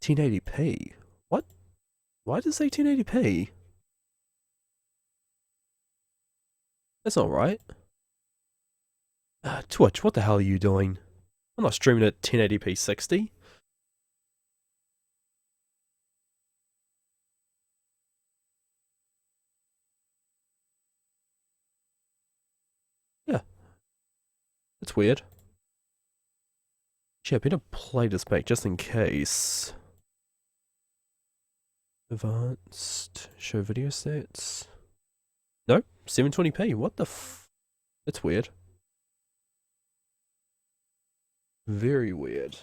1080p. What? Why does it say 1080p? That's not right. Twitch, what the hell are you doing? I'm not streaming at 1080p 60. Yeah, that's weird. Gee, I better play this back just in case. Advanced. Show video stats. No, 720p. What the f... That's weird. Very weird.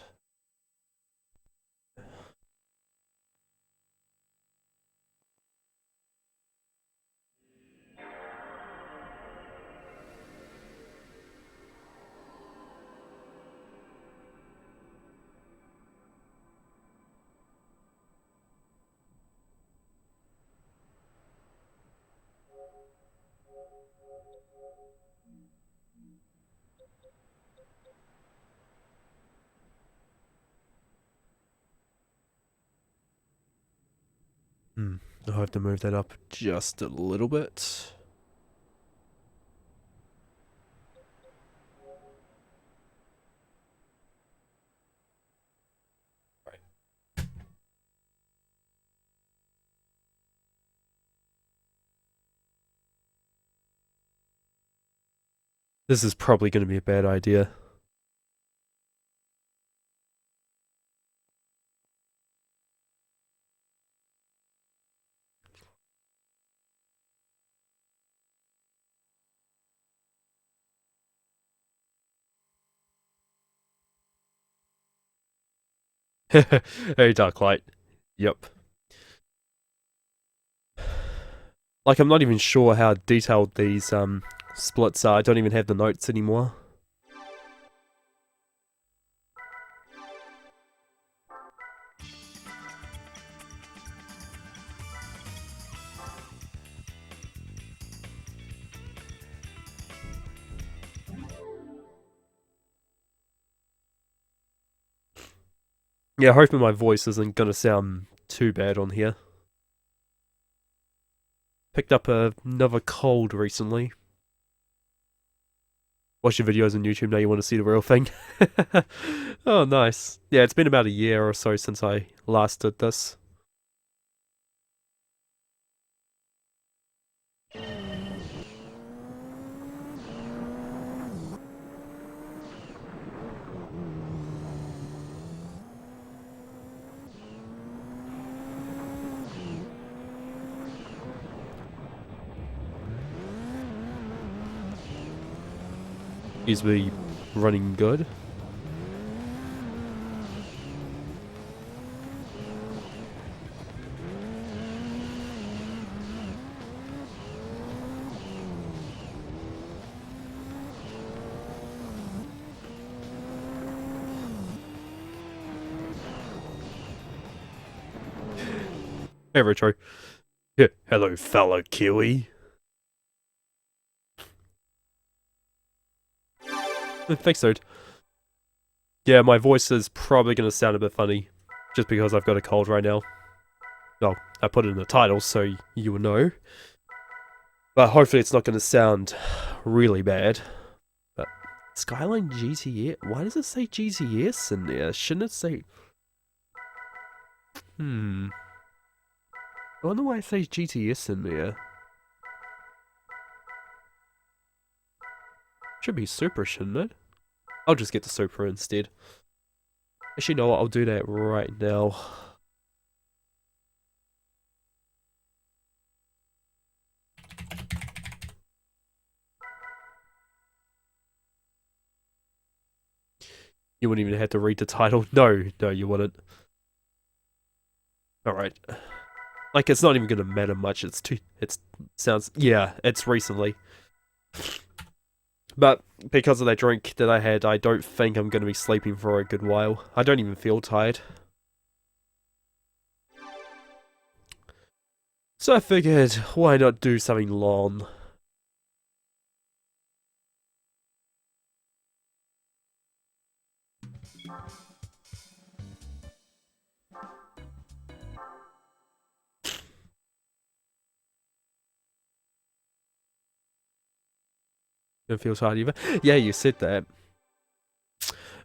I'll have to move that up just a little bit. This is probably going to be a bad idea. Hey, Darklight. Yep. Like, I'm not even sure how detailed these splits are. I don't even have the notes anymore. Yeah, hoping my voice isn't gonna sound too bad on here. Picked up another cold recently. Watch your videos on YouTube now you want to see the real thing. Oh, nice. Yeah, it's been about a year or so since I last did this. Is me running good? Hey, Retro. Yeah, hello, fellow Kiwi. Thanks, dude. Yeah, my voice is probably going to sound a bit funny, just because I've got a cold right now. Well, I put it in the title, so you will know. But hopefully it's not going to sound really bad. But Skyline GTS? Why does it say GTS in there? Shouldn't it say... I wonder why it says GTS in there. Should be Supra, shouldn't it? I'll just get the Supra instead. Actually, you know what? I'll do that right now. You wouldn't even have to read the title. No, no, you wouldn't. Alright. Like, it's not even gonna matter much. It sounds... Yeah, it's recently. But because of that drink that I had, I don't think I'm gonna be sleeping for a good while. I don't even feel tired. So I figured, why not do something long? Don't feel tired either. Yeah, you said that.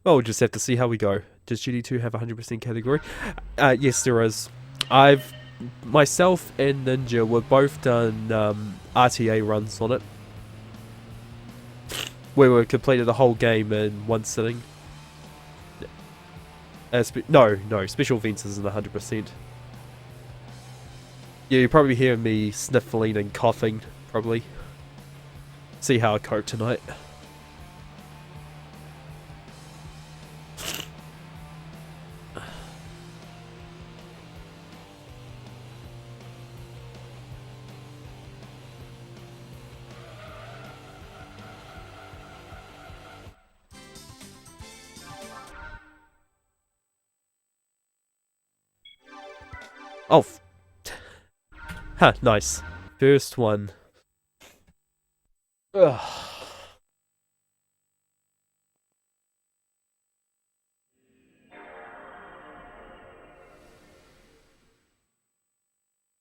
Well, we'll just have to see how we go. Does GD2 have a 100% category? Yes, there is. Myself and Ninja, we've both done RTA runs on it. Where we completed the whole game in one sitting. No, special events isn't 100%. Yeah, you probably hear me sniffling and coughing, probably. See how I cope tonight. Oh, huh, nice. First one. Ugh.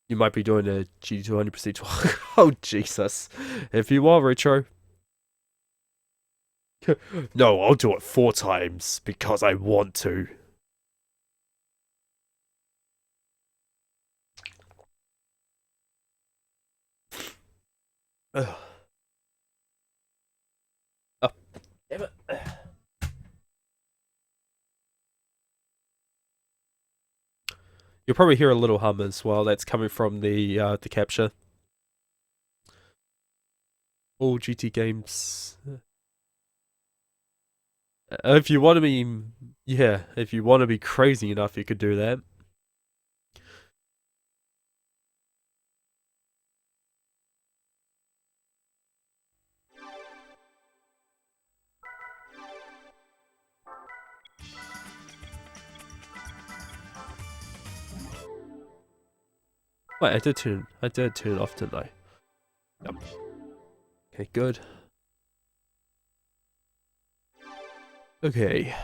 You might be doing a G200%. Oh, Jesus. If you are, Retro. No, I'll do it 4 times because I want to. Ugh. Oh, damn it. You'll probably hear a little hum as well. That's coming from the capture. All GT games. If you want to be, yeah, if you want to be crazy enough, you could do that. Wait, I did turn it off, didn't I? Yep. Okay, good. Okay.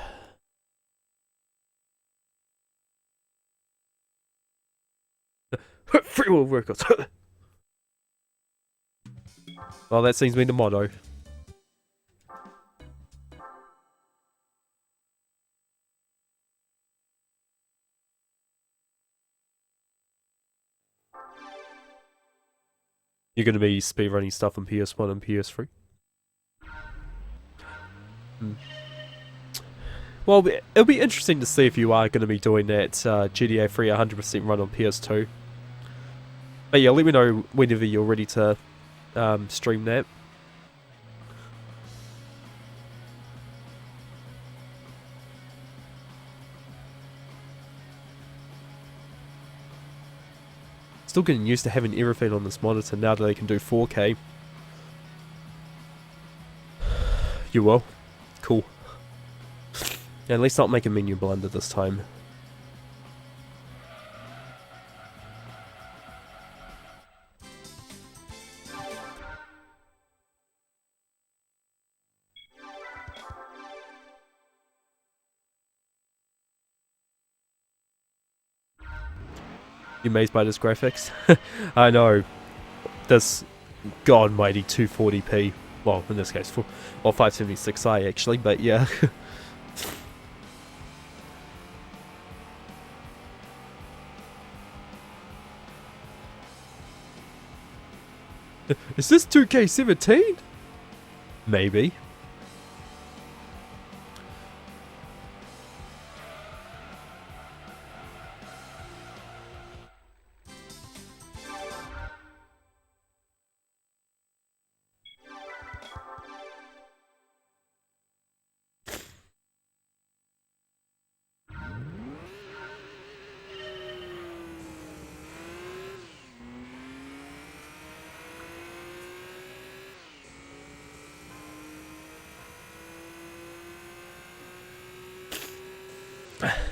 Free will workers. Well, that seems to be the motto. You're going to be speedrunning stuff on PS1 and PS3? Hmm. Well, it'll be interesting to see if you are going to be doing that GTA 3 100% run on PS2. But yeah, let me know whenever you're ready to stream that. Still getting used to having everything on this monitor now that they can do 4K. You will? Cool. Yeah, at least not make a menu blunder this time. You amazed by this graphics? I know. This god mighty 240p. Well, in this case, 576i actually, but yeah. Is this 2K17? Maybe.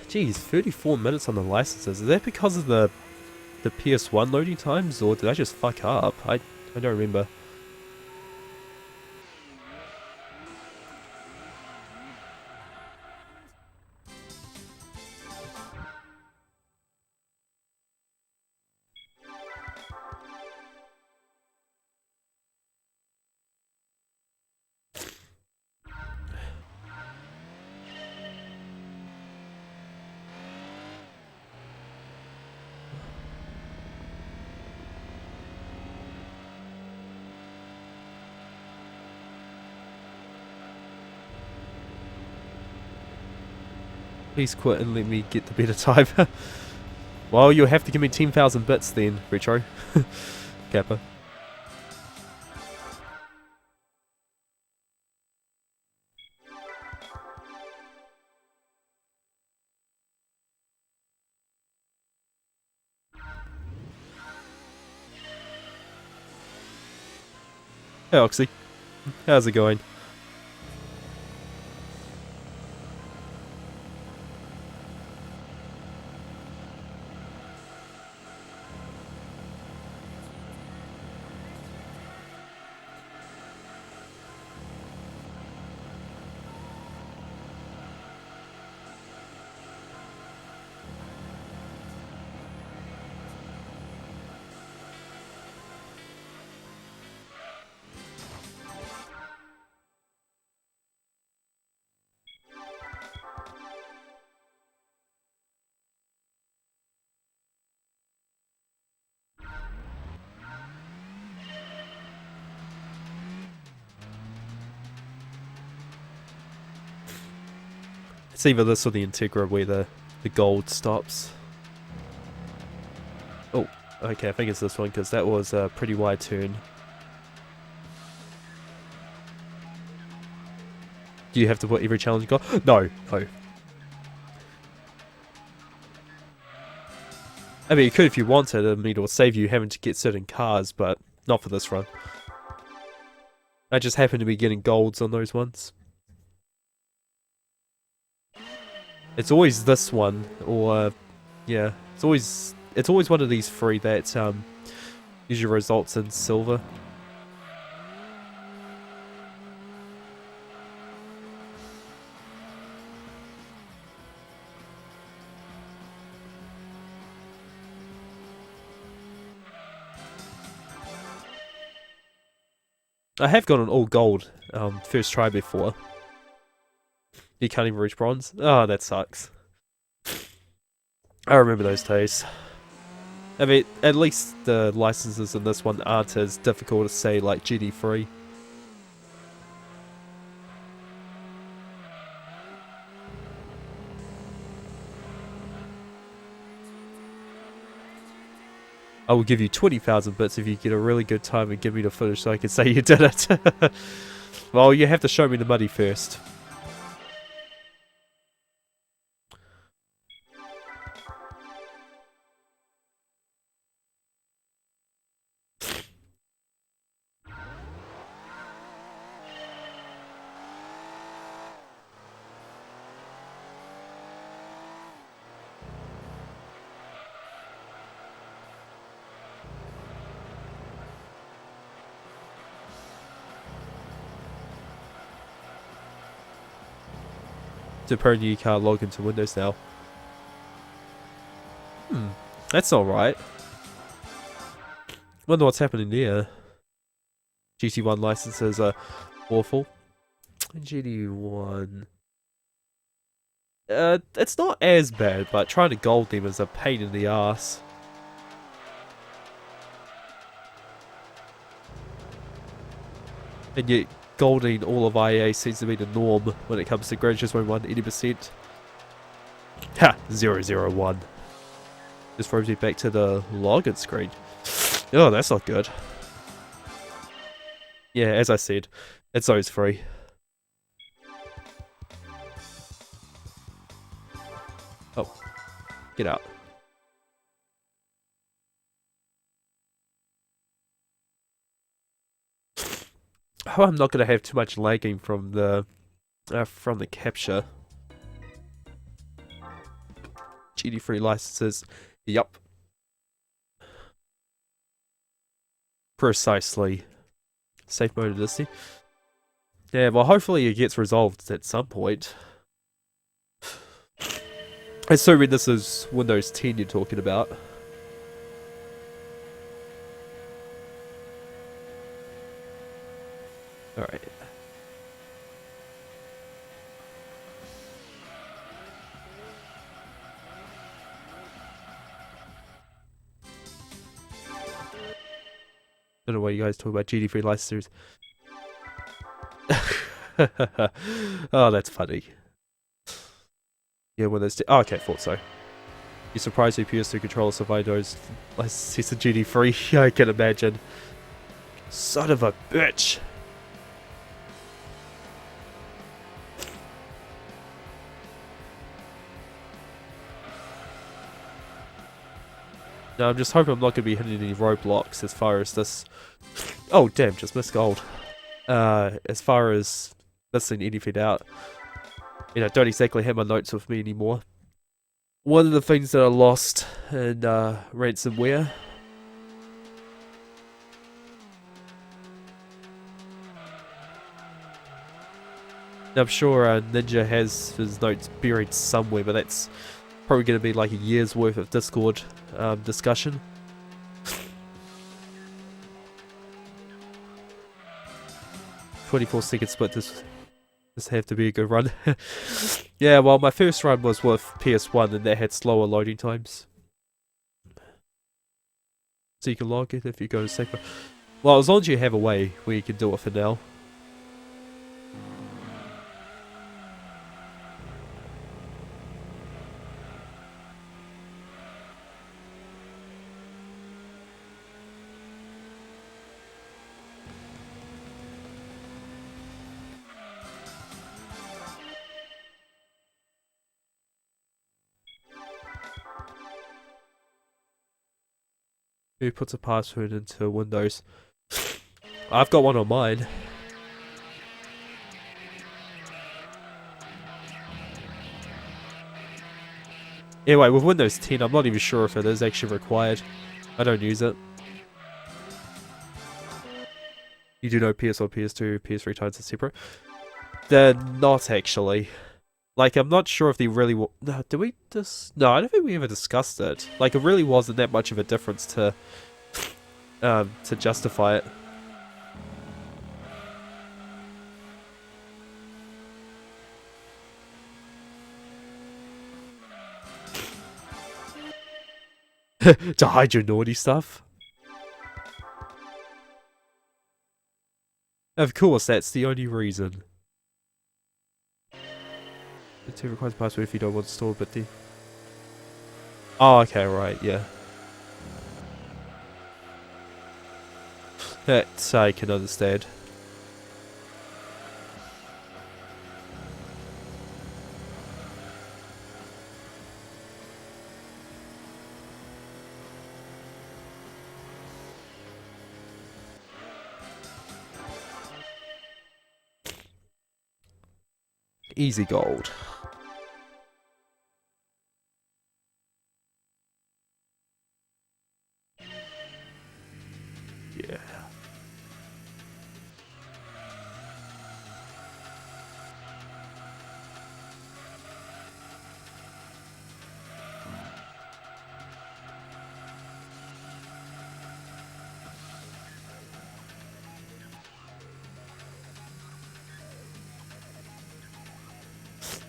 Geez, 34 minutes on the licenses. Is that because of the PS1 loading times, or did I just fuck up? I don't remember. Please quit and let me get the better time. Well, you'll have to give me 10,000 bits then, Retro. Kappa. Hey Oxy, how's it going? It's either this or the Integra where the gold stops. Oh, okay, I think it's this one because that was a pretty wide turn. Do you have to put every challenge gold? No, no. I mean, you could if you wanted. I mean, it will save you having to get certain cars, but not for this run. I just happen to be getting golds on those ones. It's always this one, or yeah, it's always one of these three that usually results in silver. I have got an all gold first try before. You can't even reach bronze? Oh, that sucks. I remember those days. I mean, at least the licenses in this one aren't as difficult as, say, like GD3. I will give you 20,000 bits if you get a really good time and give me the footage so I can say you did it. Well, you have to show me the money first. Apparently you can't log into Windows now. That's alright. Wonder what's happening there. GT1 licenses are awful. GT1... it's not as bad, but trying to gold them is a pain in the ass. And yet, golding all of IA seems to be the norm when it comes to Gran Turismo 1, 80%. Ha! 001. Just throws me back to the login screen. Oh, that's not good. Yeah, as I said, it's those three. Oh, get out. Oh, I'm not going to have too much lagging from the capture. GD3 licenses. Yup. Precisely. Safe mode Odyssey. Yeah, well, hopefully it gets resolved at some point. Assuming this is Windows 10 you're talking about. Alright. Don't know why you guys talk about GD3 licenses. Oh, that's funny. Yeah, when there's... Oh, okay, thought so. You surprised me PS2 controller survived those... It's a GD3, I can imagine. Son of a bitch. No, I'm just hoping I'm not going to be hitting any roadblocks as far as this... Oh, damn, just missed gold. As far as missing anything out. You know, don't exactly have my notes with me anymore. One of the things that I lost in ransomware. I'm sure Ninja has his notes buried somewhere, but that's probably going to be like a year's worth of Discord discussion. 24-second split, this have to be a good run. Yeah, well, my first run was with PS1 and that had slower loading times. So you can log it if you go to safer. Well, as long as you have a way where you can do it for now. Who puts a password into Windows? I've got one on mine. Anyway, with Windows 10, I'm not even sure if it is actually required. I don't use it. You do know PS1, PS2, PS3 times are separate? They're not actually. Like, I'm not sure if they really... No, did we just... No, I don't think we ever discussed it. Like, it really wasn't that much of a difference to justify it. To hide your naughty stuff? Of course, that's the only reason. It requires password if you don't want to store, but the... Oh, okay, right, yeah. That I can understand. Easy gold. Yeah.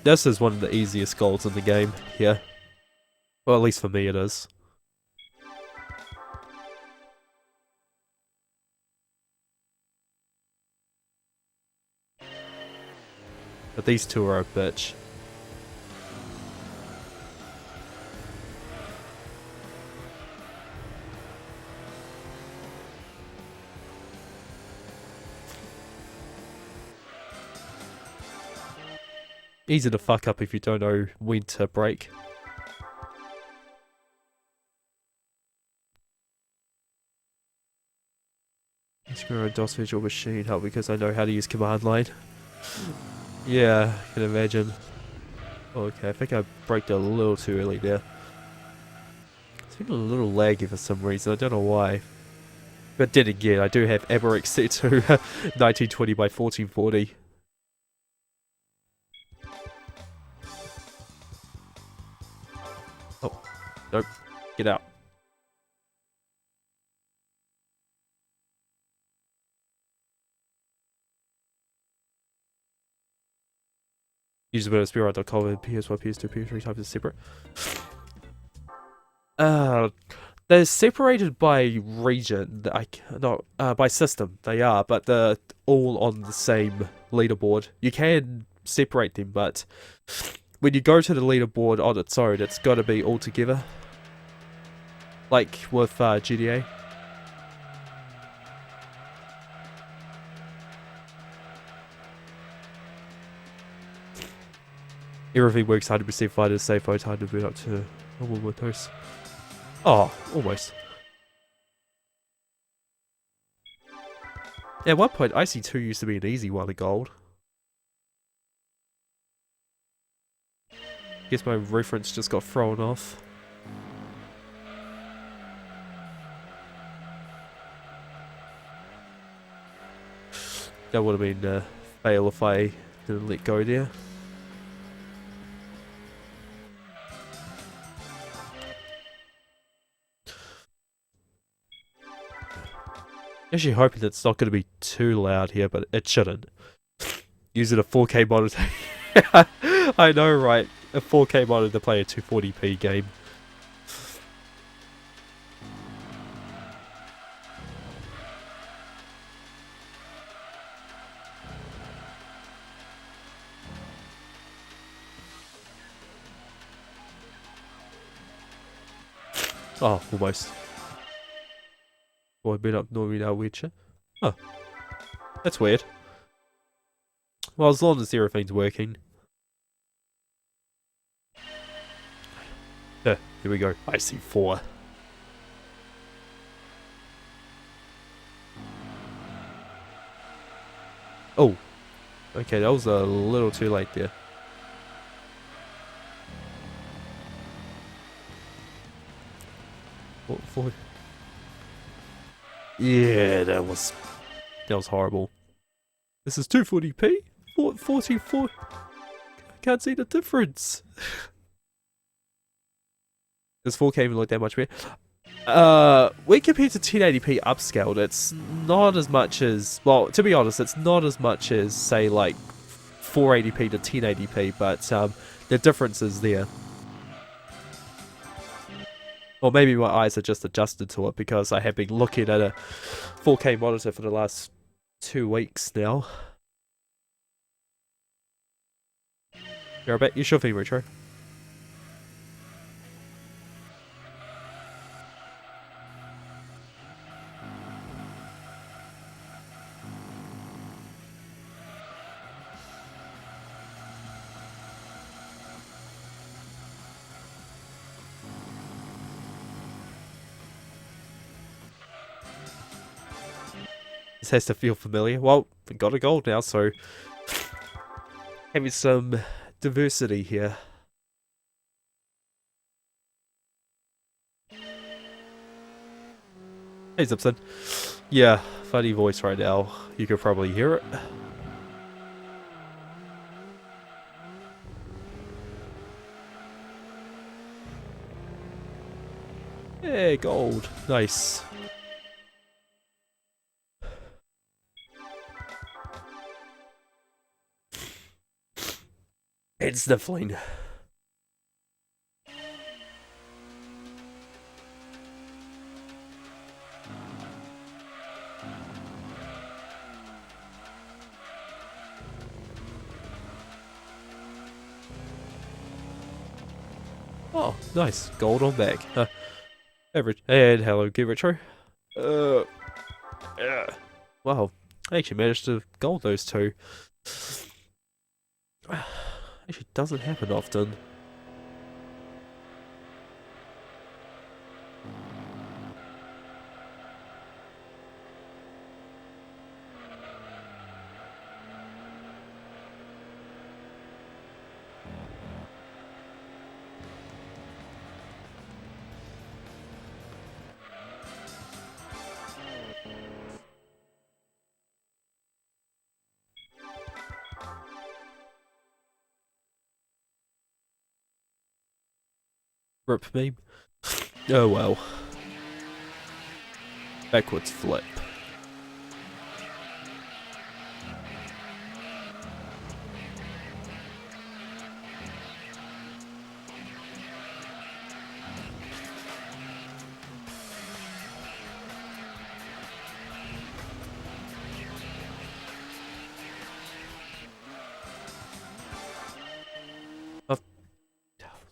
This is one of the easiest golds in the game, yeah. Well, at least for me it is. But these two are a bitch. Easy to fuck up if you don't know when to break. Screw a DOS virtual machine help because I know how to use command line. Yeah, I can imagine. Okay, I think I braked a little too early there. It's been a little laggy for some reason, I don't know why. But then again, I do have Aberx set to 1920 by 1440. Oh, nope. Get out. Use the spirit.com and PS1, PS2, PS3 types are separate. They're separated by region. By system. They are, but they're all on the same leaderboard. You can separate them, but when you go to the leaderboard on its own, it's got to be all together. Like with GTA. Everything works 100% fine to save phone time to boot up to normal Windows. Oh, almost. At one point, IC2 used to be an easy one of gold. Guess my reference just got thrown off. That would have been a fail if I didn't let go there. Actually hoping it's not going to be too loud here, but it shouldn't. Using a 4K monitor. I know, right? A 4K monitor to play a 240p game. Oh, almost. Boy, been up normally now, Witcher. Oh, that's weird. Well, as long as everything's working. Here we go. I see 4. Oh. Okay, that was a little too late there. Four. Yeah, that was horrible. This is 240p? 44. I can't see the difference. Does 4K even look that much better? When compared to 1080p upscaled, it's not as much as, well, to be honest, it's not as much as, say, like 480p to 1080p, but the difference is there. Or maybe my eyes are just adjusted to it because I have been looking at a 4K monitor for the last 2 weeks now. You're a bit, you should be retro. This has to feel familiar. Well, we got a gold now, so having some diversity here. Hey Zipson. Yeah, funny voice right now. You could probably hear it. Yeah, gold. Nice. It's sniffling. Oh, nice. Gold on back. Average. And hello, Get Retro. Wow. I actually managed to gold those two. Actually, doesn't happen often. Rip meme. Oh well. Backwards flip.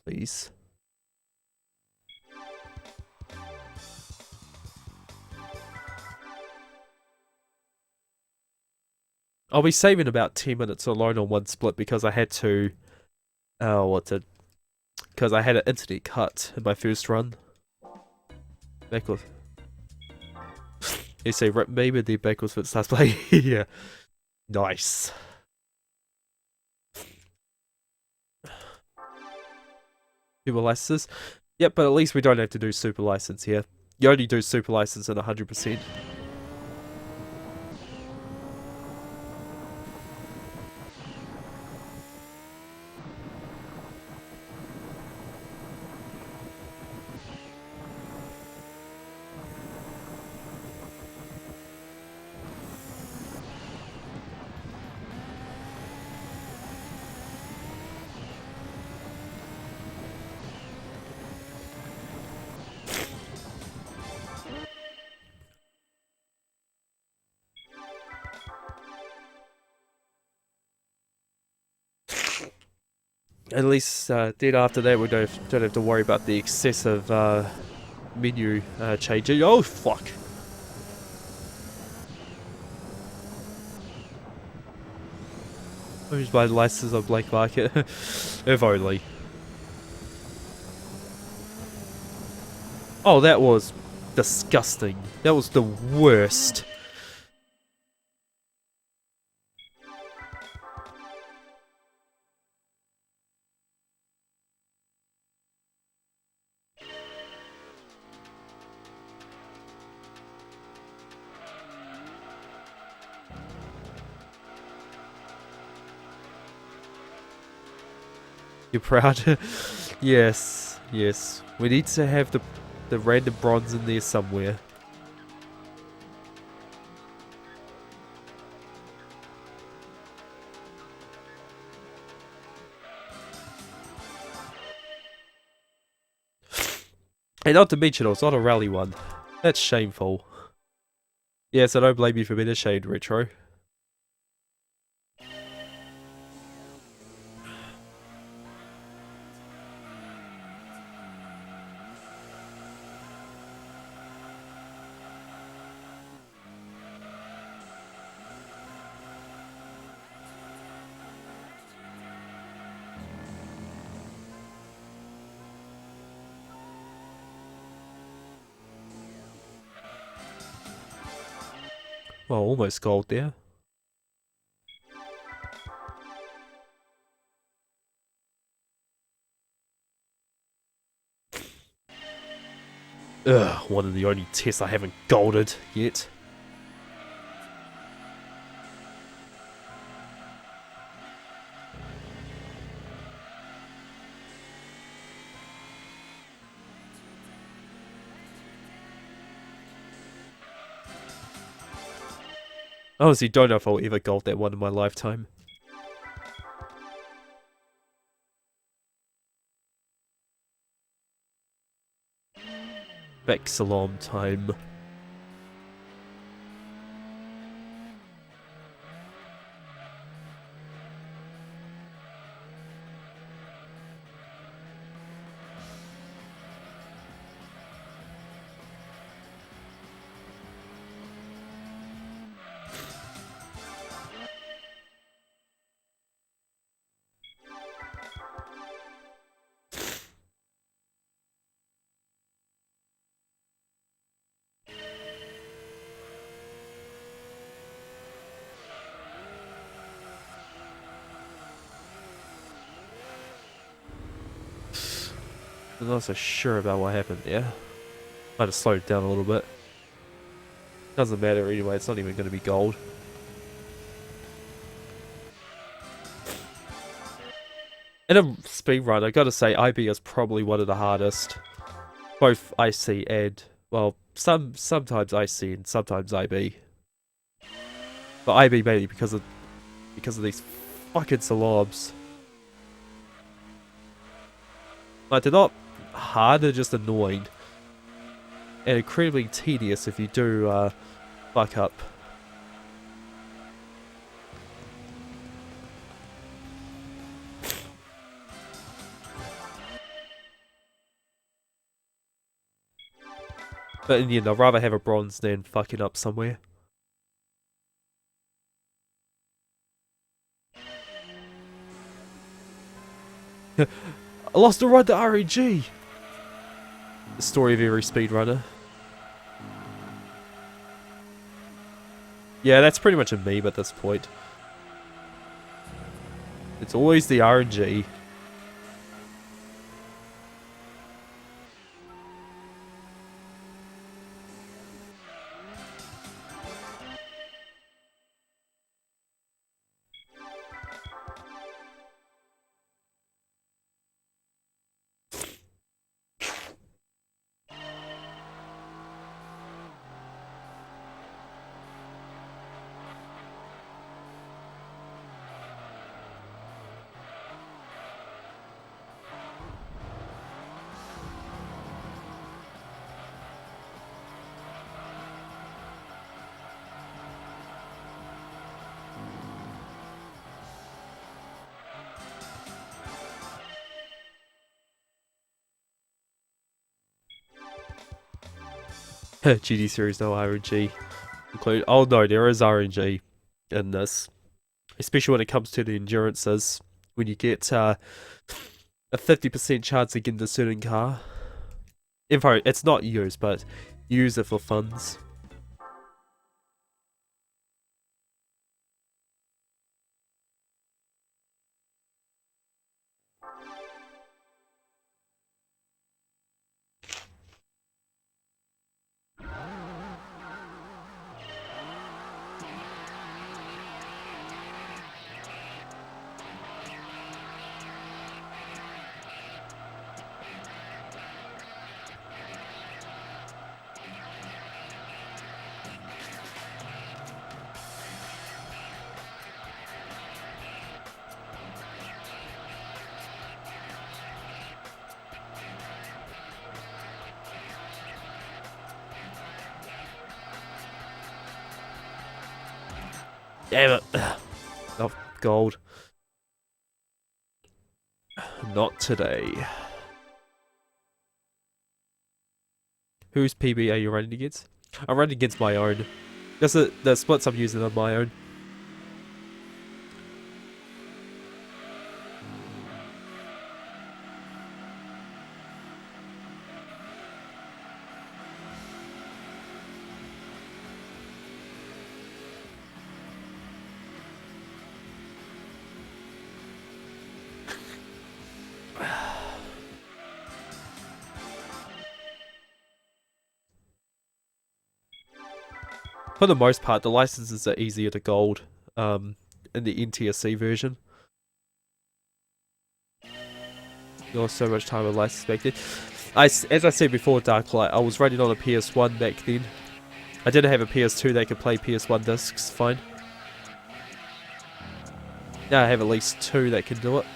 please. I'll be saving about 10 minutes alone on one split because I had to. Because I had an internet cut in my first run. Back with. You say rip me, but then back with it starts playing. Yeah. Nice. Super licenses? Yep, but at least we don't have to do super license here. You only do super license at 100%. At least then after that we don't have to worry about the excessive menu changing. Oh fuck! Who's my license on black market? If only. Oh, that was disgusting. That was the worst. You're proud? Yes, yes. We need to have the random bronze in there somewhere. And not to mention, it's not a rally one. That's shameful. Yes, I don't blame you for being ashamed, Retro. Well, almost gold there. Ugh, one of the only tests I haven't golded yet. I honestly don't know if I'll ever gold that one in my lifetime. Back salon time. I'm not so sure about what happened there. Might have slowed it down a little bit. Doesn't matter anyway, it's not even going to be gold. In a speedrun, I gotta say, IB is probably one of the hardest. Both IC and, well, sometimes IC and sometimes IB. But IB mainly because of these fucking salobs. Like, they're not hard, they're just annoying. And incredibly tedious if you do fuck up. But in the end, I'd rather have a bronze than fucking up somewhere. I lost the ride to RNG! The story of every speedrunner. Yeah, that's pretty much a meme at this point. It's always the RNG. GD series, no RNG. Include. Oh no, there is RNG in this. Especially when it comes to the endurances. When you get a 50% chance of getting a certain car. Info, it's not used, but use it for funds. Damn it. Oh, gold. Not today. Whose PB are you running against? I'm running against my own. That's the splits I'm using on my own. For the most part, the licenses are easier to gold in the NTSC version. Not so much time with license back then. As I said before, Darklight, I was running on a PS1 back then. I didn't have a PS2 that could play PS1 discs fine. Now I have at least 2 that can do it.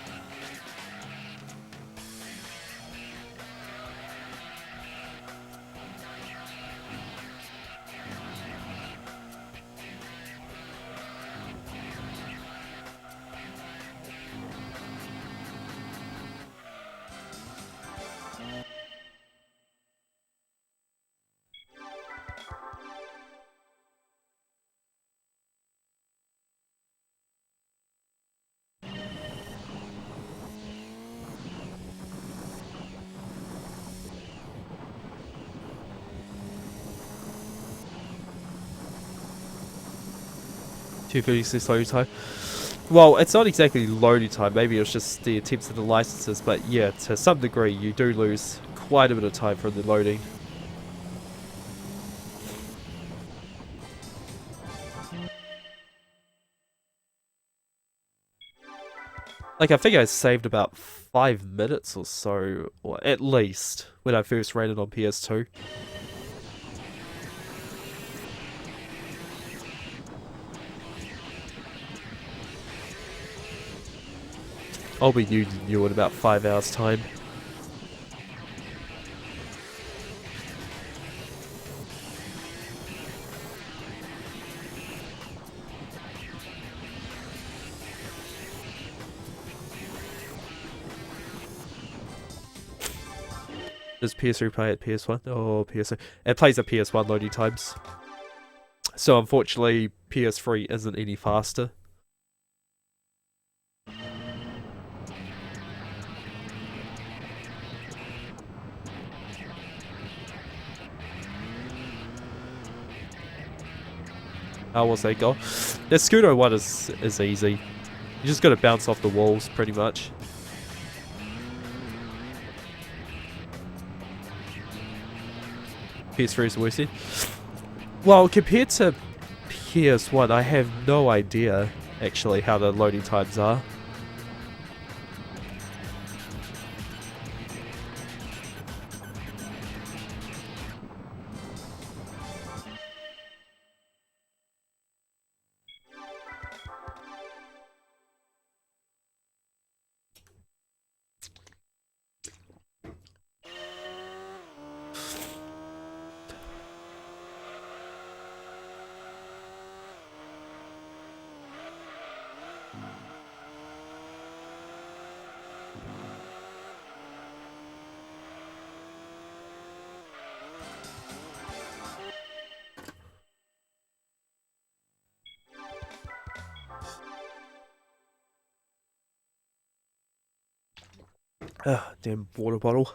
$2.36 loading time. Well, it's not exactly loading time, maybe it's just the attempts at the licenses, but yeah, to some degree you do lose quite a bit of time from the loading. Like, I think I saved about 5 minutes or so, or at least, when I first ran it on PS2. I'll be new to you in about 5 hours time. Does PS3 play at PS1? Oh, PS3. It plays at PS1 loading times. So unfortunately, PS3 isn't any faster. How was that goal? The Scudo one is easy. You just gotta bounce off the walls, pretty much. PS3 is worse. Well, compared to PS1, I have no idea, actually, how the loading times are. Ah, damn water bottle.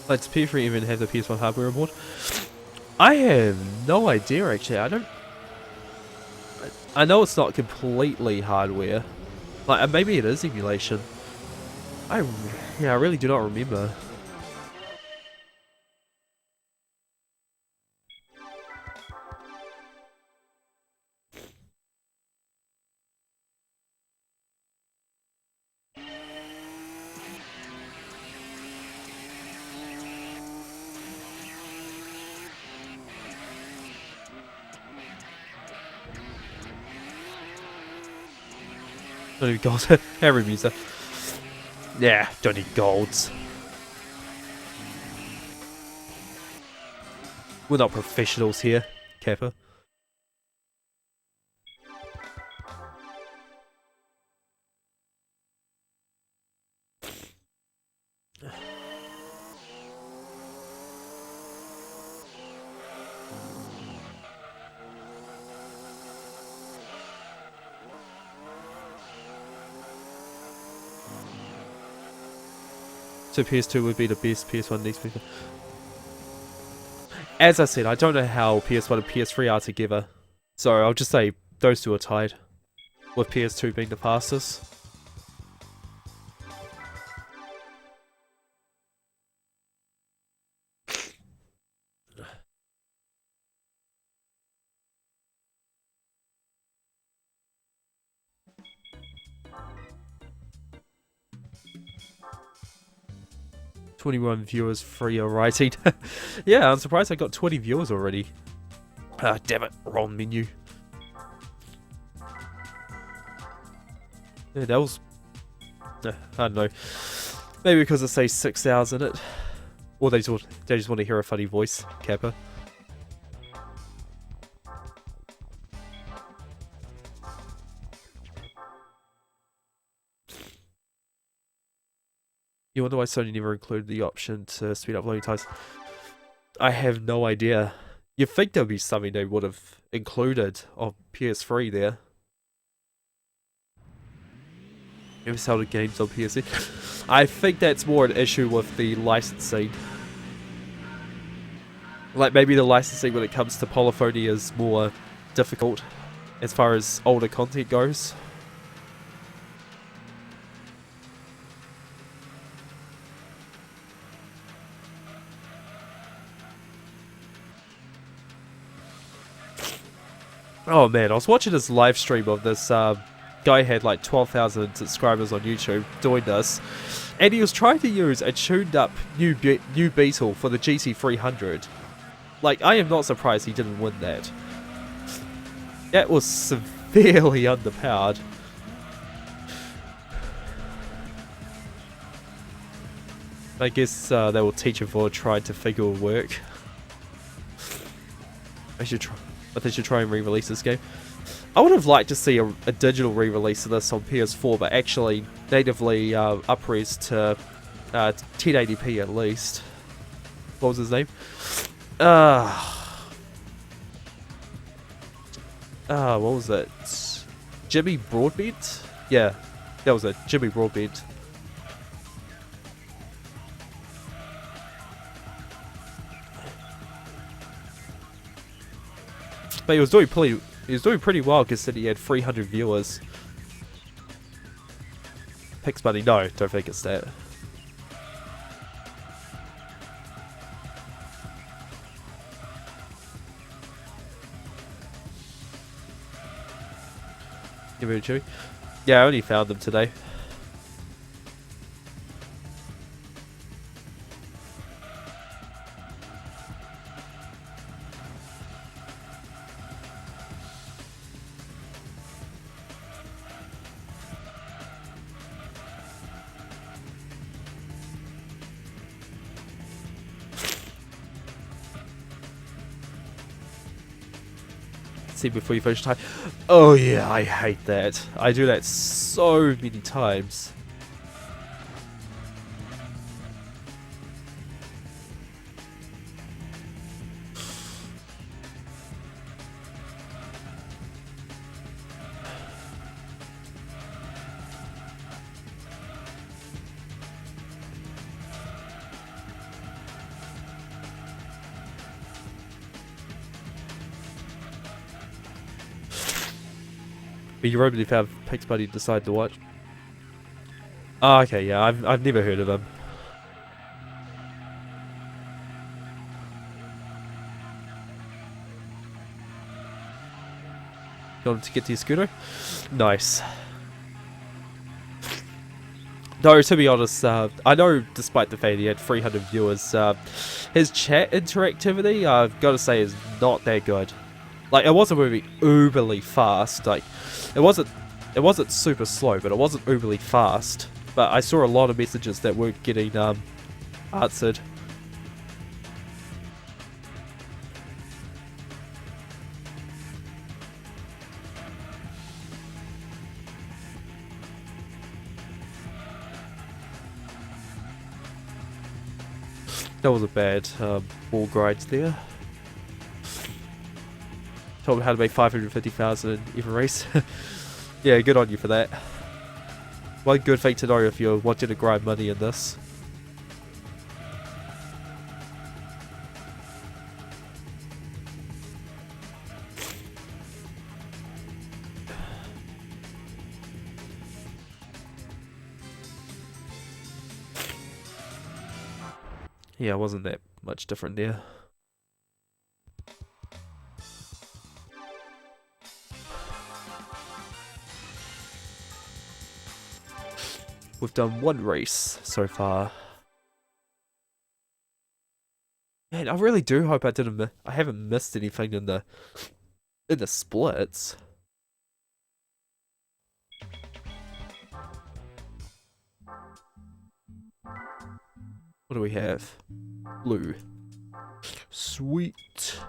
Does PS3 even have the PS1 hardware on board? I have no idea, actually. I know it's not completely hardware. Like, maybe it is emulation. I really do not remember. Don't need golds. Every user. Yeah, don't need golds. We're not professionals here, Kappa. So PS2 would be the best, PS1 needs to be. As I said, I don't know how PS1 and PS3 are together. So I'll just say those two are tied. With PS2 being the fastest. "21 viewers, free or writing." Yeah, I'm surprised I got 20 viewers already. Ah, damn it, wrong menu. Yeah, that was... I don't know. Maybe because it says 6,000 in it. Or they just want to hear a funny voice, Kappa. You wonder why Sony never included the option to speed up loading times? I have no idea. You'd think there'd be something they would have included on PS3 there. Never sell the games on PS3. I think that's more an issue with the licensing. Like, maybe the licensing when it comes to polyphony is more difficult as far as older content goes. Oh man, I was watching this live stream of this guy had like 12,000 subscribers on YouTube doing this, and he was trying to use a tuned up new Beetle for the GT300. Like, I am not surprised he didn't win that. That was severely underpowered. I guess they will teach him for trying to figure work. I should try. but they should try and re-release this game. I would have liked to see a digital re-release of this on PS4, but actually natively up-res to 1080p at least. What was his name? What was it? Jimmy Broadbent? Yeah, that was it. Jimmy Broadbent. But he was doing pretty well considering he had 300 viewers. Pix Money, no, don't think it's that. Give me a Jimmy. Yeah, I only found them today. See before you finish time. Oh yeah, I hate that. I do that so many times. But you probably have Pix Buddy decide to watch. Oh, okay, yeah, I've never heard of him. Got him to get to your scooter? Nice. No, to be honest, I know despite the fact he had 300 viewers, his chat interactivity, I've got to say, is not that good. Like, it wasn't moving uberly fast. Like, it wasn't super slow, but it wasn't uberly fast. But I saw a lot of messages that weren't getting answered. That was a bad ball grind there. Told me how to make 550,000 in every race. Yeah, good on you for that. One good thing to know if you're wanting to grind money in this. Yeah, it wasn't that much different there. We've done one race so far. Man, I really do hope I haven't missed anything in the splits. What do we have? Blue. Sweet.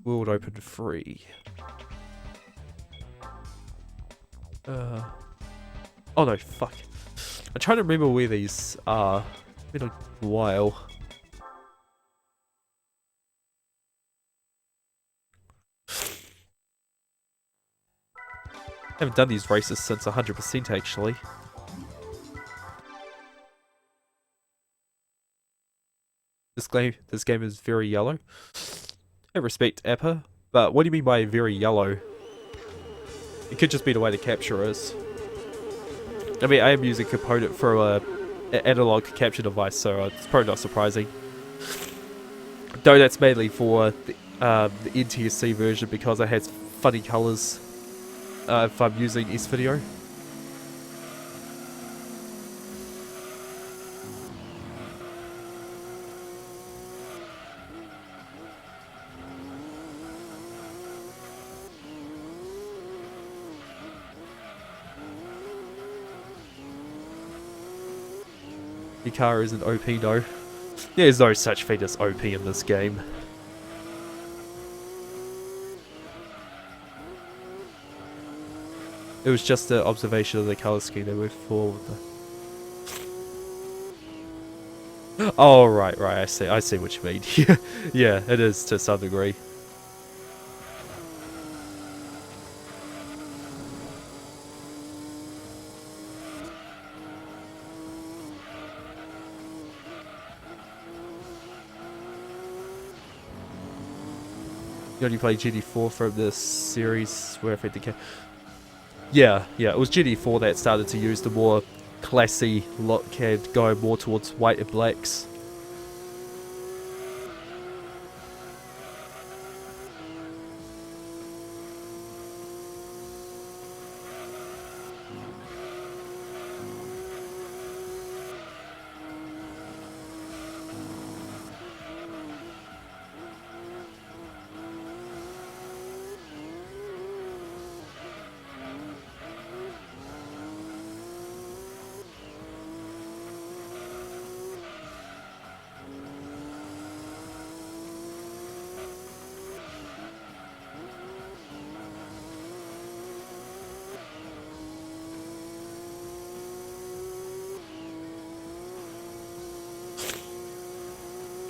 World Open free. Oh no, fuck. I'm trying to remember where these are. It's been a while. Haven't done these races since 100% actually. This game is very yellow. I respect Appa, but what do you mean by very yellow? It could just be the way the capture is. I mean, I am using a component for an analog capture device, so it's probably not surprising. Though that's mainly for the NTSC version because it has funny colours if I'm using S-Video. Your car isn't OP, no. There's no such thing as OP in this game. It was just the observation of the color scheme they went for. Oh, right, I see what you mean. Yeah, it is to some degree. You only play GT4 from this series where I think the yeah, it was GT4 that started to use the more classy look and go more towards white and blacks.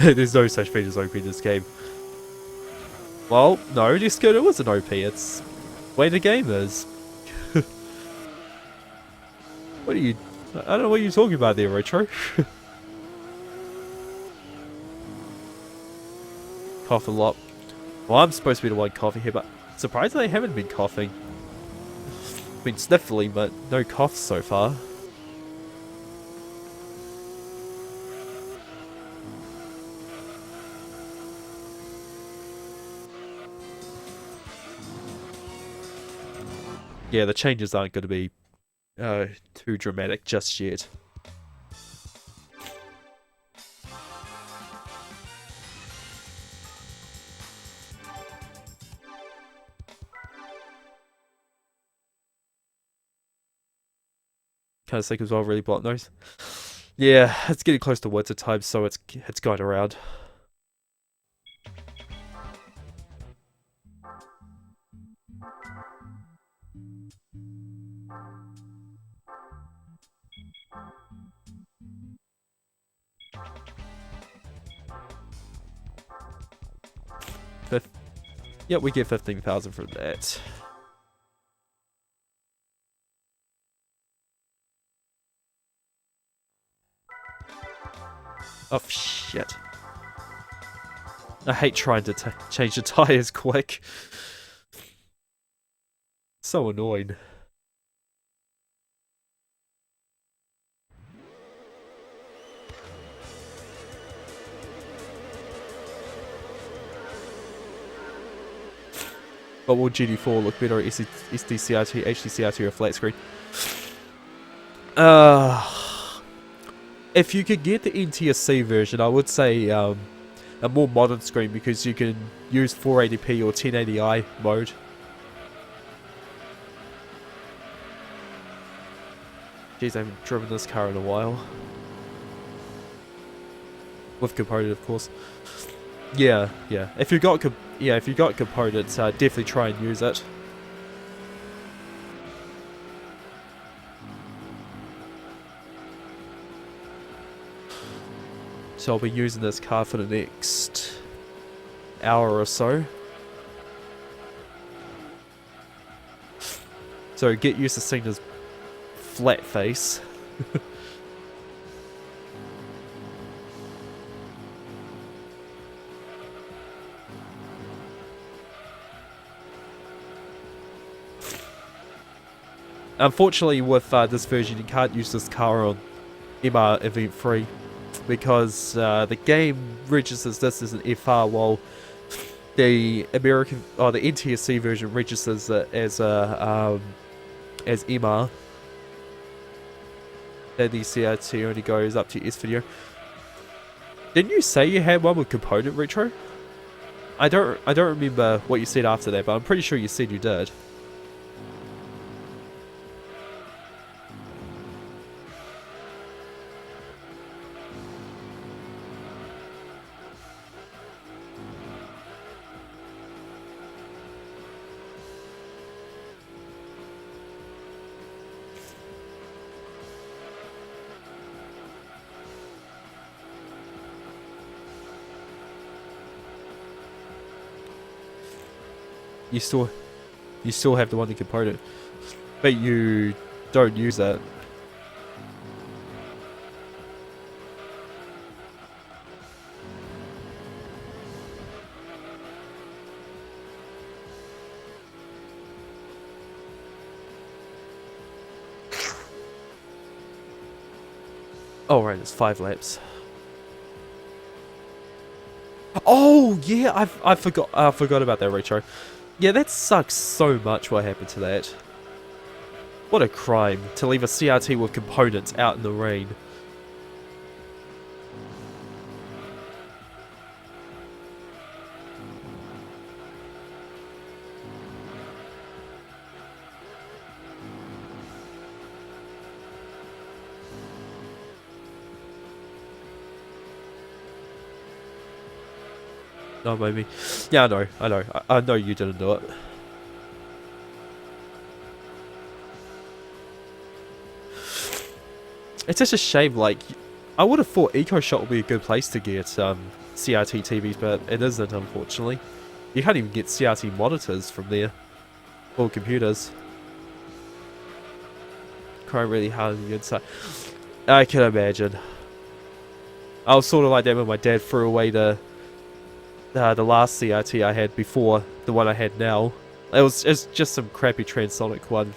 There's no such thing as OP in this game. Well, no, this scooter was an OP. It's the way the game is. What are you... I don't know what you're talking about there, Retro. Cough a lot. Well, I'm supposed to be the one coughing here, but surprisingly I haven't been coughing. Been sniffling, but no coughs so far. Yeah, the changes aren't going to be too dramatic just yet. Kind of sick as well, really block nose. Yeah, it's getting close to winter time, so it's going around. Yeah, we get 15,000 from that. Oh, shit. I hate trying to change the tires quick. So annoying. But will GT4 look better at SDCRT, HDCRT, or flat screen? If you could get the NTSC version, I would say a more modern screen because you can use 480p or 1080i mode. Jeez, I haven't driven this car in a while. With component, of course. Yeah. If you got components, definitely try and use it. So I'll be using this car for the next hour or so. So get used to seeing this flat face. Unfortunately, with this version, you can't use this car on MR Event 3 because the game registers this as an FR, while the the NTSC version registers it as MR. And the CRT only goes up to S video. Didn't you say you had one with component retro? I don't remember what you said after that, but I'm pretty sure you said you did. You still have the one component, but you don't use it. Oh right, it's 5 laps. Oh yeah, I forgot about that retro. Yeah, that sucks so much. What happened to that? What a crime to leave a CRT with components out in the rain. No, maybe. Yeah, I know. I know you didn't do it. It's just a shame, like, I would have thought EcoShop would be a good place to get CRT TVs, but it isn't, unfortunately. You can't even get CRT monitors from there. Or computers. Crying really hard on the inside. I can imagine. I was sort of like that when my dad threw away the last CRT I had before the one I had now. It's just some crappy Transonic one,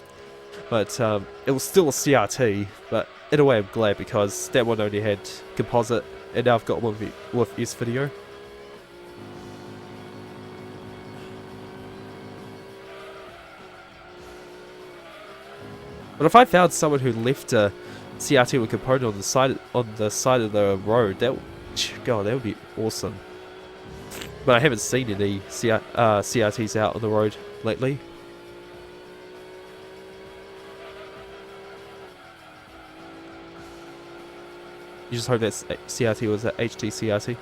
but it was still a CRT. But in a way, I'm glad because that one only had composite, and now I've got one with S-Video. But if I found someone who left a CRT with component on the side of the road, that would be awesome. But I haven't seen any CRTs out on the road lately. You just hope that CRT was an HD CRT.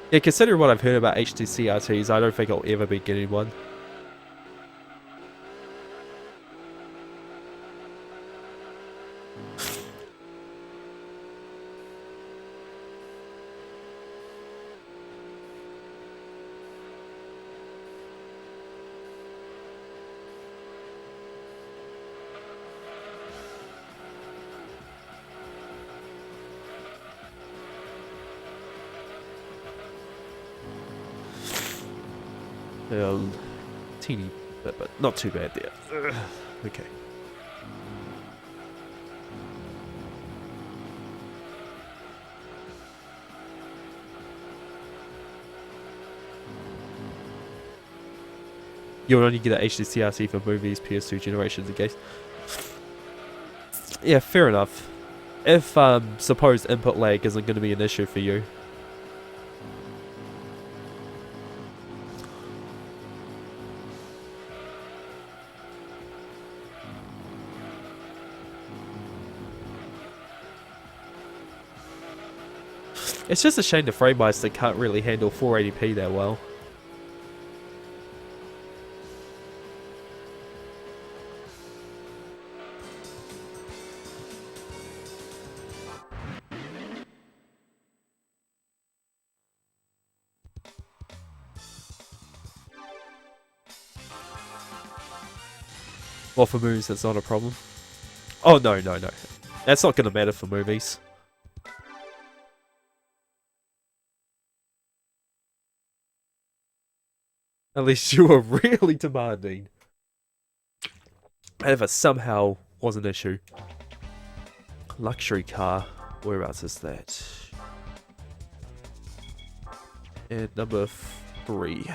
Yeah, considering what I've heard about HD CRTs, I don't think I'll ever be getting one. Teeny bit, but not too bad there. Okay. You'll only get an HD CRT for movies, PS2 generations, I guess. Yeah, fair enough. If suppose input lag isn't going to be an issue for you. It's just a shame the FrameMeister can't really handle 480p that well. Well, for movies, that's not a problem. Oh, no. That's not going to matter for movies. At least you were really demanding. And if it somehow was an issue. Luxury car. Whereabouts is that? And number 3.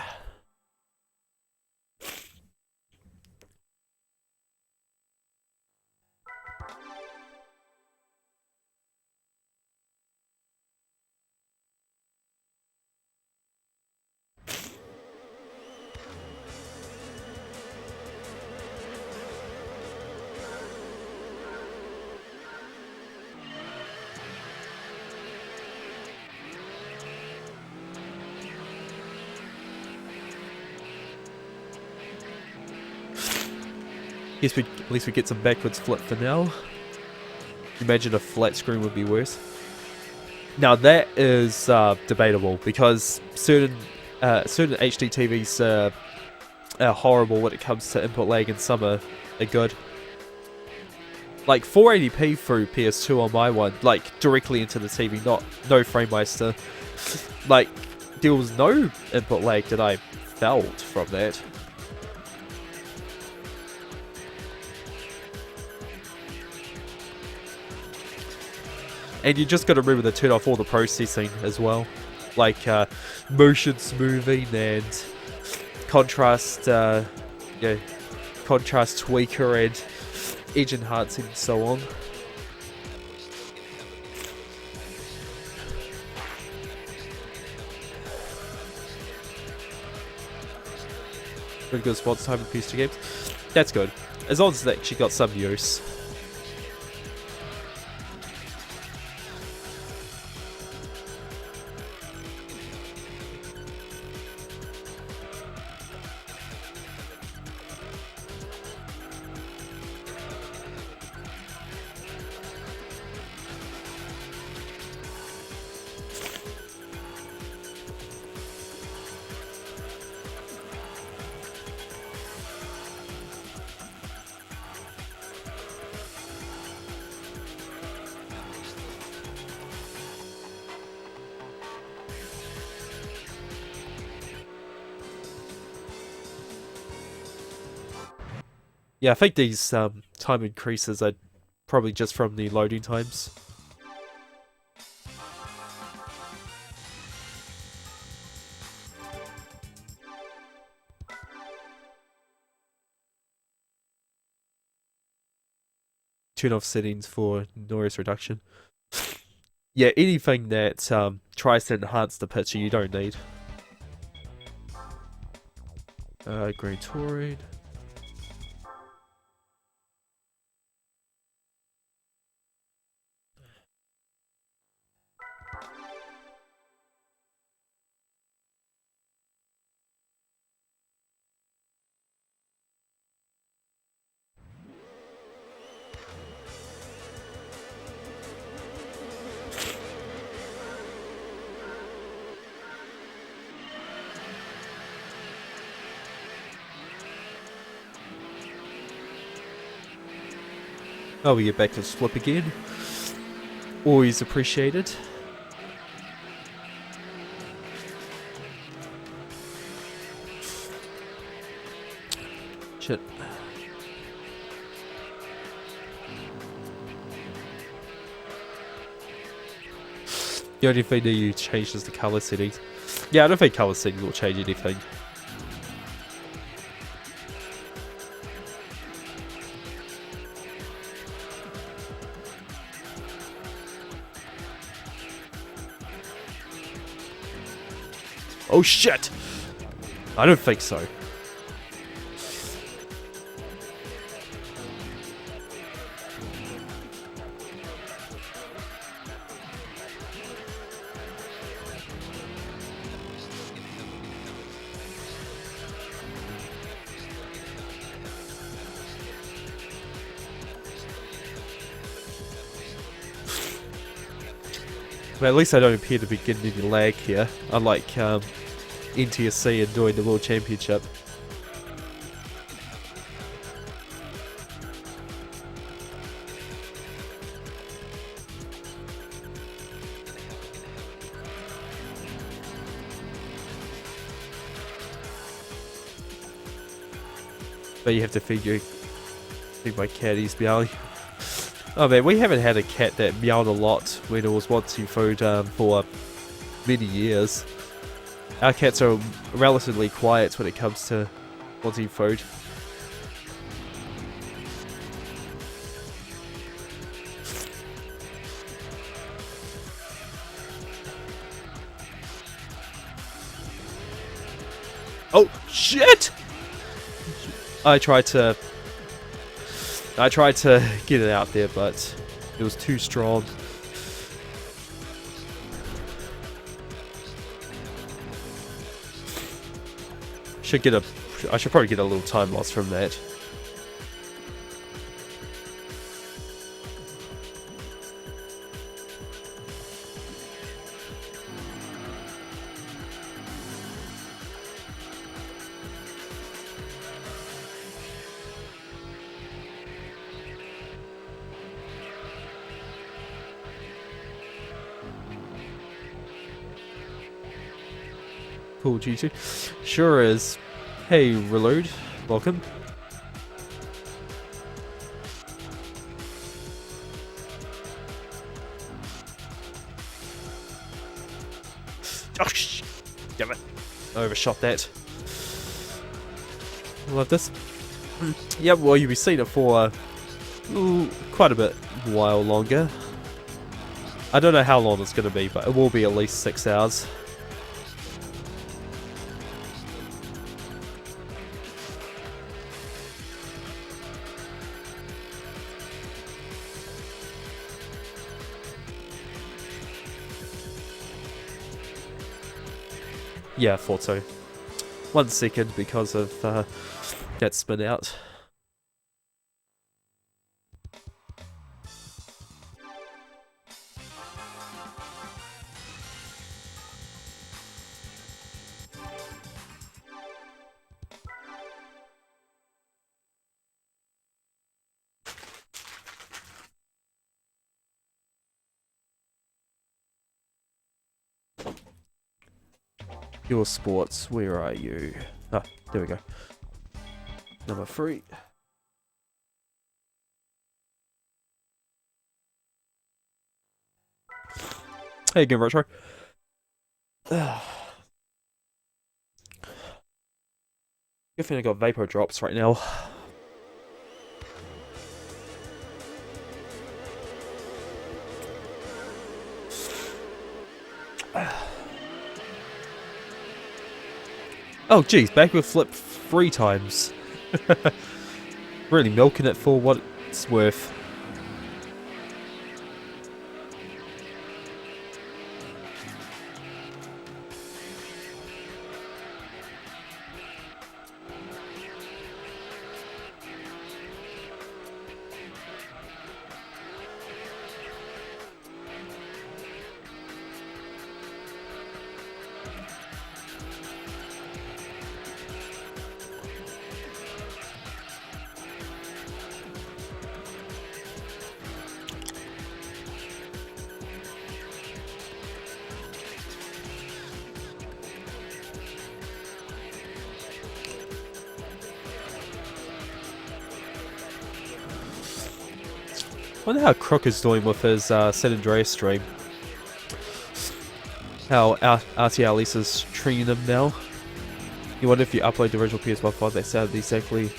At least we get some backwards flip for now. Imagine a flat screen would be worse. Now that is debatable because certain HD TVs are horrible when it comes to input lag, and some are good. Like 480p through PS2 on my one, like directly into the TV, no FrameMeister. Like there was no input lag that I felt from that. And you just got to remember to turn off all the processing as well, like motion smoothing and contrast, contrast tweaker and edge enhancing and so on. Pretty good response time with PS2 games. That's good, as long as it actually got some use. Yeah, I think these time increases are probably just from the loading times. Turn off settings for noise reduction. Yeah, anything that tries to enhance the picture you don't need. Green Touring. Oh, we get back to slip again. Always appreciated. Shit. The only thing that you changed is the color settings. Yeah, I don't think color settings will change anything. Oh shit! I don't think so. Well, at least I don't appear to be getting any lag here, unlike NTSC and doing the World Championship. But you have to feed my cat, he's meowing. Oh man, we haven't had a cat that meowed a lot when it was wanting food for many years. Our cats are relatively quiet when it comes to wanting food. Oh shit! I tried to get it out there, but it was too strong. I should probably get a little time loss from that. Cool, G2. Sure is. Hey, Reload. Welcome. Oh, damn it. I overshot that. Love this. Yeah, well, you'll be seeing it for quite a bit while longer. I don't know how long it's going to be, but it will be at least 6 hours. Yeah, I thought so. 1 second because of that spin out. Your sports, where are you? Ah, there we go. Number 3. Hey again, Retro. Good thing I got vapor drops right now. Oh geez, back with flip 3 times. Really milking it for what it's worth. I wonder how Crook is doing with his San Andreas stream. How RTR Lisa's treating him now. You wonder if you upload the original PS1 file, they sound exactly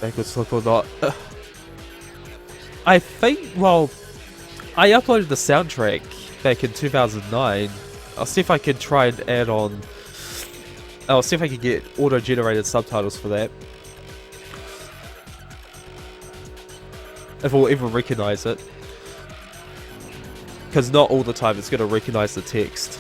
backwards flip or not. I think, well, I uploaded the soundtrack back in 2009. I'll see if I can try and add on... I'll see if I can get auto-generated subtitles for that. If we'll even recognize it. Because not all the time it's going to recognize the text.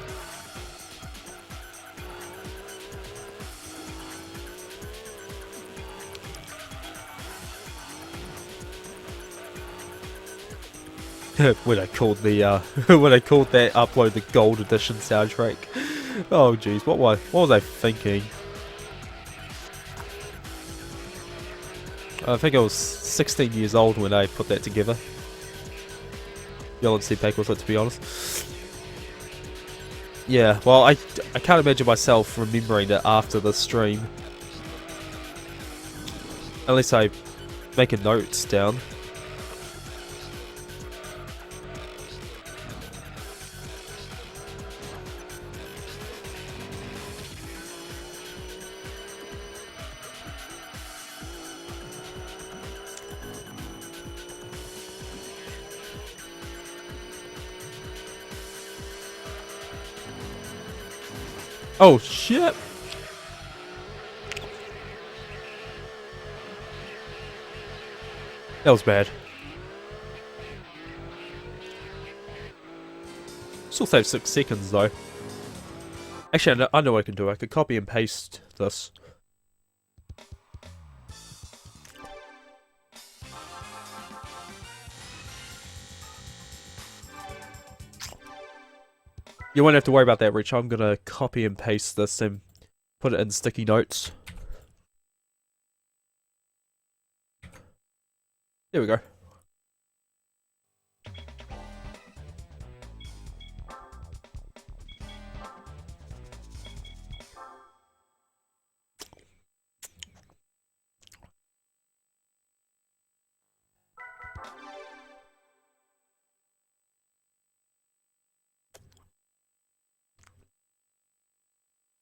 when I called the when I called that upload the gold edition soundtrack. Oh jeez, what was I thinking? I think I was 16 years old when I put that together. Y'all see back with it, to be honest. Yeah, well, I can't imagine myself remembering it after the stream. Unless I make a note down. Oh shit! That was bad. Still saved 6 seconds though. Actually, I know what I can do. I could copy and paste this. You won't have to worry about that, Rich. I'm gonna copy and paste this and put it in sticky notes. There we go.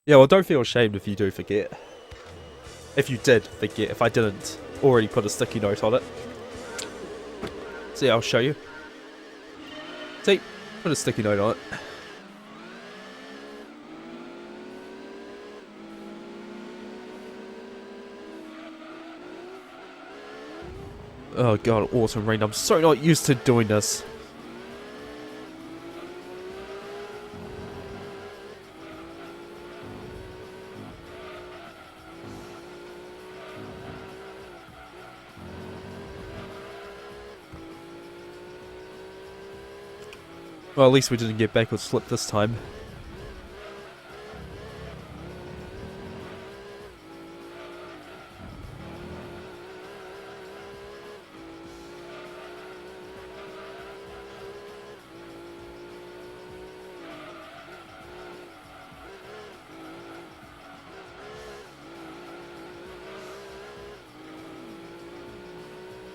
Yeah, well, don't feel ashamed if you do forget. If you did forget, if I didn't already put a sticky note on it. See, I'll show you. See, put a sticky note on it. Oh god, autumn rain. I'm so not used to doing this. Well, at least we didn't get backward slip this time.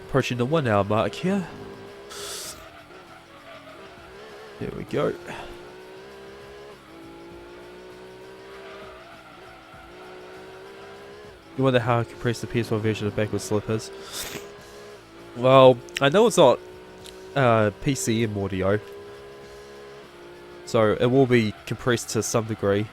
Approaching the 1 hour mark here. There we go. You wonder how compressed the PS4 version of backward slip is? Well, I know it's not PCM audio, so it will be compressed to some degree.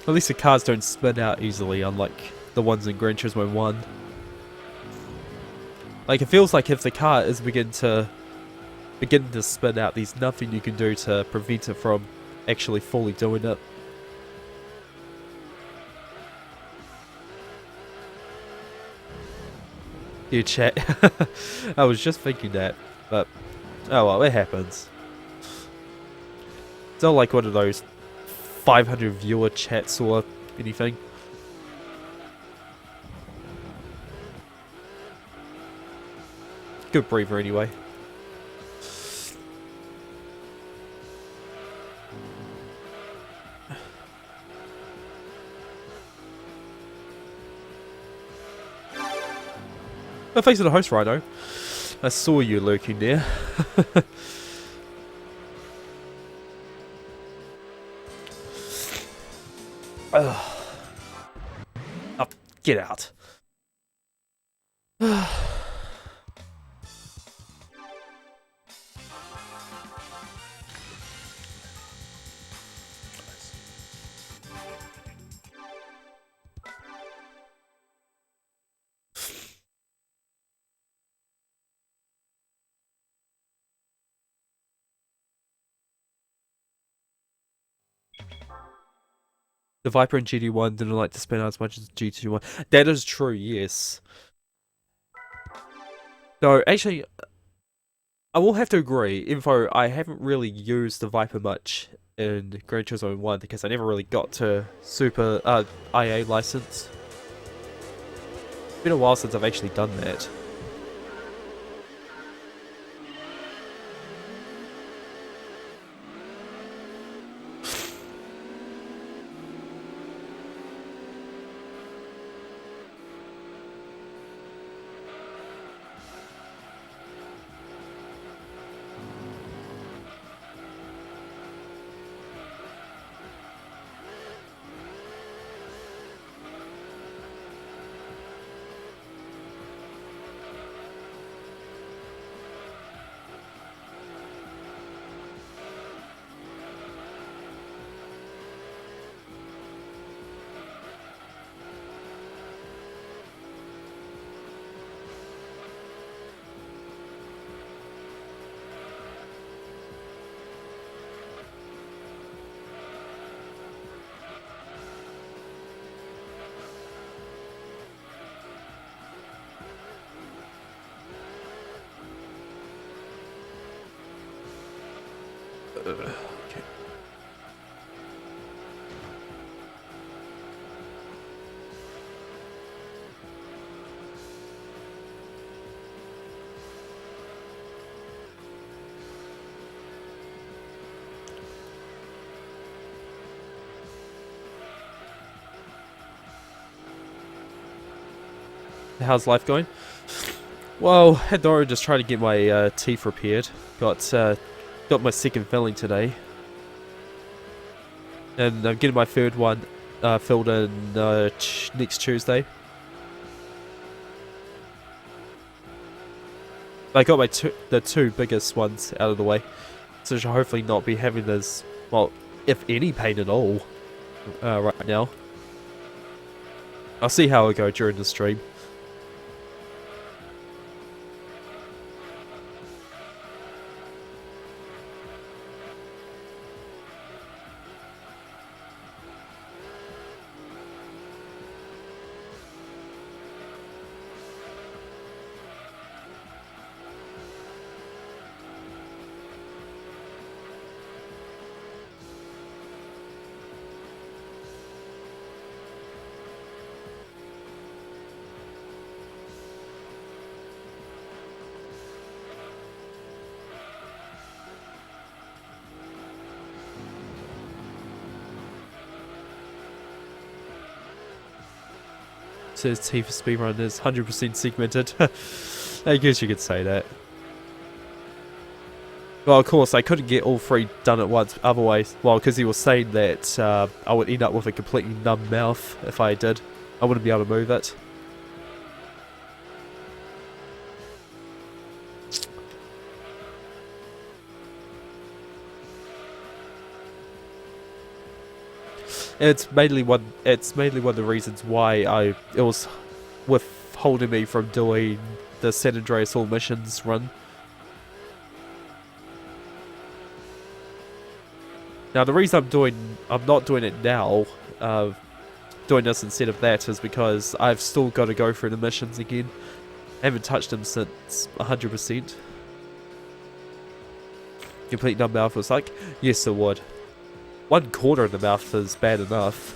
At least the cars don't spin out easily, unlike the ones in Gran Turismo 1. Like, it feels like if the car is beginning to spin out, there's nothing you can do to prevent it from actually fully doing it. You chat. I was just thinking that, but oh well, it happens. It's not like one of those 500 viewer chats or anything. Good breather anyway. Oh, thanks to the host, Rhino. I saw you lurking there. Oh, get out. The Viper in GT1 didn't like to spin out as much as GT1. That is true, yes. No, actually, I will have to agree. Info, I haven't really used the Viper much in Gran Turismo 1 because I never really got to Super IA license. It's been a while since I've actually done that. Okay. How's life going? Well, at Dora just trying to get my teeth repaired. Got my second filling today, and I'm getting my third one filled in next Tuesday. I got the two biggest ones out of the way, so I should hopefully not be having this, well, if any pain at all, right now. I'll see how it goes during the stream. Says teeth speedrun is 100% segmented. I guess you could say that. Well, of course, I couldn't get all three done at once, otherwise, well, because he was saying that I would end up with a completely numb mouth if I did. I wouldn't be able to move it. It's mainly one of the reasons why it was withholding me from doing the San Andreas All Missions run. Now the reason I'm not doing it now, doing this instead of that, is because I've still got to go through the missions again. I haven't touched them since 100%. Complete numb mouth was like, yes it would. 1/4 of the mouth is bad enough.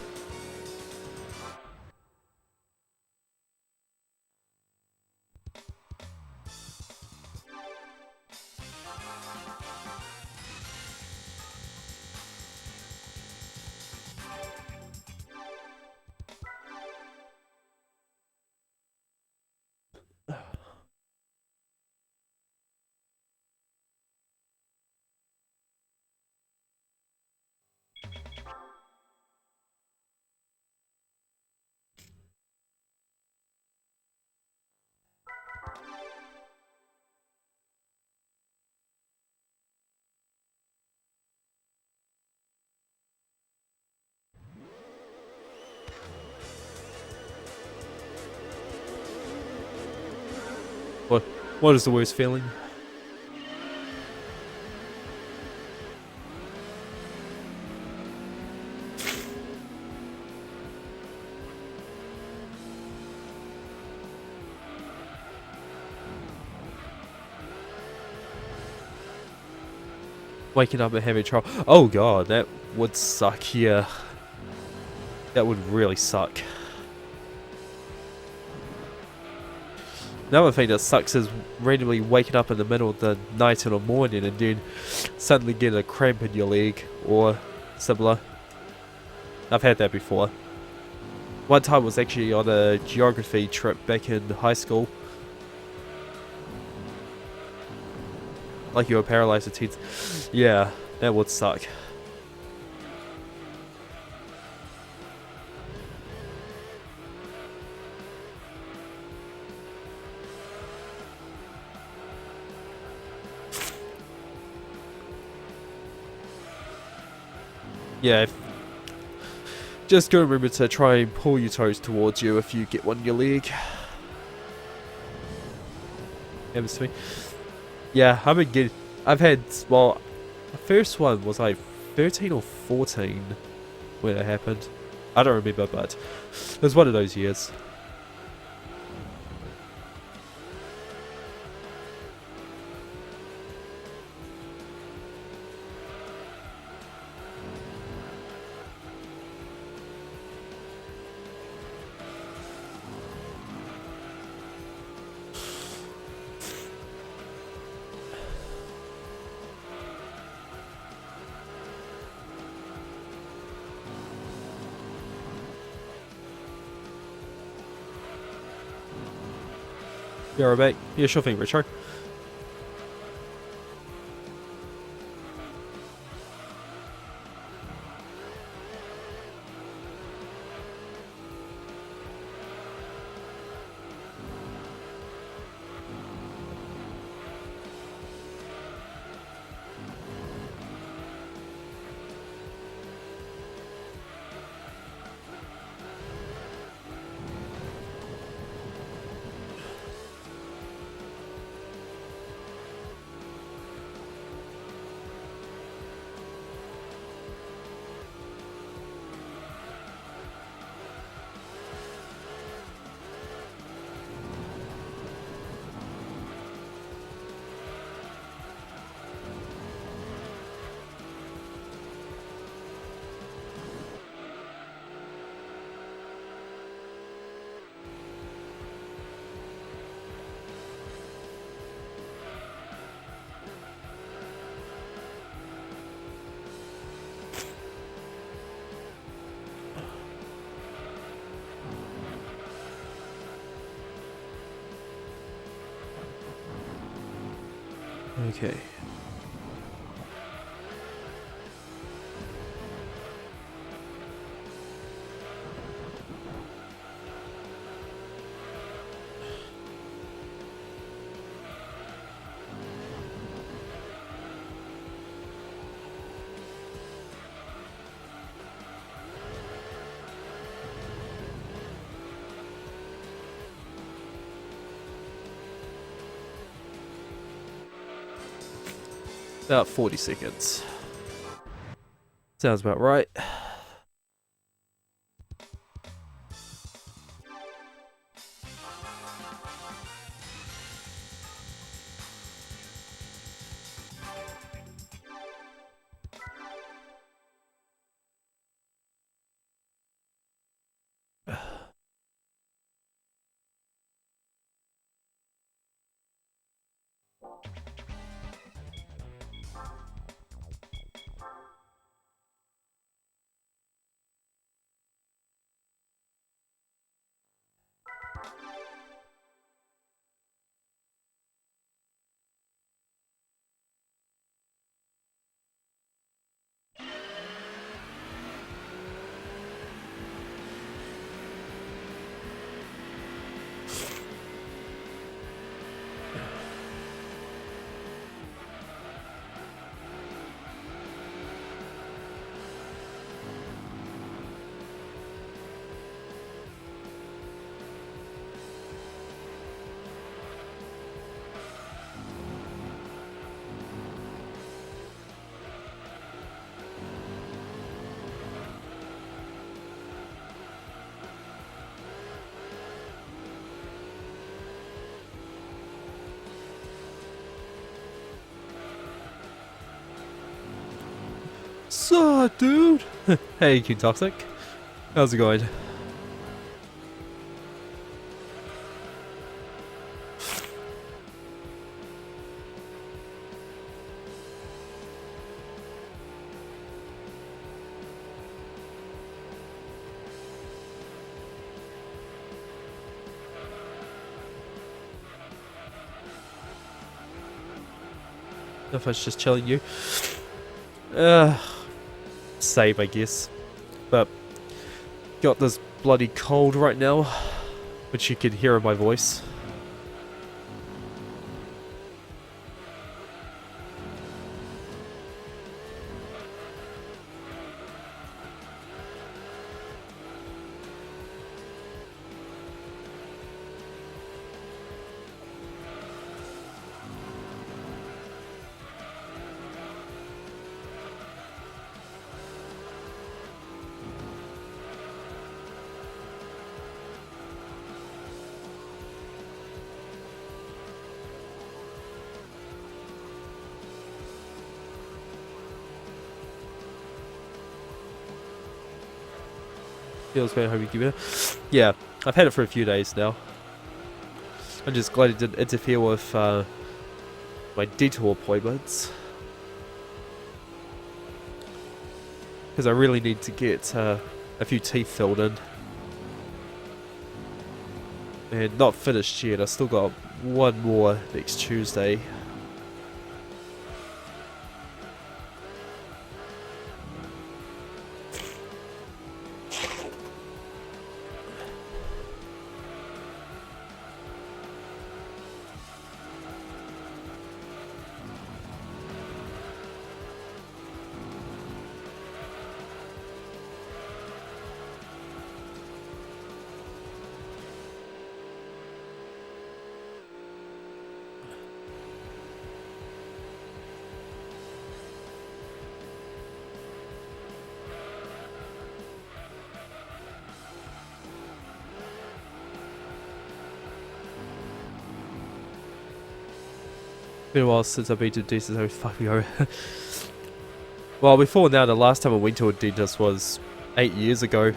What is the worst feeling? Waking up and having trouble. Oh god, that would suck, yeah. That would really suck. Another thing that sucks is randomly waking up in the middle of the night or the morning and then suddenly getting a cramp in your leg or similar. I've had that before. One time was actually on a geography trip back in high school. Like you were paralyzed with teeth. Yeah, that would suck. Yeah, just go remember to try and pull your toes towards you if you get one in your leg. Happens to me. Yeah, I've had, well, the first one was like 13 or 14 when it happened. I don't remember, but it was one of those years. Yeah, right, mate. Yeah, sure thing, Richard. Okay. About 40 seconds. Sounds about right. So, dude. Hey, Q Toxic. How's it going? If I was just chilling you. Save, I guess. But got this bloody cold right now, which you can hear in my voice. Feels very hungry, keep it. Yeah, I've had it for a few days now. I'm just glad it didn't interfere with my dental appointments. Because I really need to get a few teeth filled in. And not finished yet, I still got one more next Tuesday. Been a while since I've been to the dentist, so fuck me over. Well, before now, the last time I went to a dentist was 8 years ago.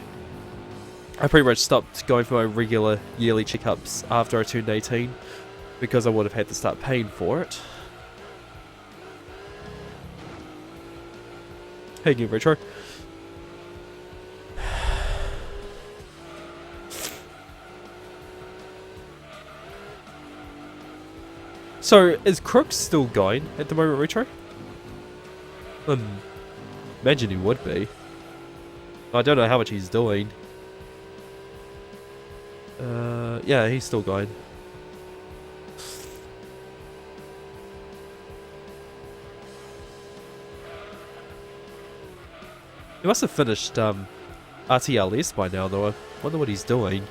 I pretty much stopped going for my regular yearly checkups after I turned 18 because I would have had to start paying for it. Hey, new retro. So, is Crook still going at the moment, retro? Imagine he would be. I don't know how much he's doing. Yeah, he's still going. He must have finished RTLS by now, though. I wonder what he's doing.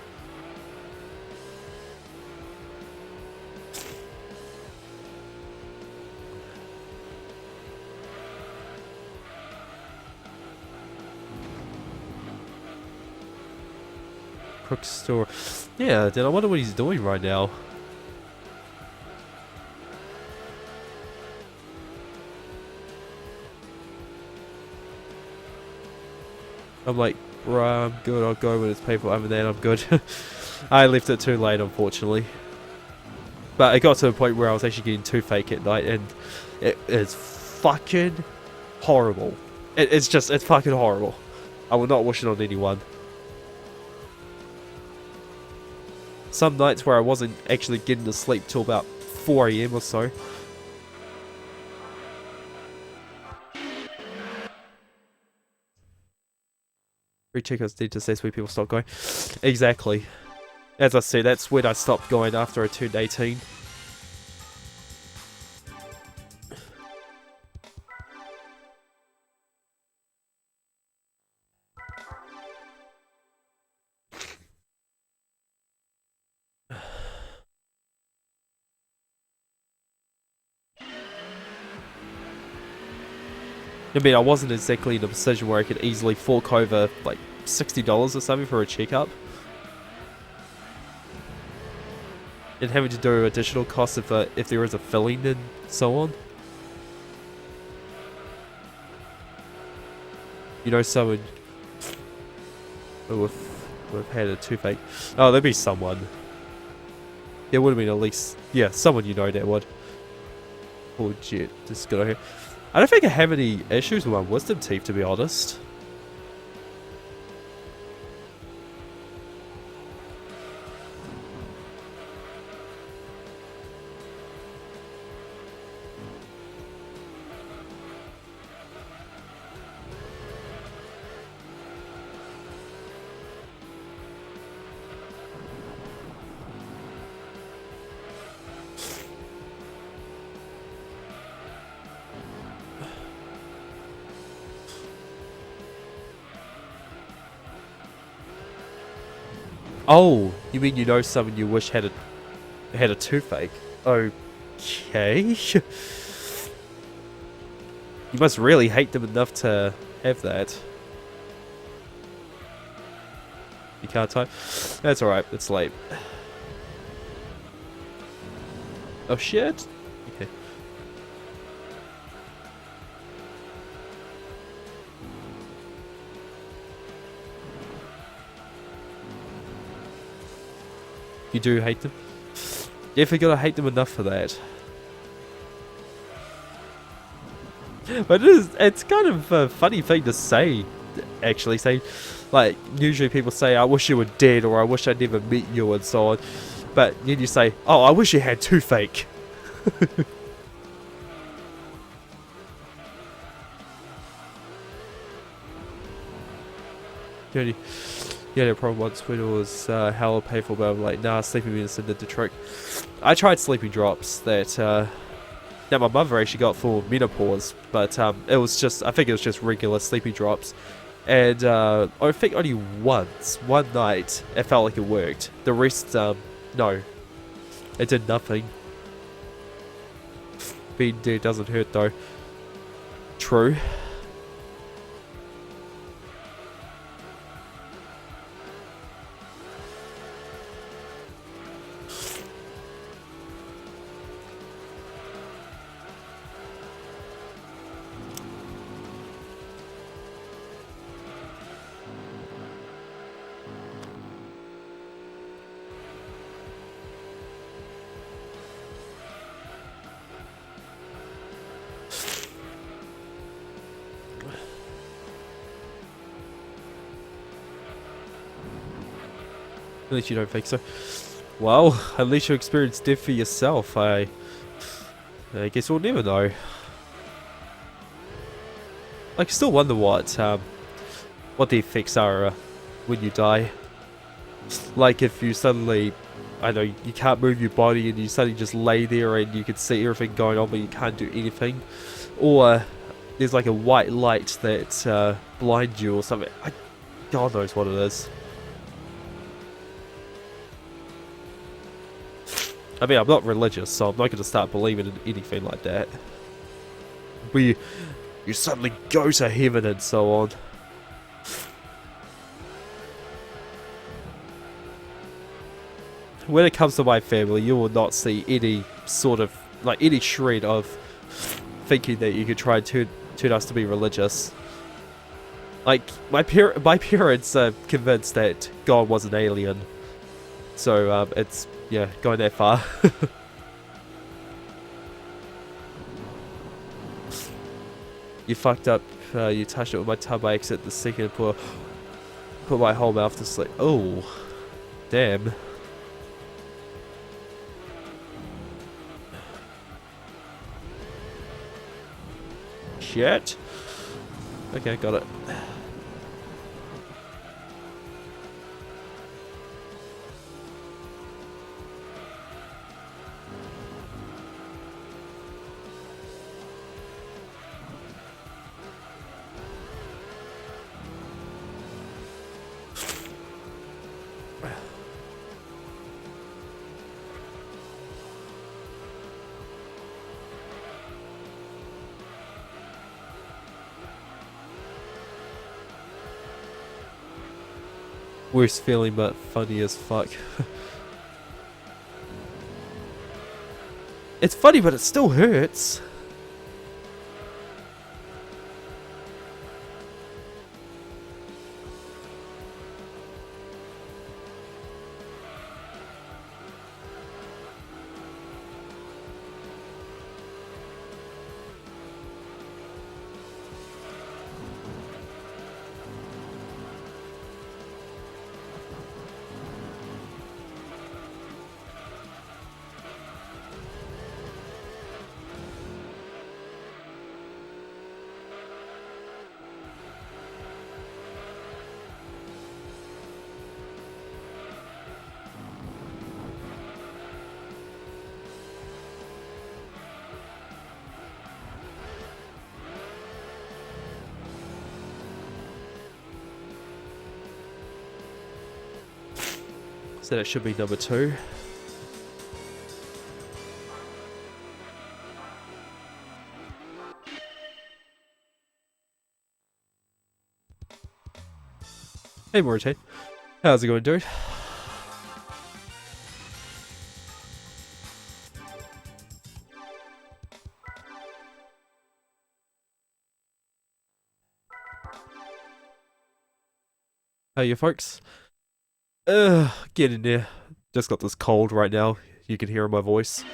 Crook store. Yeah, then I wonder what he's doing right now. I'm like, bruh, I'm good, I'll go when it's paid for. Other than that, I'm good. I left it too late, unfortunately. But it got to a point where I was actually getting toothache at night, and it is fucking horrible. It's fucking horrible. I will not wish it on anyone. Some nights where I wasn't actually getting to sleep till about 4 AM or so. Recheckers need to say where people stop going. Exactly. As I said, that's when I stopped going after I turned 18. I mean, I wasn't exactly in a position where I could easily fork over like $60 or something for a checkup. And having to do additional costs if there is a filling and so on. You know, someone who would have had a toothache. Oh, there'd be someone. There would have been at least, yeah, someone you know that would. Oh, shit, just got out here. I don't think I have any issues with my wisdom teeth, to be honest. Oh, you mean you know someone you wish had a toothache? Okay. You must really hate them enough to have that. You can't type? That's alright, it's late. Oh shit? Okay. You do hate them? Definitely gotta hate them enough for that. But it's kind of a funny thing to say, actually. Like, usually people say, I wish you were dead, or I wish I never met you, and so on. But then you say, oh, I wish you had toothache. The only problem once when it was hella painful, but I'm like, nah, sleeping medicine did the trick. I tried sleeping drops that my mother actually got for menopause, but it was just, I think it was just regular sleeping drops. And I think only once, one night, it felt like it worked. The rest, no. It did nothing. Being dead doesn't hurt though. True. At least you don't think so. Well, at least you experienced death for yourself. I guess we'll never know. I still wonder what the effects are when you die. Like if you suddenly, I know, you can't move your body and you suddenly just lay there and you can see everything going on but you can't do anything. Or there's like a white light that blinds you or something. God knows what it is. I mean, I'm not religious, so I'm not going to start believing in anything like that. Where you suddenly go to heaven and so on. When it comes to my family, you will not see any sort of, like, any shred of thinking that you could try and turn us to be religious. Like, my parents are convinced that God was an alien. So, it's, yeah, going that far. You fucked up, you touched it with my tub, I exit the second and put my whole mouth to sleep. Oh, damn. Shit. Okay, got it. Worst feeling, but funny as fuck. It's funny, but it still hurts. So that should be number 2. Hey Moritain, how's it going, dude? How you folks? Get in there. Just got this cold right now. You can hear in my voice.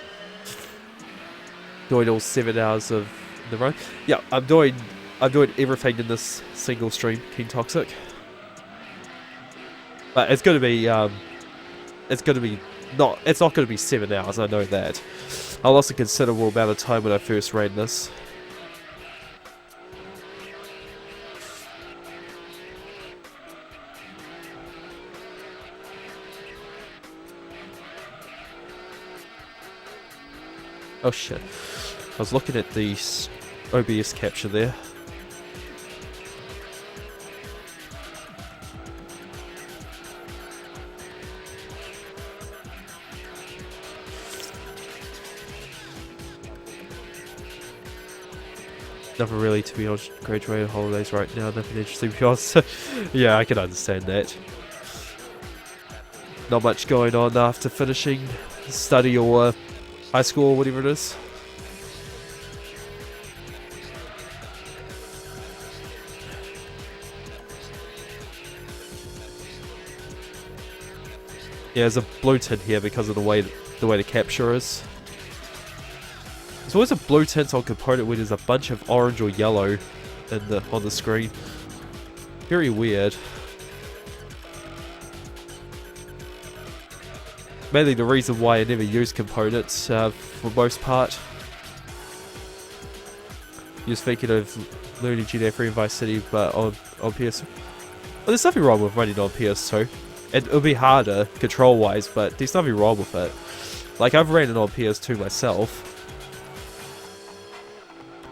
Doing all 7 hours of the run. Yeah, I'm doing everything in this single stream, King Toxic. But it's gonna be It's not going to be 7 hours, I know that. I lost a considerable amount of time when I first ran this. Oh shit. I was looking at the OBS capture there. Nothing really, to be honest. Graduated holidays right now, nothing interesting to be honest. Yeah, I can understand that. Not much going on after finishing study or high school or whatever it is. Yeah, there's a blue tint here because of the way the capture is. There's always a blue tint on component when there's a bunch of orange or yellow on the screen. Very weird. Mainly the reason why I never use components for most part. Just thinking of learning GTA 3 and Vice City, but on PS2. Well, there's nothing wrong with running on PS2. It'll be harder control-wise, but there's nothing wrong with it. Like, I've ran it on PS2 myself.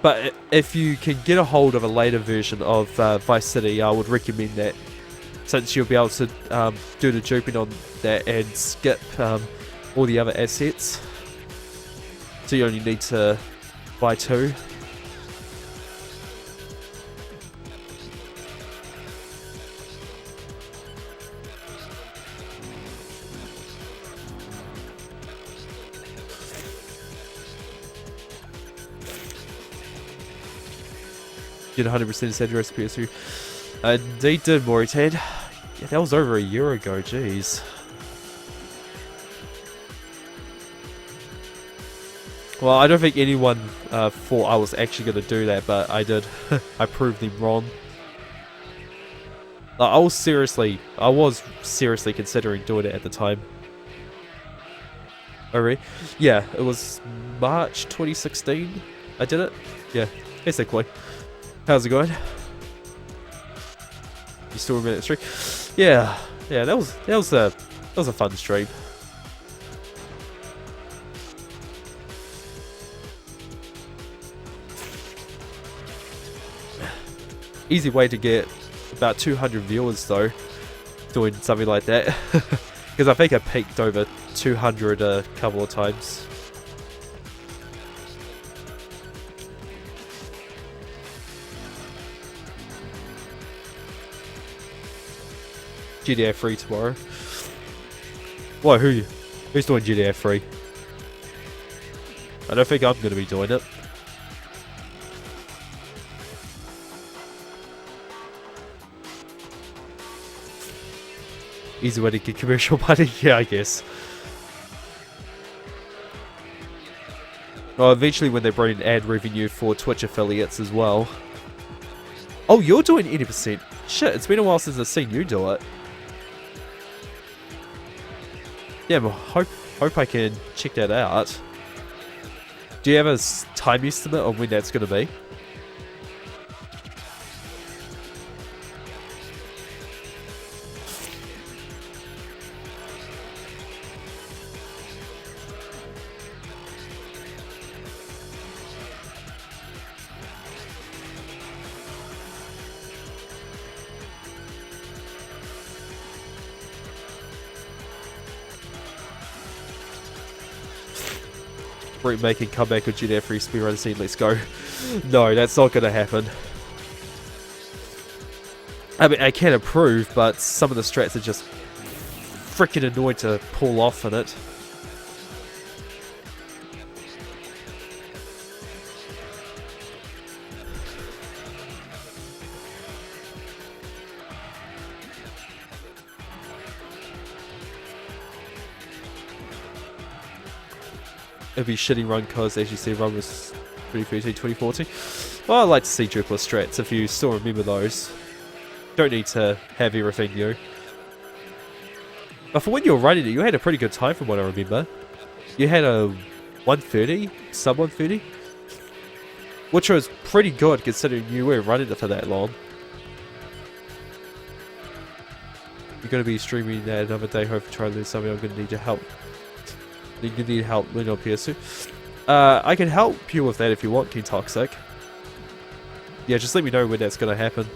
But if you can get a hold of a later version of Vice City, I would recommend that, since you'll be able to do the duping on that and skip all the other assets. So you only need to buy 2. Did 100% said your PS2. Indeed did, Moritan. Yeah, that was over a year ago, jeez. Well, I don't think anyone thought I was actually going to do that, but I did. I proved them wrong. I was seriously considering doing it at the time. Oh really? Yeah, it was March 2016 I did it. Yeah, basically. How's it going? You still remember that stream? Yeah, that was a fun stream. Easy way to get about 200 viewers though, doing something like that. Because I think I peaked over 200 a couple of times. GTA 3 tomorrow. Why, who's doing GTA 3? I don't think I'm going to be doing it. Easy way to get commercial money? Yeah, I guess. Oh, eventually when they bring in ad revenue for Twitch affiliates as well. Oh, you're doing 80%. Shit, it's been a while since I've seen you do it. Yeah, well, hope I can check that out. Do you have a time estimate on when that's going to be? Making comeback with GTA 3 speedrun scene, let's go. No, that's not going to happen. I mean, I can approve, but some of the strats are just freaking annoying to pull off in it. It'd be shitty run cause, as you see, run was 2013, 2014. Well, I'd like to see duplicate strats if you still remember those. Don't need to have everything new. But for when you were running it, you had a pretty good time from what I remember. You had a 130, sub 130, which was pretty good considering you were running it for that long. You're going to be streaming that another day. Hopefully try to learn something. I'm going to need your help. You need help learning on PS2. I can help you with that if you want, King Toxic. Yeah, just let me know when that's going to happen.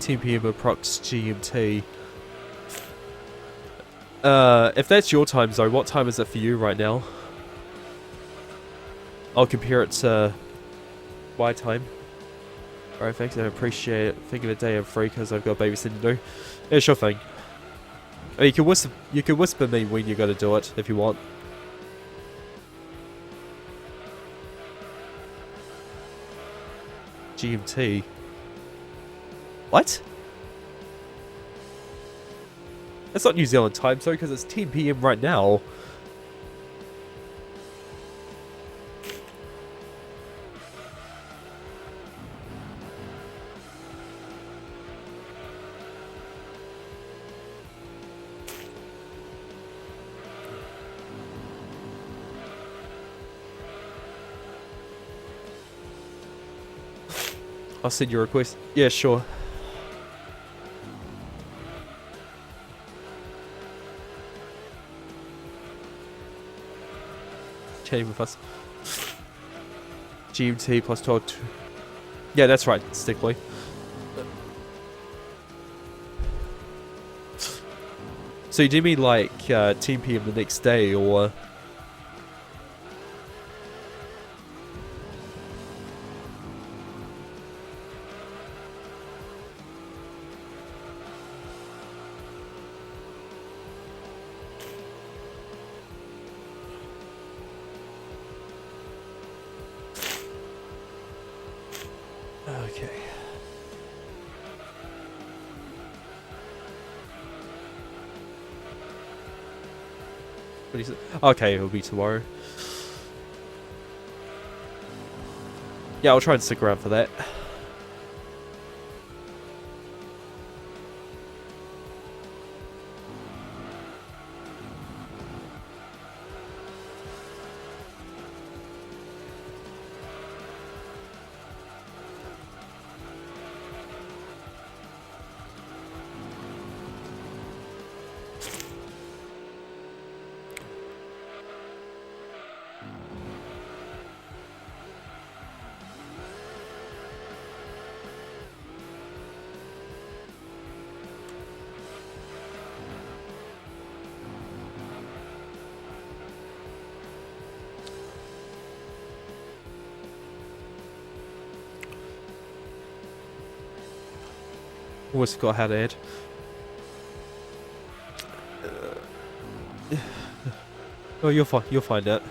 PM approx GMT. If that's your time zone, what time is it for you right now? I'll compare it to my time. Alright, thanks, I appreciate it. Think of a day I'm free because I've got babysitting to do. Yeah, sure thing. I mean, you can whisper me when you gotta do it, if you want. GMT? What? That's not New Zealand time zone because it's 10 PM right now. I'll send you a request. Yeah, sure. Chatting with us. GMT plus 12. Yeah, that's right, Stickly. So you do mean like 10 PM the next day, or? Okay. What is it? Okay, it'll be tomorrow. Yeah, I'll try and stick around for that. Always forgot how to add. Oh, you'll find it.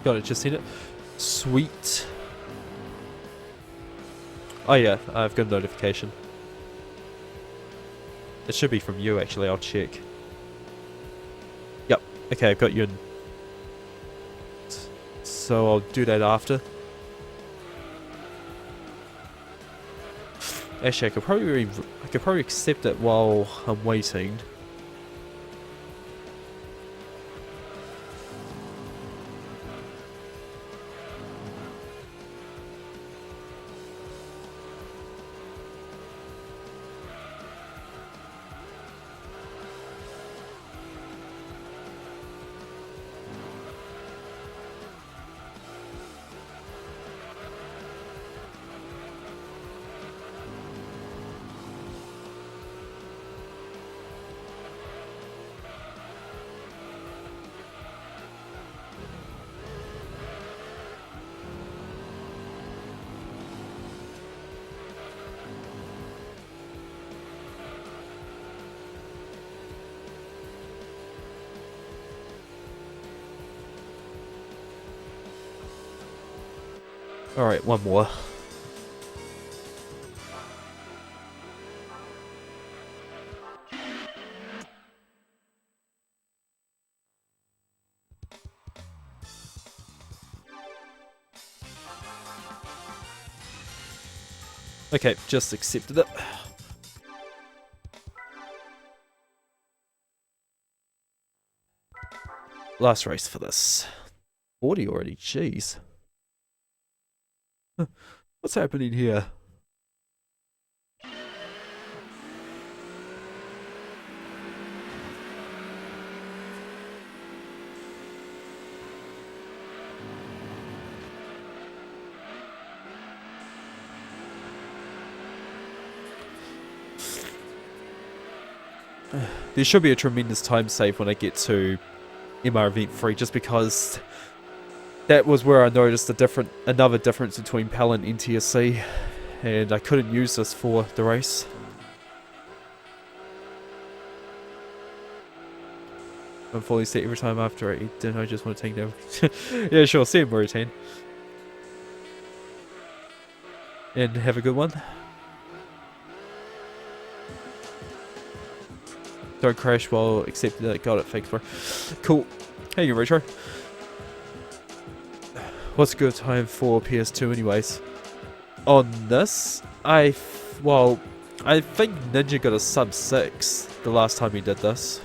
Got it, just seen it. Sweet. Oh yeah, I've got a notification. It should be from you actually, I'll check. Yep, okay, I've got you in. So I'll do that after. Actually, I could probably accept it while I'm waiting. Alright, one more. Okay, just accepted it. Last race for this. 40 already, jeez. What's happening here? There should be a tremendous time save when I get to MR Event 3, just because that was where I noticed another difference between PAL and NTSC, and I couldn't use this for the race. I'm fully set every time after I eat dinner, I just want to take that. Yeah, sure, see you, Mauritania. And have a good one. Don't crash while accepting that. Got it, thanks bro. Cool. Hey you, Retro. What's a good time for PS2 anyways? On this, I think Ninja got a sub 6 the last time he did this.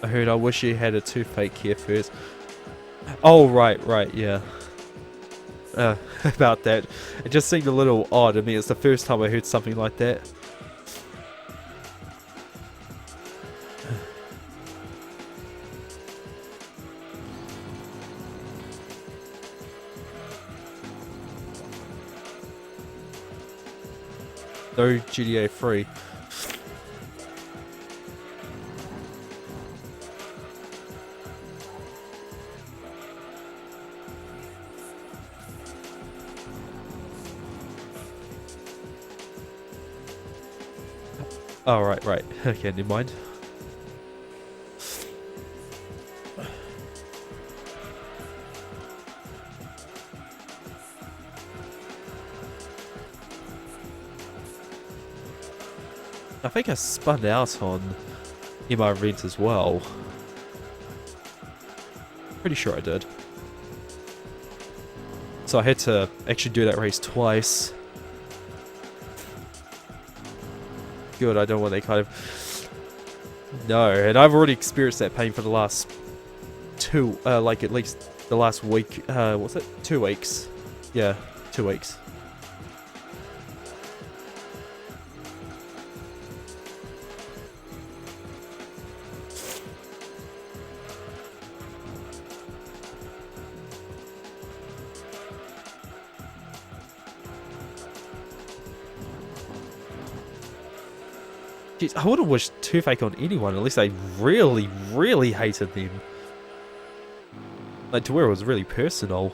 I heard I wish he had a toothache here first. Oh, right, yeah. About that. It just seemed a little odd. I mean, it's the first time I heard something like that. No GTA 3. Oh, right. Okay, never mind. I think I spun out on MR Event as well. Pretty sure I did. So I had to actually do that race twice. Good, I don't want that kind of... No, and I've already experienced that pain for the last like at least the last week, what's it? 2 weeks. Yeah, 2 weeks. Jeez, I wouldn't wish Toothache on anyone unless they really, really hated them. Like, to where it was really personal.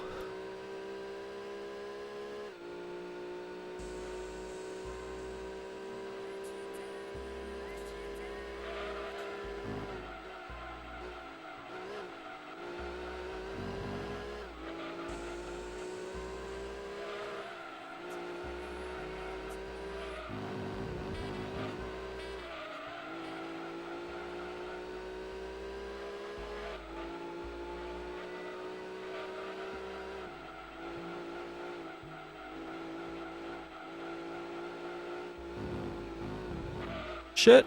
Shit.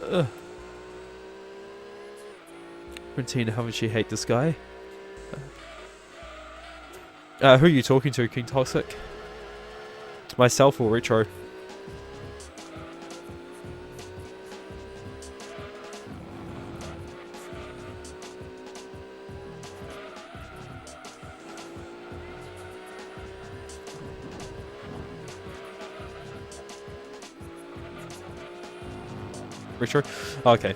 Ugh. Rentina, how much you hate this guy? Who are you talking to, King Toxic? Myself or Retro? Retro? Okay.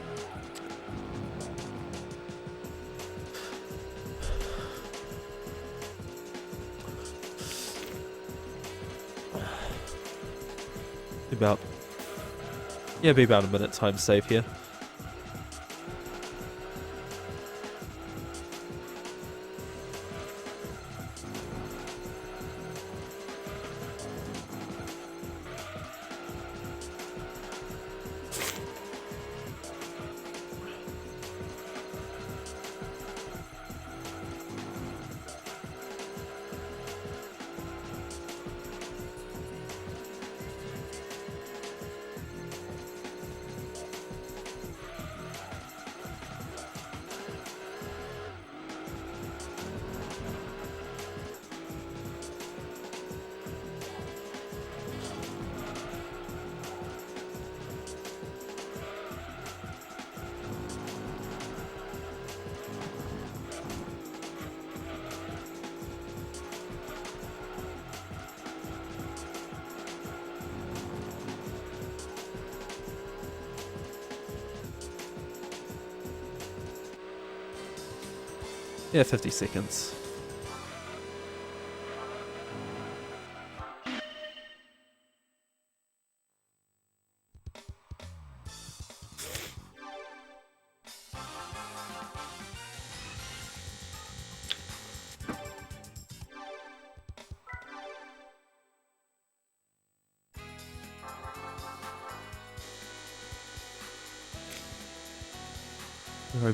Be about a minute time save here. Yeah, 50 seconds.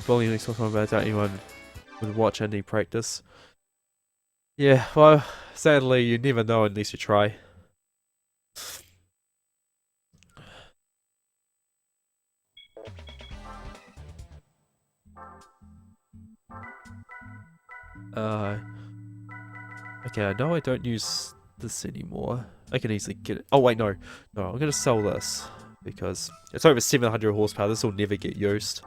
Bullying makes me feel bad that anyone would watch any practice. Yeah, well, sadly, you never know unless you try. Okay, I know I don't use this anymore. I can easily get it. Oh, wait, no. No, I'm gonna sell this because it's over 700 horsepower. This will never get used.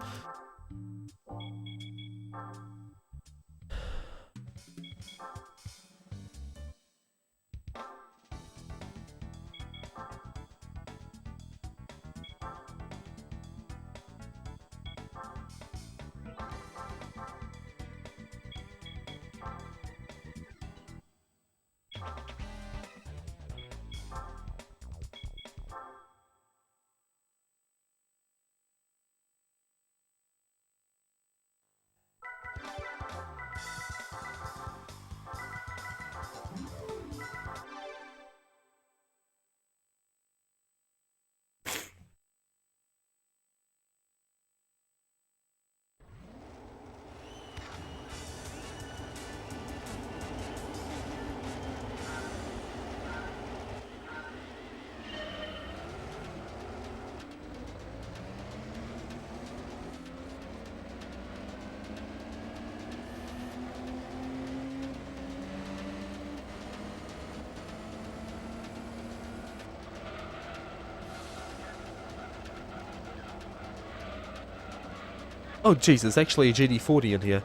Oh, jeez, there's actually a GD40 in here.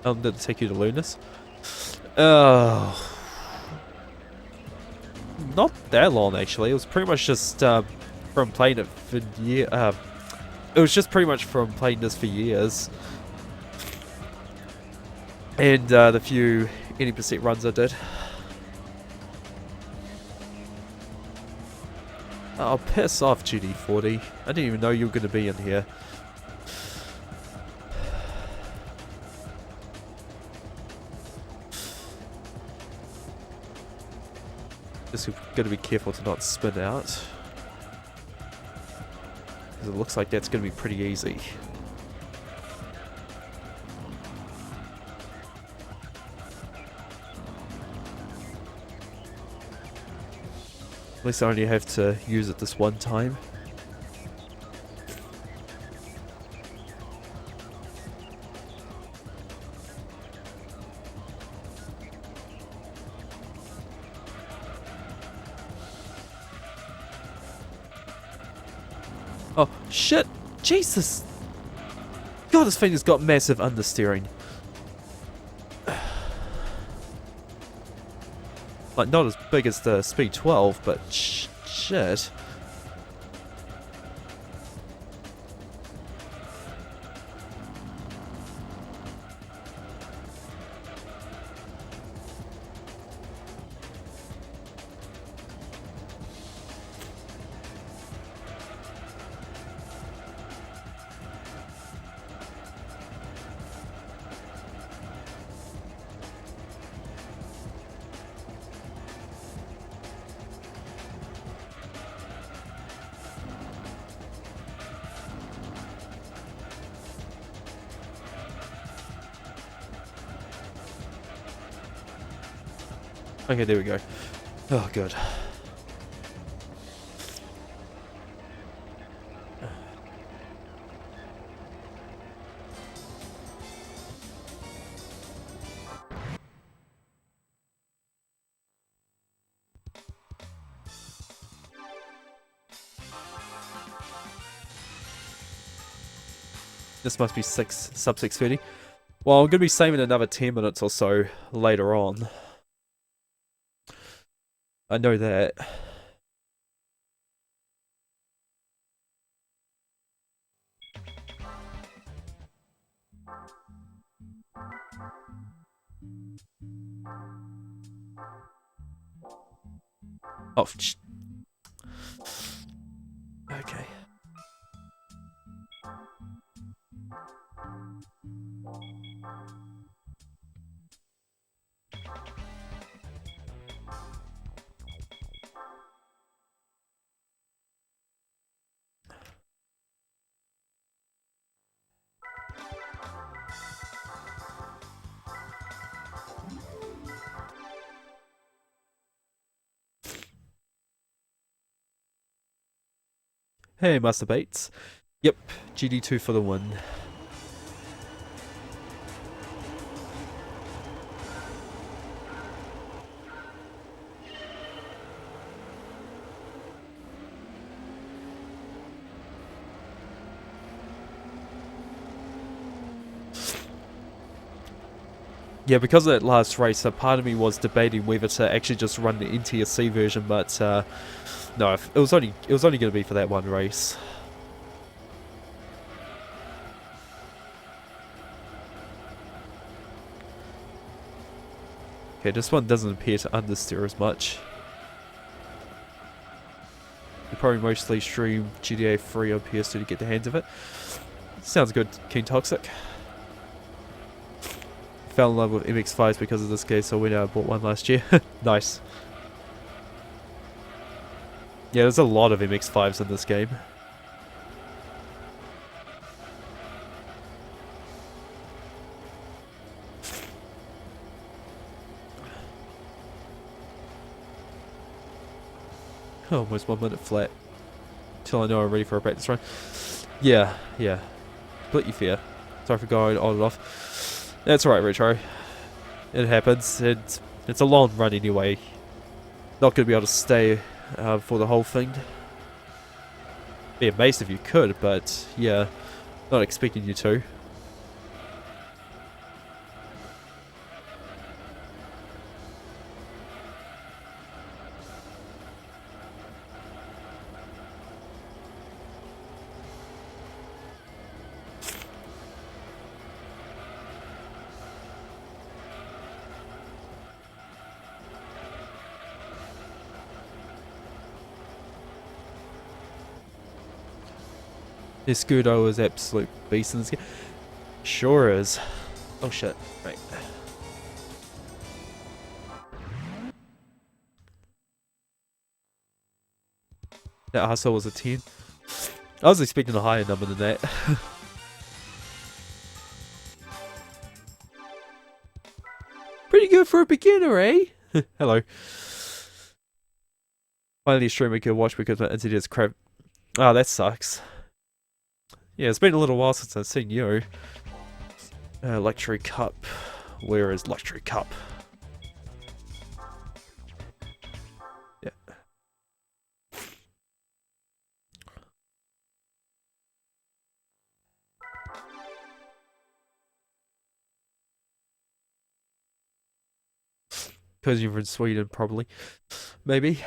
Did it take you to Lunas? Oh. not that long actually. It was pretty much just from playing it for it was just pretty much from playing this for years, and the few 80% runs I did. Oh, piss off, GD40. I didn't even know you were going to be in here. Just got to be careful to not spin out, because it looks like that's going to be pretty easy. At least I only have to use it this one time. Oh, shit! Jesus! God, this thing has got massive understeering. Like, not as big as the Speed 12, but shit. Okay, there we go. Oh, good. This must be sub 6:30. Well, I'm going to be saving another 10 minutes or so later on. I know that. Oh, okay. Hey, Master Bates. Yep, GD2 for the win. Yeah, because of that last race, a part of me was debating whether to actually just run the NTSC version, but no, it was only going to be for that one race. Okay, this one doesn't appear to understeer as much. You probably mostly stream GTA 3 on PS2 to get the hands of it. Sounds good, King Toxic. Fell in love with MX-5s because of this case, so we bought one last year. Nice. Yeah, there's a lot of MX-5s in this game. Oh, almost 1 minute flat. Till I know I'm ready for a practice run. Yeah. Completely fair. Sorry for going on and off. That's alright, Retro. It happens. It's a long run anyway. Not going to be able to stay for the whole thing. Be amazed if you could, but yeah, not expecting you to. Escudo is absolute beast in this game. Sure is. Oh shit. Right. That hustle was a 10. I was expecting a higher number than that. Pretty good for a beginner, eh? Hello. Finally, a streamer could watch because my internet is crap. Oh, that sucks. Yeah, it's been a little while since I've seen you. Luxury Cup. Where is Luxury Cup? Yeah. Because you're from Sweden, probably. Maybe.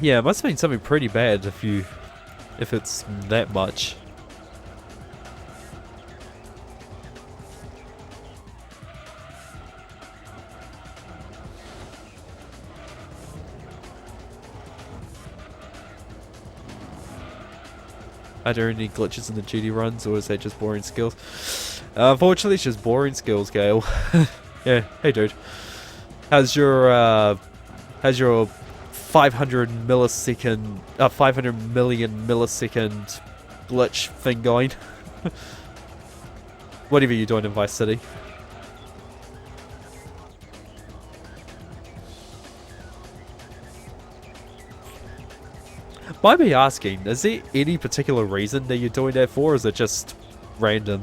Yeah, it must have been something pretty bad if it's that much. Are there any glitches in the GD runs, or is that just boring skills? Unfortunately, it's just boring skills, Gale. Yeah, hey dude. How's your 500 millisecond, 500 million millisecond glitch thing going? Whatever you're doing in Vice City. Might be asking, is there any particular reason that you're doing that for, or is it just random?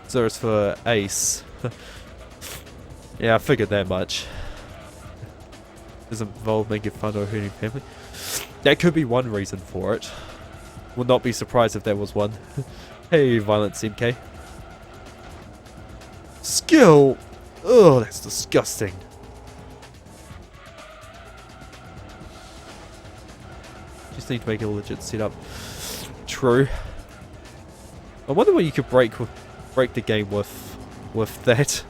So it's for Ace. Yeah, I figured that much. Doesn't involve making fun or hurting family. That could be one reason for it. Would not be surprised if that was one. Hey, Violence MK. Skill! Oh, that's disgusting. Just need to make a legit setup. True. I wonder what you could break the game with that.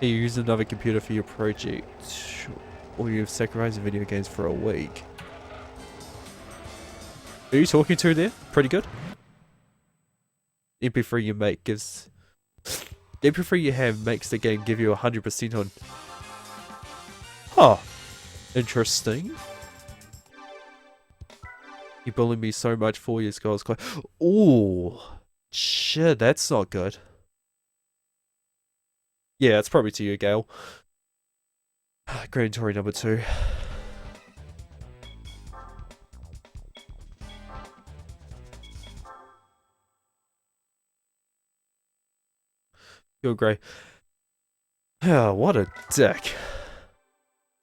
You use another computer for your project, or you've sacrificed video games for a week. Who are you talking to there? Pretty good. MP3 you make gives... The MP3 you have makes the game give you 100% on... Huh. Interesting. You bullied me so much 4 years ago. I was like, ooh. Shit, that's not good. Yeah, it's probably to you, Gale. Gran Tory number 2. You're grey. Oh, what a dick.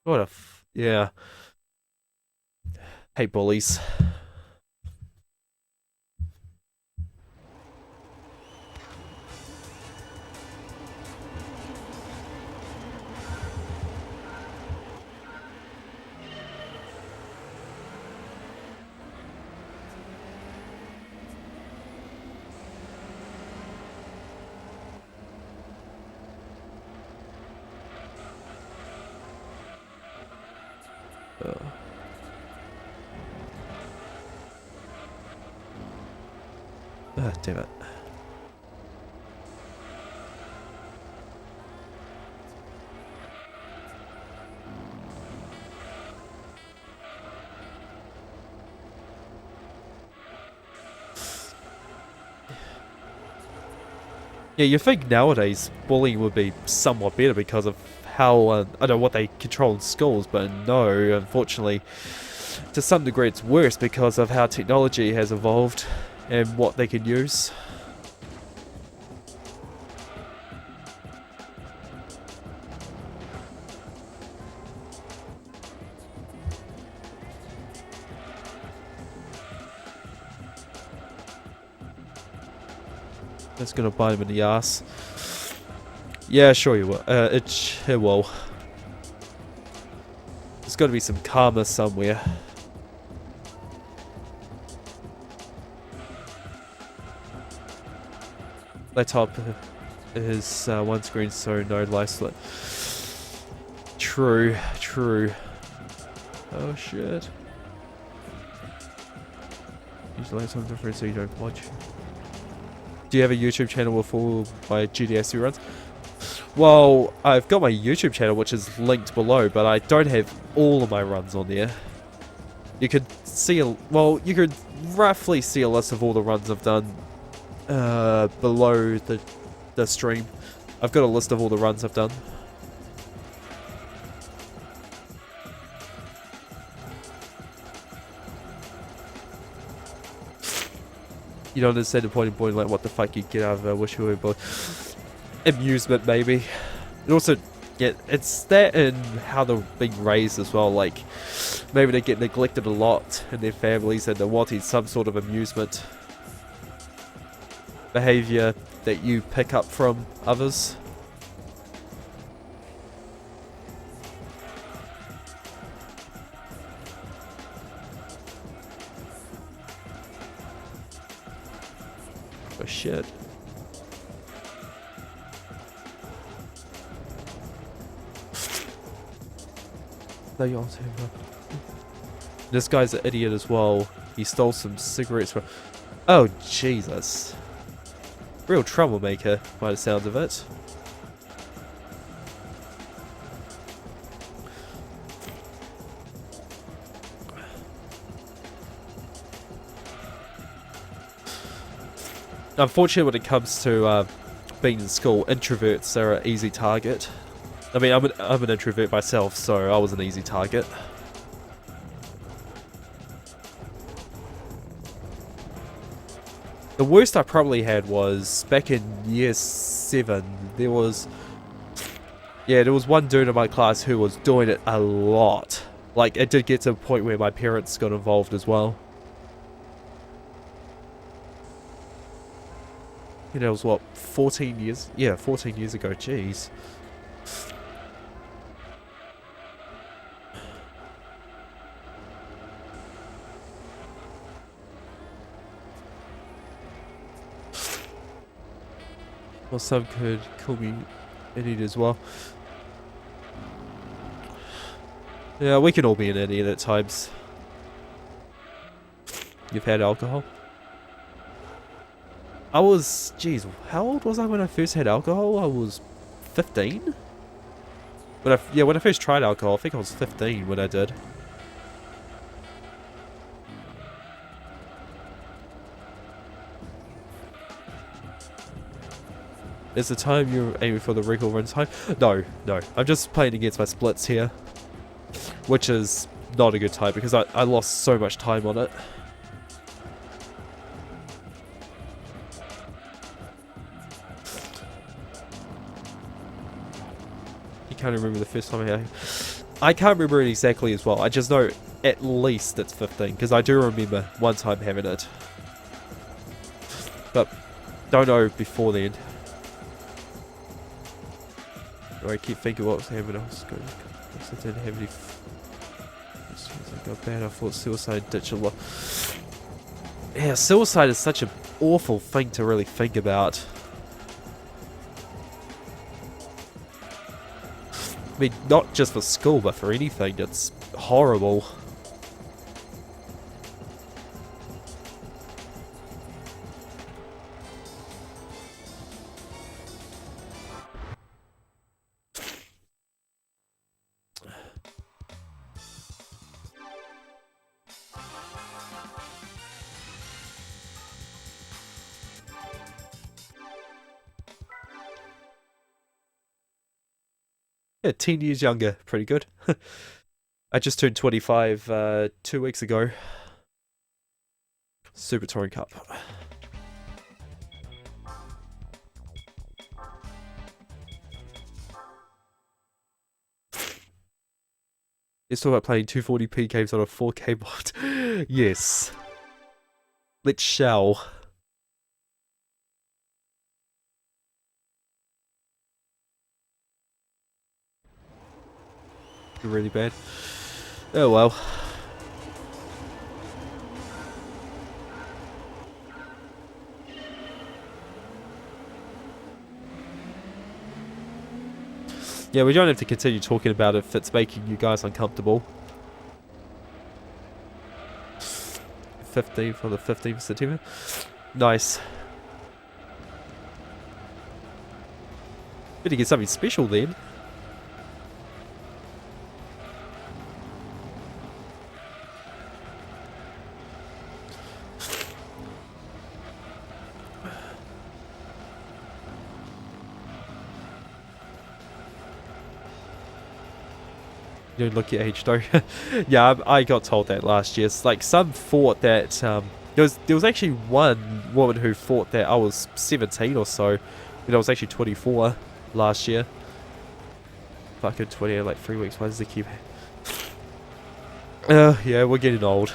What a yeah. Hate bullies. Damn it. Yeah, you think nowadays bullying would be somewhat better because of how, I don't know what they control in schools, but no, unfortunately, to some degree it's worse because of how technology has evolved and what they can use. That's gonna bite him in the ass. Yeah, sure you will. It will. There's gotta be some karma somewhere. Laptop is one screen, so no light split. True, true. Oh shit. Use the laptop different so you don't watch. Do you have a YouTube channel with all my GDSU runs? Well, I've got my YouTube channel, which is linked below, but I don't have all of my runs on there. You could see well, you could roughly see a list of all the runs I've done below the stream. I've got a list of all the runs I've done. You don't understand the point in point, like what the fuck you get out of a wish you were boy. Amusement, maybe. And also, yeah, it's that and how they're being raised as well. Like, maybe they get neglected a lot in their families and they're wanting some sort of amusement behavior that you pick up from others. Oh shit. This guy's an idiot as well. He stole some cigarettes from... Oh, Jesus. Real troublemaker, by the sound of it. Unfortunately, when it comes to being in school, introverts are an easy target. I mean, I'm an introvert myself, so I was an easy target. The worst I probably had was back in year 7. There was one dude in my class who was doing it a lot. Like, it did get to a point where my parents got involved as well. You know, it was what, 14 years? Yeah, 14 years ago, jeez. Well, some could call me an idiot as well. Yeah, we can all be an idiot at times. You've had alcohol? I was, geez, how old was I when I first had alcohol? I was 15? When I first tried alcohol, I think I was 15 when I did. Is the time you're aiming for the record run time? No, no. I'm just playing against my splits here. Which is not a good time because I lost so much time on it. You can't remember the first time I can't remember it exactly as well. I just know at least it's 15 because I do remember one time having it. But don't know before then. I keep thinking what was happening. I didn't have any. As soon as I got bad, I thought suicide ditch a lot. Yeah, suicide is such an awful thing to really think about. I mean, not just for school, but for anything. It's horrible. Yeah, 10 years younger. Pretty good. I just turned 25 2 weeks ago. Super Touring Cup. Let's talk about playing 240p games on a 4K mod. Yes. Let's shall. Really bad. Oh well. Yeah, we don't have to continue talking about it if it's making you guys uncomfortable. 15th on the 15th of September. Nice. Better get something special then. You don't look your age though. Yeah, I got told that last year. It's like some thought that there was actually one woman who thought that I was 17 or so, and I was actually 24 last year. Fucking 20 in like 3 weeks. Why does it keep? Yeah, we're getting old.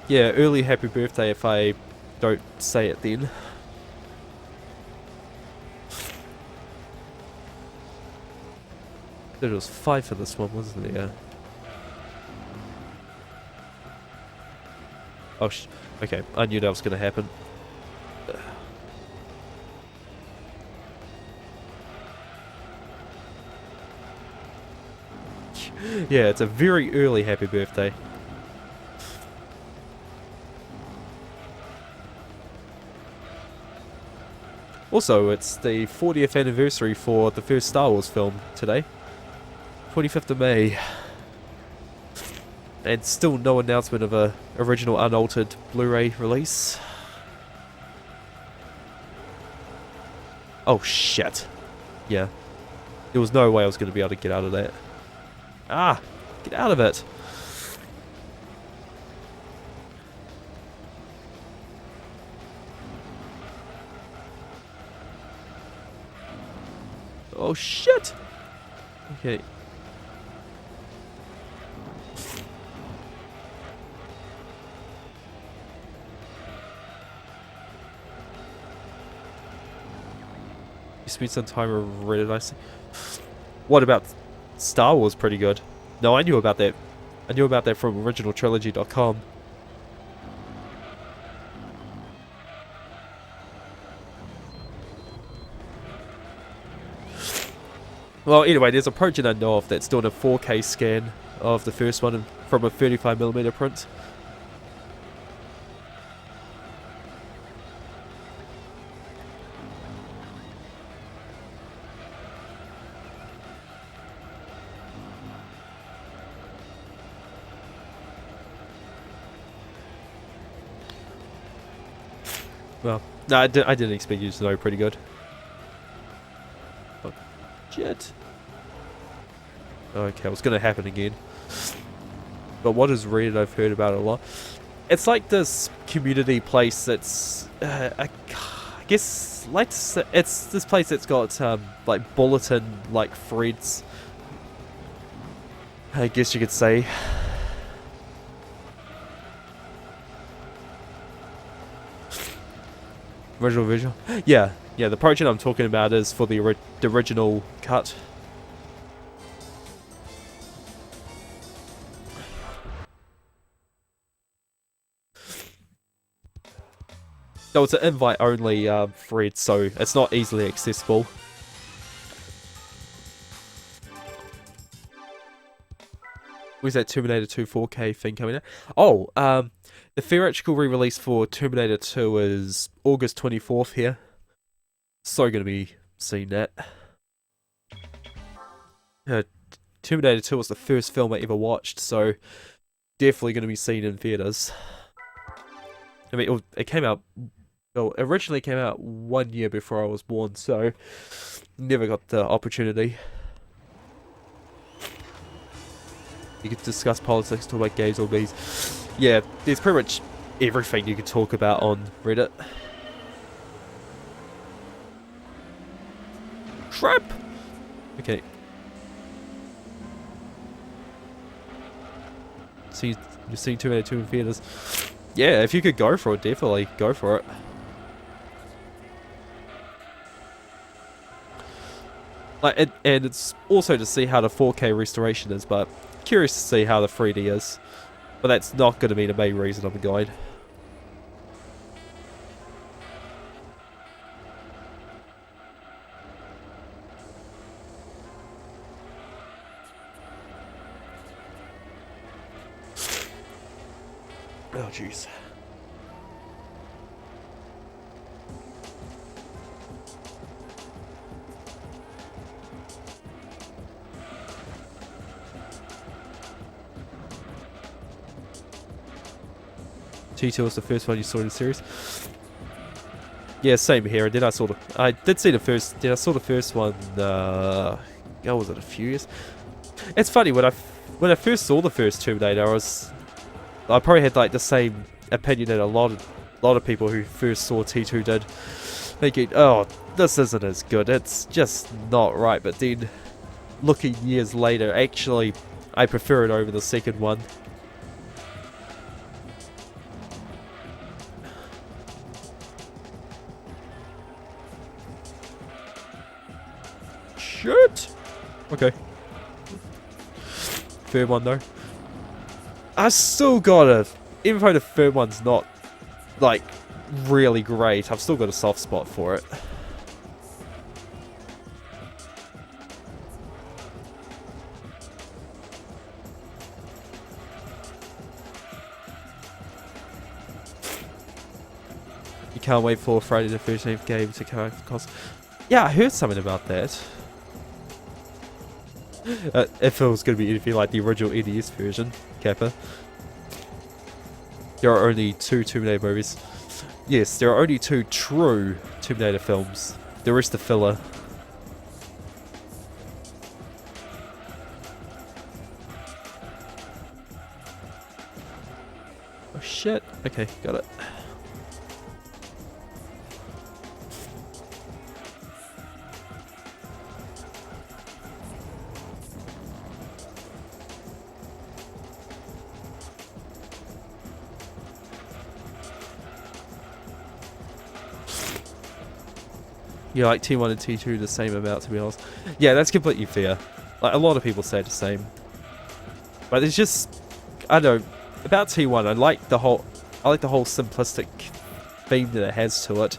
Yeah, early happy birthday if I don't say it then. There was 5 for this one, wasn't there? Oh, okay. I knew that was going to happen. Yeah, it's a very early happy birthday. Also, it's the 40th anniversary for the first Star Wars film today. 25th of May. And still no announcement of a original unaltered Blu-ray release. Oh shit. Yeah. There was no way I was going to be able to get out of that. Ah! Get out of it! Oh shit! Okay. You spent some time on Reddit, I see. What about Star Wars? Pretty good. No, I knew about that. I knew about that from originaltrilogy.com. Well, anyway, there's a project I know of that's doing a 4K scan of the first one from a 35mm print. Well, no, I didn't expect you to know pretty good. Oh, shit. Okay, what's going to happen again? But what is Reddit? I've heard about it a lot. It's like this community place that's, I guess, like it's this place that's got like bulletin like threads. I guess you could say. Original visual? Yeah, the project I'm talking about is for the original cut. No, it's an invite-only thread, so it's not easily accessible. Where's that Terminator 2 4K thing coming out? Oh, the theatrical re-release for Terminator 2 is August 24th here. So gonna be seeing that. Terminator 2 was the first film I ever watched, so definitely going to be seen in theaters. I mean, it came out, well, originally came out 1 year before I was born, so never got the opportunity. You could discuss politics, talk about games or movies. Yeah, there's pretty much everything you could talk about on Reddit. Trap! Okay. So you've seen Terminator 2 in theaters. Yeah, if you could go for it, definitely go for it. Like, and it's also to see how the 4K restoration is, but curious to see how the 3D is. But that's not going to be the main reason I'm going. Oh, jeez. T2 was the first one you saw in the series. Yeah, same here. And then I did see the first. Then I saw the first one. Oh, was it a few years? It's funny when I first saw the first Terminator, I probably had like the same opinion that a lot of people who first saw T2 did, thinking, oh, this isn't as good. It's just not right. But then, looking years later, actually, I prefer it over the second one. Shit! Okay. Third one though. I still got even though the third one's not, like, really great, I've still got a soft spot for it. You can't wait for Friday the 13th game to come out cost. Yeah, I heard something about that. If it was going to be anything like the original NES version, Kappa. There are only 2 Terminator movies. Yes, there are only 2 true Terminator films. The rest are filler. Oh shit. Okay, got it. Yeah, like T1 and T2 the same amount, to be honest. Yeah, that's completely fair. Like, a lot of people say the same. But it's just, I don't know, about T1, I like the whole simplistic theme that it has to it.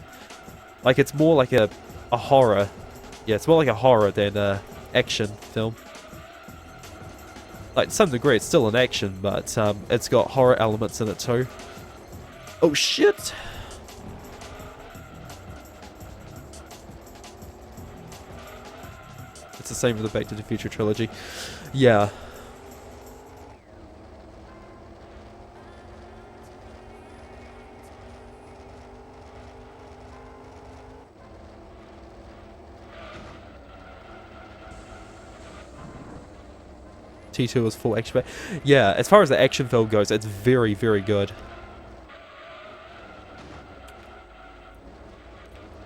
Like, it's more like a horror. Yeah, it's more like a horror than a action film. Like, to some degree, it's still an action, but it's got horror elements in it too. Oh shit! It's the same with the Back to the Future trilogy. Yeah. T2 is full action. Yeah, as far as the action film goes, it's very, very good.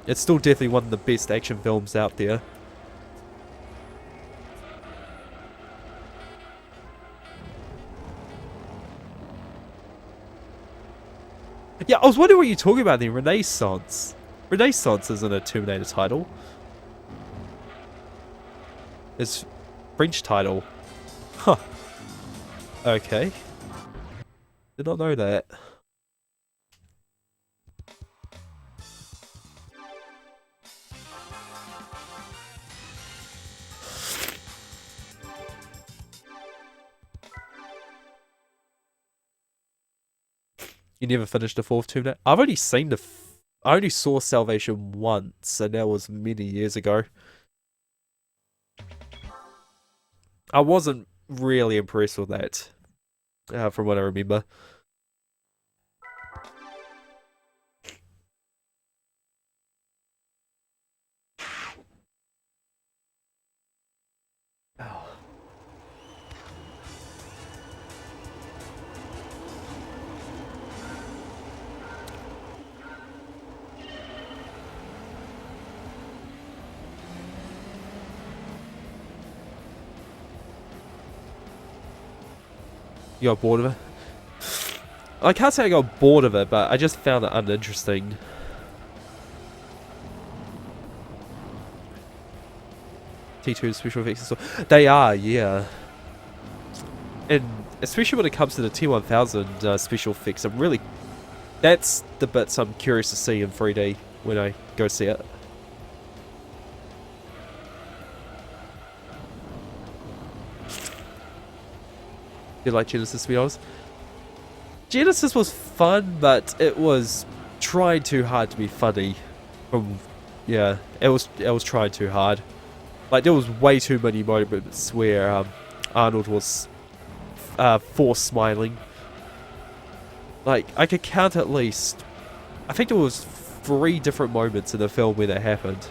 It's still definitely one of the best action films out there. Yeah, I was wondering what you're talking about there. Renaissance. Renaissance isn't a Terminator title. It's French title. Huh. Okay. Did not know that. You never finished the 4th Terminator? I've only seen I only saw Salvation once, and that was many years ago. I wasn't really impressed with that, from what I remember. Oh. You got bored of it? I can't say I got bored of it, but I just found it uninteresting. T2 special effects and stuff. They are, yeah. And especially when it comes to the T1000 special effects, that's the bits I'm curious to see in 3D when I go see it. Did you like Genesis, to be honest? Genesis was fun, but it was trying too hard to be funny. Yeah, it was trying too hard. Like, there was way too many moments where Arnold was forced smiling. Like, I could count at least, I think there was 3 different moments in the film where that happened.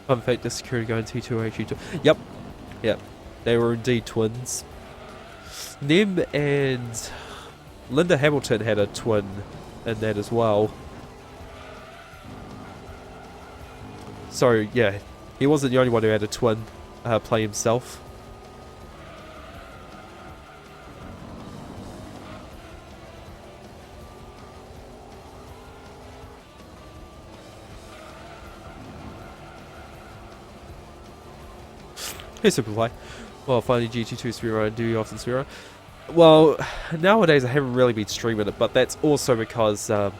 Fun fact, the security guard in T2 are actually Yep. Yep. They were indeed twins. Them and Linda Hamilton had a twin in that as well. So, yeah, he wasn't the only one who had a twin play himself. Hey, Superfly. Well, finally GT2 speedrun. Do you often speedrun? Well, nowadays I haven't really been streaming it, but that's also because I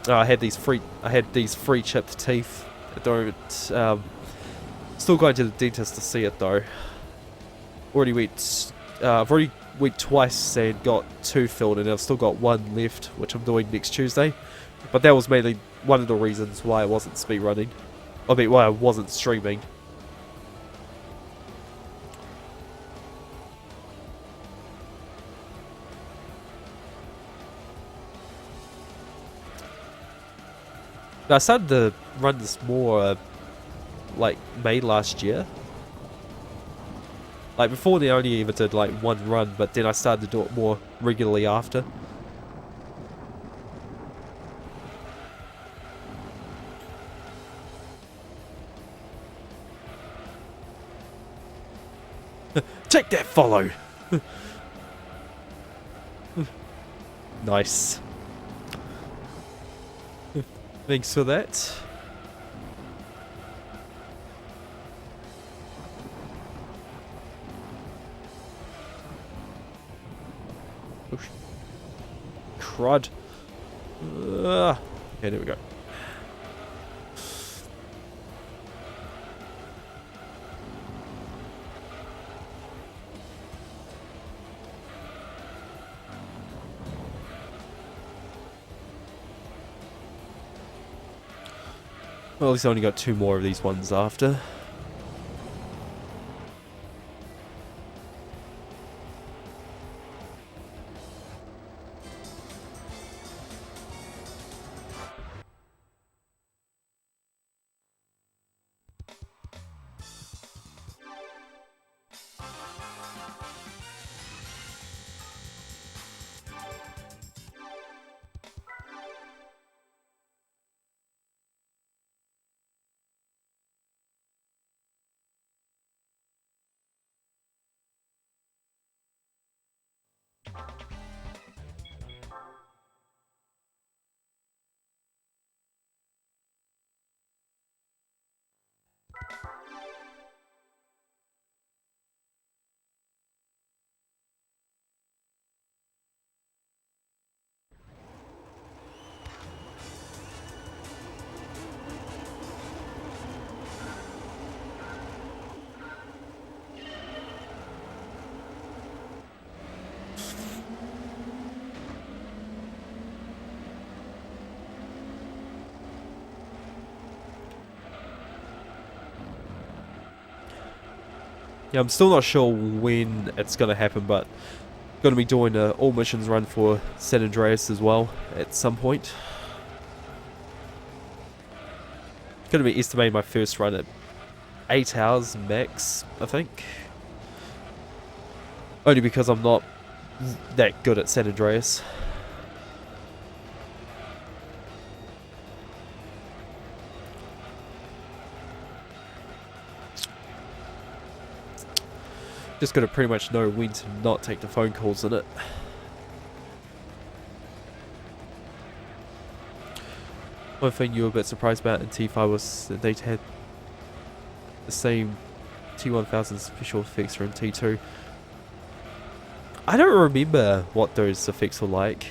had these free chipped teeth. I don't. Still going to the dentist to see it though. I've already went twice and got 2 filled, and I've still got 1 left, which I'm doing next Tuesday. But that was mainly one of the reasons why I wasn't speedrunning. I mean, why I wasn't streaming. I started to run this more, like, May last year. Like, before they only even did, like, 1 run, but then I started to do it more regularly after. Take that follow! Nice. Thanks for that. Oh, crud. Okay, there we go. Well, at least I only got 2 more of these ones after. Yeah, I'm still not sure when it's going to happen, but going to be doing an all missions run for San Andreas as well at some point. Going to be estimating my first run at 8 hours max, I think. Only because I'm not that good at San Andreas. Just got to pretty much know when to not take the phone calls in it. One thing you were a bit surprised about in T5 was that they had the same T1000 special effects from T2. I don't remember what those effects were like.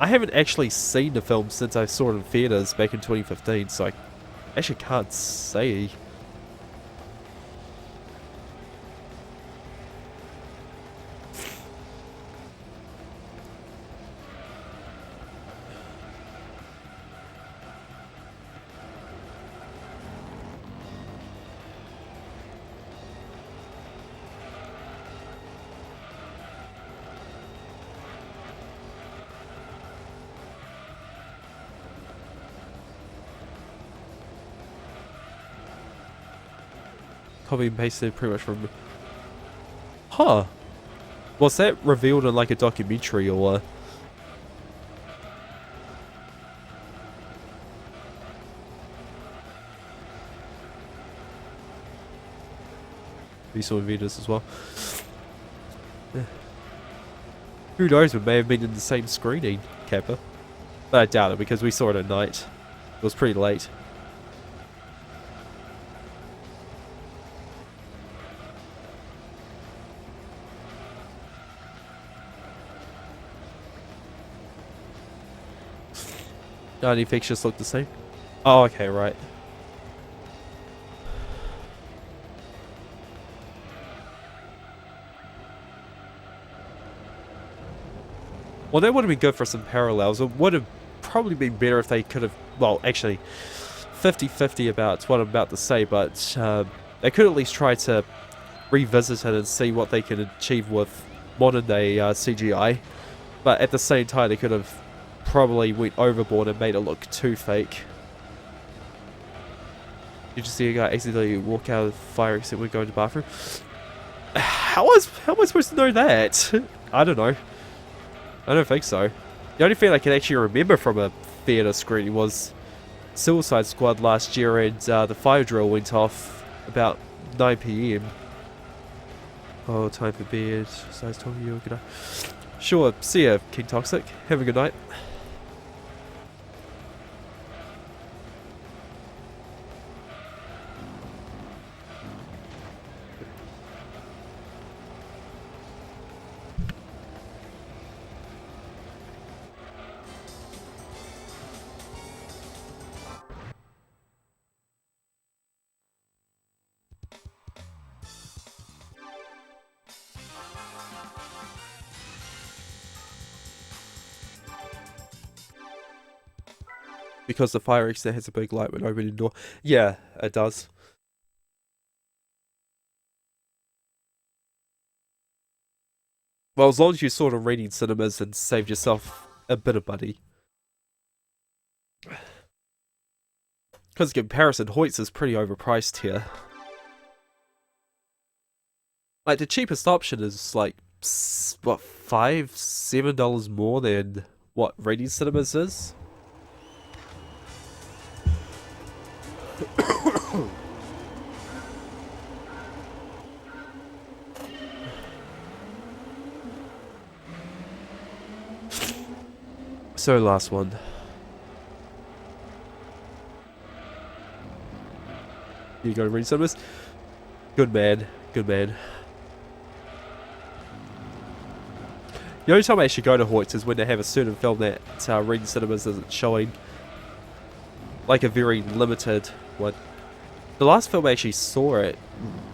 I haven't actually seen the film since I saw it in theatres back in 2015, so I actually can't say. Copy and pasted pretty much from... Huh. Was that revealed in like a documentary or what? We saw Venus as well. Who knows, we may have been in the same screening, Kappa. But I doubt it because we saw it at night. It was pretty late. None of the effects just look the same. Oh, okay, right. Well, that would have been good for some parallels. It would have probably been better if they could have... Well, actually, 50-50 about what I'm about to say, but they could at least try to revisit it and see what they can achieve with modern-day CGI. But at the same time, they could have probably went overboard and made it look too fake. You just see a guy accidentally walk out of the fire exit when going to the bathroom. How am I supposed to know that? I don't know. I don't think so. The only thing I can actually remember from a theatre screening was Suicide Squad last year, and the fire drill went off about 9 PM. Oh, time for bed. So I was talking to you. Good night. Sure, see ya, King Toxic. Have a good night. Because the fire exit has a big light when opening the door. Yeah, it does. Well, as long as you sort of reading cinemas and saved yourself a bit of money. Because in comparison, Hoyts is pretty overpriced here. Like, the cheapest option is like, what, $5, $7 more than what reading cinemas is? So, last one. You go to read cinemas? Good man. Good man. The only time I actually go to Hoyts is when they have a certain film that reading cinemas isn't showing. Like a very limited one. The last film I actually saw at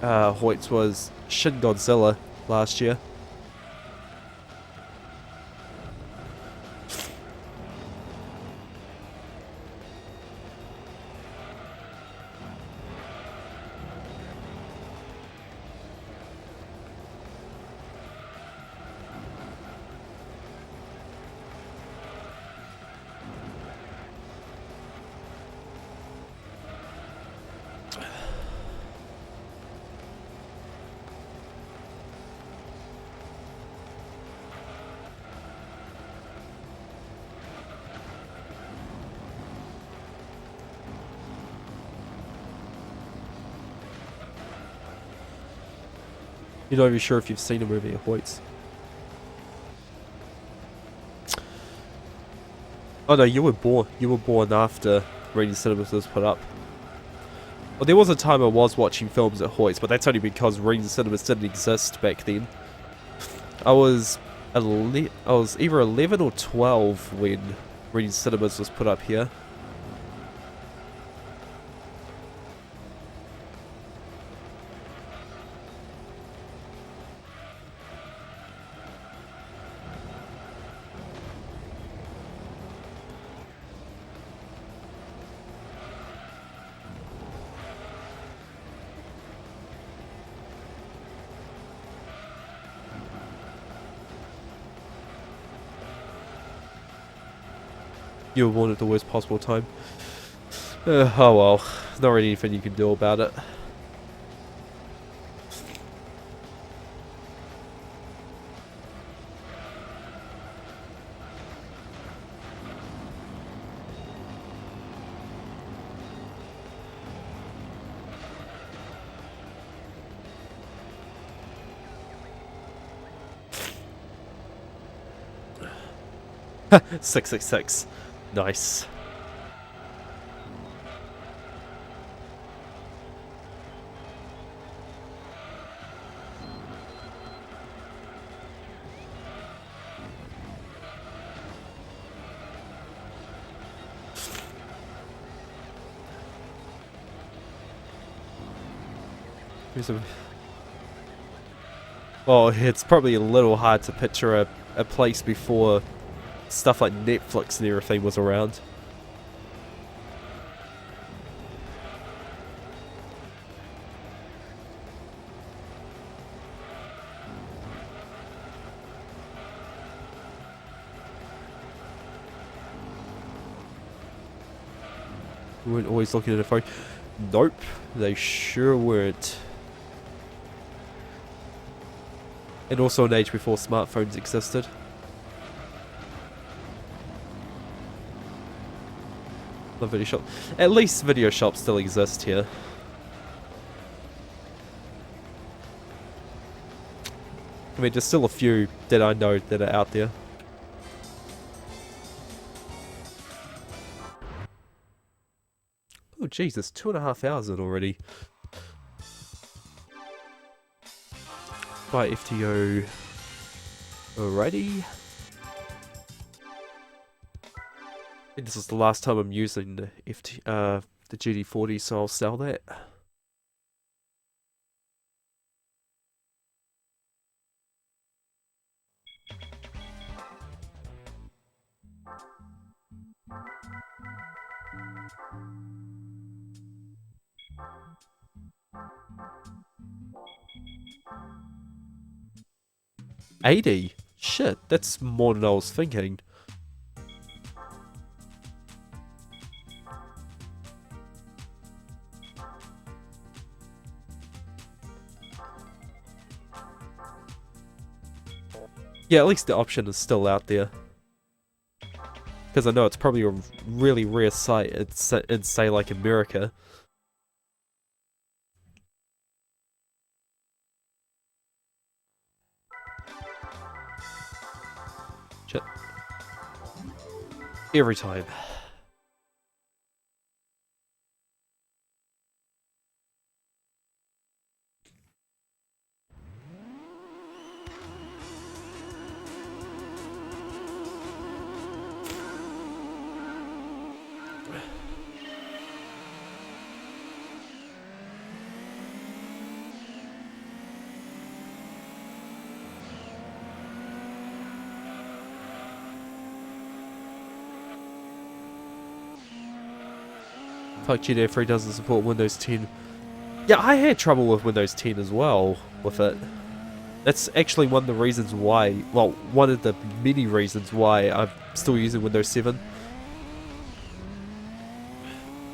Hoyts was Shin Godzilla last year. You're not even sure if you've seen a movie at Hoyt's. Oh no, you were born. You were born after Reading Cinemas was put up. Well, there was a time I was watching films at Hoyt's, but that's only because Reading Cinemas didn't exist back then. I was either 11 or 12 when Reading Cinemas was put up here. You were born at the worst possible time. Oh well, there's not really anything you can do about it. Six, 666. Nice. Well, it's probably a little hard to picture a place before stuff like Netflix and everything was around. We weren't always looking at a phone. Nope, they sure weren't. And also an age before smartphones existed. The video shop. At least video shops still exist here. I mean, there's still a few that I know that are out there. Oh jeez, it's 2.5 hours in already. By FTO. Alrighty. I think this is the last time I'm using the the GD40, so I'll sell that. $80? Shit, that's more than I was thinking. Yeah, at least the option is still out there. Because I know it's probably a really rare sight in say like America. Shit. Every time. Fuck, GTA 3 doesn't support Windows 10. Yeah, I had trouble with Windows 10 as well with it. That's actually one of the reasons why, well, one of the many reasons why I'm still using Windows 7.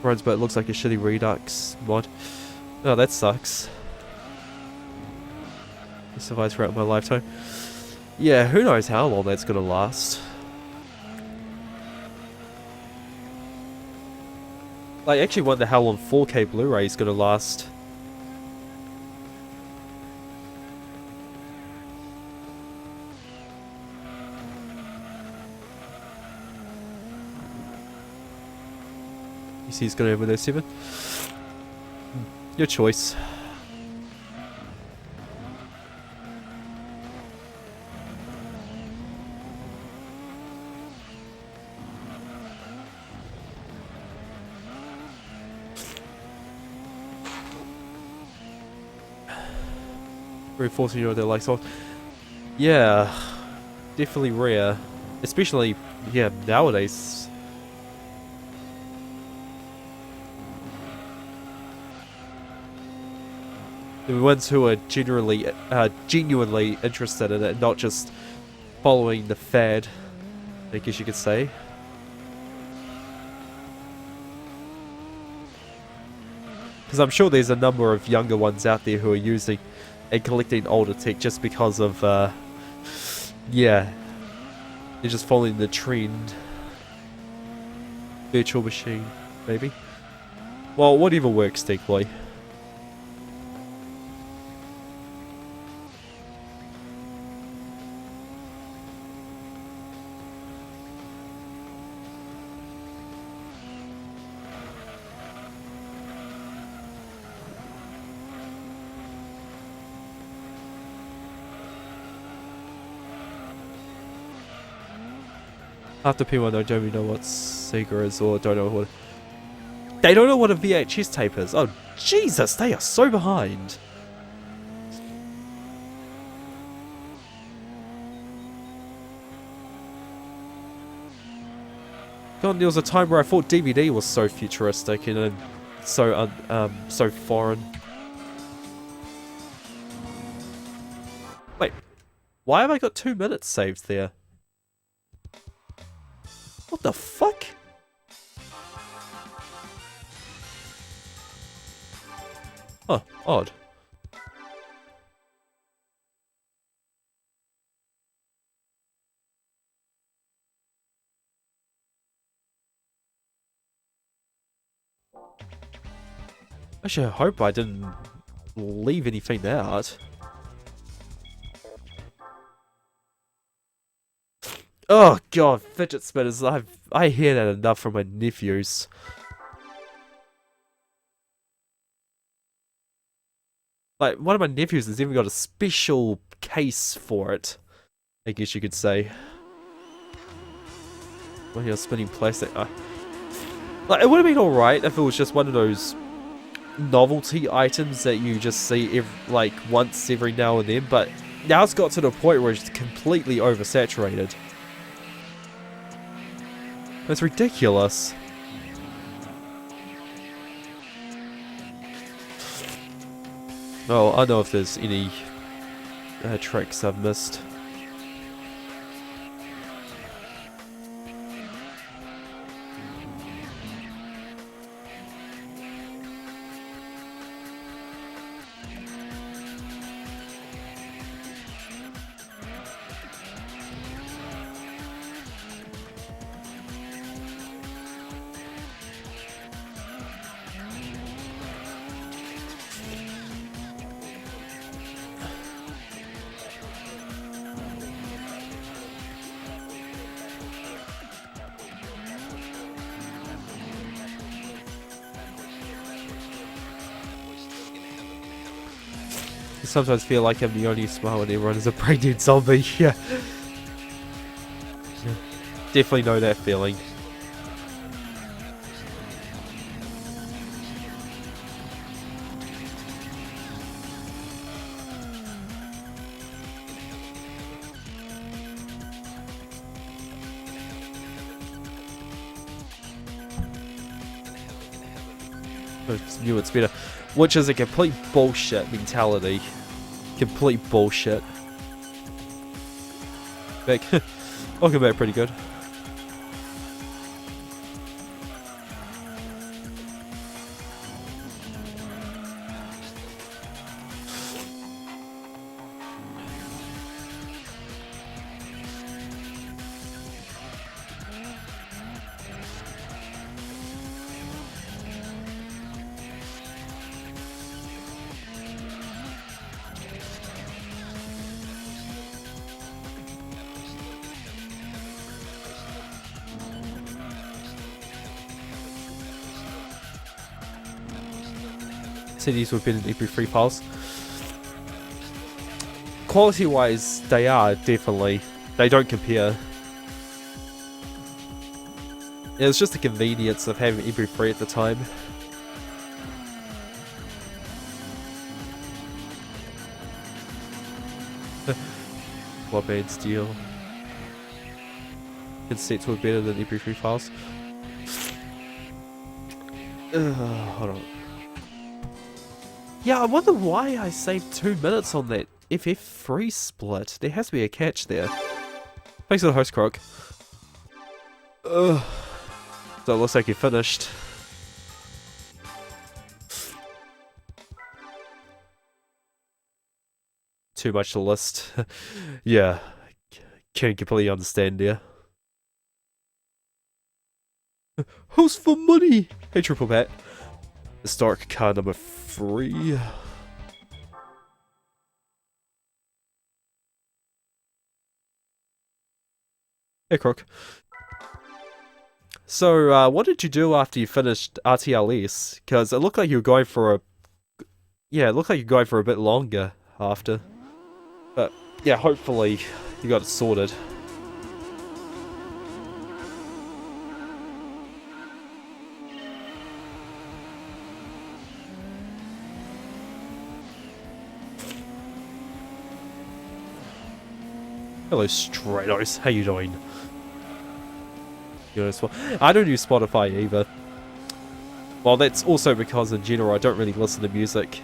Runs, but it looks like a shitty Redux mod. Oh, that sucks. It survives throughout my lifetime. Yeah, who knows how long that's gonna last. I actually wonder how long 4K Blu-ray is gonna last. You see he's got over there, 7. Your choice. Reinforcing your their likes off. Yeah, definitely rare. Especially, yeah, nowadays. The ones who are genuinely interested in it, not just following the fad, I guess you could say. Because I'm sure there's a number of younger ones out there who are using and collecting older tech just because of, yeah, they're just following the trend. Virtual machine, maybe. Well, whatever works, technically. Half the people I know don't even know what Sega is or don't know what... They don't know what a VHS tape is. Oh, Jesus, they are so behind. God, there was a time where I thought DVD was so futuristic and so foreign. Wait, why have I got 2 minutes saved there? What the fuck? Oh, odd. Actually, I hope I didn't leave anything out. Oh god, fidget spinners, I hear that enough from my nephews. Like, one of my nephews has even got a special case for it, I guess you could say. When you're spinning plastic. Like, it would have been alright if it was just one of those novelty items that you just see like once every now and then, but now it's got to the point where it's completely oversaturated. That's ridiculous. Oh, I know if there's any tricks I've missed. I sometimes feel like I'm the only smile when everyone is a brain-dead zombie. Yeah. Definitely know that feeling. It's new, it's better. Which is a complete bullshit mentality. Complete bullshit. Back. I'll come back pretty good. CDs would have been in MP3 files. Quality-wise, they are, definitely. They don't compare. Yeah, it's just the convenience of having MP3 at the time. What band's deal? Cassettes were better than MP3 files. Hold on. Yeah, I wonder why I saved 2 minutes on that FF3 split. There has to be a catch there. Thanks for the host, Croc. So it looks like you're finished. Too much to list. Yeah, can completely understand there. House for money! Hey, Triple Pat. Historic car number 3. Hey, Croc. So, what did you do after you finished RTLS? Because it looked like you were going for a... Yeah, it looked like you were going for a bit longer after. But, yeah, hopefully you got it sorted. Hello, Stratos. How you doing? You know, I don't use Spotify either. Well, that's also because in general I don't really listen to music.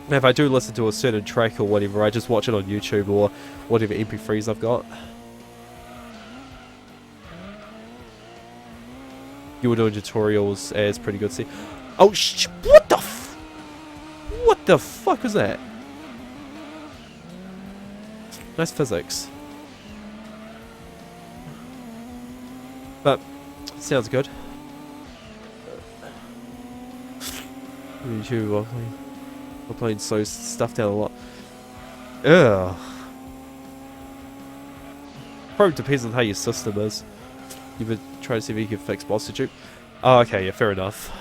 If I do listen to a certain track or whatever, I just watch it on YouTube or whatever MP3s I've got. You were doing tutorials as pretty good. See, oh what the what the fuck was that? Nice physics. But sounds good. We're playing so stuff down a lot. Ugh. Probably depends on how your system is. You would try to see if you can fix boss tube. Oh, okay, yeah, fair enough.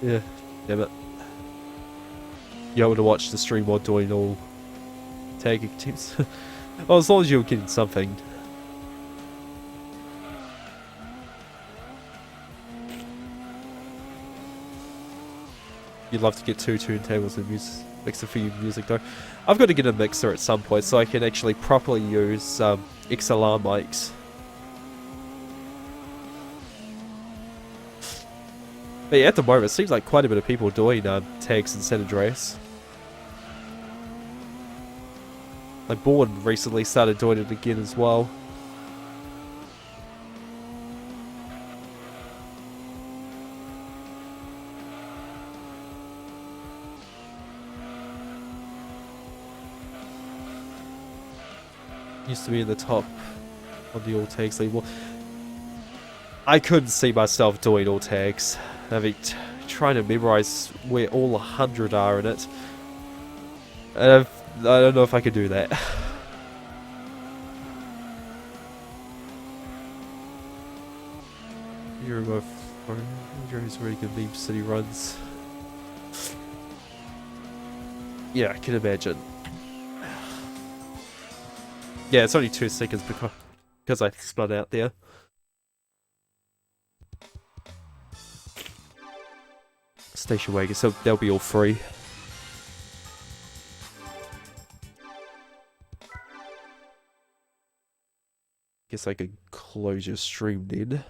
Yeah, damn it. You able to watch the stream while doing all tagging teams? Well, as long as you're getting something. You'd love to get 2 turntables and mixer for your music though. I've got to get a mixer at some point so I can actually properly use XLR mics. But yeah, at the moment, it seems like quite a bit of people doing tags in San Andreas. Like, Bourne recently started doing it again as well. Used to be in the top on the all tags league. Well, I couldn't see myself doing all tags. I mean, trying to memorize where all 100 are in it. And I don't know if I could do that. You're above Andrew's really good meme city runs. Yeah, I can imagine. Yeah, it's only 2 seconds because I spun out there. Station wagon, so they'll be all free. Guess I could close your stream then.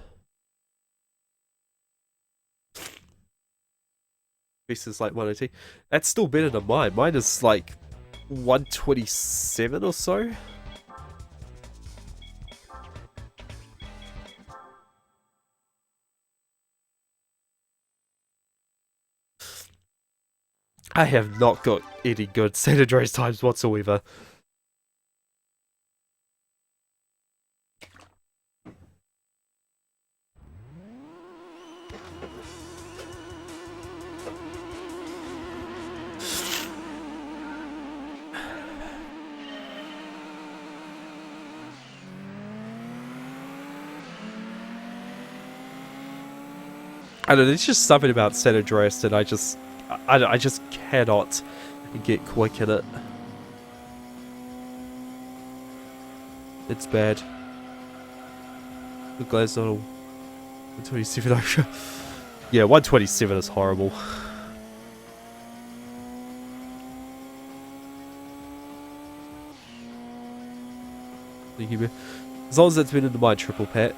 This is like 180. That's still better than mine. Mine is like 127 or so. I have not got any good San Andreas times whatsoever. I don't know, there's just something about San Andreas that I just cannot get quick in it. It's bad. I'm glad it's not a 127 OSHA. Yeah, 127 is horrible. Thank you, man. As long as it's been into my triple pat.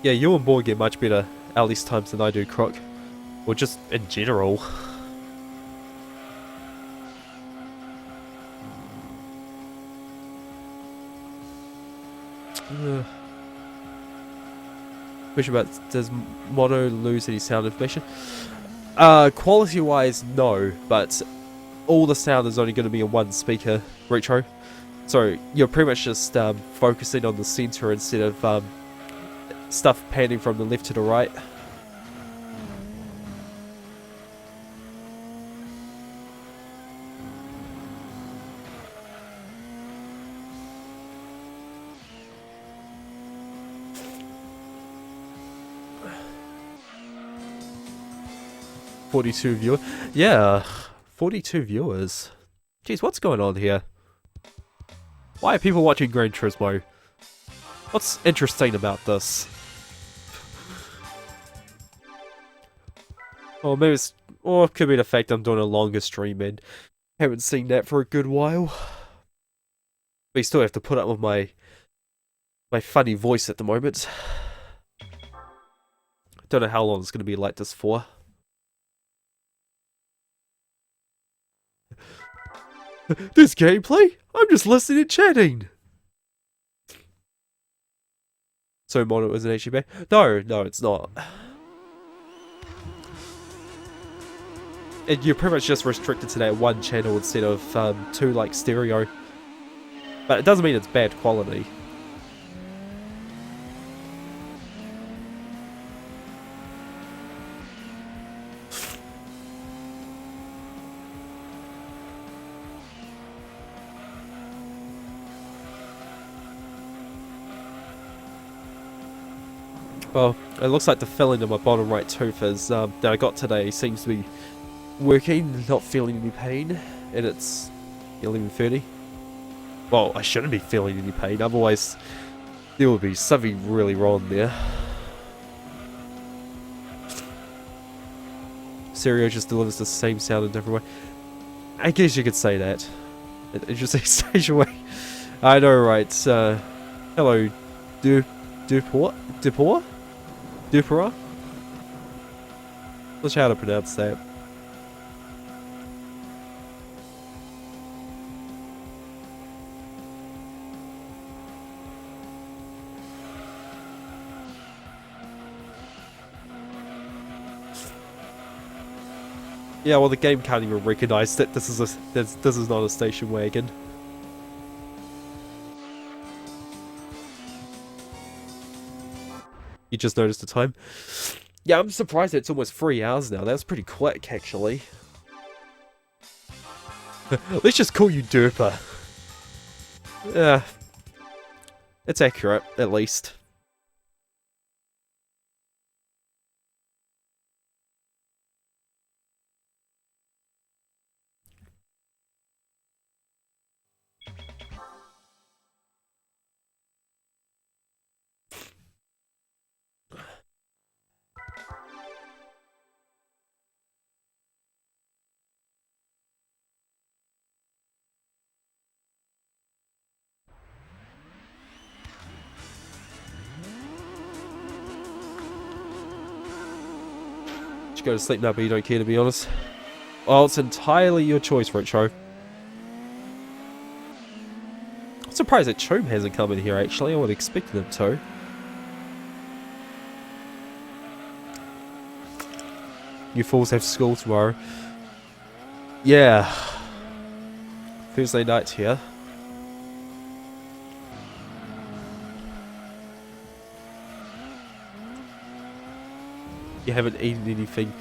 Yeah, you and Boy get much better at least times than I do, Croc. Or just in general. Question about, does Mono lose any sound information? Quality wise, no, but all the sound is only going to be in one speaker, Retro. So you're pretty much just focusing on the center instead of stuff panning from the left to the right. "42 viewers." Yeah, 42 viewers. Jeez, what's going on here? Why are people watching Gran Turismo? What's interesting about this? Or maybe it's... Or it could be the fact I'm doing a longer stream and haven't seen that for a good while. But you still have to put up with my funny voice at the moment. Don't know how long it's going to be like this for. This gameplay? I'm just listening and chatting. So Mono isn't actually bad? No, it's not. And you're pretty much just restricted to that one channel instead of two like stereo. But it doesn't mean it's bad quality. Well, it looks like the filling in my bottom right tooth is, that I got today seems to be working, not feeling any pain, and it's 11:30. Well, I shouldn't be feeling any pain, otherwise there would be something really wrong there. Stereo just delivers the same sound in a different way. I guess you could say that. It just a station way. I know, right? Hello, Dupora? Not sure how to pronounce that. Yeah, well, the game can't even recognize that this is not a station wagon. You just noticed the time? Yeah, I'm surprised it's almost 3 hours now. That's pretty quick, actually. Let's just call you Derper. Yeah. It's accurate, at least. Go to sleep now, but you don't care, to be honest. Well, it's entirely your choice, Retro. I'm surprised that Chome hasn't come in here, actually. I would have expected him to. You fools have school tomorrow. Yeah. Thursday night here. You haven't eaten anything.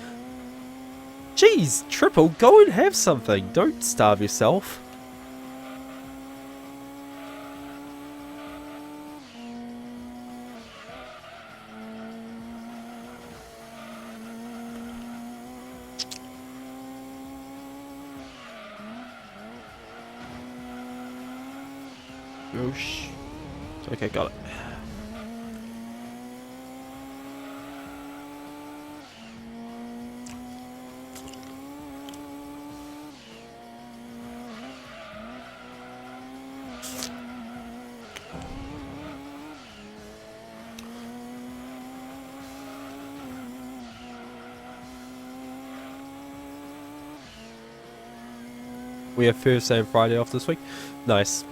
Jeez, Triple, go and have something. Don't starve yourself. Yosh. Okay, got it. We have Thursday and Friday off this week. Nice.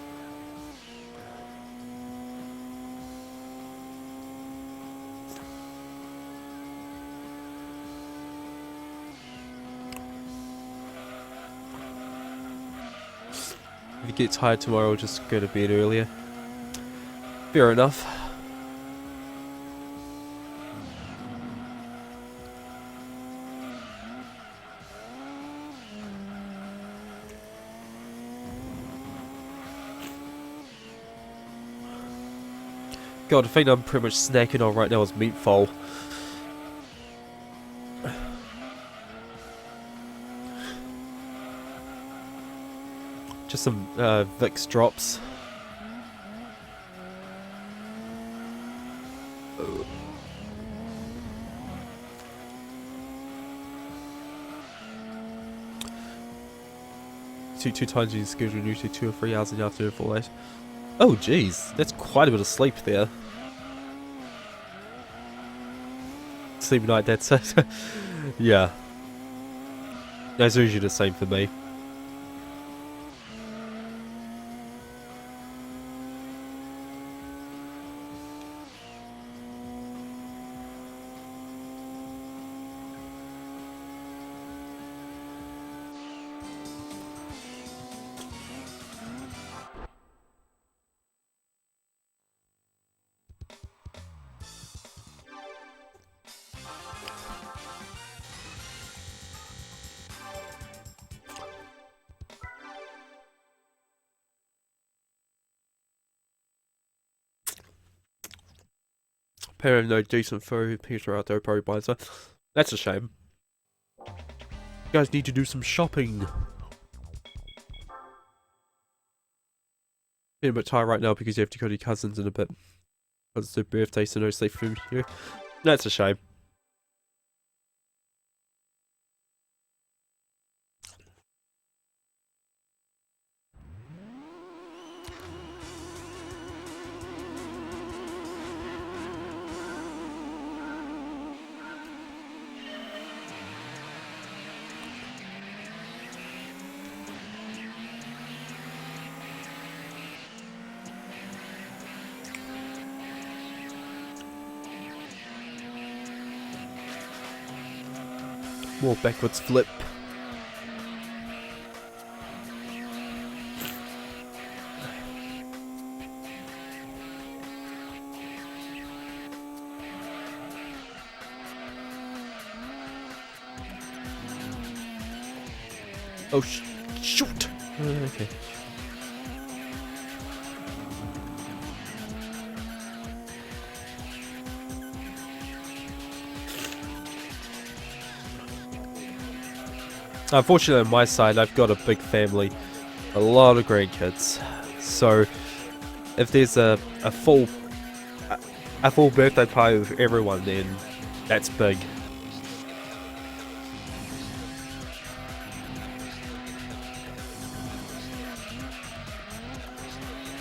If you get tired tomorrow, just go to bed earlier. Fair enough. God, the thing I'm pretty much snacking on right now is meatball. Just some Vicks drops. Two times you schedule usually 2 or 3 hours in the afternoon for late. Oh jeez, that's quite a bit of sleep there. Sleep night, that's it. Yeah. That's usually the same for me. Apparently no decent food, people out there probably buying stuff. That's a shame. You guys need to do some shopping. Feeling a bit tired right now because you have to go to your cousins in a bit. Because it's their birthday, so no sleep food here. That's a shame. More backwards flip. Oh, shoot! Okay. Unfortunately, on my side, I've got a big family, a lot of grandkids. So, if there's a full birthday party with everyone, then that's big.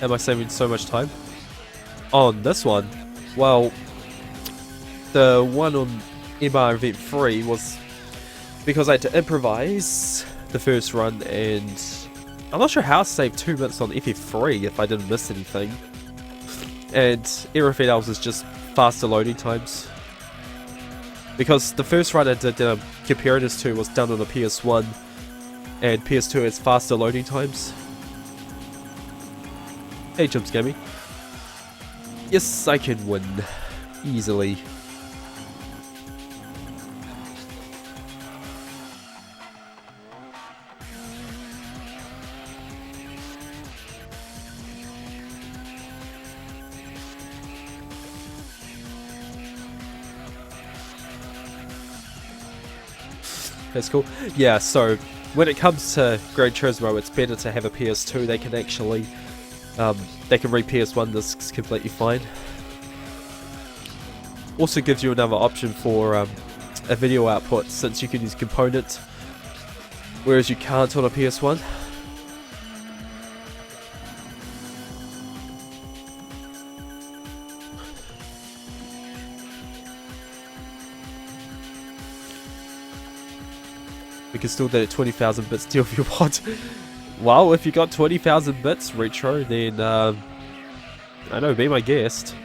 Am I saving so much time? On this one, well, the one on MR Event 3 was because I had to improvise the first run, and I'm not sure how I saved 2 minutes on FF3 if I didn't miss anything. And everything else is just faster loading times. Because the first run I did comparing this to was done on the PS1, and PS2 has faster loading times. Hey, Jump Scammy. Yes, I can win. Easily. That's cool. Yeah, so when it comes to Gran Turismo, it's better to have a PS2. They can actually, they can read PS1 discs completely fine. Also gives you another option for a video output, since you can use components, whereas you can't on a PS1. We can still do it at 20,000 bits deal if you want. Well, if you got 20,000 bits retro, then I know, be my guest.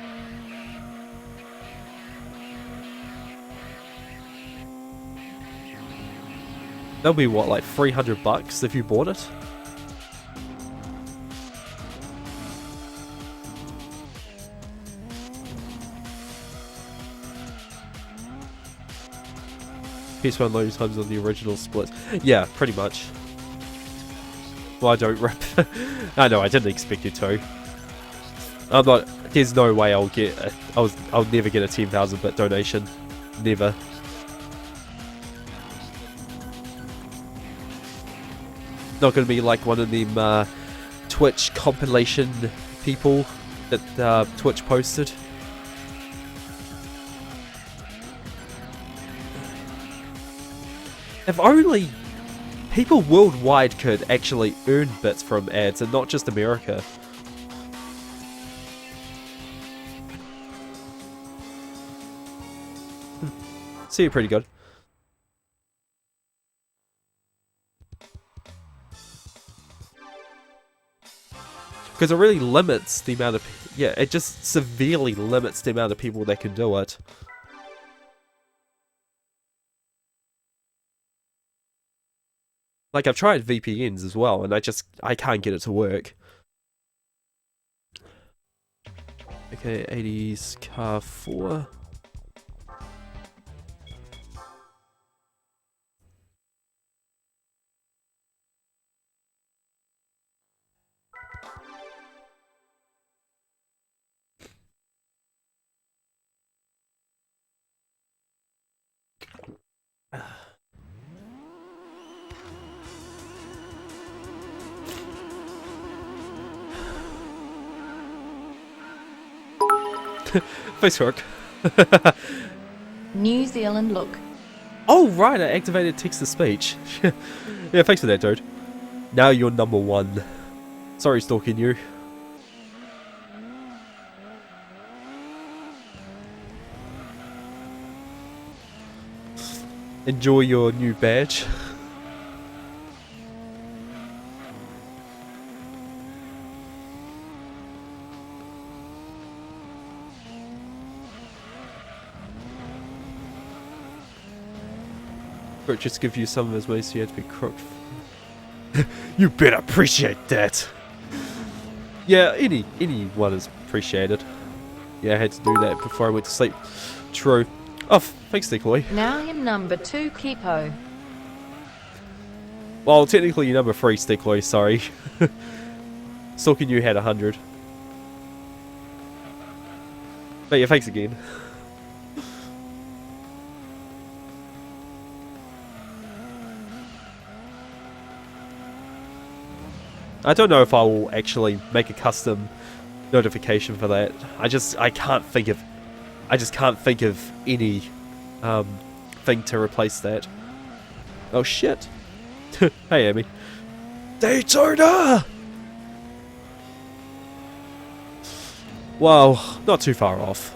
That'll be what, like $300 if you bought it? PS1 loading times on the original split. Yeah, pretty much. Well, I don't rip. I know, I didn't expect you to. I'm not. There's no way I'll get. I'll never get a 10,000 bit donation. Never. Not gonna be like one of them Twitch compilation people that Twitch posted. If only people worldwide could actually earn bits from ads and not just America. See, you're pretty good. Because it really limits the amount of... Yeah, it just severely limits the amount of people that can do it. Like, I've tried VPNs as well, and I can't get it to work. Okay, 80s car 4. Face work. New Zealand look. Oh, right, I activated text-to-speech. Yeah, thanks for that, dude. Now you're number 1. Sorry, stalking you. Enjoy your new badge. But just give you some of his money so you had to be crooked. You better appreciate that. Yeah, anyone is appreciated. Yeah, I had to do that before I went to sleep. True. Oh, thanks, Decoy. Now you're number 2, Kipo. Well, technically you're number 3, Stickloy, sorry. Stalking you had 100. But yeah, thanks again. I don't know if I will actually make a custom notification for that. I just can't think of any thing to replace that. Oh shit. Hey Amy. Daytona! Well, not too far off.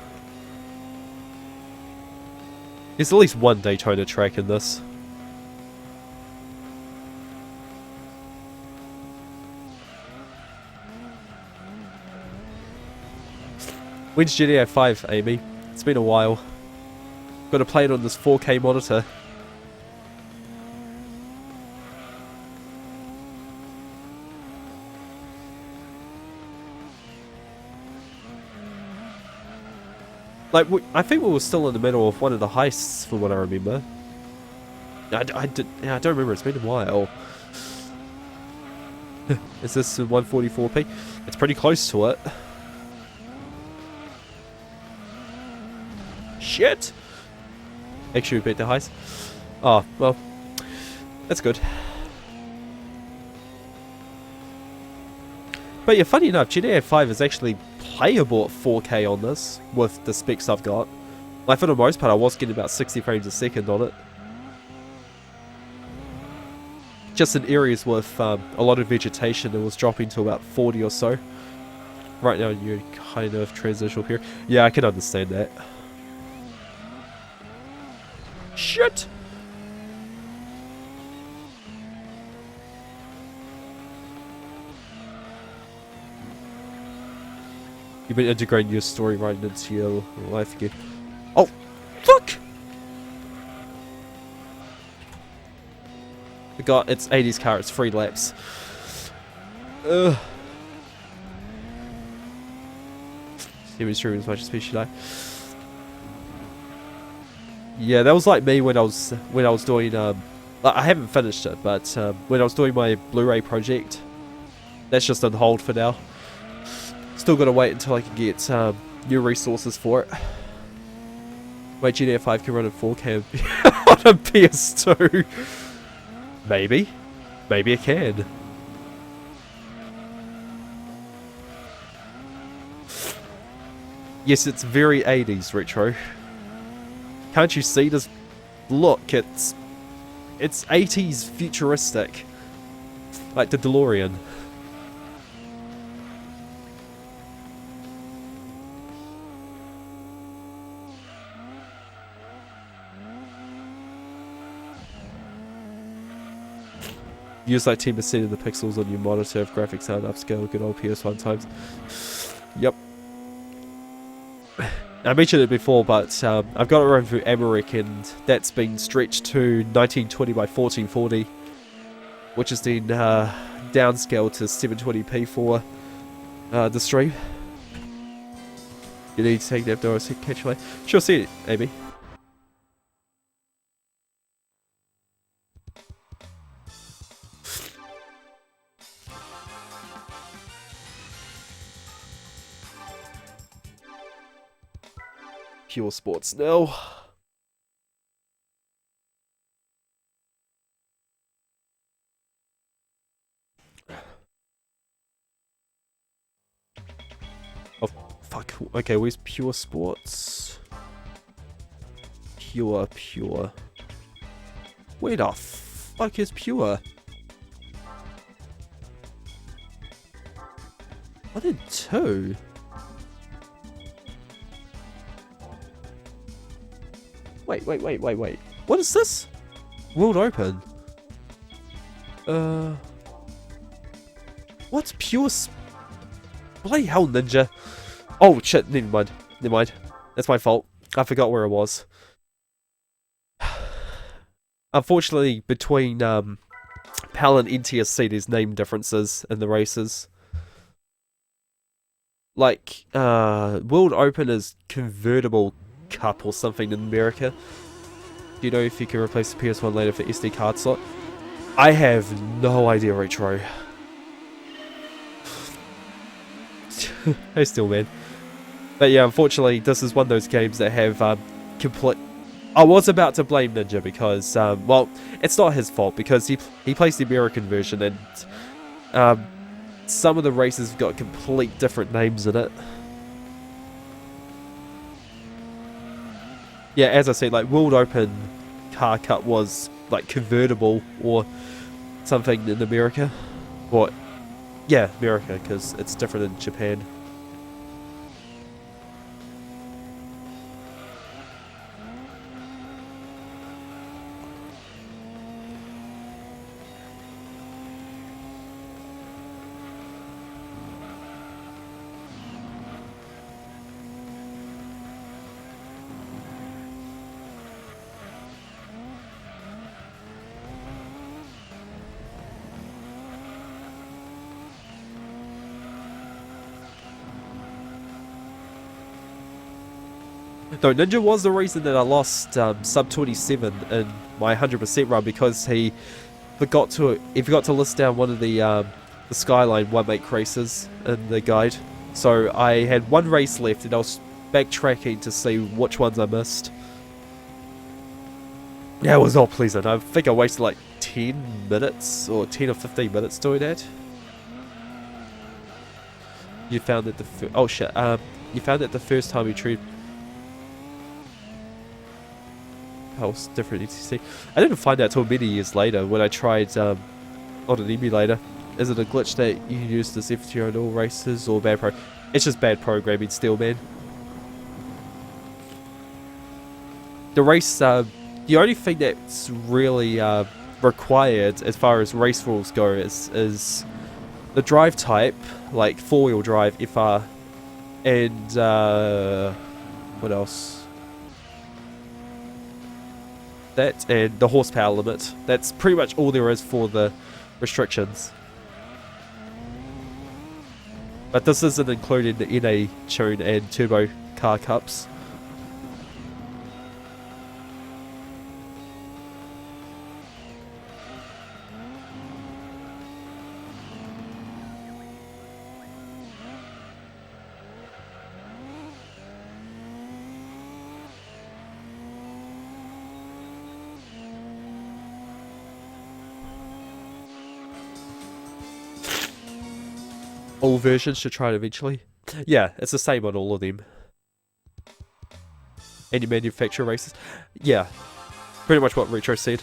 There's at least one Daytona track in this. When's GTA 5, Amy? It's been a while. Got to play it on this 4K monitor. Like, I think we were still in the middle of one of the heists, from what I remember. I don't remember. It's been a while. Is this 144p? It's pretty close to it. Shit! Actually, we beat the heist. Oh, well. That's good. But yeah, funny enough, GTA 5 is actually playable at 4K on this, with the specs I've got. Like, for the most part, I was getting about 60 frames a second on it. Just in areas with a lot of vegetation, it was dropping to about 40 or so. Right now, you're kind of transitional here. Yeah, I can understand that. Shit! You've been integrating your story right into your life again. Oh, fuck! God, it's 80s car, it's 3 laps. Ugh. Human streaming as much as fish should I? Yeah, that was like me when I was doing I haven't finished it, but when I was doing my Blu-ray project. That's just on hold for now. Still gotta wait until I can get new resources for it. Wait, GTA 5 can run in 4K on a PS2. Maybe. Maybe it can. Yes, it's very 80s retro. Can't you see this? Look, it's 80s futuristic. Like the DeLorean. Use like 10% of the pixels on your monitor if graphics aren't upscale, good old PS1 times. Yep. I mentioned it before, but I've got it run through Americ, and that's been stretched to 1920 by 1440, which is then downscaled to 720p for the stream. You need to take that door, catch you later. Sure, see it, Amy. Pure sports now. Oh, fuck. Okay, where's pure sports? Pure. Where the fuck is pure? I did 2. Wait. What is this? World Open. What's pure bloody hell, Ninja? Oh shit, never mind. That's my fault. I forgot where it was. Unfortunately, between PAL and NTSC, there's name differences in the races. Like, World Open is convertible Cup or something in America. Do you know if you can replace the PS1 later for SD card slot? I have no idea, Retro. Hey, still, man. But yeah, unfortunately, this is one of those games that have complete. I was about to blame Ninja because, well, it's not his fault because he plays the American version, and some of the races have got complete different names in it. Yeah, as I said, like, World Open Car Cup was, like, convertible or something in America. Or, yeah, America, because it's different in Japan. No, Ninja was the reason that I lost sub 27 in my 100% run because he forgot to list down one of the Skyline 1-make races in the guide. So I had one race left and I was backtracking to see which ones I missed. Yeah, it was all pleasant. I think I wasted like 10 10 minutes or 10 or 15 minutes doing that. You found that you found that the first time you tried Pulse different etc. I didn't find out till many years later when I tried on an emulator. Is it a glitch that you use this FTO in all races or bad It's just bad programming still, man. The race, the only thing that's really required as far as race rules go is the drive type, like 4-wheel drive, FR, and what else? That and the horsepower limit. That's pretty much all there is for the restrictions. But this isn't including the NA tune and turbo car cups. All versions should try it eventually. Yeah, it's the same on all of them. Any manufacturer races. Yeah, pretty much what Retro said.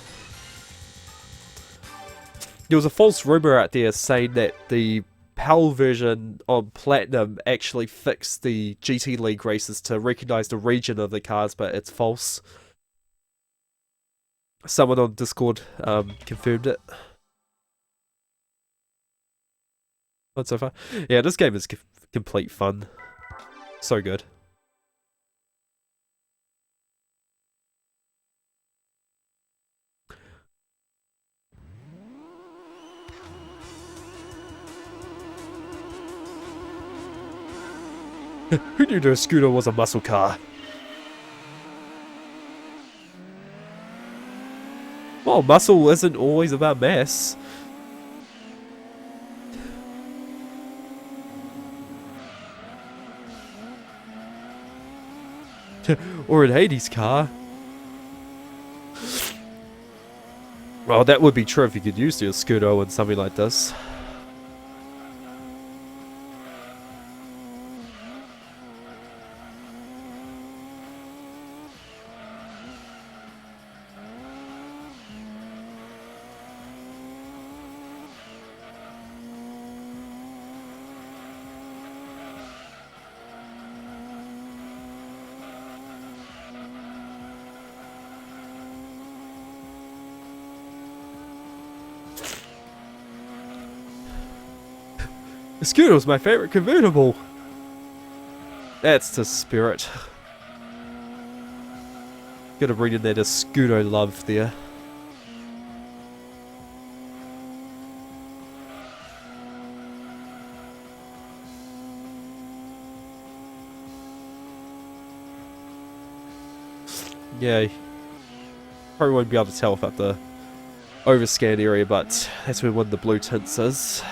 There was a false rumor out there saying that the PAL version on Platinum actually fixed the GT League races to recognize the region of the cars, but it's false. Someone on Discord confirmed it. Not so far. Yeah, this game is complete fun. So good. Who knew the scooter was a muscle car? Well, muscle isn't always about mass. Or an 80s car. Well, that would be true if you could use your scooter in something like this. The scooter was my favorite convertible. That's the spirit. Gotta bring in that scooter love there. Yeah, probably won't be able to tell without the overscan area, but that's where one of the blue tints is.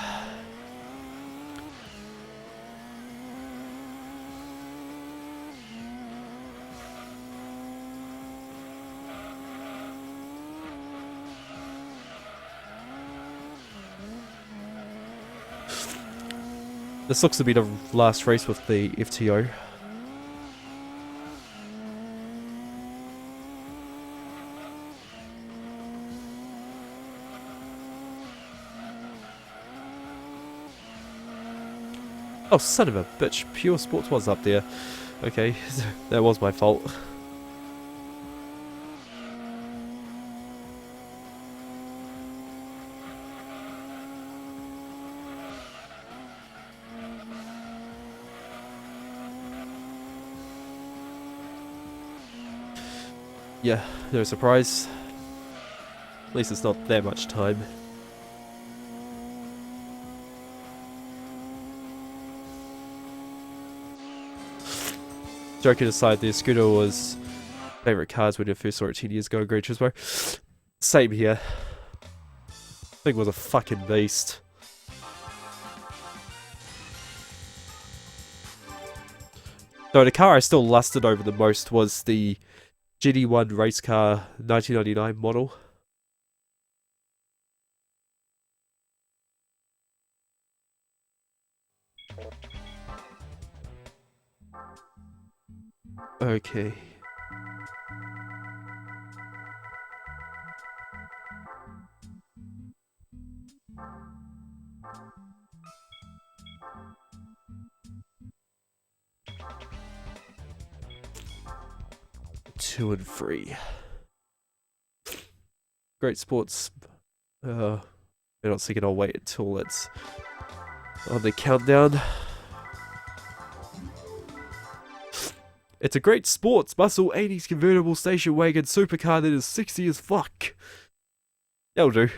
This looks to be the last race with the FTO. Oh, son of a bitch. Pure Sports was up there. Okay, that was my fault. Yeah, no surprise. At least it's not that much time. Joking aside, the scooter was favourite cars when I first saw it 10 years ago in Gran Turismo. Same here. Thing was a fucking beast. Though the car I still lusted over the most was the GT1 race car 1999 model. Okay. Two and three. Great sports. I'm not thinking I'll wait until it's on the countdown. It's a great sports muscle 80s convertible station wagon supercar that is sexy as fuck. That'll do.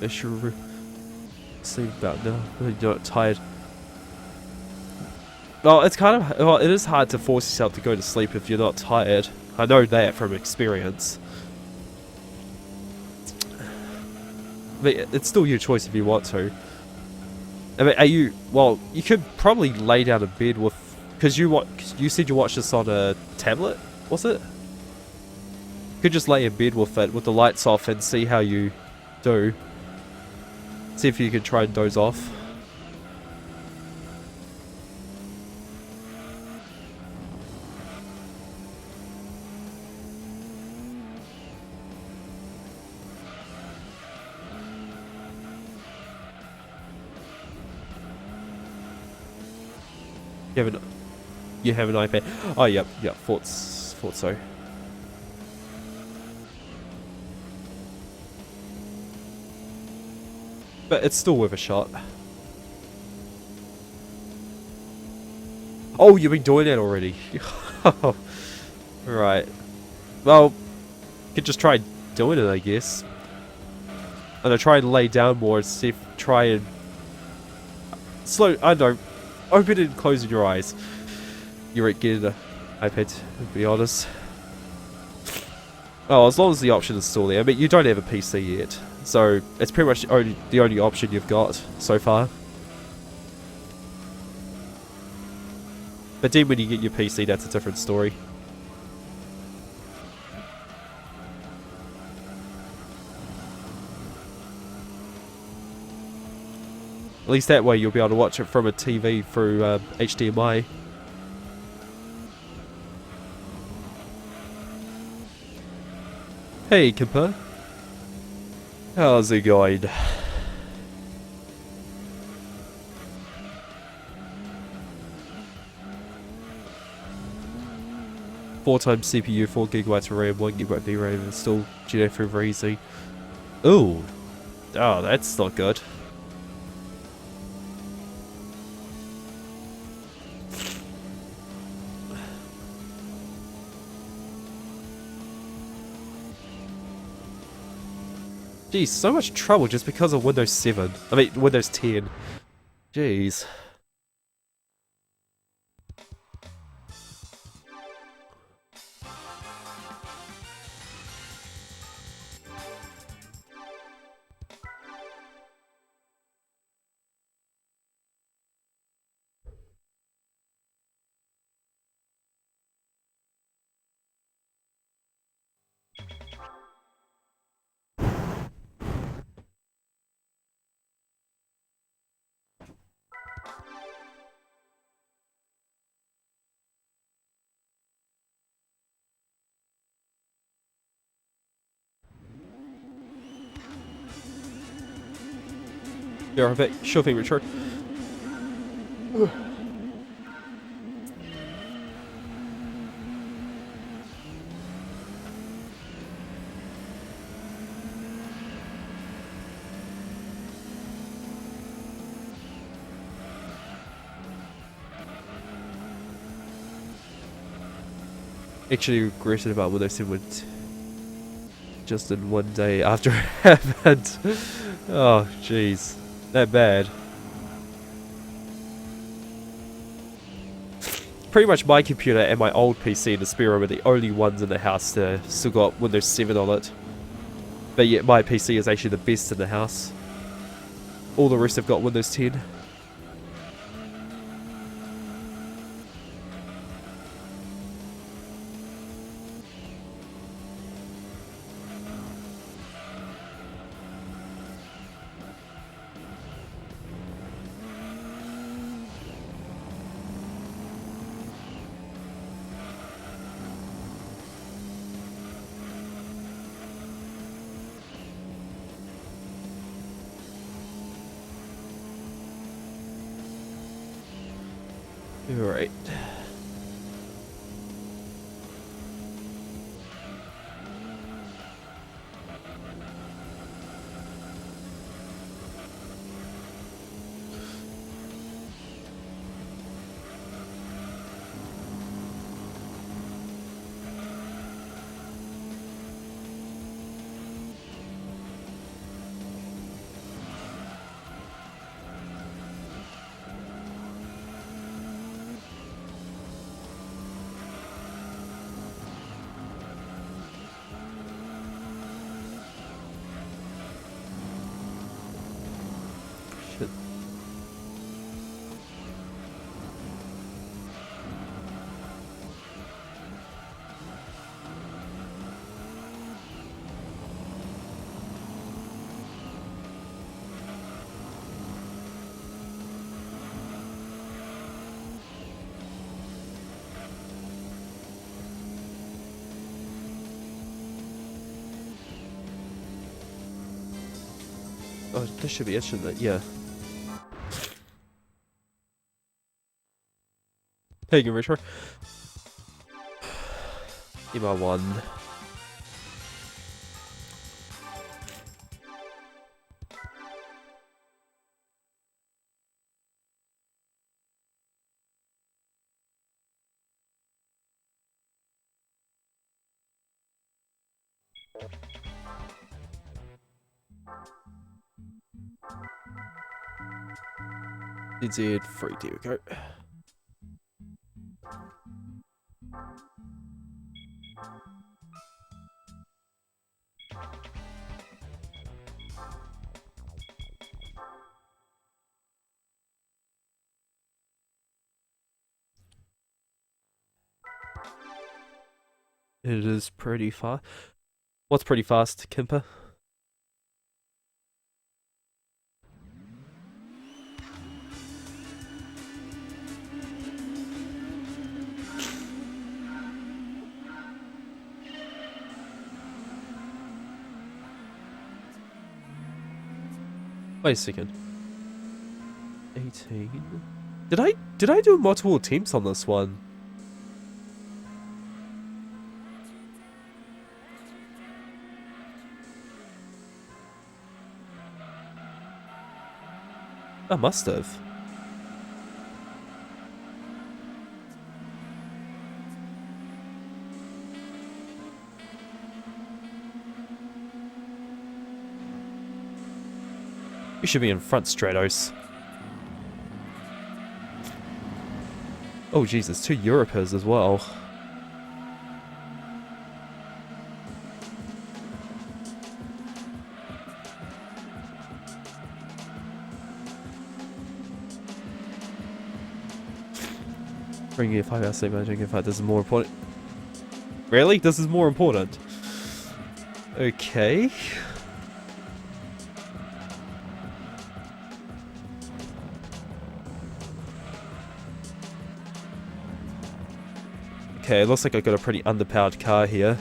I sure sleep about now. You're not tired. Well, it's kind of it is hard to force yourself to go to sleep if you're not tired. I know that from experience. But it's still your choice if you want to. I mean, you could probably lay down in bed with, because you said you watched this on a tablet, was it? You could just lay in bed with it with the lights off and see how you do. See if you can try and doze off. You have an iPad. Oh, yep, thought so. But it's still worth a shot. Oh, you've been doing that already. Right. Well, you could just try doing it, I guess. And I try and lay down more and see if try and I don't know. Open and closing your eyes. You're right, getting an iPad, to be honest. Oh, as long as the option is still there. I mean, you don't have a PC yet. So, it's pretty much the only option you've got so far. But then when you get your PC, that's a different story. At least that way you'll be able to watch it from a TV through HDMI. Hey, Kipper. How's it going? Four times CPU, 4 gigabytes of RAM, 1 gigabyte VRAM, and still GDDR3 very easy. Ooh. Oh, that's not good. Jeez, so much trouble just because of Windows 7. I mean, Windows 10. Jeez. Yeah, I bet. Sure thing, Richard. Actually regretted about what I said went just in one day after it happened. Oh, jeez. That bad. pretty much my computer and my old PC in the spare room are the only ones in the house that still got Windows 7 on it. But yet my PC is actually the best in the house. All the rest have got Windows 10. Alright. Shit. Oh, this should be it, shouldn't it? Yeah. Hey, you retro. Email 1. DZ free, there we go. It is pretty fast. What's pretty fast, Kimper? Wait a second. 18. Did I do multiple attempts on this one? I must have. You should be in front, Stratos. Oh Jesus, 2 Europers as well. Bringing a 5-hour sleep managing in fact this is more important. Really? This is more important. Okay. Okay, it looks like I've got a pretty underpowered car here.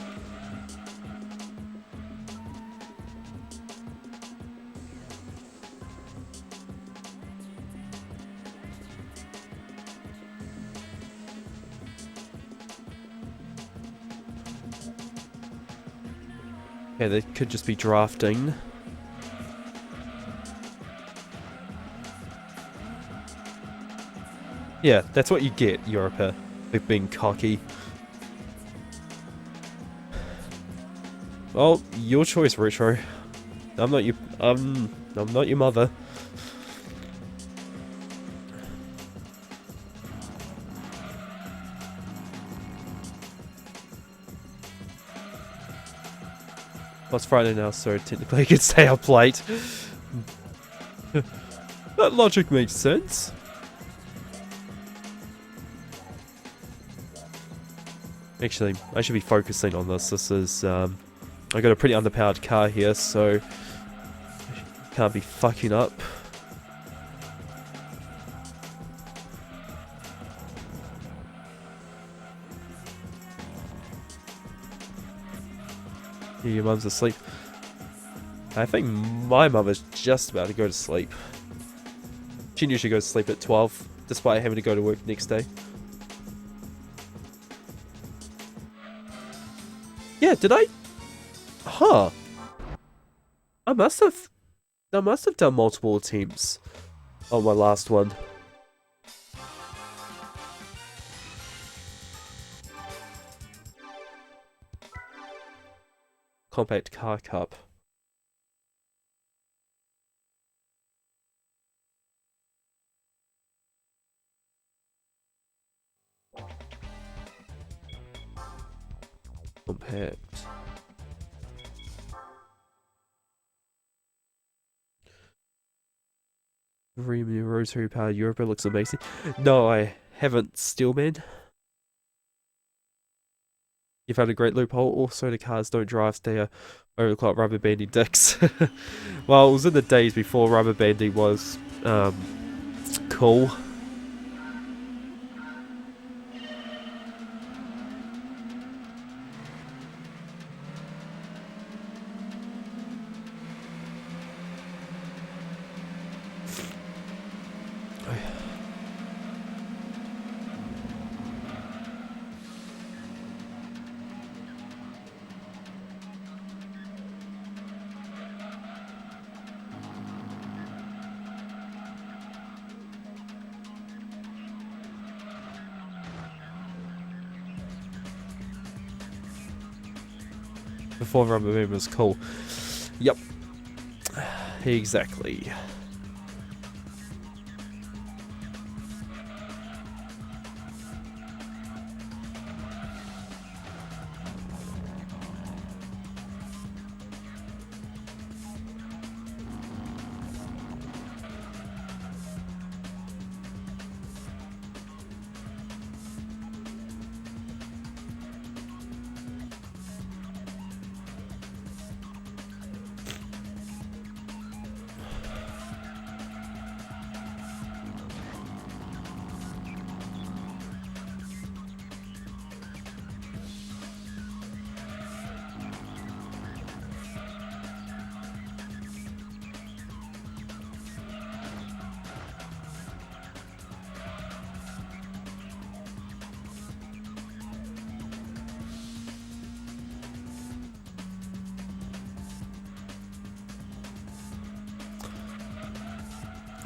Okay, they could just be drafting. Yeah, that's what you get, Europa. They're being cocky. Well, your choice, Retro. I'm not your mother. Well, it's Friday now, so technically I can stay up late. That logic makes sense. Actually, I should be focusing on this. This is, I got a pretty underpowered car here, so can't be fucking up. Yeah, your mum's asleep. I think my mum is just about to go to sleep. She usually goes to sleep at 12, despite having to go to work next day. Yeah, did I? Huh. I must have done multiple attempts on my last one. Compact car cup. Compact. Premium rotary power Europa looks amazing. No, I haven't, Steelman. You found a great loophole. Also, the cars don't drive. They are overclock rubber banding dicks. Well, it was in the days before rubber banding was cool. Before rubber band was cool. Yep. Exactly.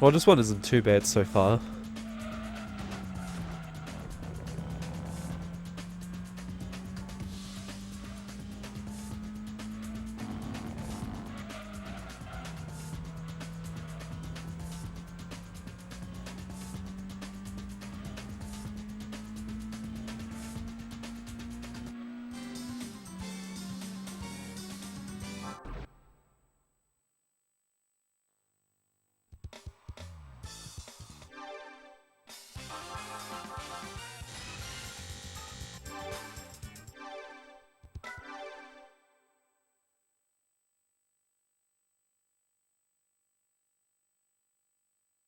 Well, this one isn't too bad so far.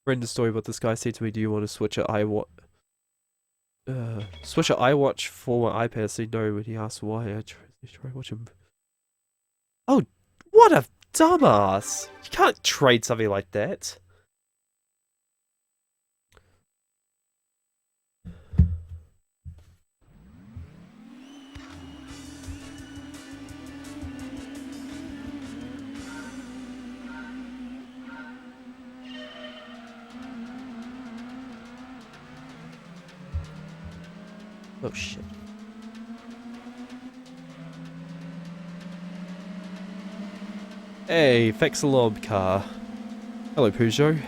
Read the story, but this guy said to me, "Do you want to switch an iWatch for my iPad?" I said no when he asked why. I try watch him. Oh, what a dumbass! You can't trade something like that. Oh shit. Hey, Fexalob car. Hello, Peugeot.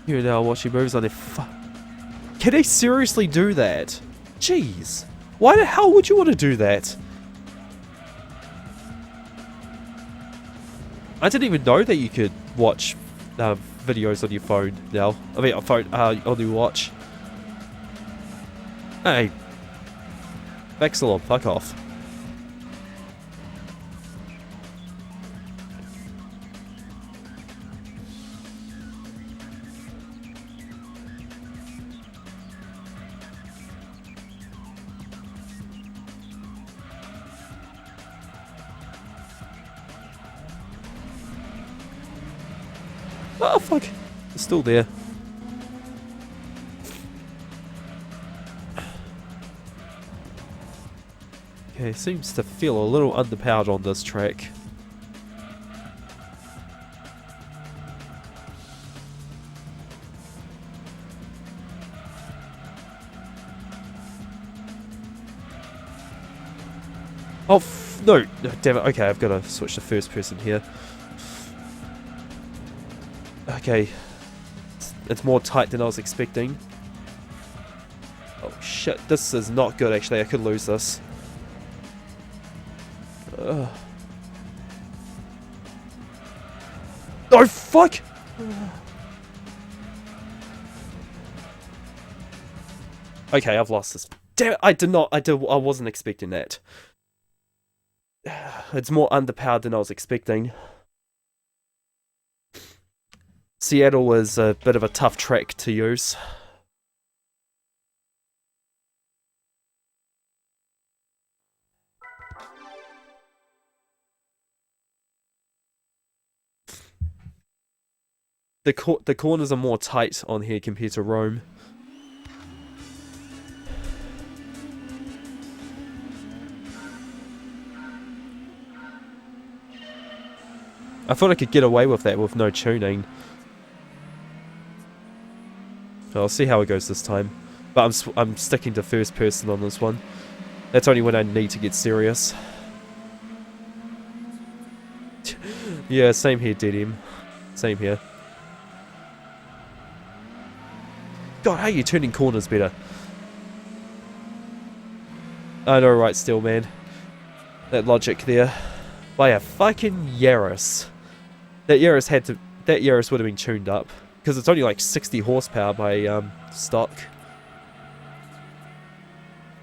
You know what she moves on their Can they seriously do that? Jeez. Why the hell would you want to do that? I didn't even know that you could watch videos on your phone now. I mean, on your watch. Hey. Excellent, fuck off. Oh, fuck. It's still there. Okay, seems to feel a little underpowered on this track. Oh, no. Damn it. Okay, I've got to switch to first person here. Okay. It's more tight than I was expecting. Oh, shit. This is not good, actually. I could lose this. Oh, fuck! Okay, I've lost this. Damn it, I wasn't expecting that. It's more underpowered than I was expecting. Seattle is a bit of a tough track to use. The corners are more tight on here compared to Rome. I thought I could get away with that with no tuning. I'll see how it goes this time. But I'm sticking to first person on this one. That's only when I need to get serious. Yeah, same here, DDM. Same here. God, how are you turning corners better? I know, right, still, man. That logic there. By a fucking Yaris. That Yaris would have been tuned up. Because it's only like 60 horsepower by stock.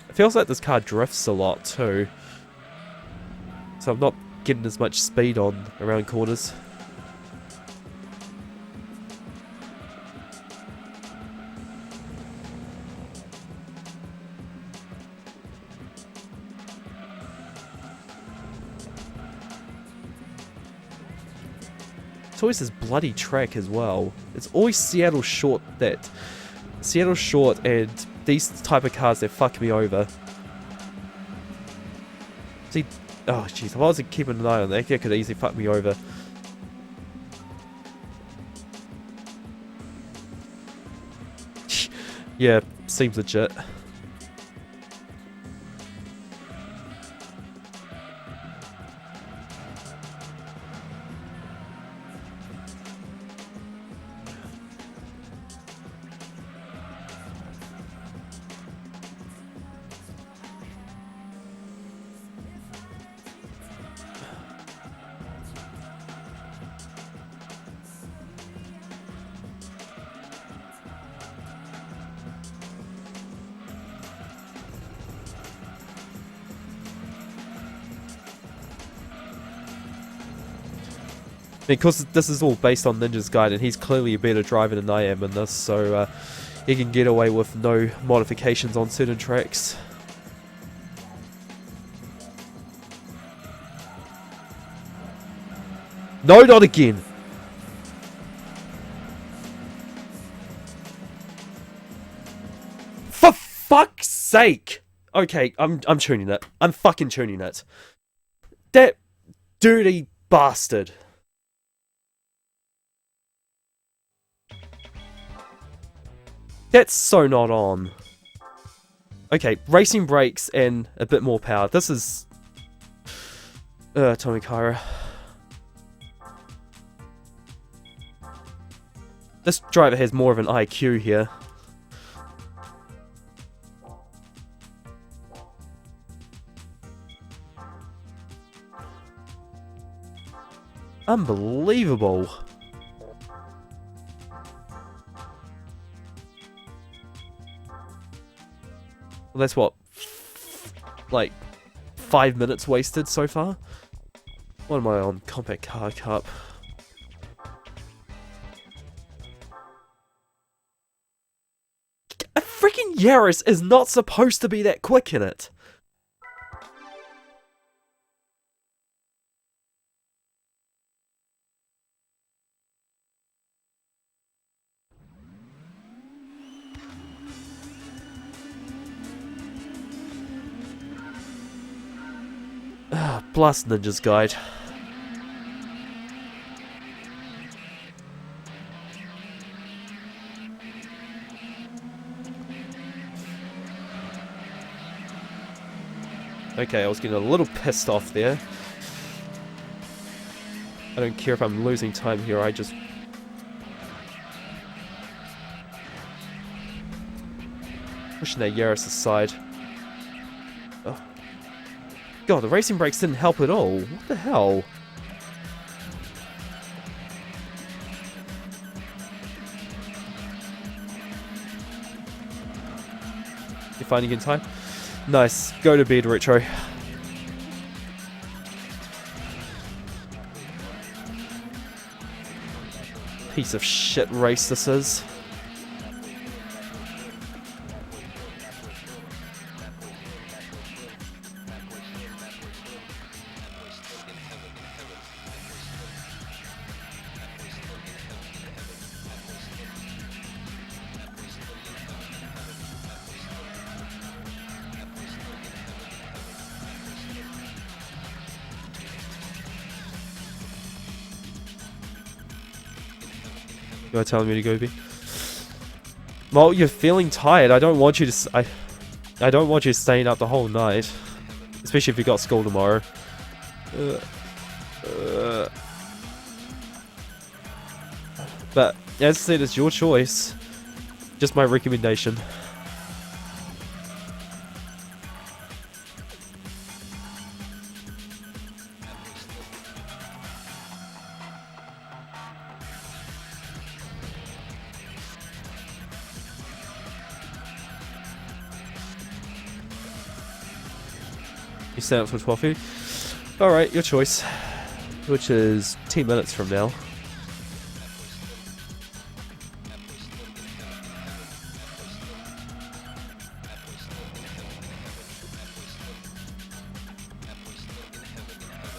It feels like this car drifts a lot too. So I'm not getting as much speed on around corners. It's always this bloody track as well. It's always Seattle short and these type of cars that fuck me over. See, oh jeez, if I wasn't keeping an eye on that, it could easily fuck me over. Yeah, seems legit. Because this is all based on Ninja's guide, and he's clearly a better driver than I am in this, so he can get away with no modifications on certain tracks. No, not again! For fuck's sake! Okay, I'm tuning it. I'm fucking tuning it. That dirty bastard. That's so not on. Okay, racing brakes and a bit more power. This is... Tommy Kyra. This driver has more of an IQ here. Unbelievable. Well, that's what, like 5 minutes wasted so far? What am I on? Compact Car Cup. A freaking Yaris is not supposed to be that quick in it. Blast Ninja's Guide. Okay, I was getting a little pissed off there. I don't care if I'm losing time here, I just... pushing that Yaris aside. Oh. God, the racing brakes didn't help at all. What the hell? You're finding in time? Nice. Go to bed, Retro. Piece of shit race this is. You are telling me to go be? Well, you're feeling tired. I don't want you to. I don't want you staying up the whole night, especially if you got school tomorrow. But as I said, it's your choice. Just my recommendation. You stand up for 12:30? Alright, your choice. Which is 10 minutes from now.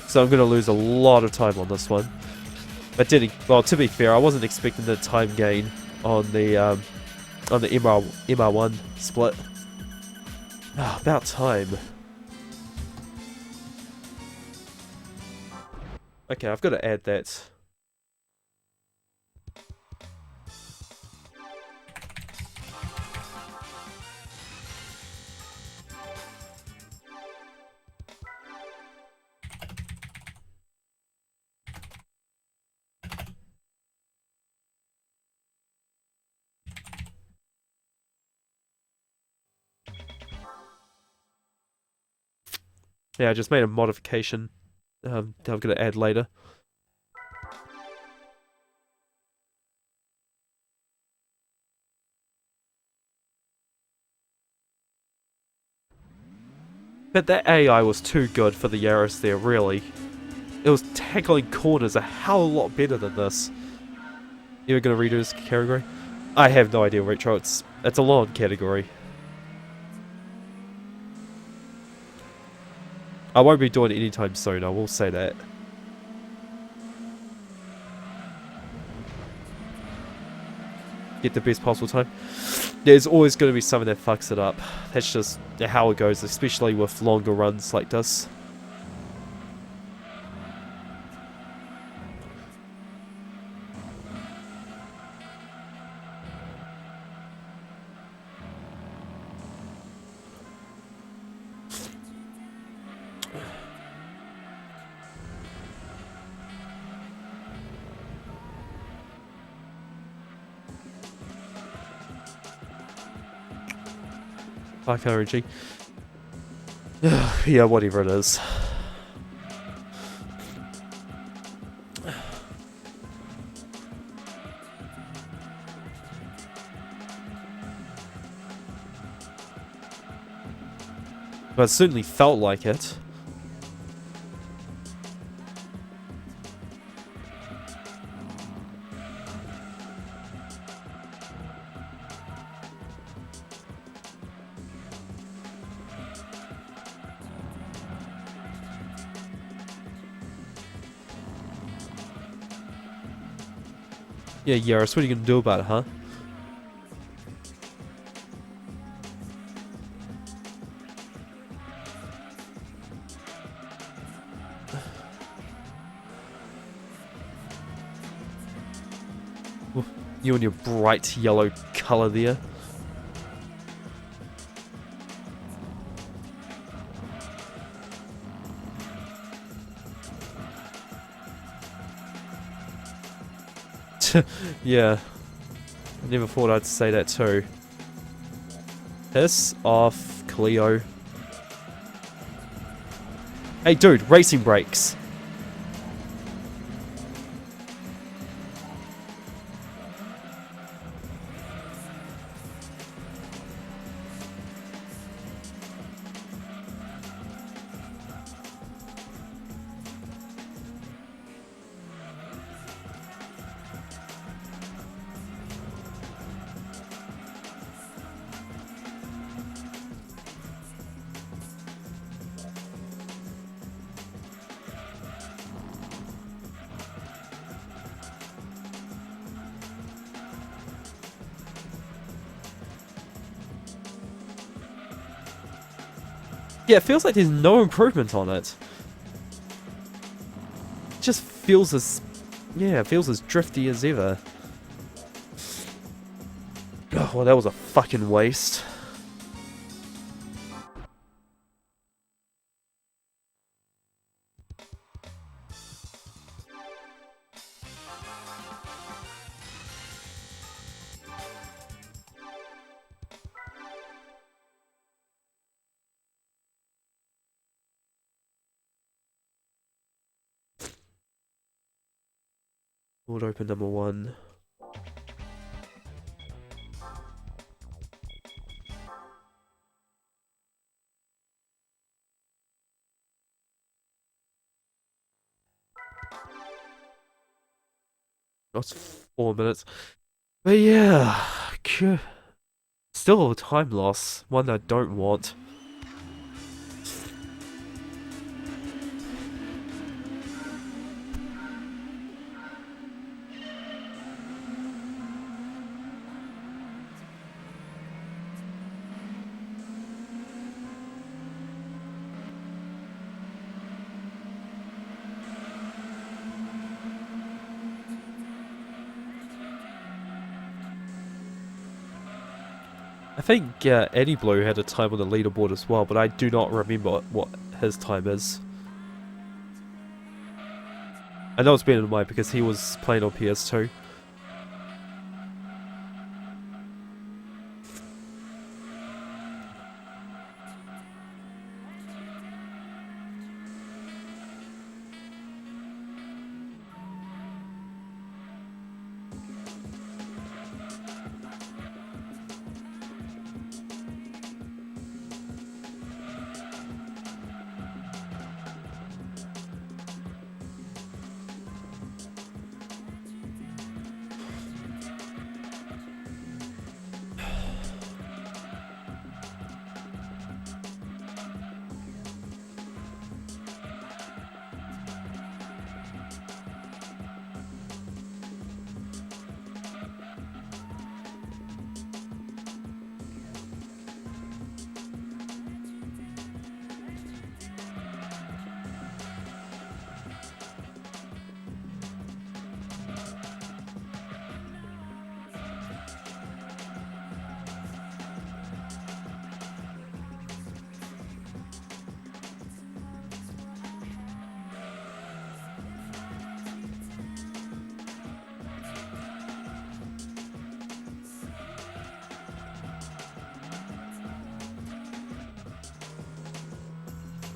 So I'm going to lose a lot of time on this one. But well, to be fair, I wasn't expecting the time gain on the MR1 split. Ah, about time. Okay, I've got to add that. Yeah, I just made a modification that I'm going to add later. But that AI was too good for the Yaris there, really. It was tackling corners a hell of a lot better than this. You're going to redo this category? I have no idea, Retro. It's a long category. I won't be doing it anytime soon, I will say that. Get the best possible time. There's always going to be something that fucks it up. That's just how it goes, especially with longer runs like this. Fuck RNG. Yeah, whatever it is. But it certainly felt like it. Yeah, Yaris, what are you gonna do about it, huh? You and your bright yellow colour there. Yeah. I never thought I'd say that too. Piss off, Cleo. Hey dude, racing brakes. Yeah, it feels like there's no improvement on it. It just feels as... yeah, it feels as drifty as ever. Oh, well, that was a fucking waste. World Open number 1. That's 4 minutes. But yeah, still a time loss. One I don't want. I think Eddie Blue had a time on the leaderboard as well, but I do not remember what his time is. I know it's better than mine because he was playing on PS2.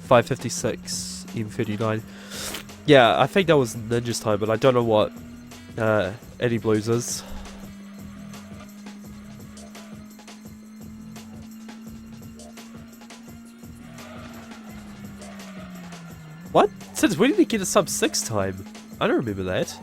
556 M39. Yeah, I think that was Ninja's time, but I don't know what Eddie Blues is. What? Since when did he get a sub 6 time? I don't remember that.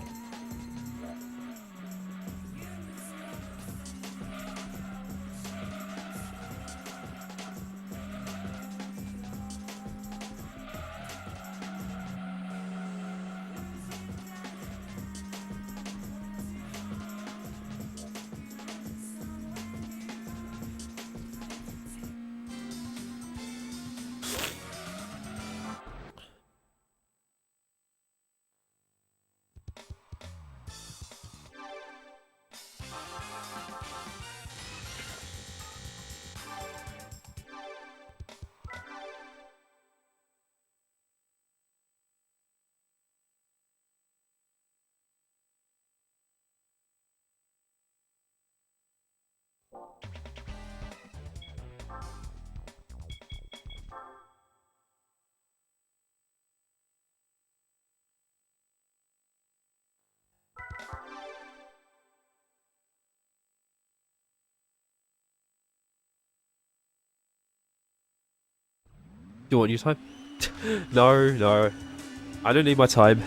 Do you want your time? No, no. I don't need my time.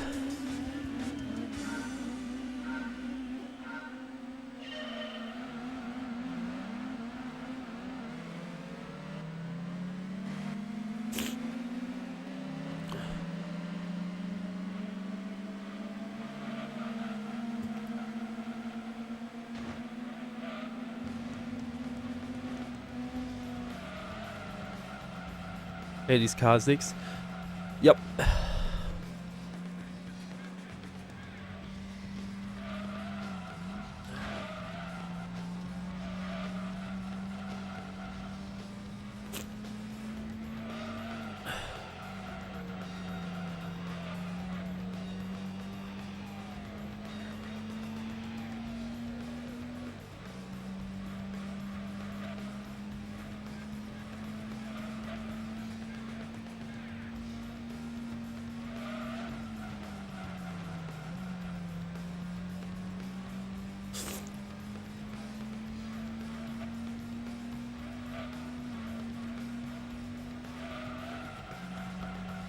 And these cars next. Yep.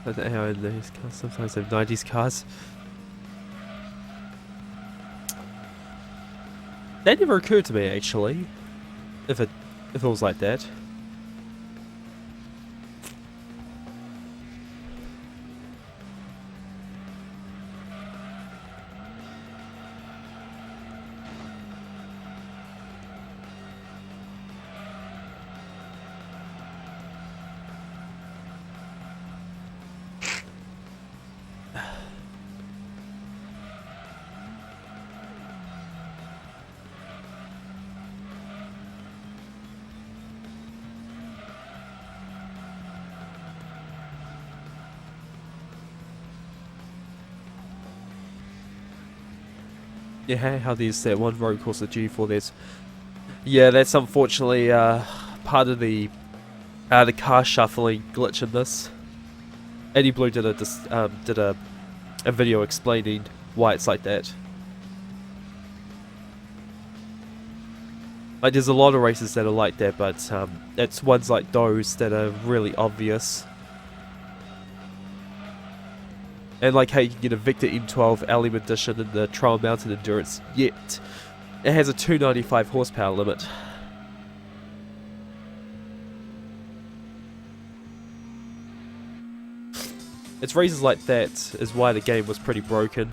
I don't know how in these cars sometimes have 90s cars. That never occurred to me actually. If it was like that. Yeah, how there's that one road course at G4. That's unfortunately part of the car shuffling glitch in this. Eddie Blue did a video explaining why it's like that. Like there's a lot of races that are like that, but it's ones like those that are really obvious. And like how you can get a Victor M12 LM edition in the Trial Mountain Endurance, yet it has a 295 horsepower limit. It's reasons like that is why the game was pretty broken.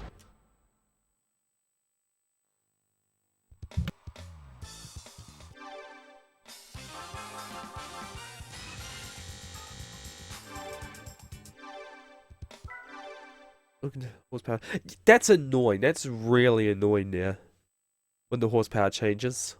Horsepower. That's annoying. That's really annoying now. When the horsepower changes.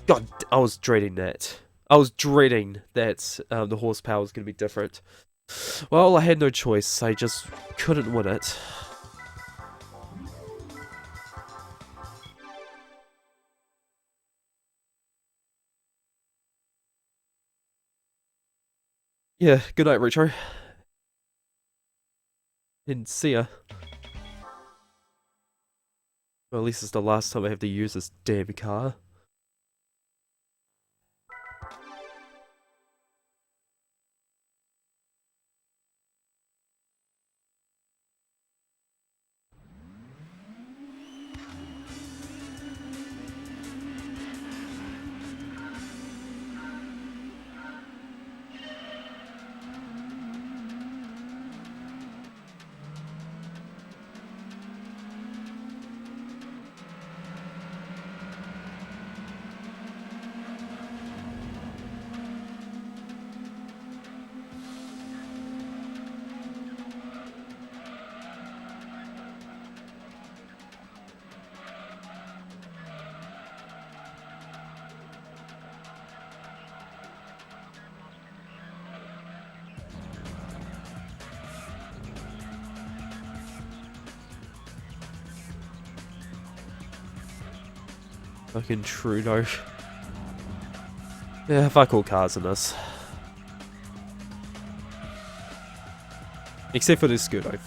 God, I was dreading that. I was dreading that the horsepower was going to be different. Well, I had no choice. I just couldn't win it. Yeah, good night, Retro. And see ya. Well, at least it's the last time I have to use this damn car. Fucking Trudeau. Yeah, fuck all cars in this. Except for this Scudo.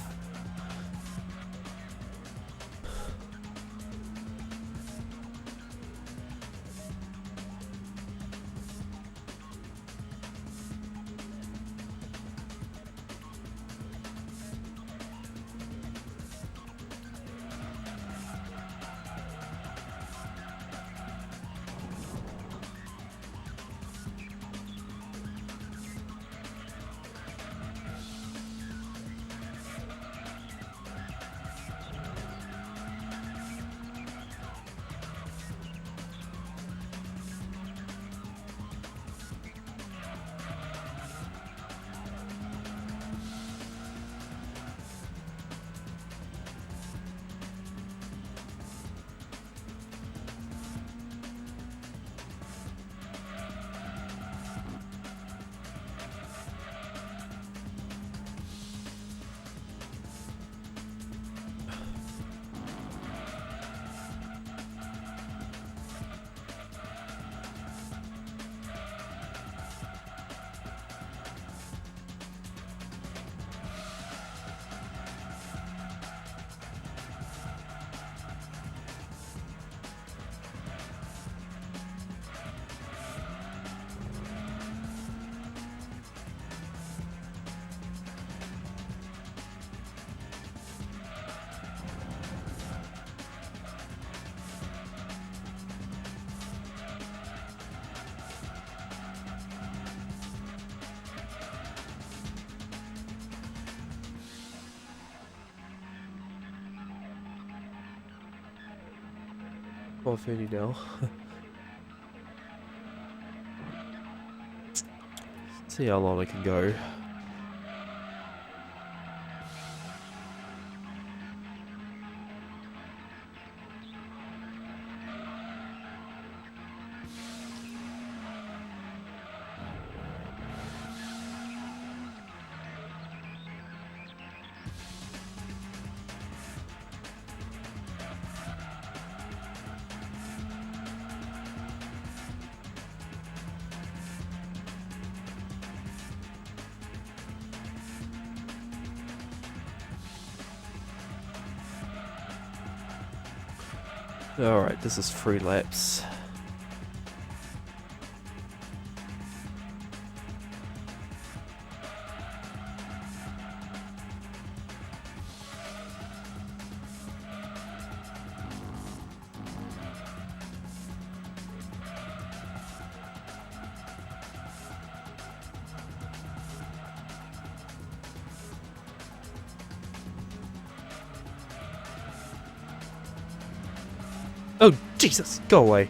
Oh, 30 now. See how long I can go. Alright, this is 3 laps. Oh, Jesus! Go away.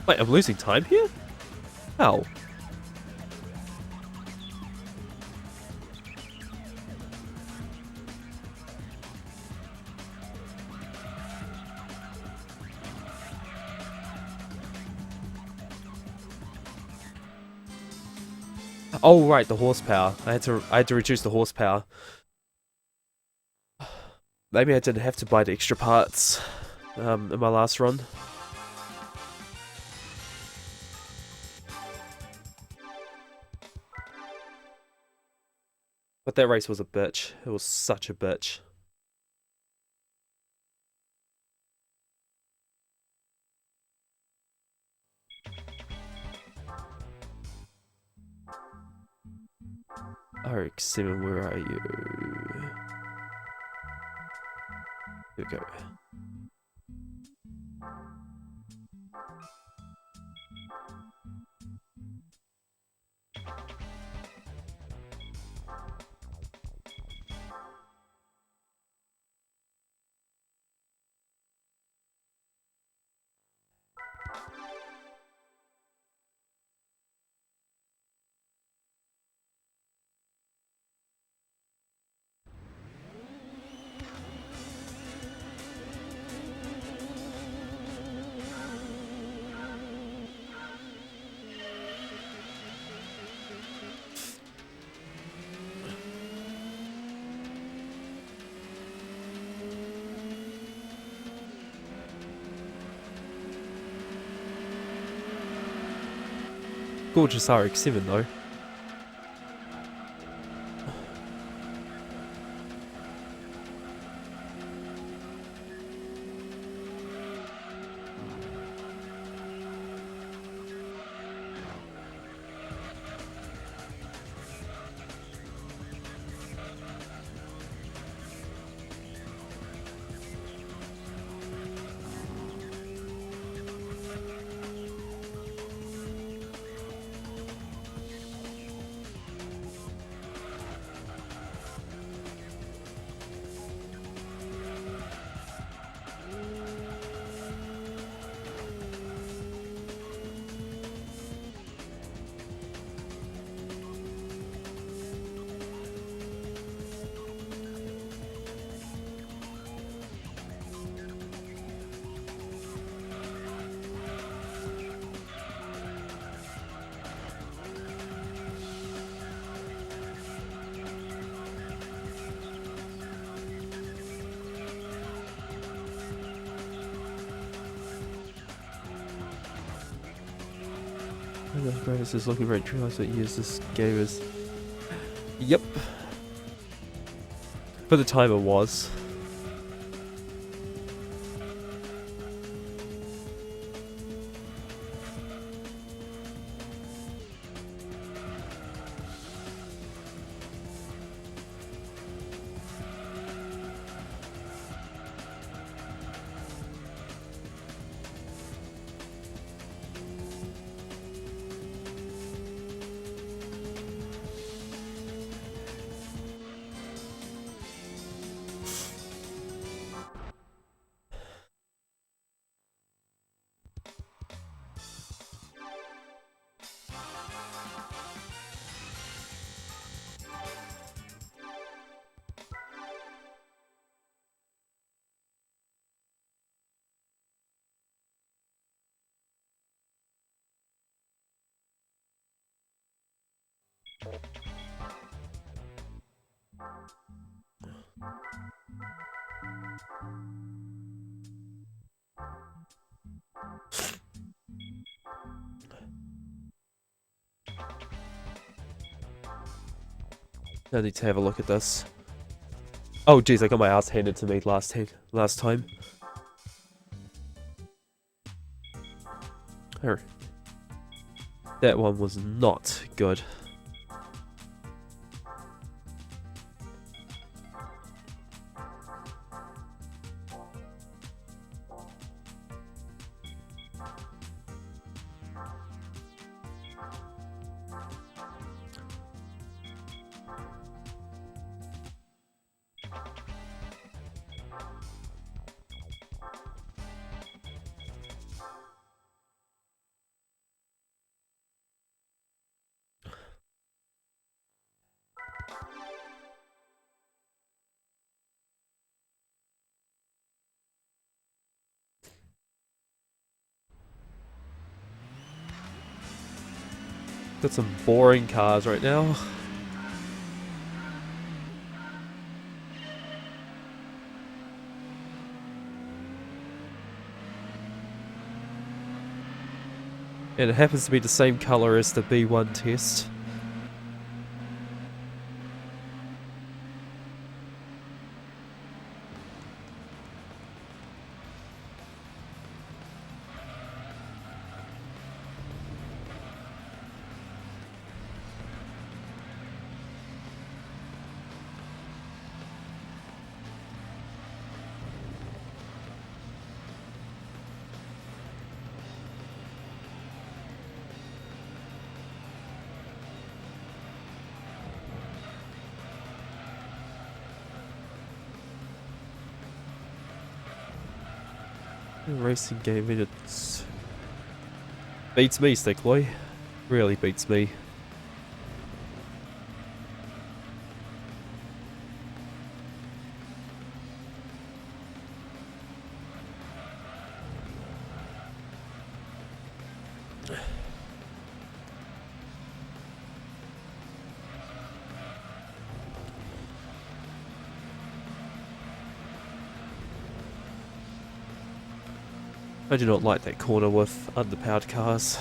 Wait, I'm losing time here? How? Oh right, the horsepower. I had to reduce the horsepower. Maybe I didn't have to buy the extra parts in my last run. But that race was a bitch. It was such a bitch. RX-7, where are you? Here we go. Gorgeous RX-7 though. This is looking very true. That's what years this game is. Yep. For the time it was. I need to have a look at this. Oh jeez, I got my ass handed to me last time. Oh. That one was not good. Got some boring cars right now. And it happens to be the same color as the B1 test. Racing game minutes. Beats me, Stickboy. Really beats me. I do not like that corner with underpowered cars.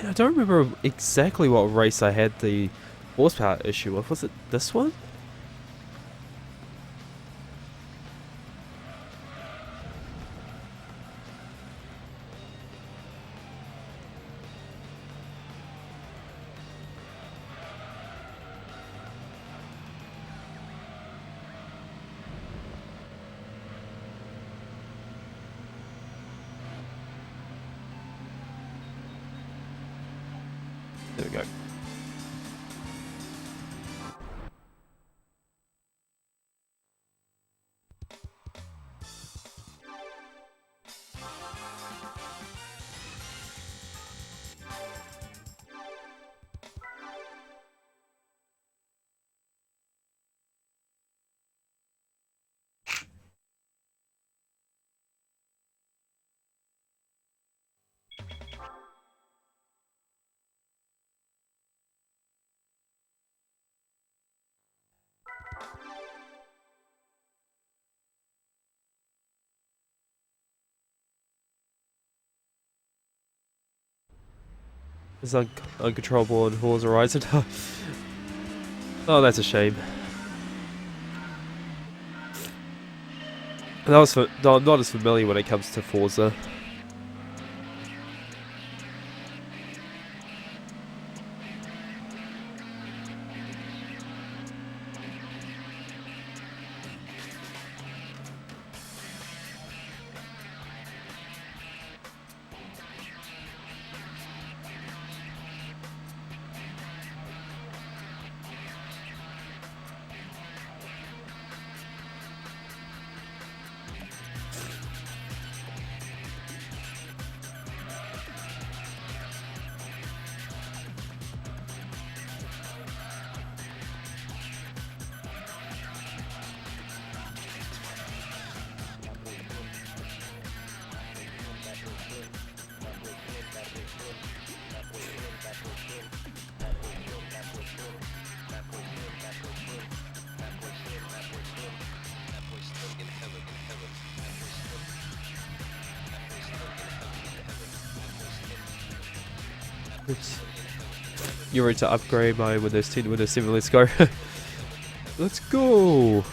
I don't remember exactly what race I had the horsepower issue with. Was it this one? There we go. It's uncontrollable on Forza Horizon. Oh, that's a shame. No, I'm not as familiar when it comes to Forza. Oops. You're ready to upgrade my Windows 10 to Windows 7, let's go. Let's go!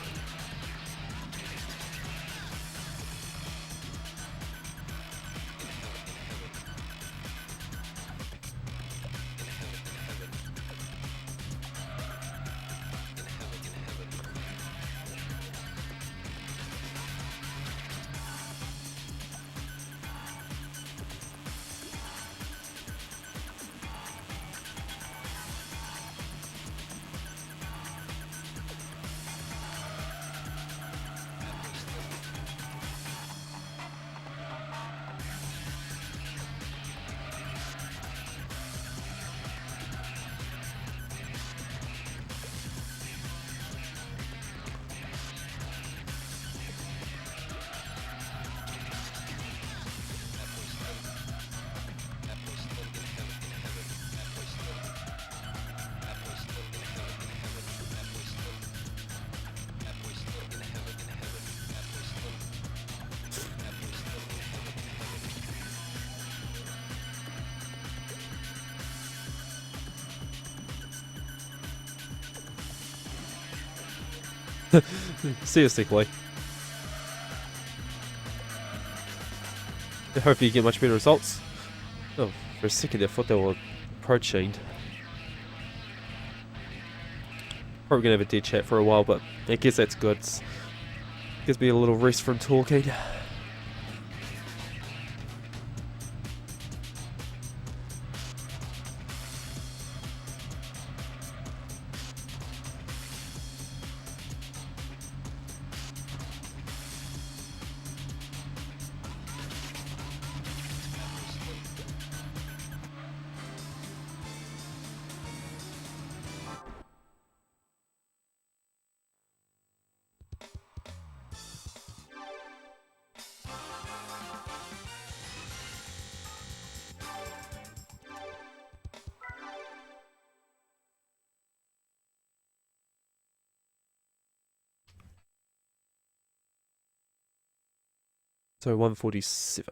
Seriously. I hope you get much better results. Oh, for a second I thought they were pro-chained. Probably gonna have a dead chat for a while, but I guess that's good. Gives me a little rest from talking. So 147.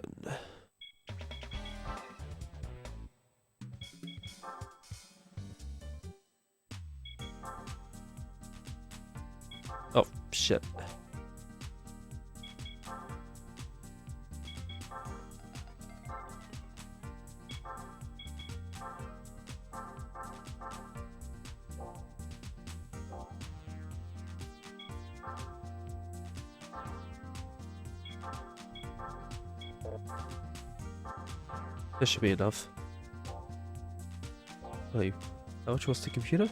Oh, shit. This should be enough. Wait, how much was the computer?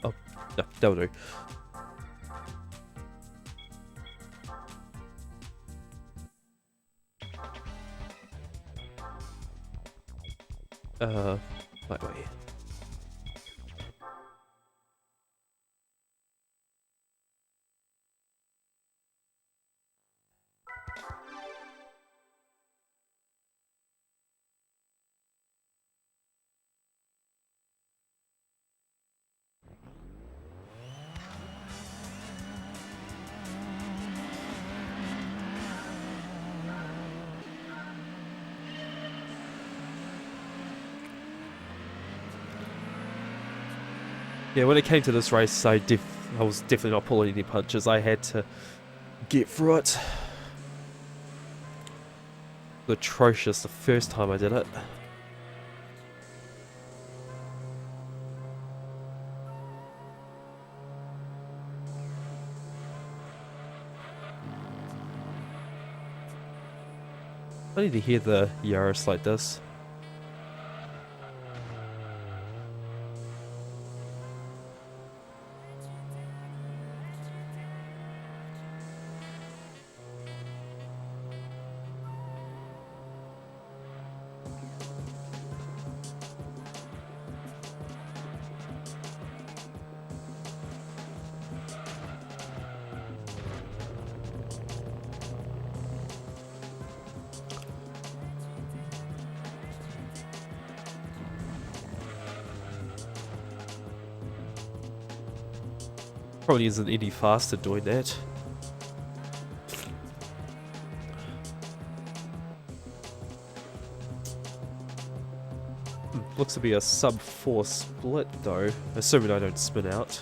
Oh, no, that'll do. My way. Yeah, when it came to this race, I was definitely not pulling any punches. I had to get through it. It was atrocious the first time I did it. I need to hear the Yaris like this. Probably isn't any faster doing that. Looks to be a sub 4 split though, assuming I don't spin out.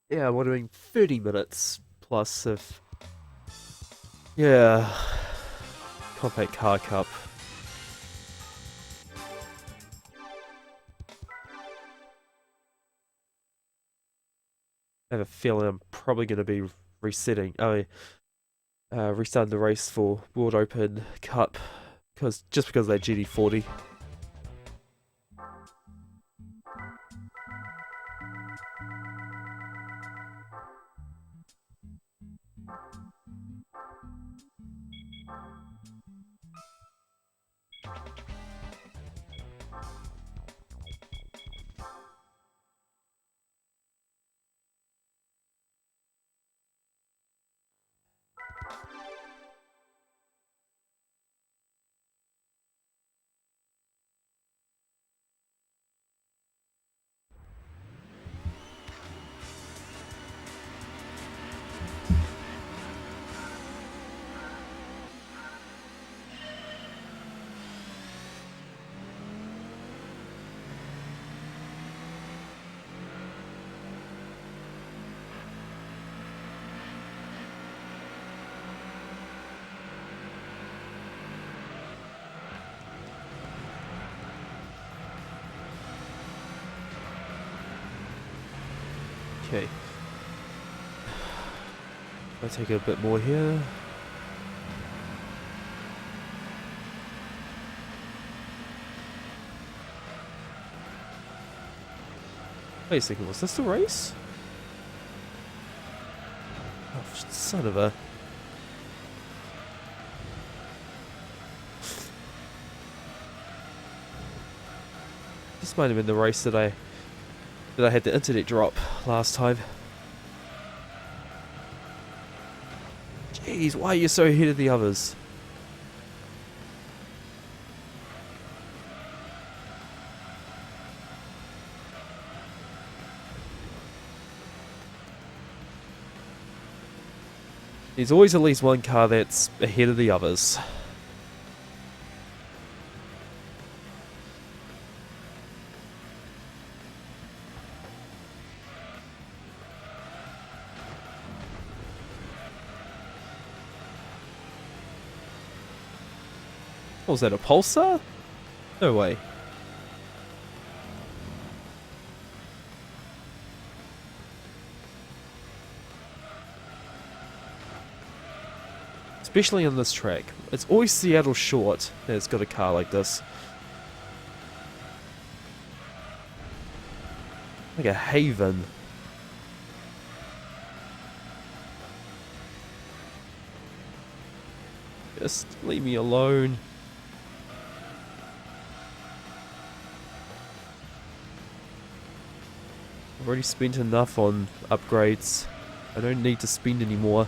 Yeah, we're doing 30 minutes plus if... Yeah... Compact Car Cup. I have a feeling I'm probably going to be resetting. Restarting the race for World Open Cup because of that GD40. Okay. I'll take a bit more here. Wait a second, was this the race? Oh, son of a... This might have been the race that I had the internet drop last time. Jeez, why are you so ahead of the others? There's always at least one car that's ahead of the others. What was that, a pulsar? No way. Especially on this track. It's always Seattle short that's got a car like this. Like a haven. Just leave me alone. I've already spent enough on upgrades. I don't need to spend any more.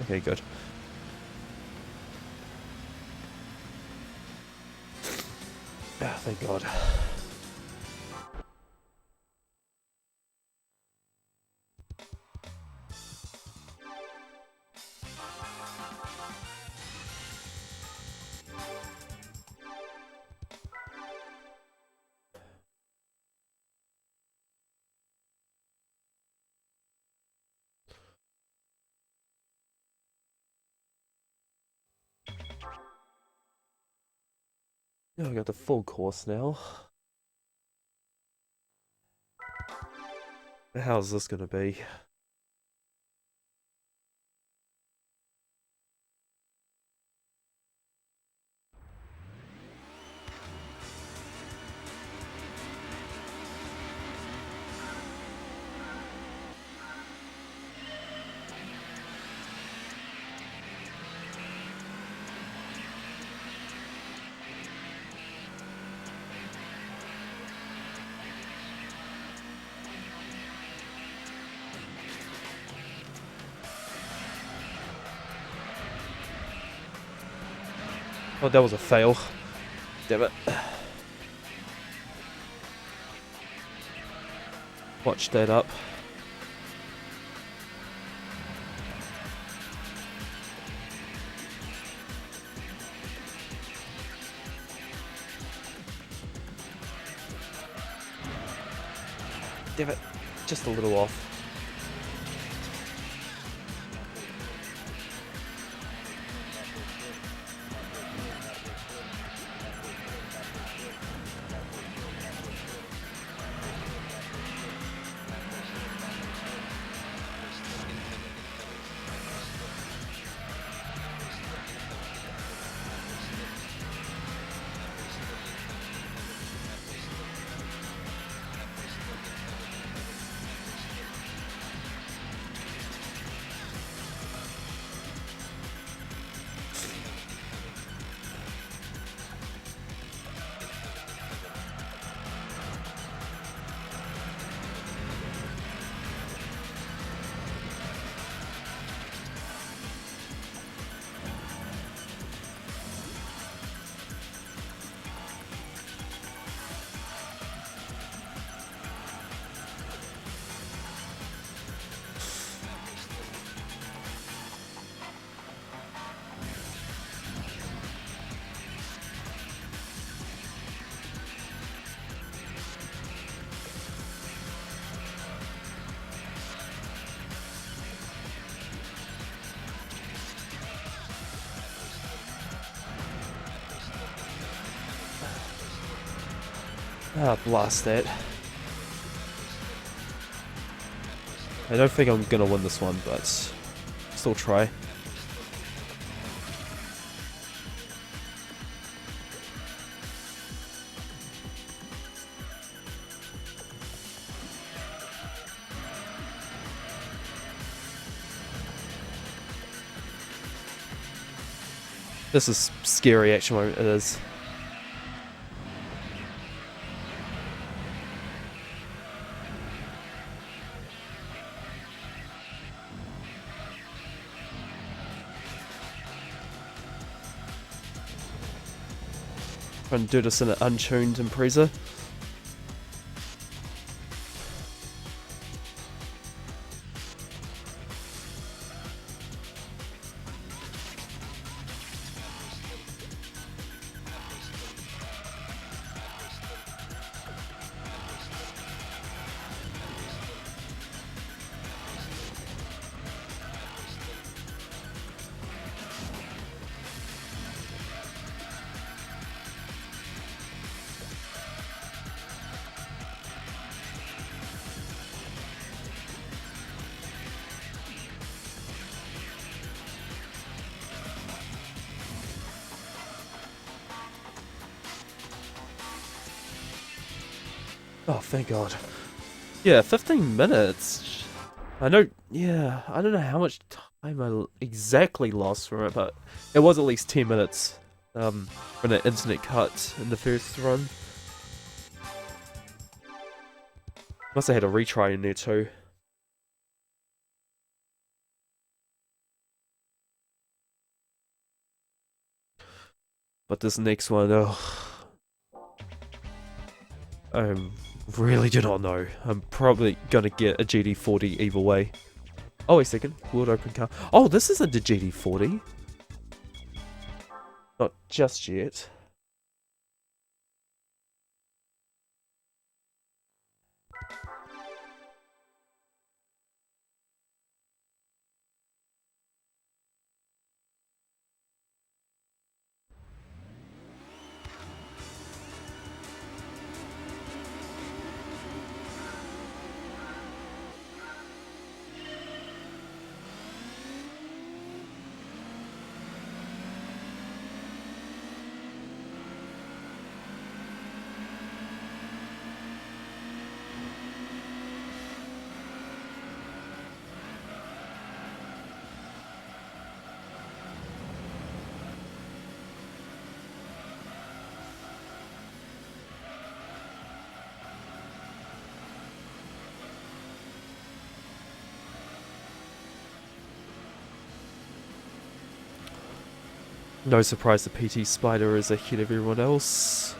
Okay, good. Ah, thank God. Yeah, I got the full course now. How's this gonna be? Oh, that was a fail. Damn it. Watch that up. Damn it. Just a little off. Ah, blast that. I don't think I'm gonna win this one, but still try. This is scary actually, it is. Trying to do this in an untuned Impreza. Oh, thank God. Yeah, 15 minutes. I know, yeah, I don't know how much time I exactly lost from it, but it was at least 10 minutes from the internet cut in the first run. Must have had a retry in there too. But this next one, oh, I really do not know. I'm probably gonna get a GD40 either way. Oh, wait a second. World Open car. Oh, this isn't a GD40. Not just yet. No surprise the PT Spider is ahead of everyone else.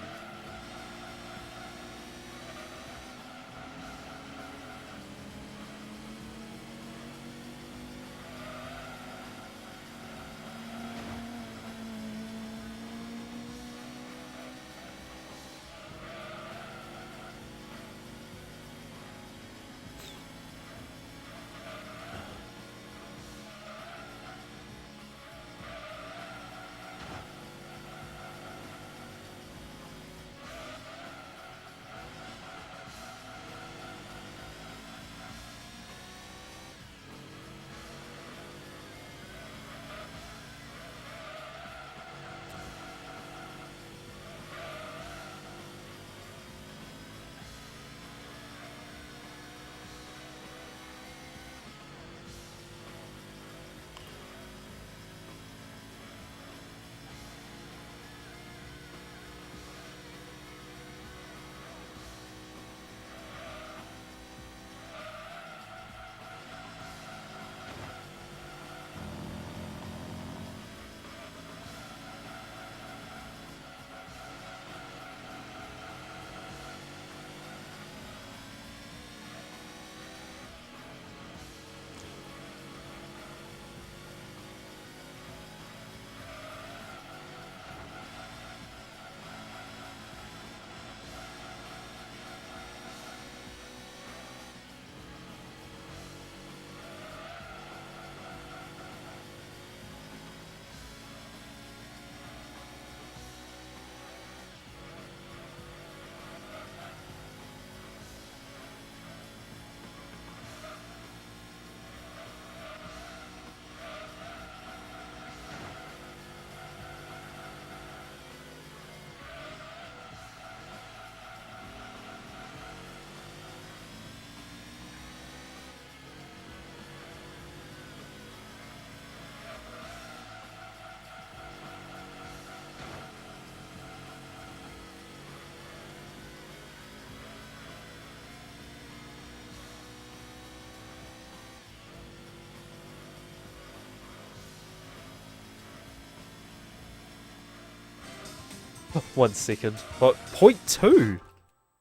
1 second. What? 0.2?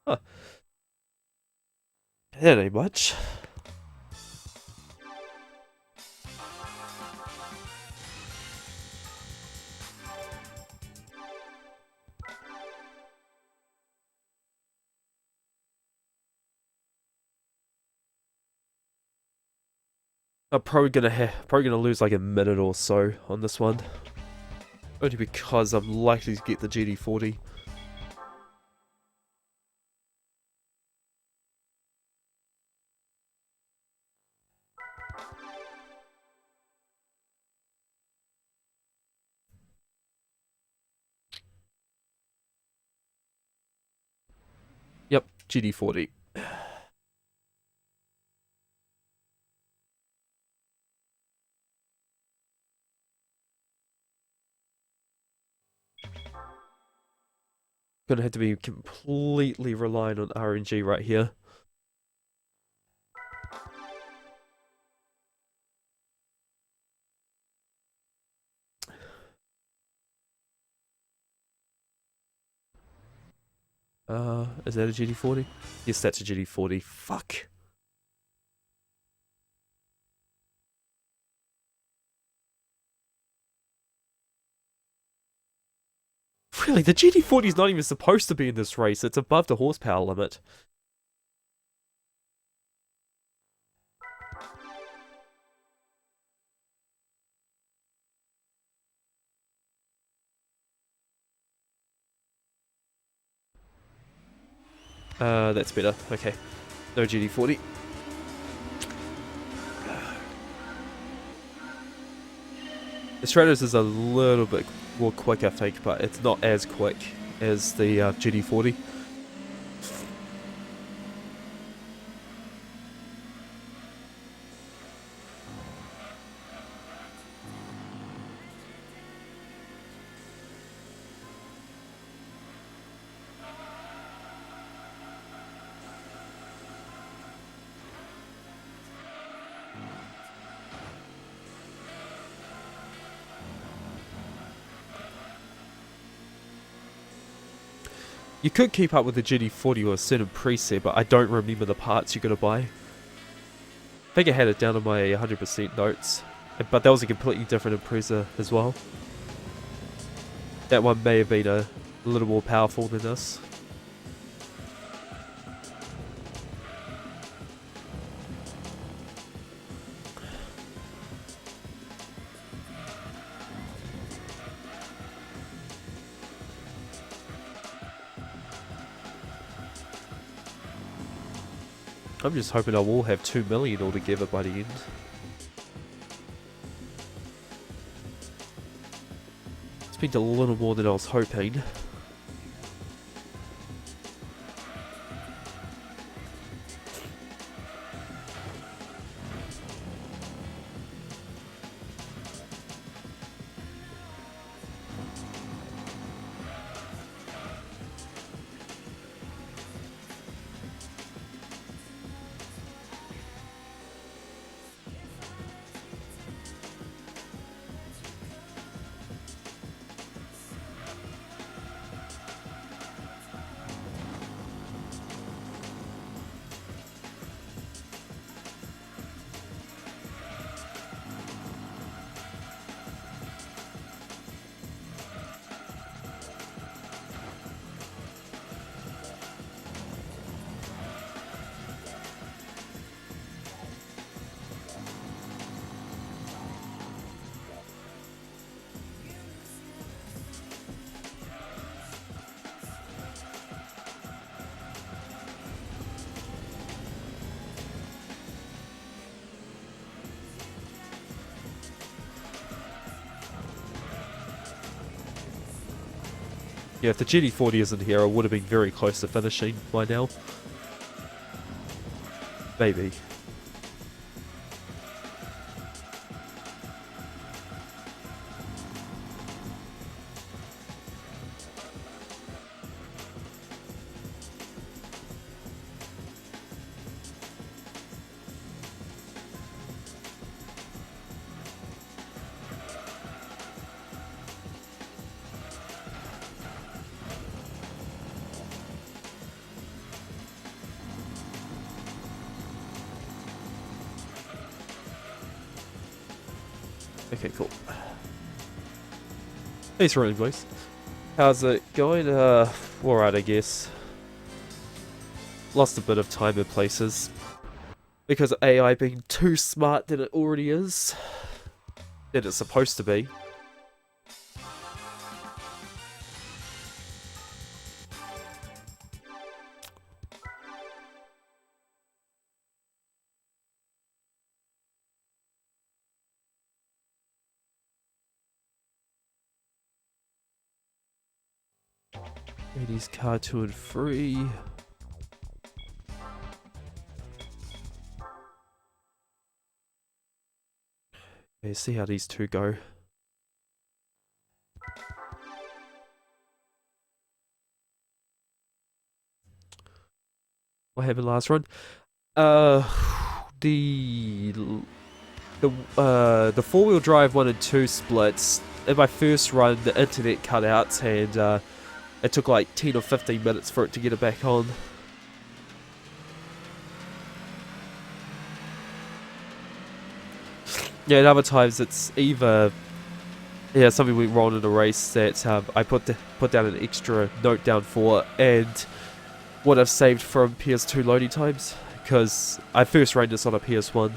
Huh. That ain't much. I'm probably gonna lose like a minute or so on this one. Only because I'm likely to get the GD40. Yep, GD40. Gonna have to be completely reliant on RNG right here. Is that a GD40? Yes, that's a GD40. Fuck. Really, the GD40 is not even supposed to be in this race. It's above the horsepower limit. That's better. Okay. No GD40. The Stratos is a little bit more quick, I think, but it's not as quick as the GD40. You could keep up with the GD40 or a certain preset, but I don't remember the parts you're going to buy. I think I had it down on my 100% notes, but that was a completely different Impreza as well. That one may have been a little more powerful than this. I'm just hoping I will have 2 million altogether by the end. Spent a little more than I was hoping. Yeah, if the GD40 isn't here, I would have been very close to finishing by now. Maybe. Okay, cool. Thanks for running, boys. How's it going? Alright, I guess. Lost a bit of time in places. Because of AI being too smart than it already is. Than it's supposed to be. Ladies car 2 and 3. Okay, see how these two go. What happened last run? The four-wheel drive 1 and 2 splits. In my first run, the internet cut out, and it took like 10 or 15 minutes for it to get it back on. Yeah, and other times it's either something went wrong in a race that I put down an extra note down for, and what I've saved from PS2 loading times, because I first ran this on a PS1.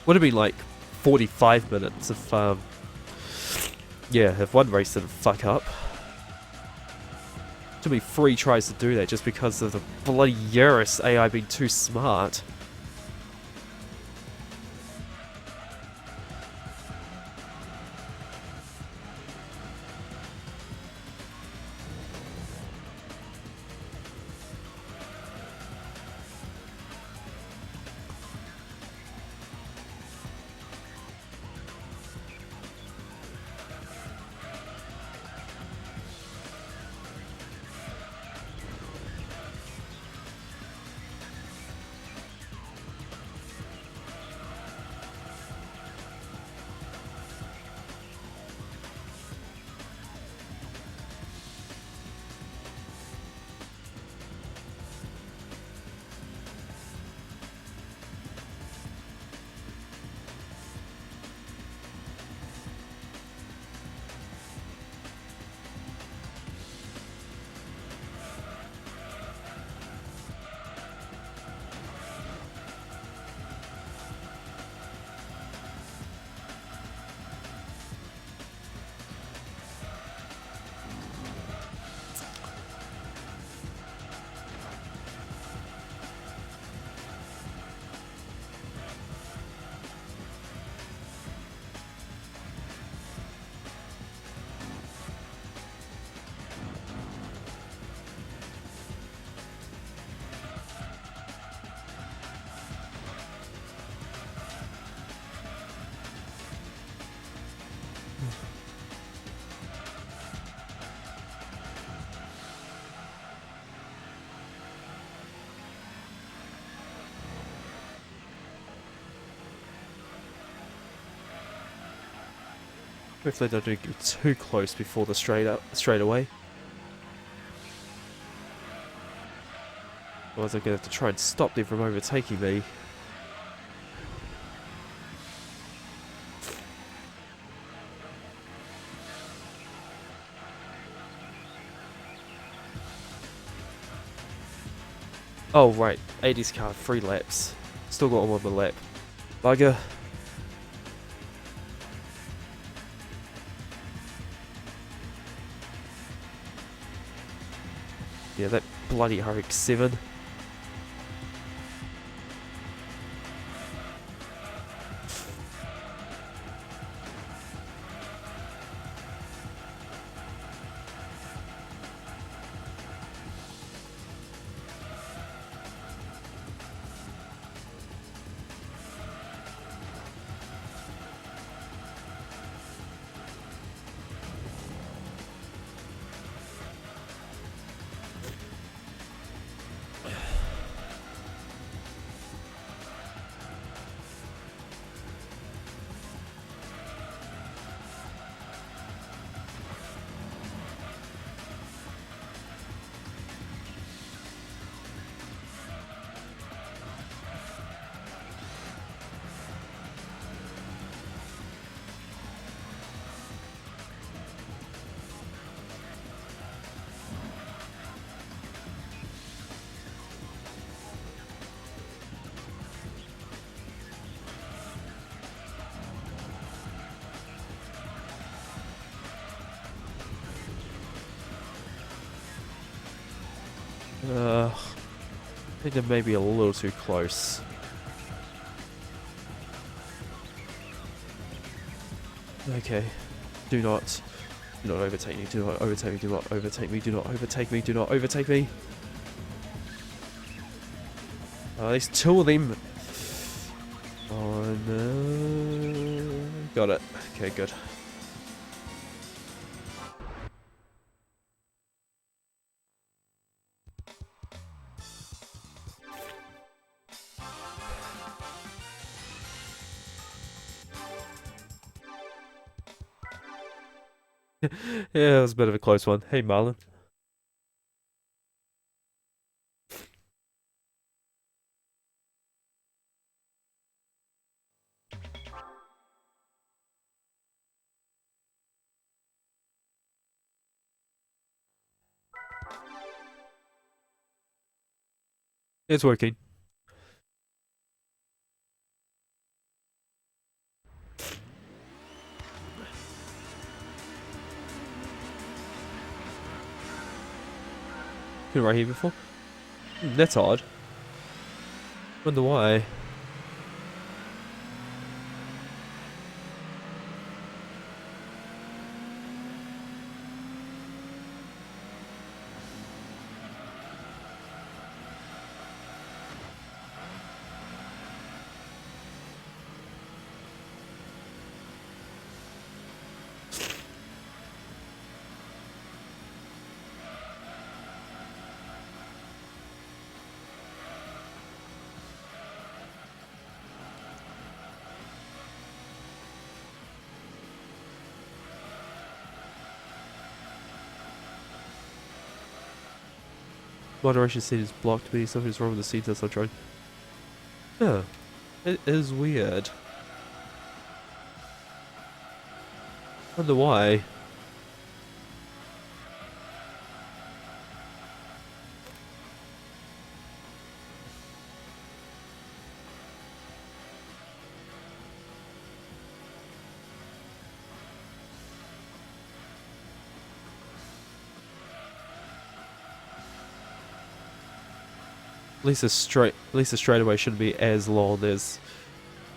Would have been like 45 minutes if if one race didn't fuck up. It took me 3 tries to do that just because of the bloody Yaris AI being too smart. Hopefully they don't get too close before the straight away. Otherwise I'm going to have to try and stop them from overtaking me. Oh right, 80's car, 3 laps. Still got 1 on the lap. Bugger. Yeah, that bloody RX-7. I think they may be a little too close. Okay. Do not overtake me, do not overtake me, do not overtake me, do not overtake me, do not overtake me. There's two of them. Oh no. Got it. Okay, good. Yeah, it was a bit of a close one. Hey, Marlon. It's working. Been right here before? That's odd. Wonder why. Moderation seat is blocked, meaning something's wrong with the seat that's not trying. Huh. It is weird. Wonder why. At least the straightaway shouldn't be as long as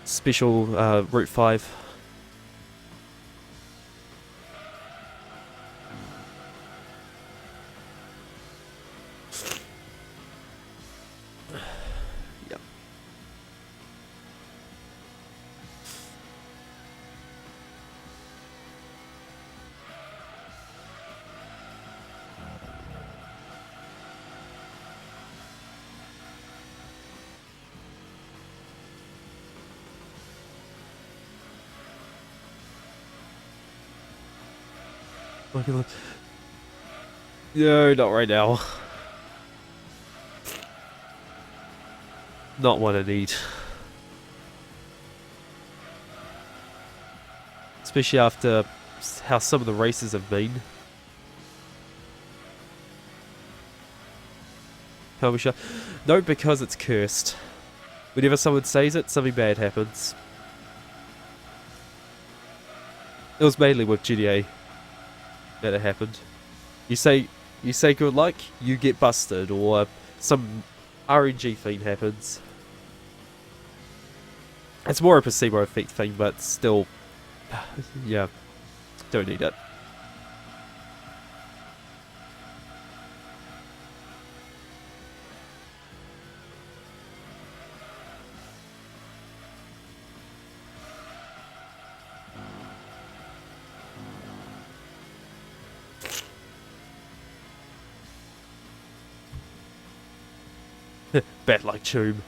special Route 5. Yep. No, not right now. Not what I need. Especially after how some of the races have been. Can't be sure. No, because it's cursed. Whenever someone says it, something bad happens. It was mainly with GTA that it happened. You say good luck, you get busted, or some RNG thing happens. It's more a placebo effect thing, but still, yeah, don't need it. Bat like tube.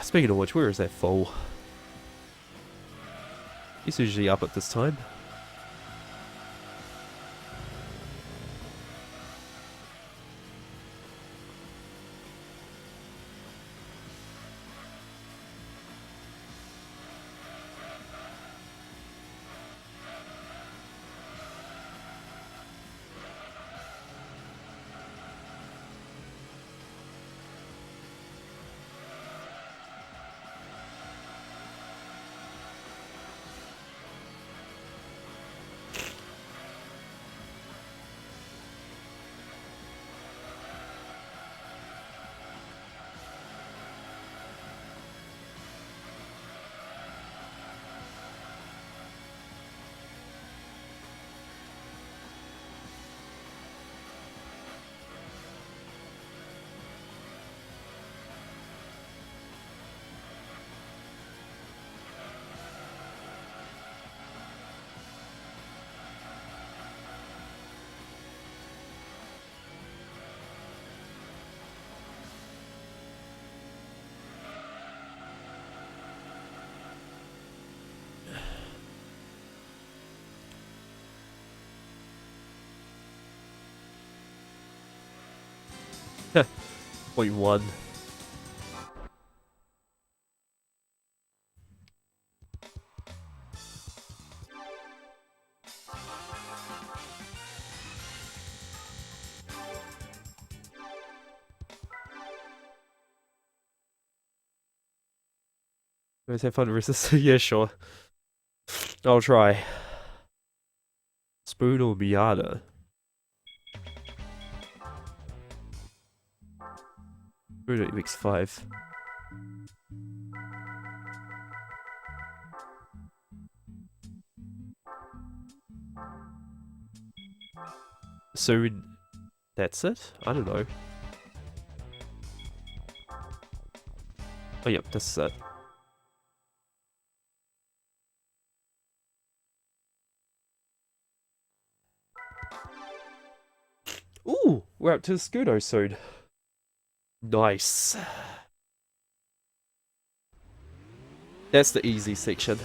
Speaking of which, where is that fool? He's usually up at this time. 0.1. Guys have fun resist. Yeah, sure. I'll try. Spoon or Miata? Spoon at MX5. So that's it? I don't know. Oh yep, that's it. Ooh, we're up to the Scudo soon. Nice. That's the easy section.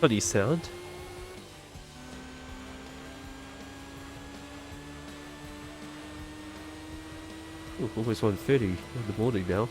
Funny sound. Ooh, almost 1:30 in the morning now.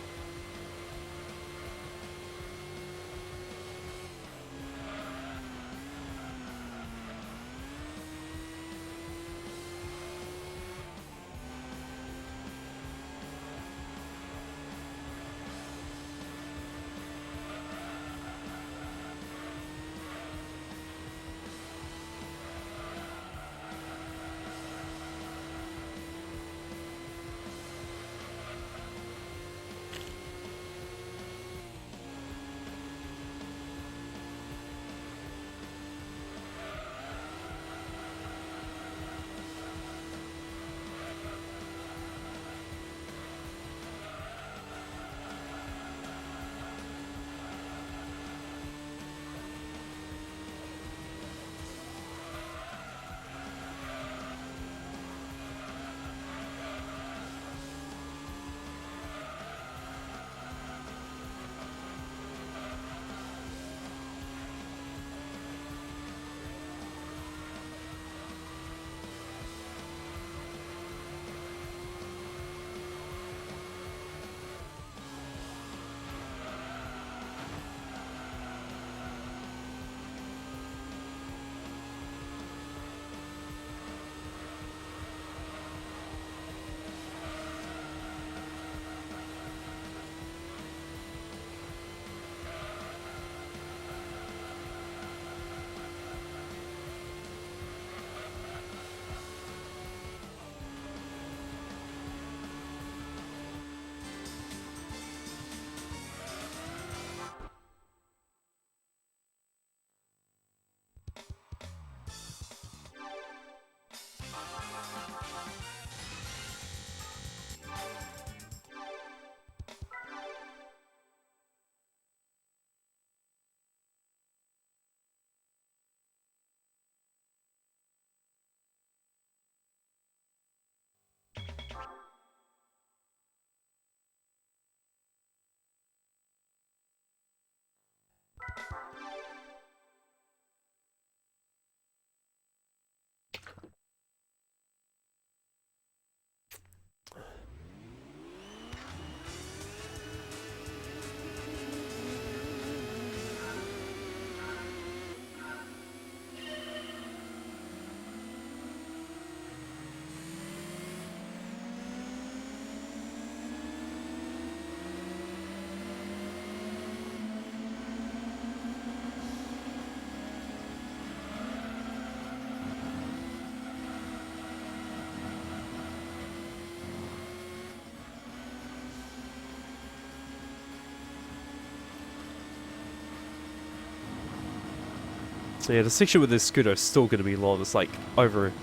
So yeah, the section with this scooter is still going to be long. It's like over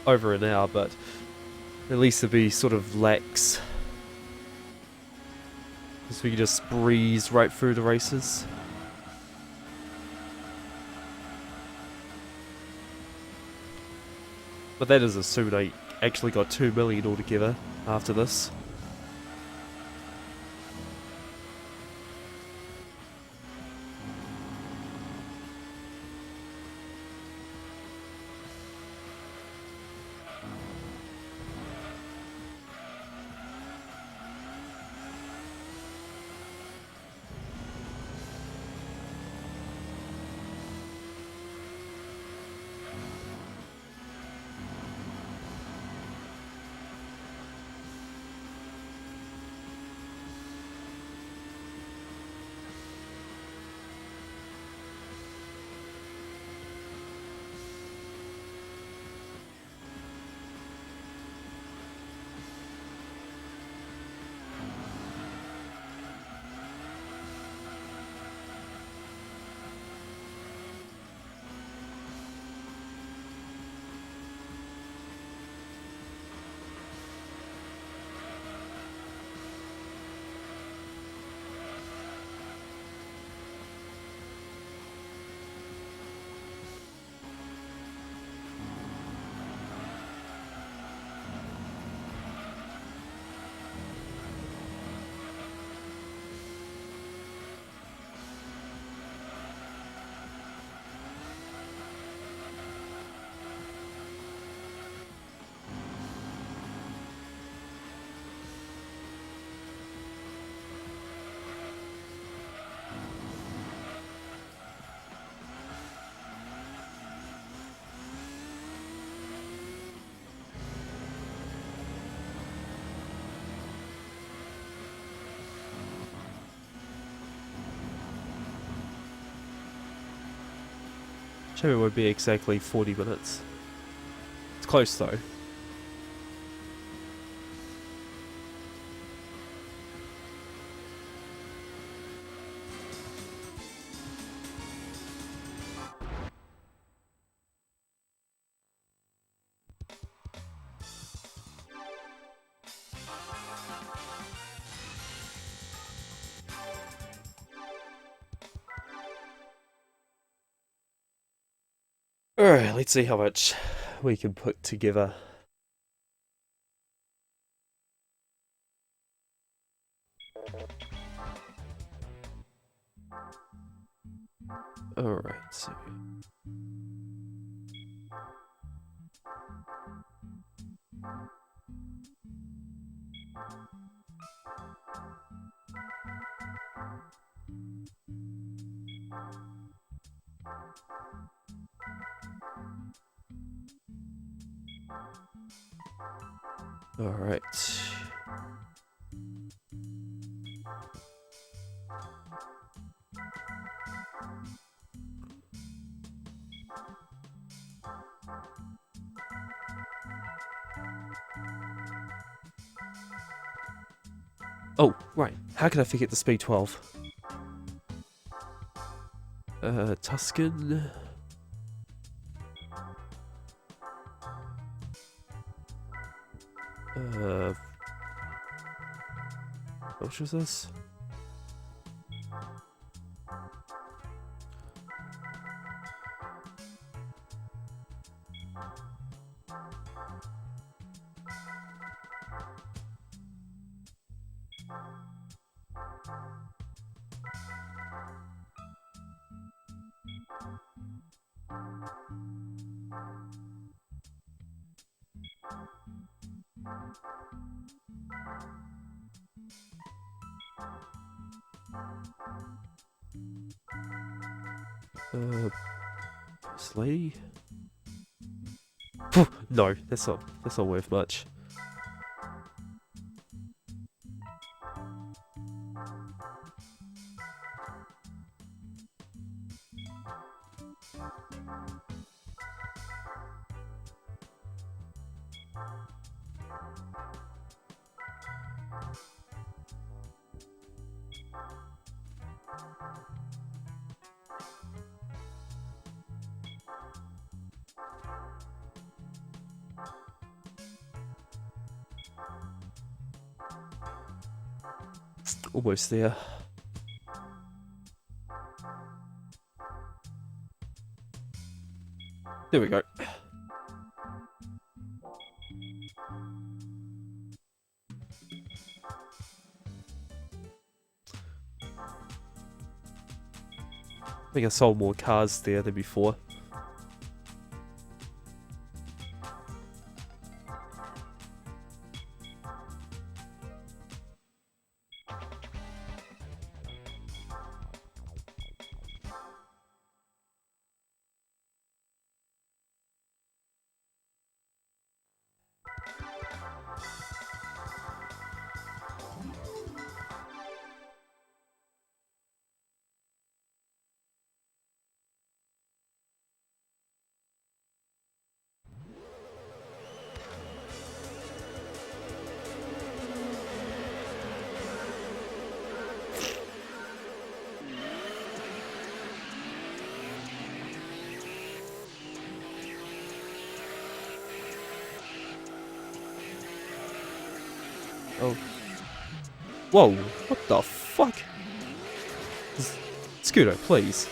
an hour, but at least it'll be sort of lax. So we can just breeze right through the races. But that is assuming I actually got 2 million altogether after this. Sure, it would be exactly 40 minutes. It's close though. Alright, let's see how much we can put together. Alright, so... Alright. Oh, right. How can I forget the speed 12? Tuscan... What was this? This lady? No, that's not worth much. Almost there. There we go. I think I sold more cars there than before. Oh. Whoa, what the fuck? Scooter, please.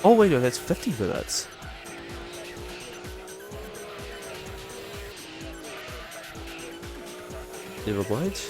Oh wait, no, that's 50 minutes. Never mind.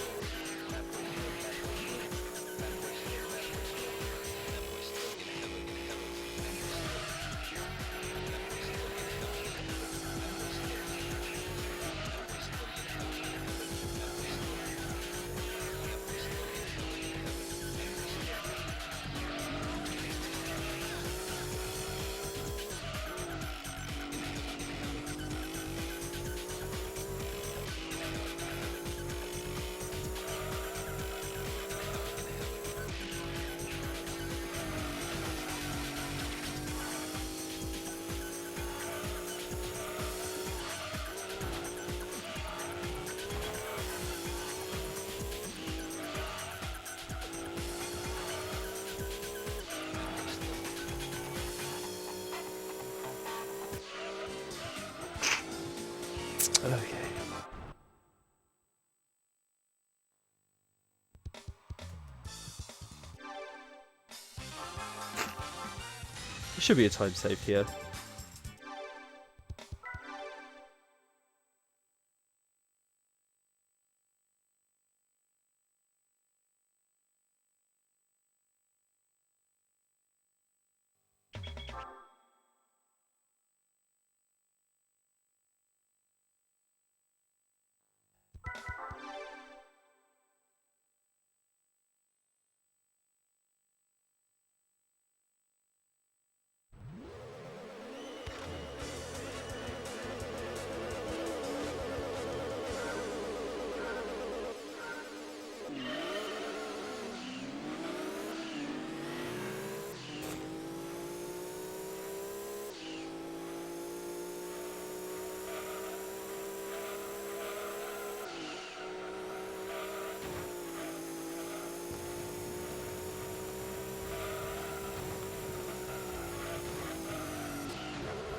Okay. There should be a time save here.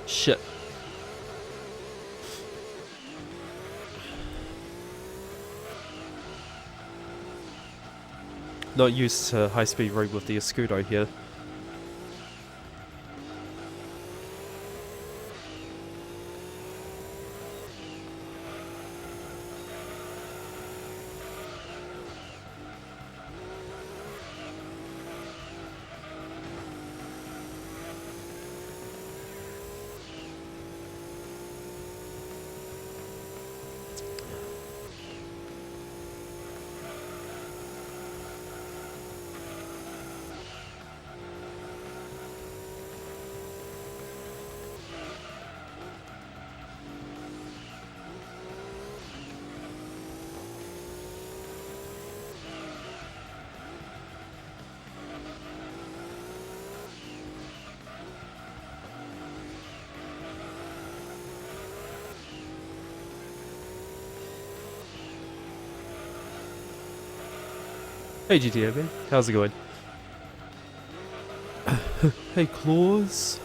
Shit. Not used to high-speed road with the Escudo here. Hey GTA man, how's it going? Hey Claus.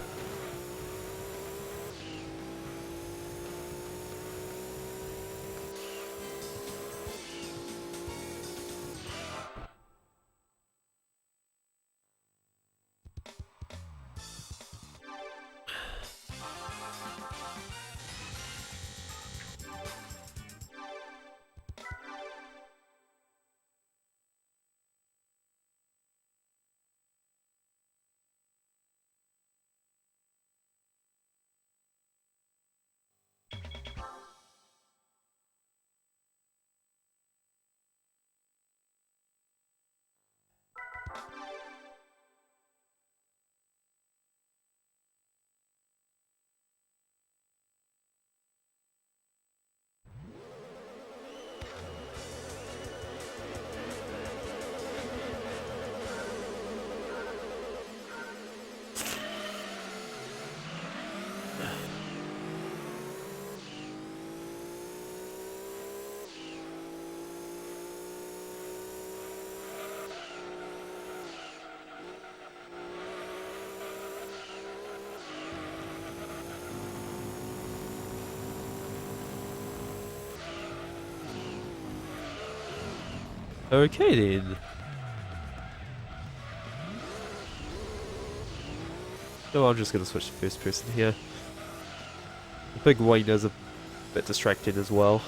Okay then. No, I'm just gonna switch to first person here. The big wiener's a bit distracting as well.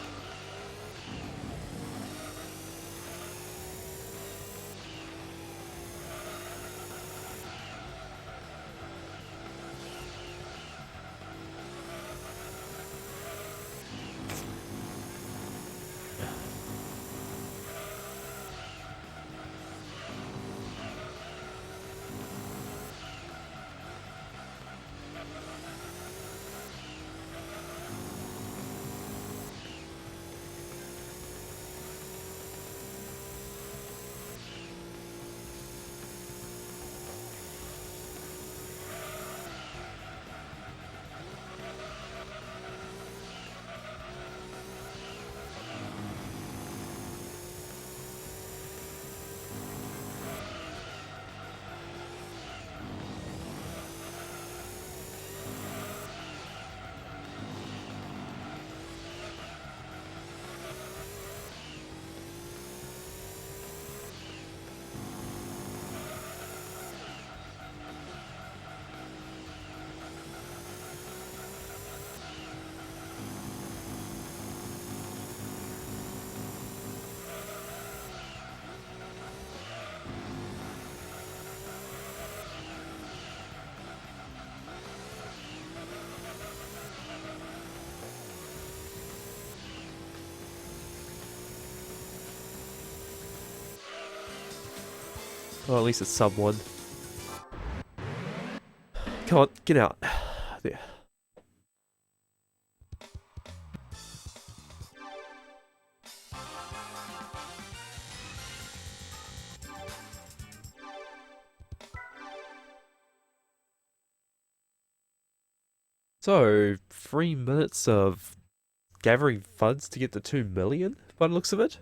Well, at least it's someone. Come on, get out. There. So, 3 minutes of gathering funds to get the 2 million, by the looks of it.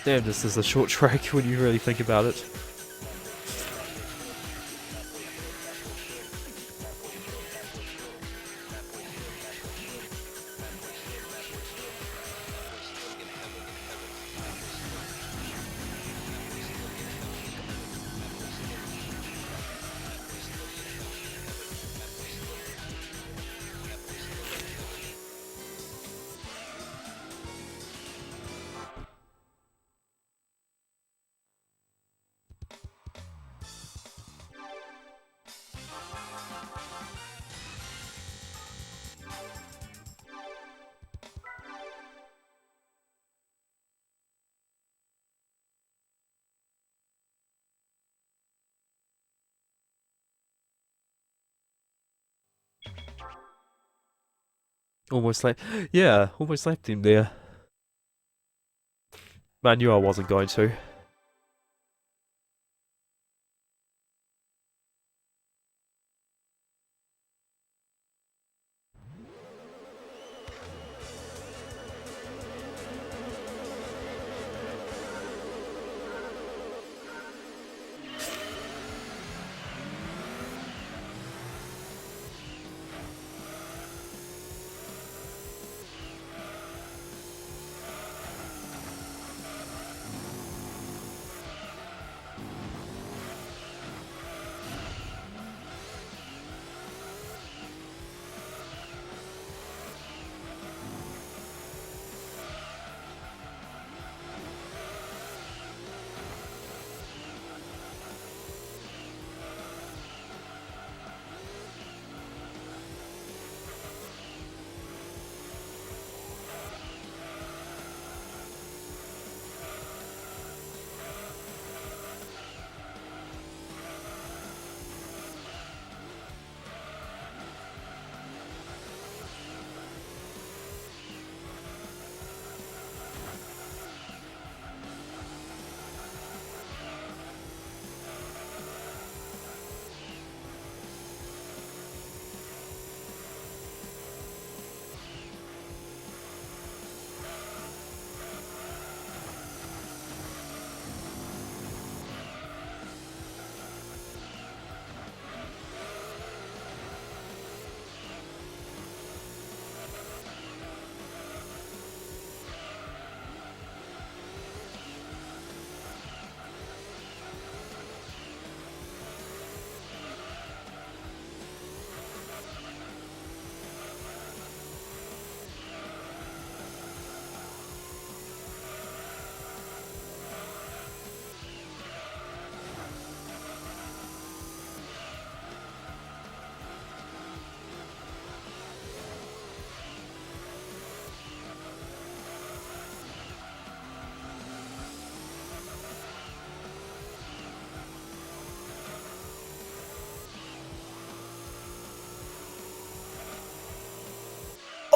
Damn, this is a short track when you really think about it. Almost left. Yeah, almost left him there. I knew I wasn't going to.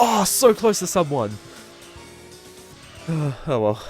Oh, so close to sub 1. Oh well.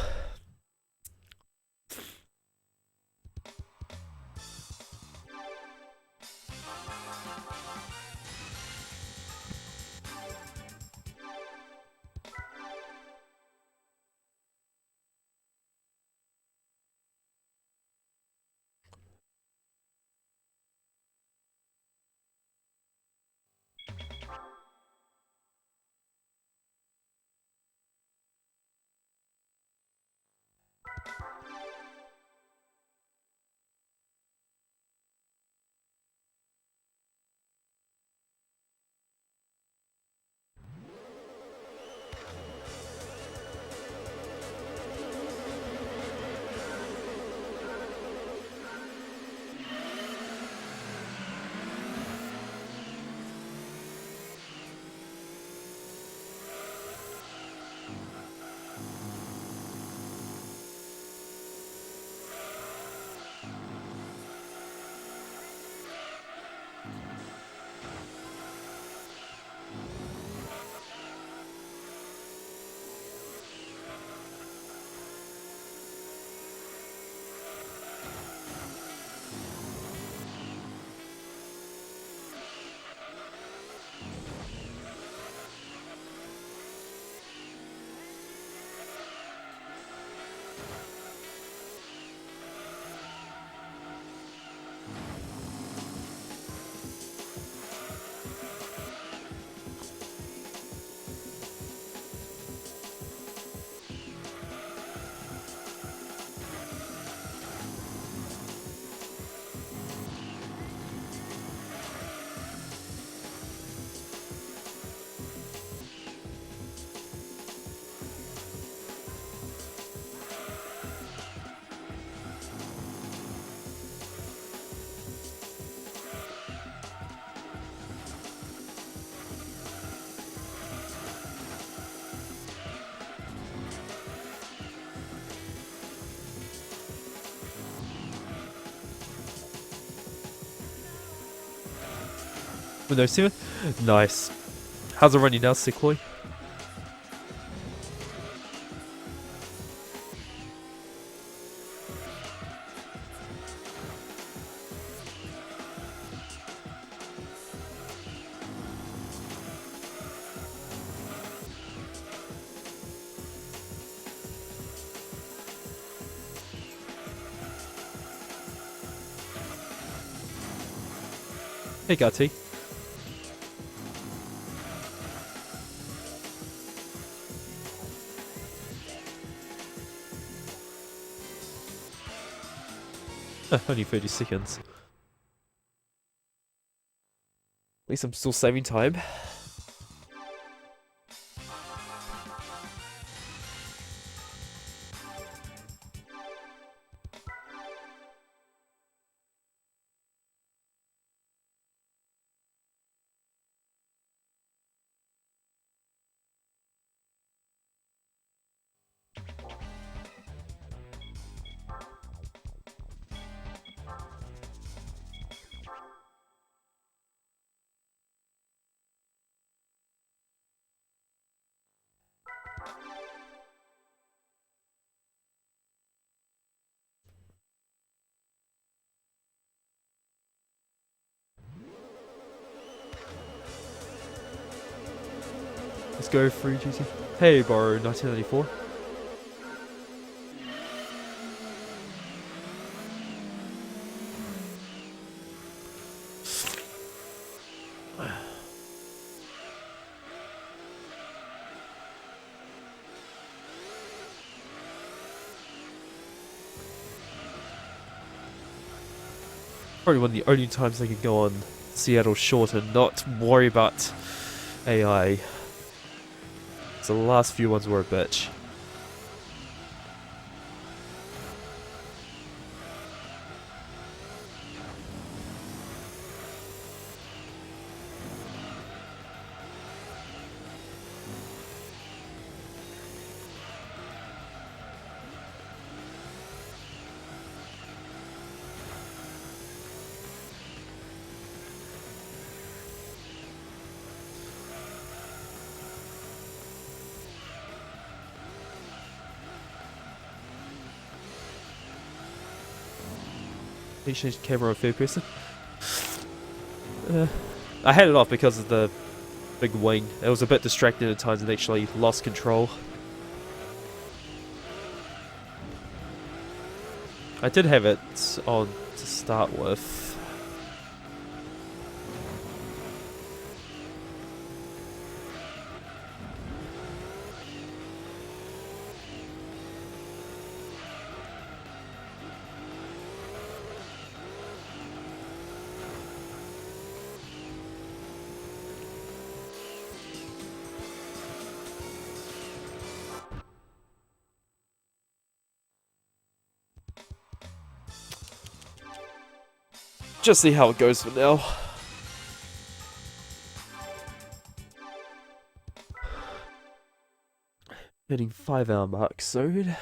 Windows 7? Nice. How's it running now, Sequoia? Hey, Gutty. Only 30 seconds. At least I'm still saving time. Let's go free GT. Hey, Borrow 1994. Probably one of the only times I can go on Seattle short and not worry about AI. So the last few ones were a bitch. He changed camera on third person. I had it off because of the big wing. It was a bit distracting at times and actually lost control. I did have it on to start with. Just see how it goes for now. Hitting 5-hour mark soon.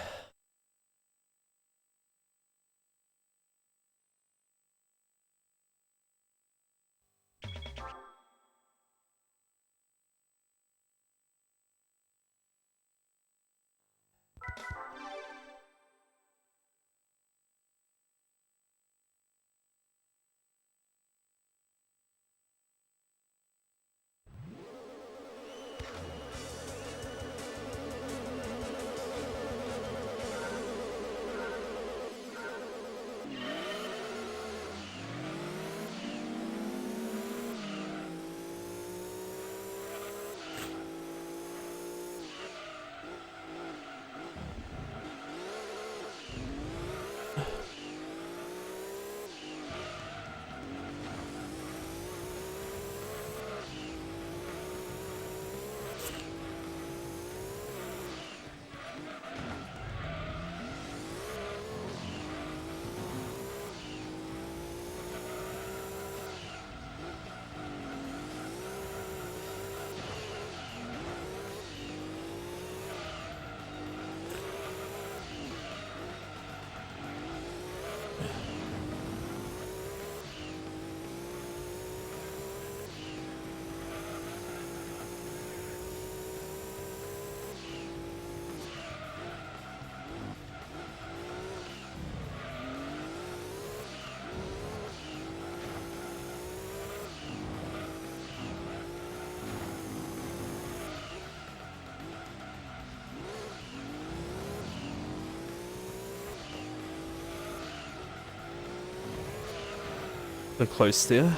They're close there.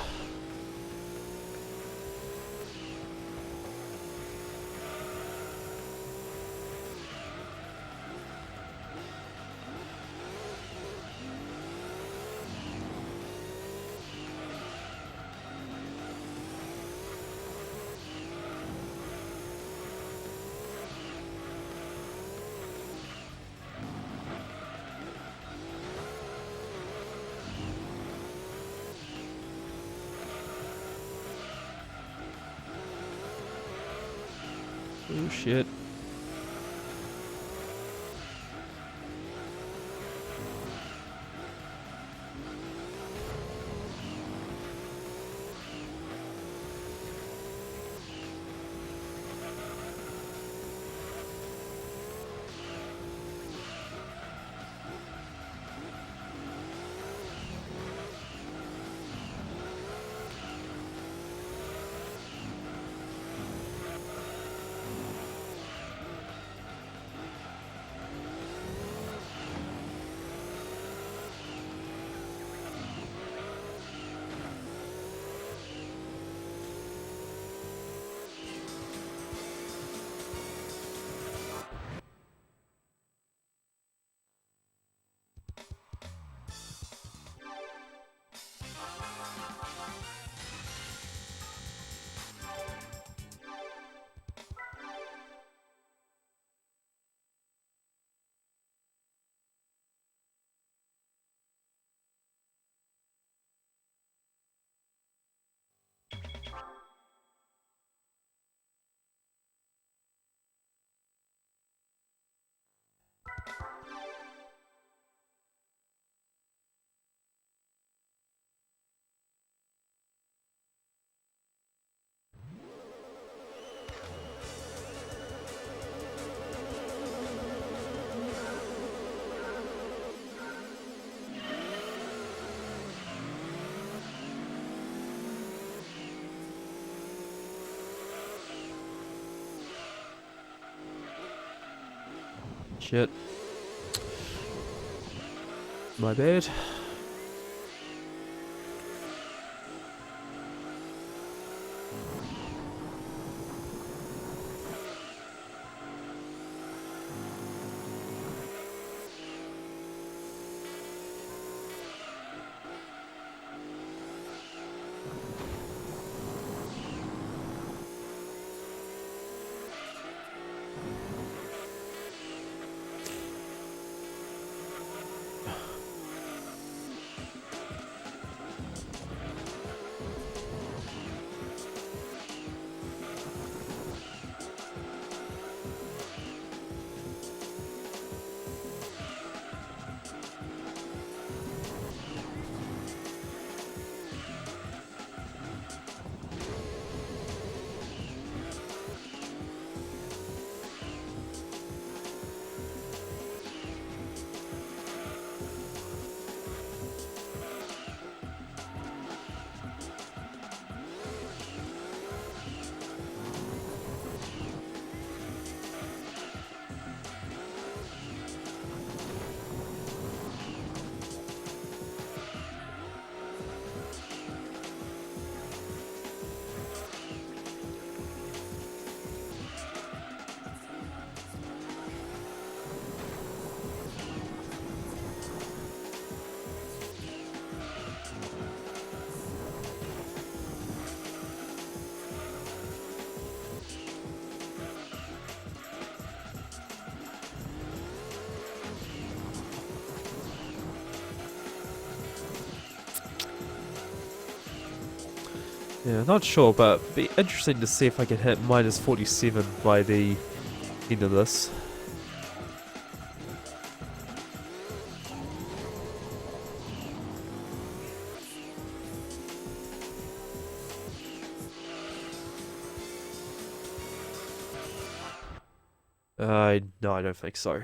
Oh shit. Shit. My bad. Yeah, not sure, but be interesting to see if I can hit minus 47 by the end of this. No, I don't think so.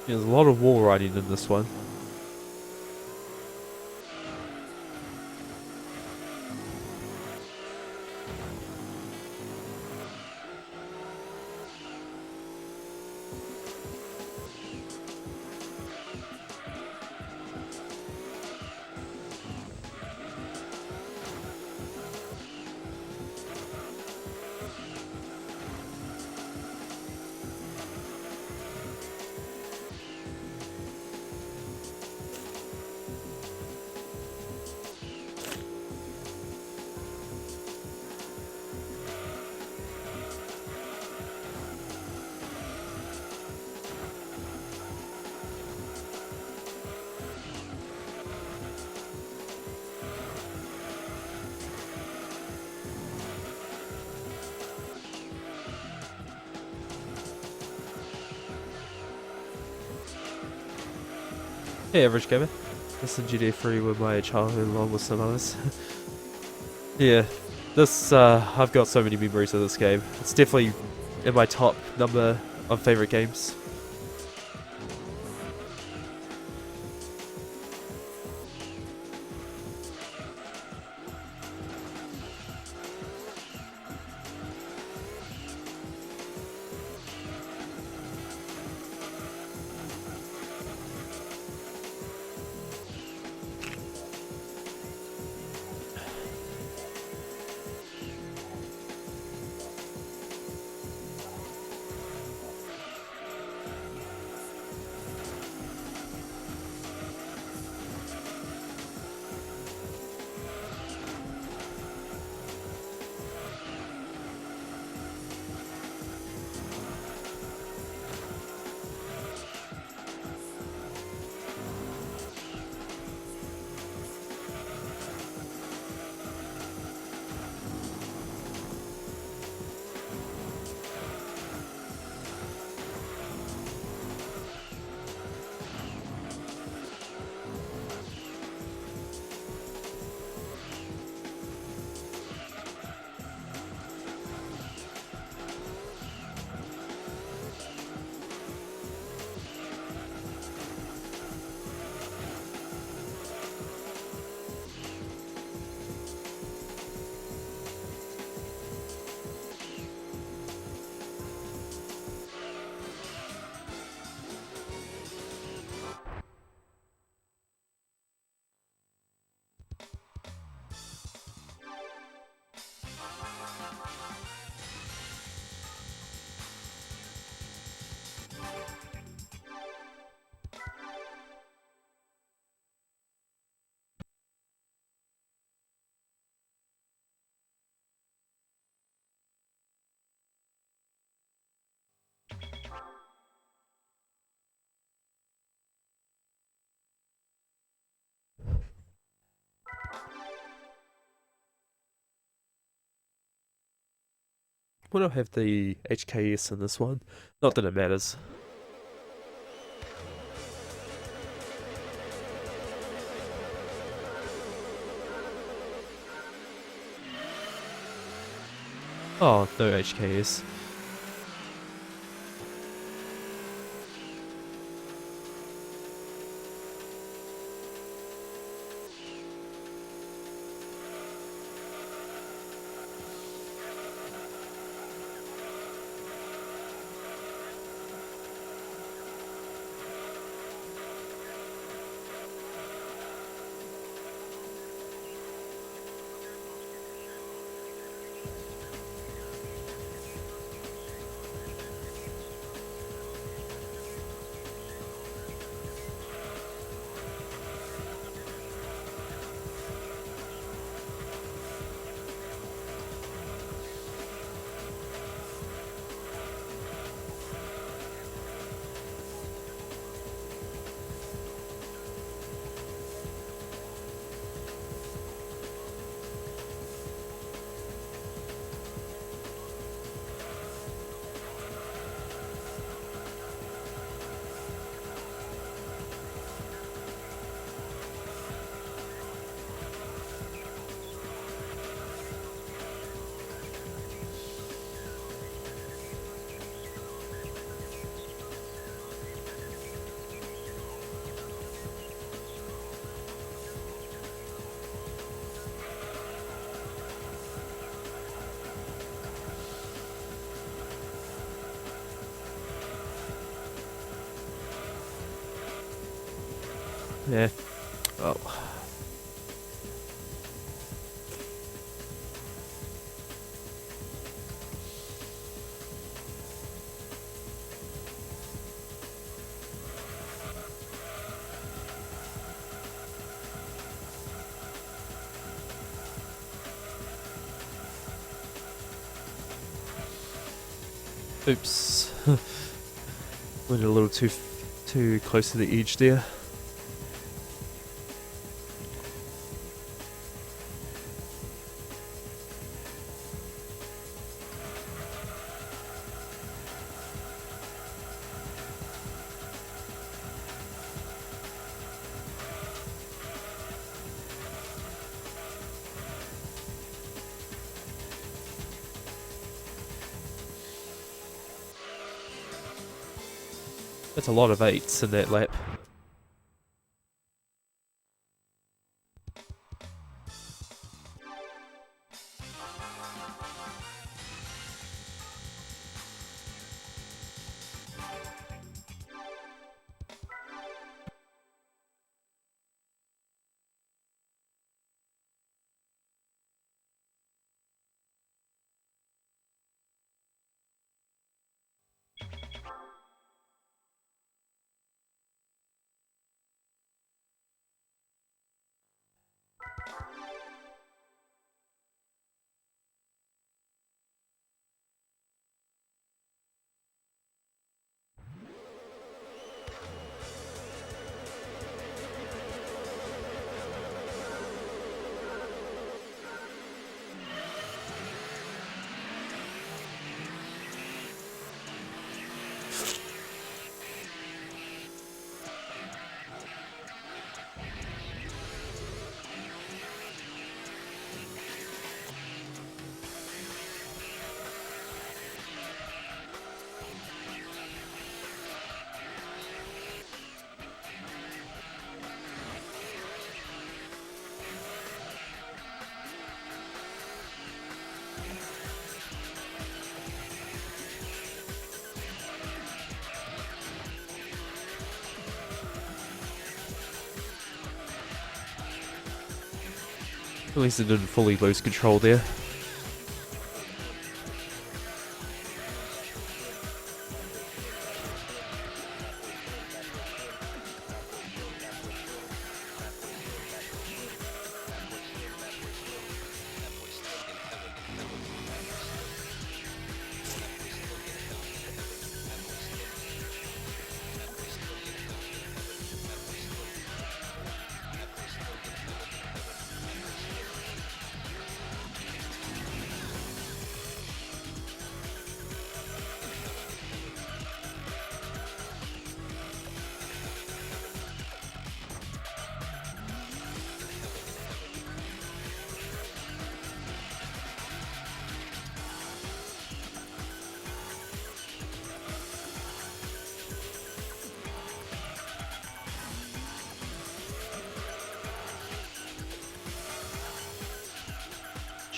There's a lot of wall riding in this one. Hey, average gamer. This is GTA 3 with my childhood along with some others. Yeah, this, I've got so many memories of this game. It's definitely in my top number of favorite games. We don't have the HKS in this one. Not that it matters. Oh, no HKS. Yeah. Oh. Oops. Went a little too close to the edge there. That's a lot of 8s in that lap. At least it didn't fully lose control there.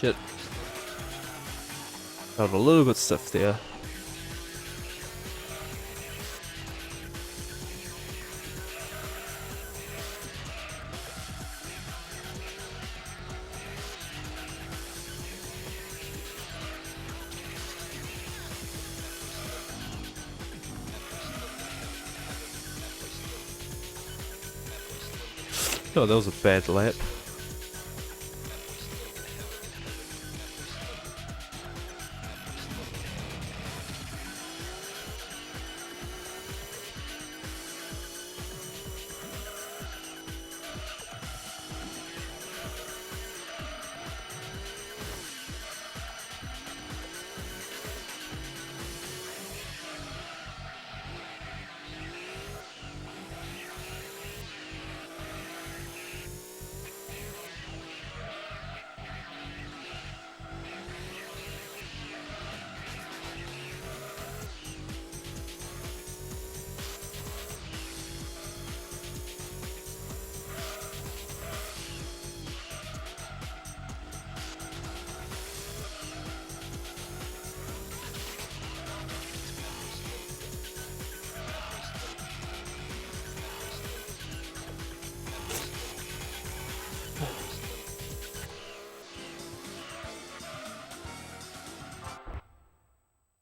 Shit. Felt a little bit stiff there. Oh, that was a bad lap.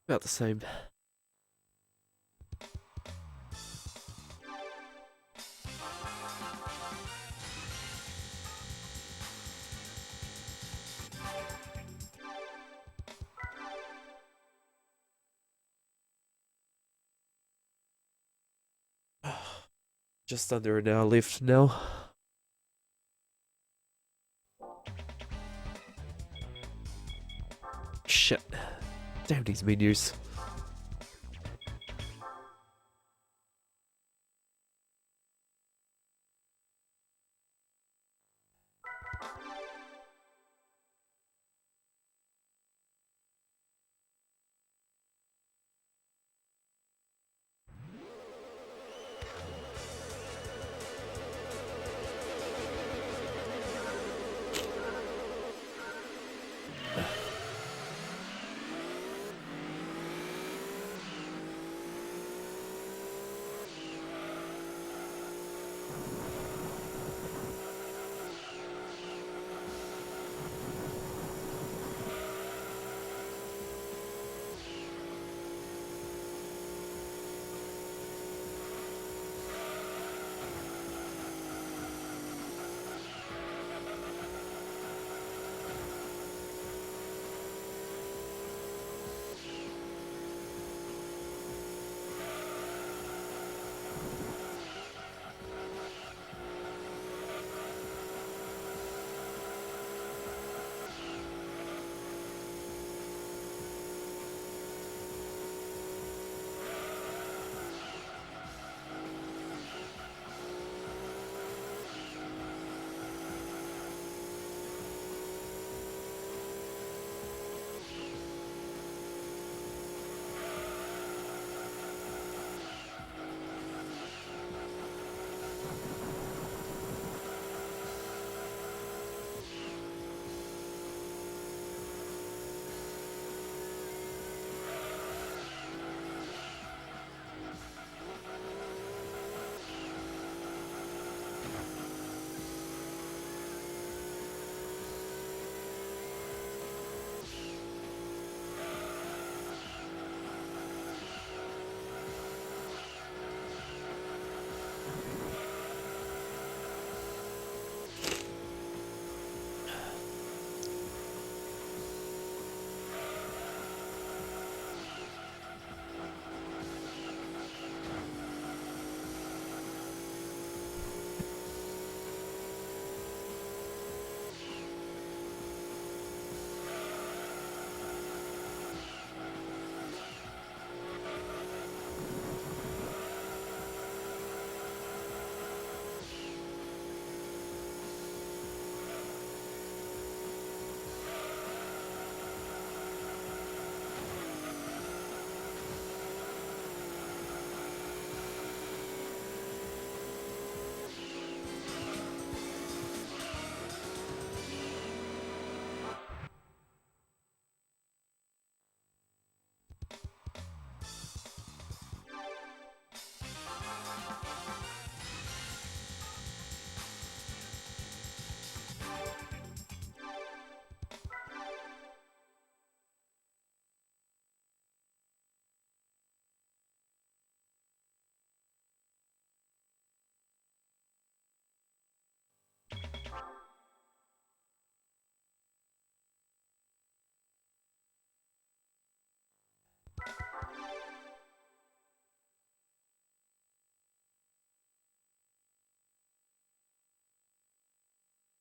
About the same. Just under an hour left now. Shit. Damn these menus.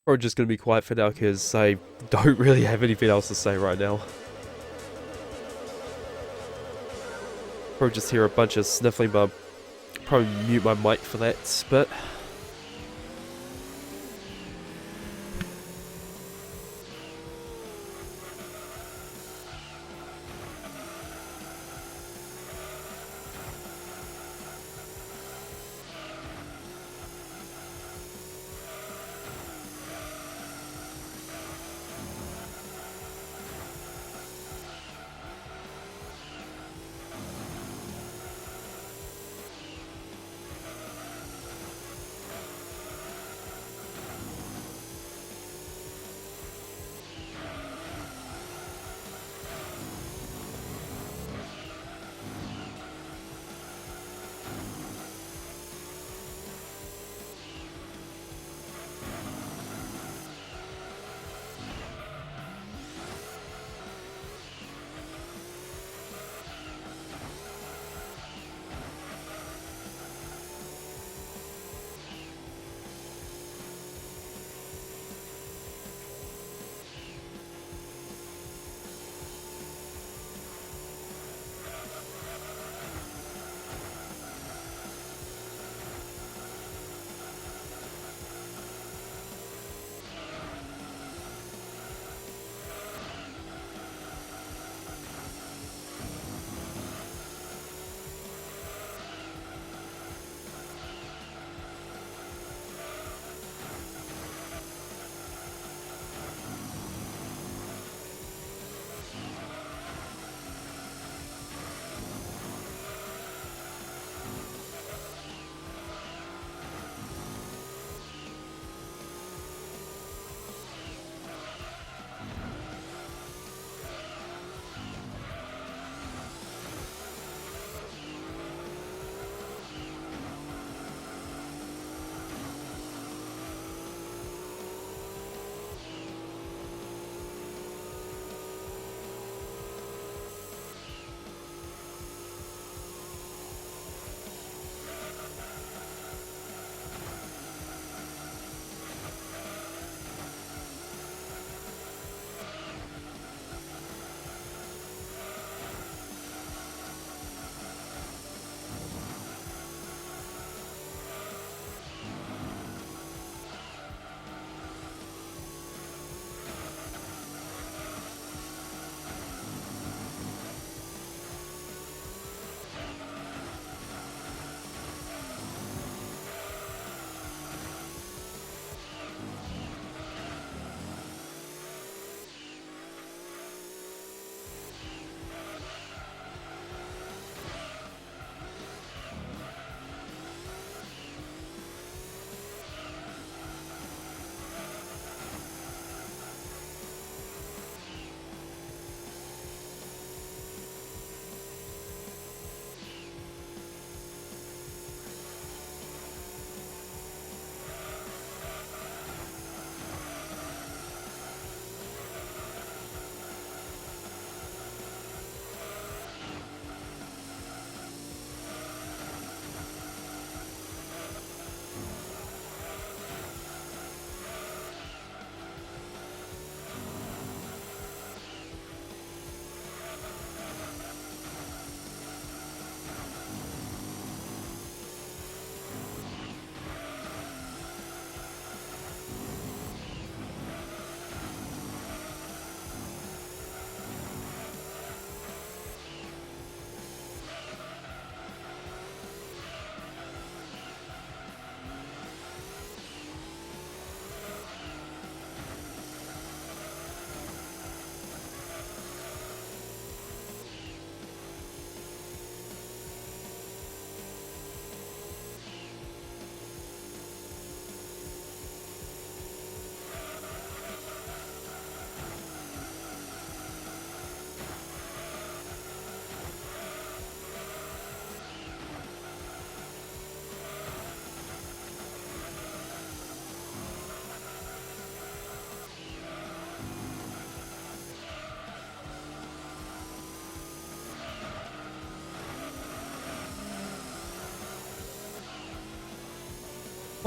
Probably just gonna be quiet for now because I don't really have anything else to say right now. Probably just hear a bunch of sniffling, but I'll probably mute my mic for that bit.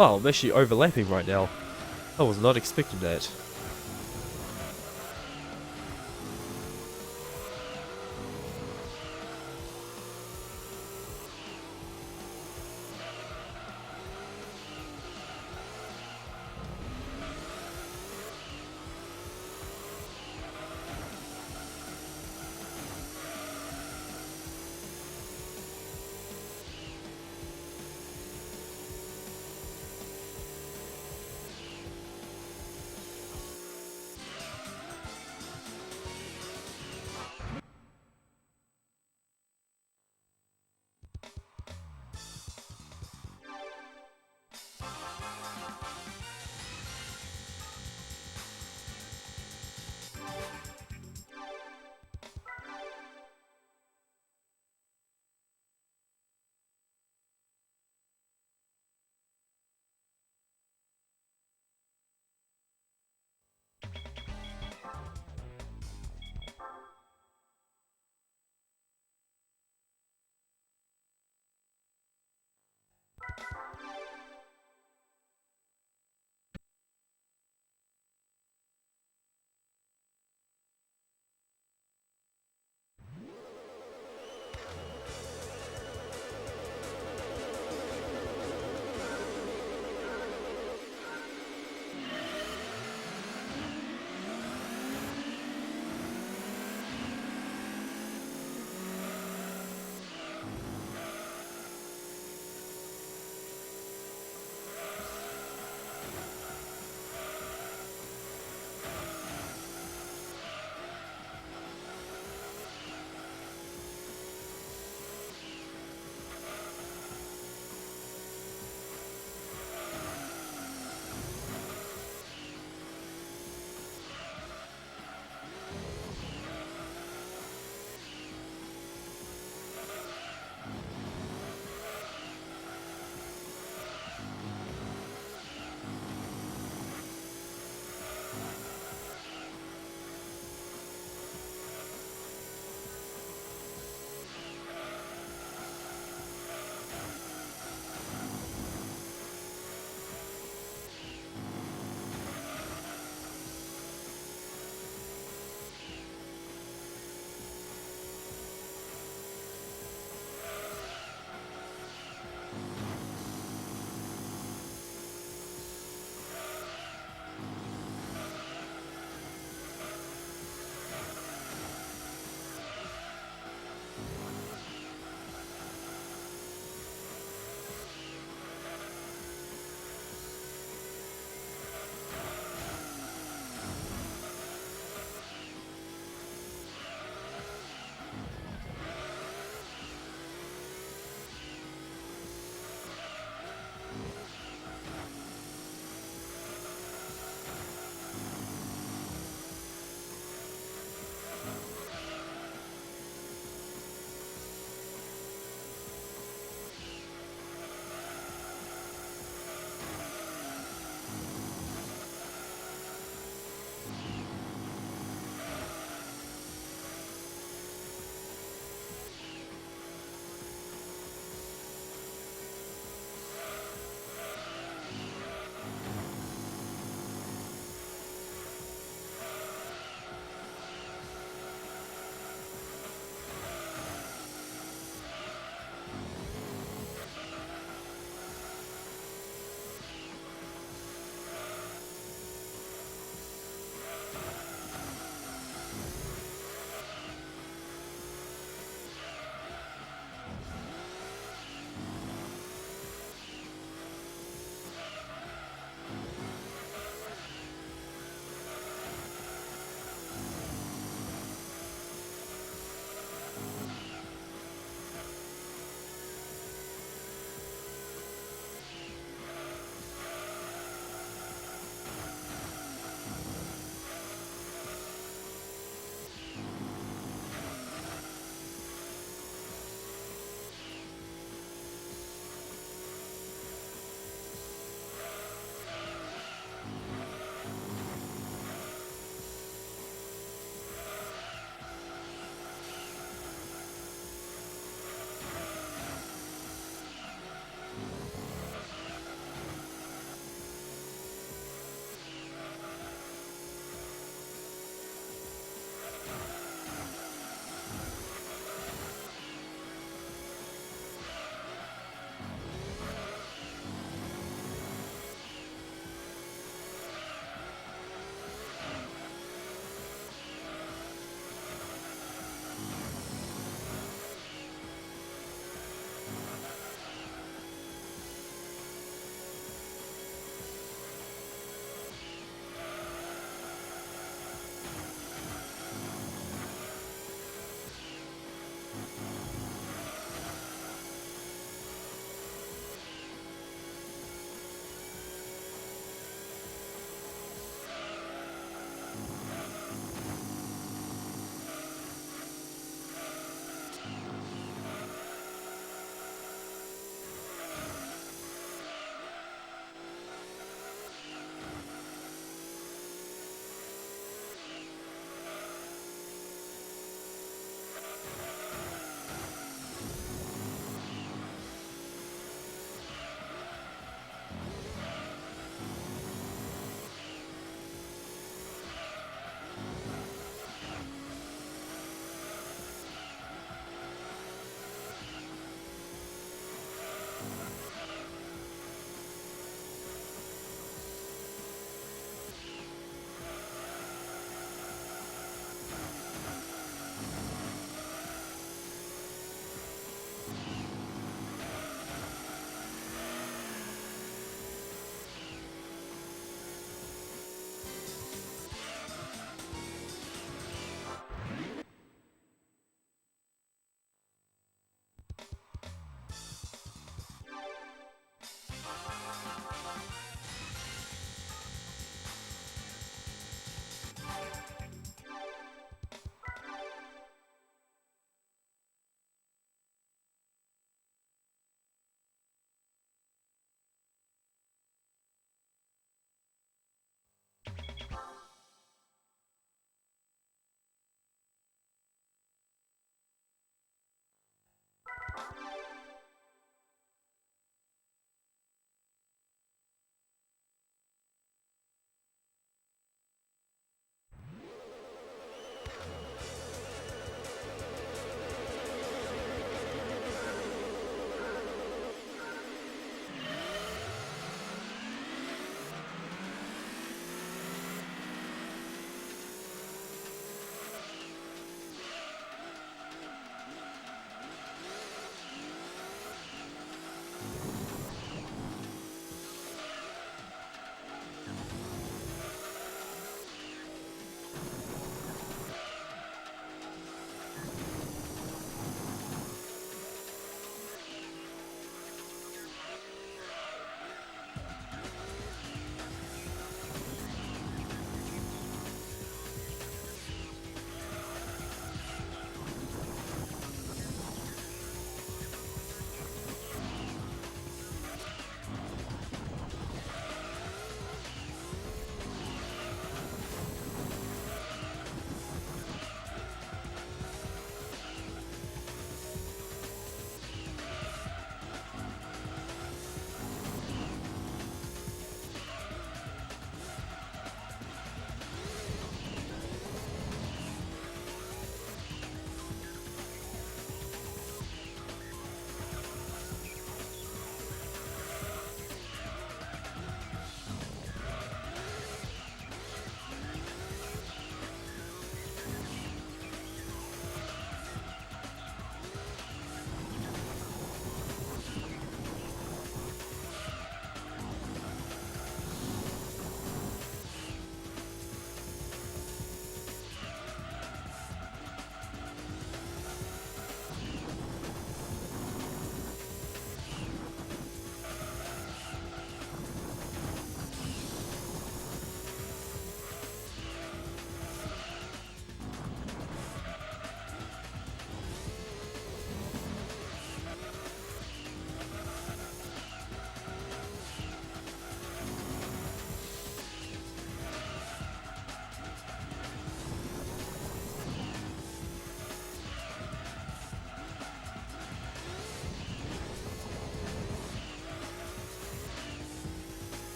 Wow, I'm actually overlapping right now. I was not expecting that.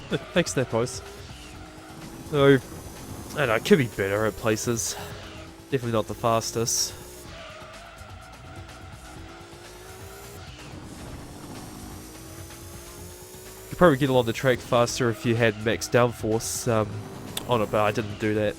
Thanks, Nepos. So, I don't know, it could be better at places. Definitely not the fastest. Could probably get along the track faster if you had max downforce on it, but I didn't do that.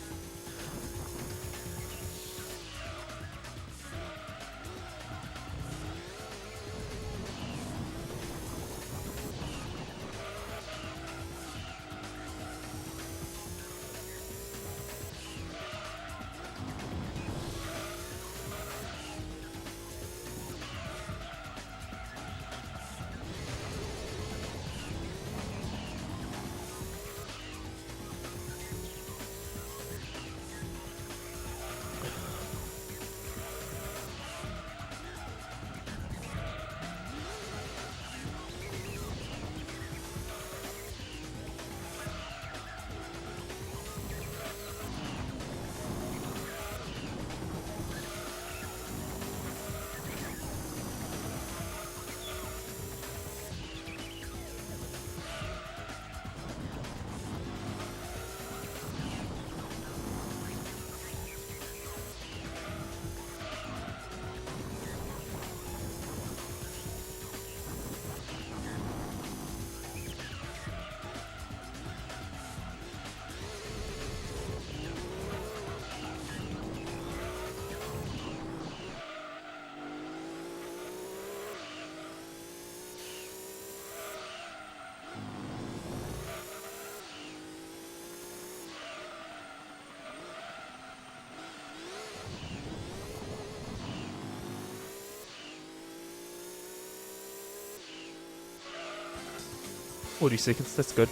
$40, that's good.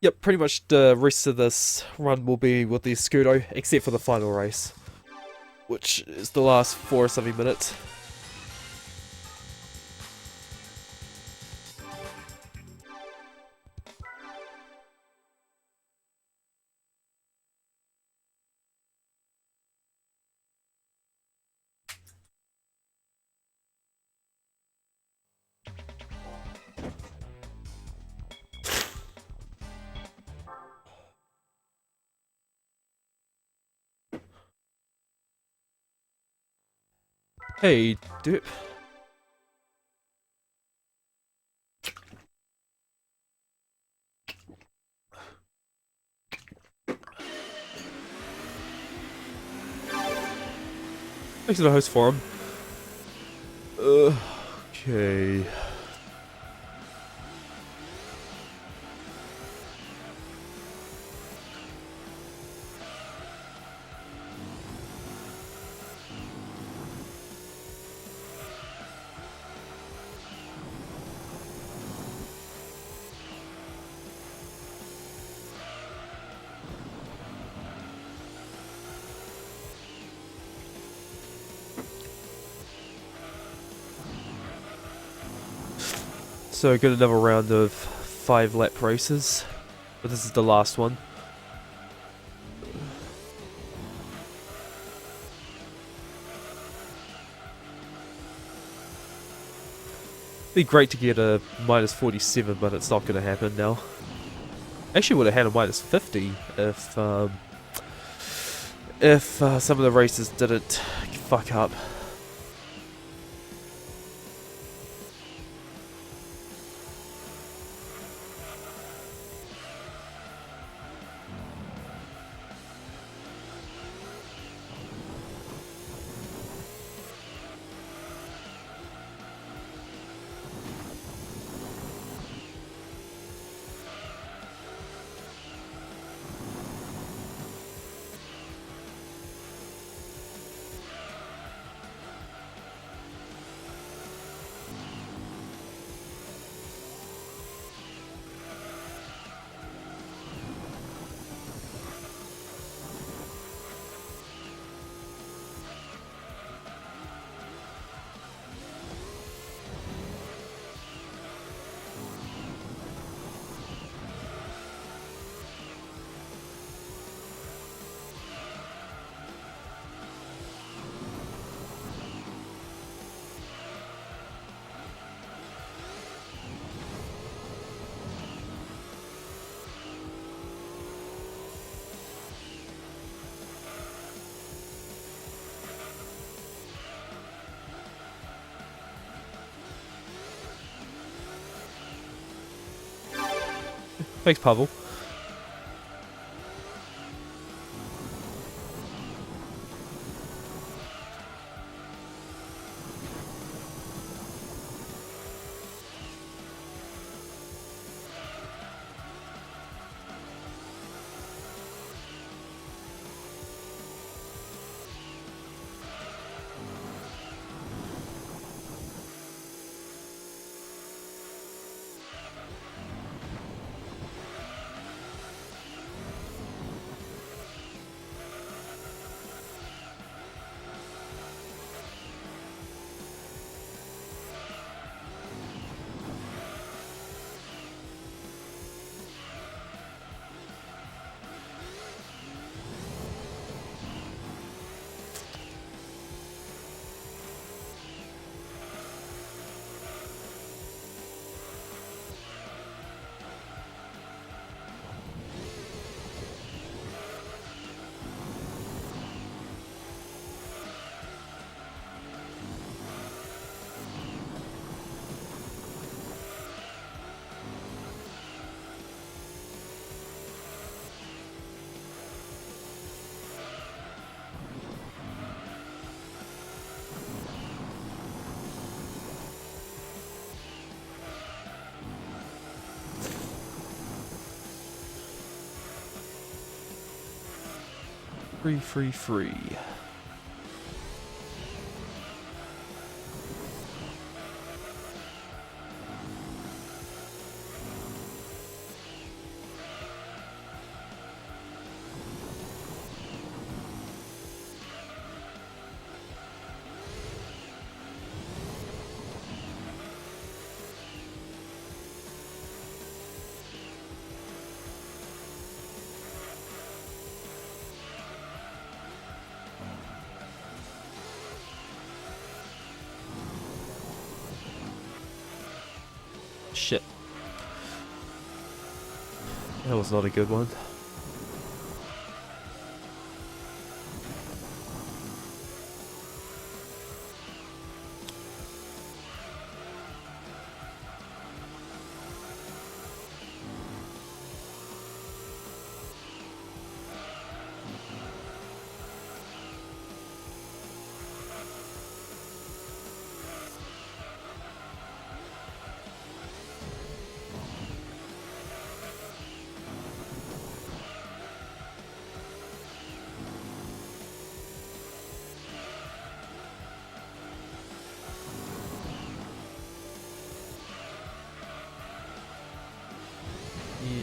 Yep, pretty much the rest of this run will be with the Scudo, except for the final race, which is the last 4 or something minutes. Hey, dude. Thanks to the host forum. Okay. So get another round of 5 lap races, but this is the last one. Be great to get a minus 47, but it's not going to happen now. Actually, would have had a minus 50 if some of the races didn't fuck up. Thanks, Pavel. Free. Shit. That was not a good one. Yeah.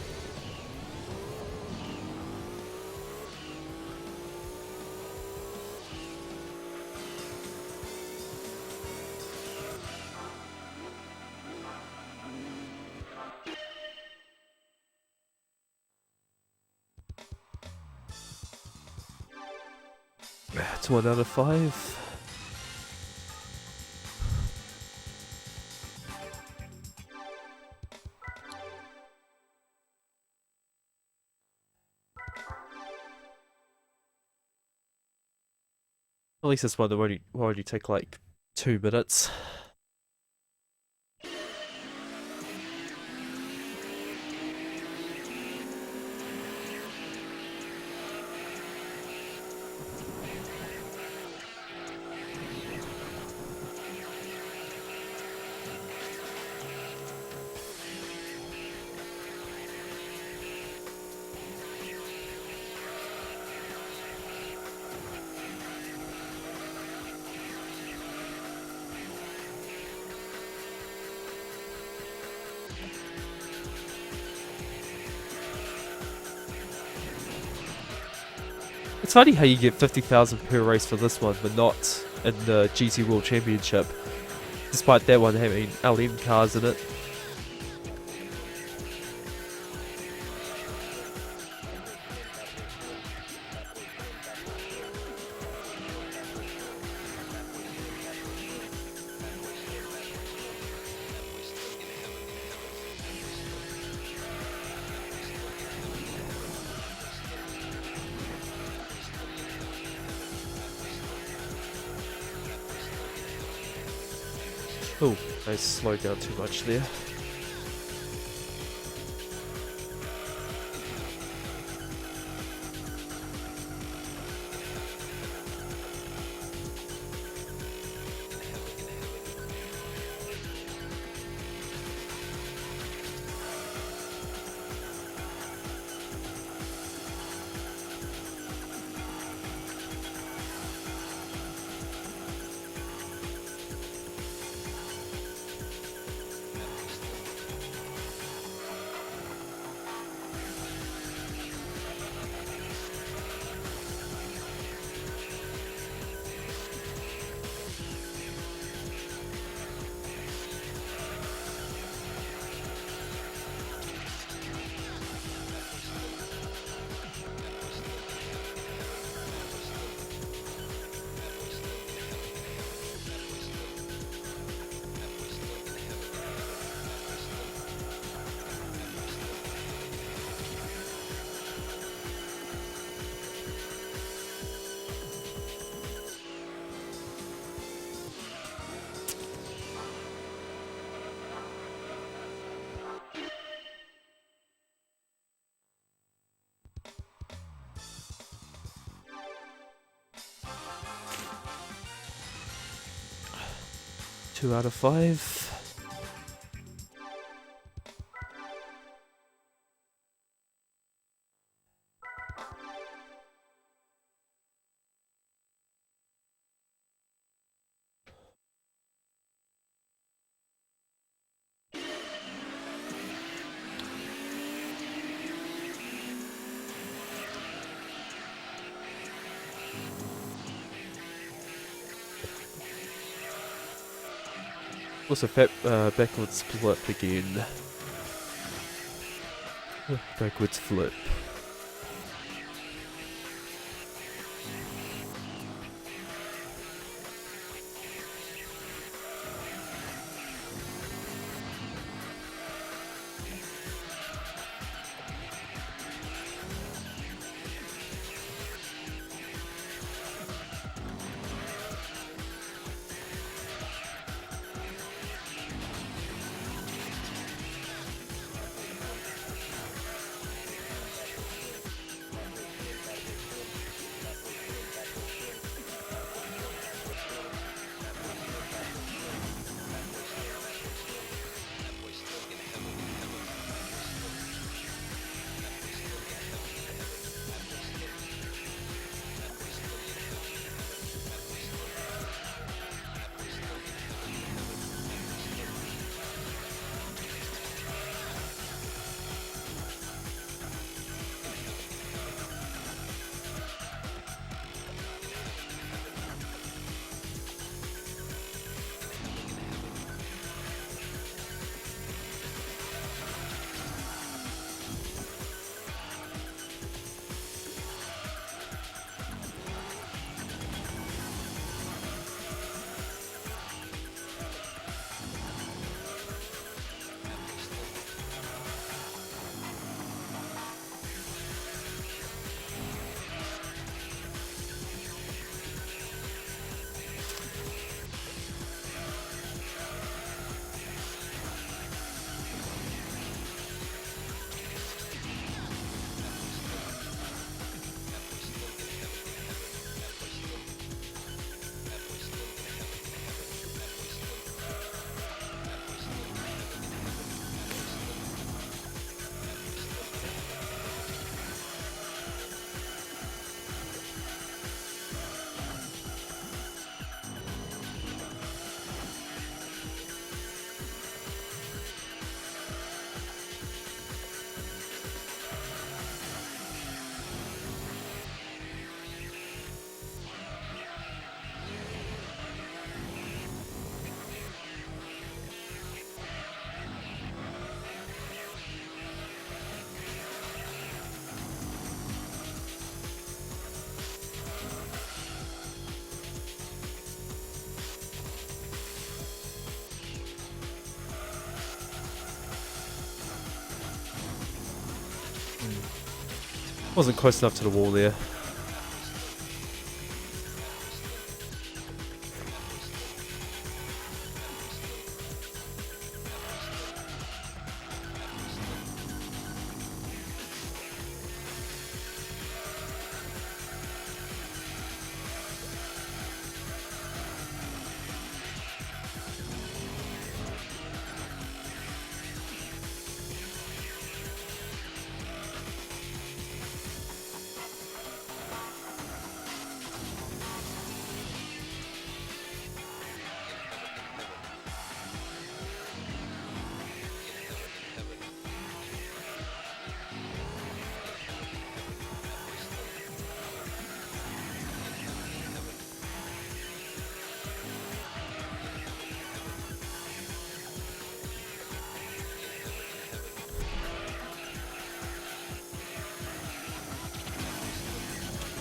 It's 1 out of 5. At least this one will only take like 2 minutes. It's funny how you get 50,000 per race for this one, but not in the GT World Championship, despite that one having LM cars in it. Oh, I slowed down too much there. 2 out of 5. Also, backwards flip again. Backwards flip. Wasn't close enough to the wall there.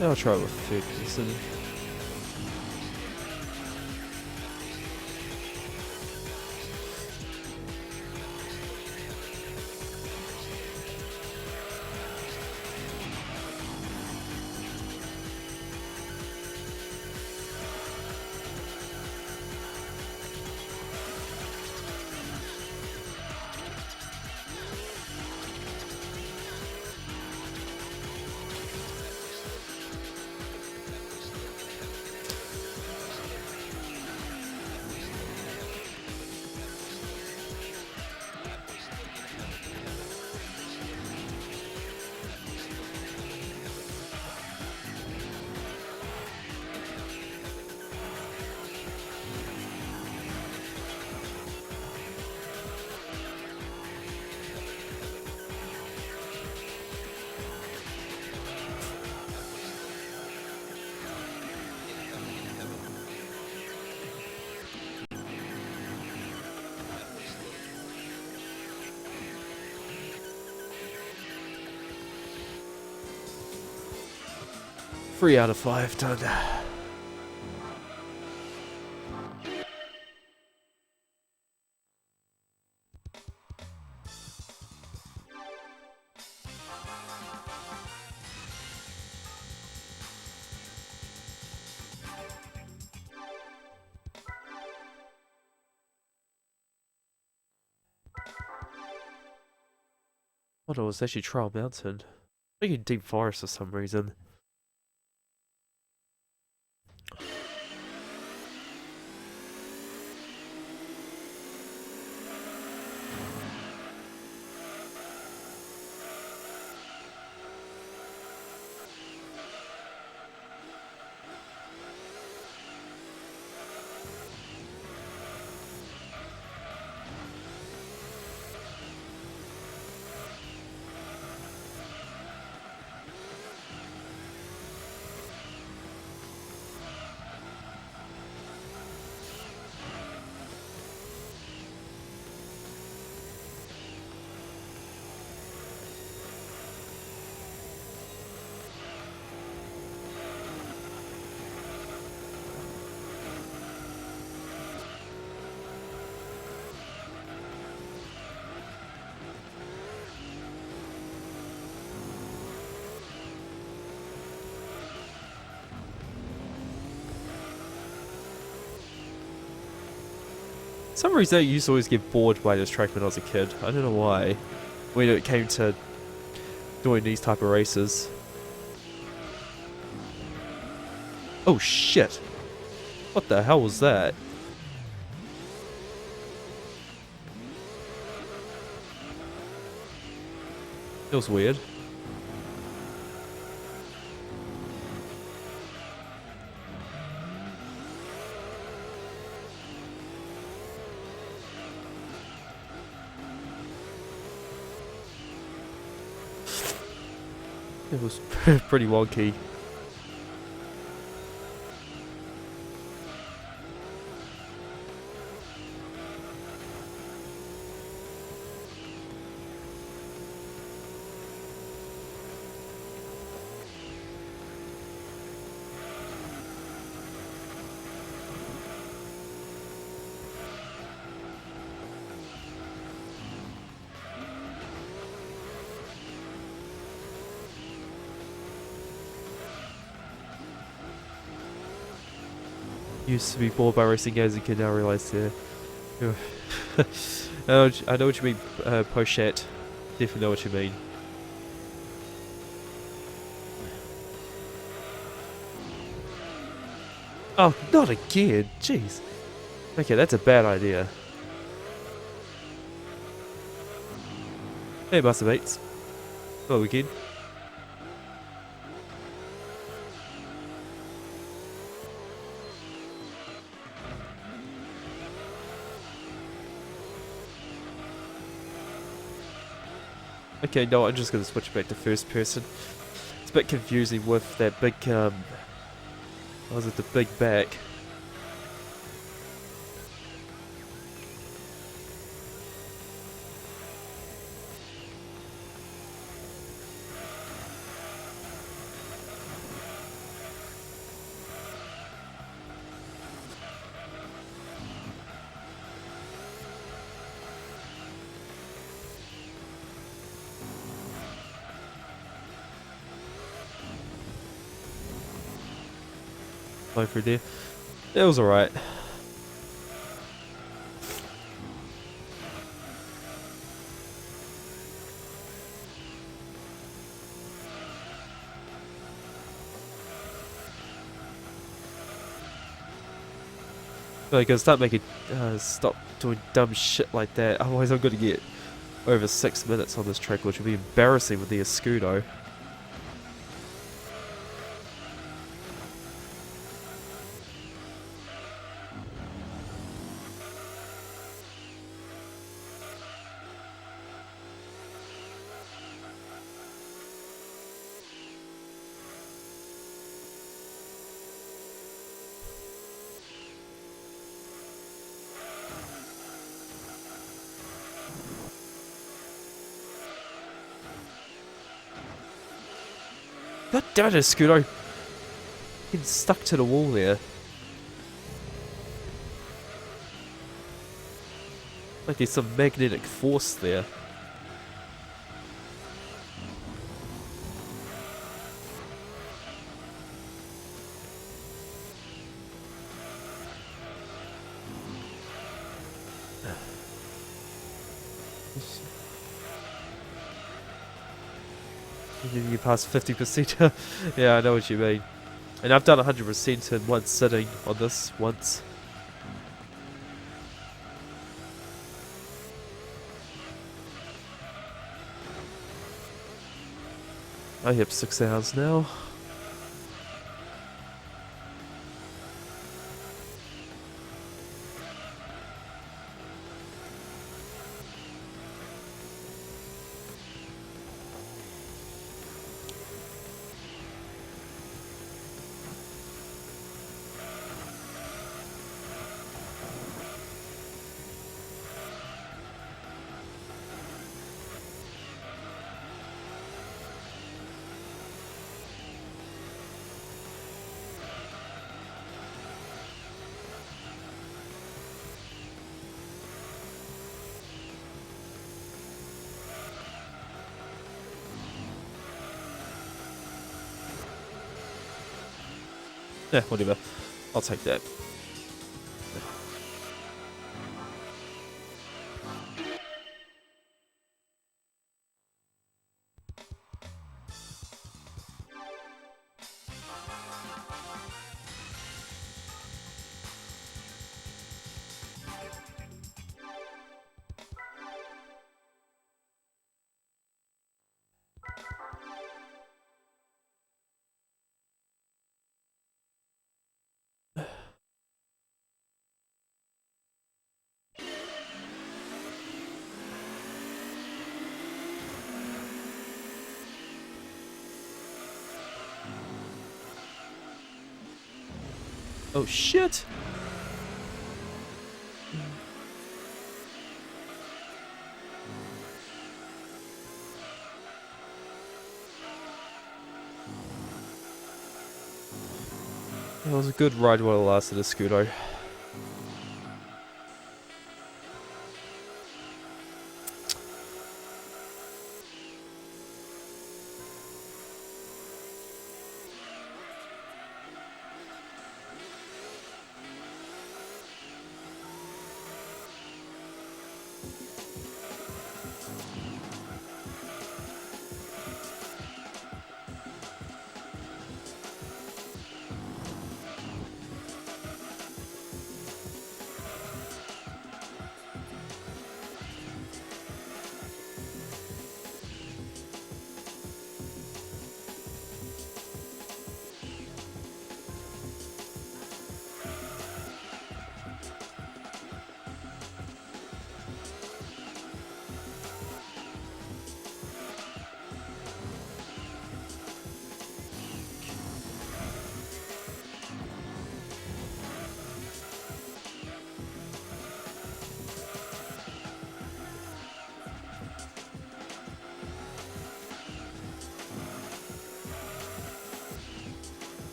I'll try with Ferguson. 3 out of 5 done. Oh no, it's actually Trial Mountain. I'm thinking Deep Forest for some reason. For some reason I used to always get bored by this track when I was a kid. I don't know why. When it came to doing these type of races. Oh shit! What the hell was that? It was weird. It was pretty wonky. Used to be bored by racing games and can now realize I know what you mean, Pochette. Definitely know what you mean. Oh, not again! Jeez. Okay, that's a bad idea. Hey, Master Mates. Hello again. Okay, no, I'm just gonna switch back to first person. It's a bit confusing with that big, what was it, the big back. Going through there. It was alright. I gotta start making, stop doing dumb shit like that, otherwise I'm gonna get over 6 minutes on this track, which would be embarrassing with the Escudo. God damn it, Escudo! It's stuck to the wall there. Like there's some magnetic force there. You pass 50%. Yeah, I know what you mean. And I've done 100% in one sitting on this once. I have 6 hours now. Yeah, whatever. I'll take that. Oh shit! That was a good ride while it lasted, a Scudo.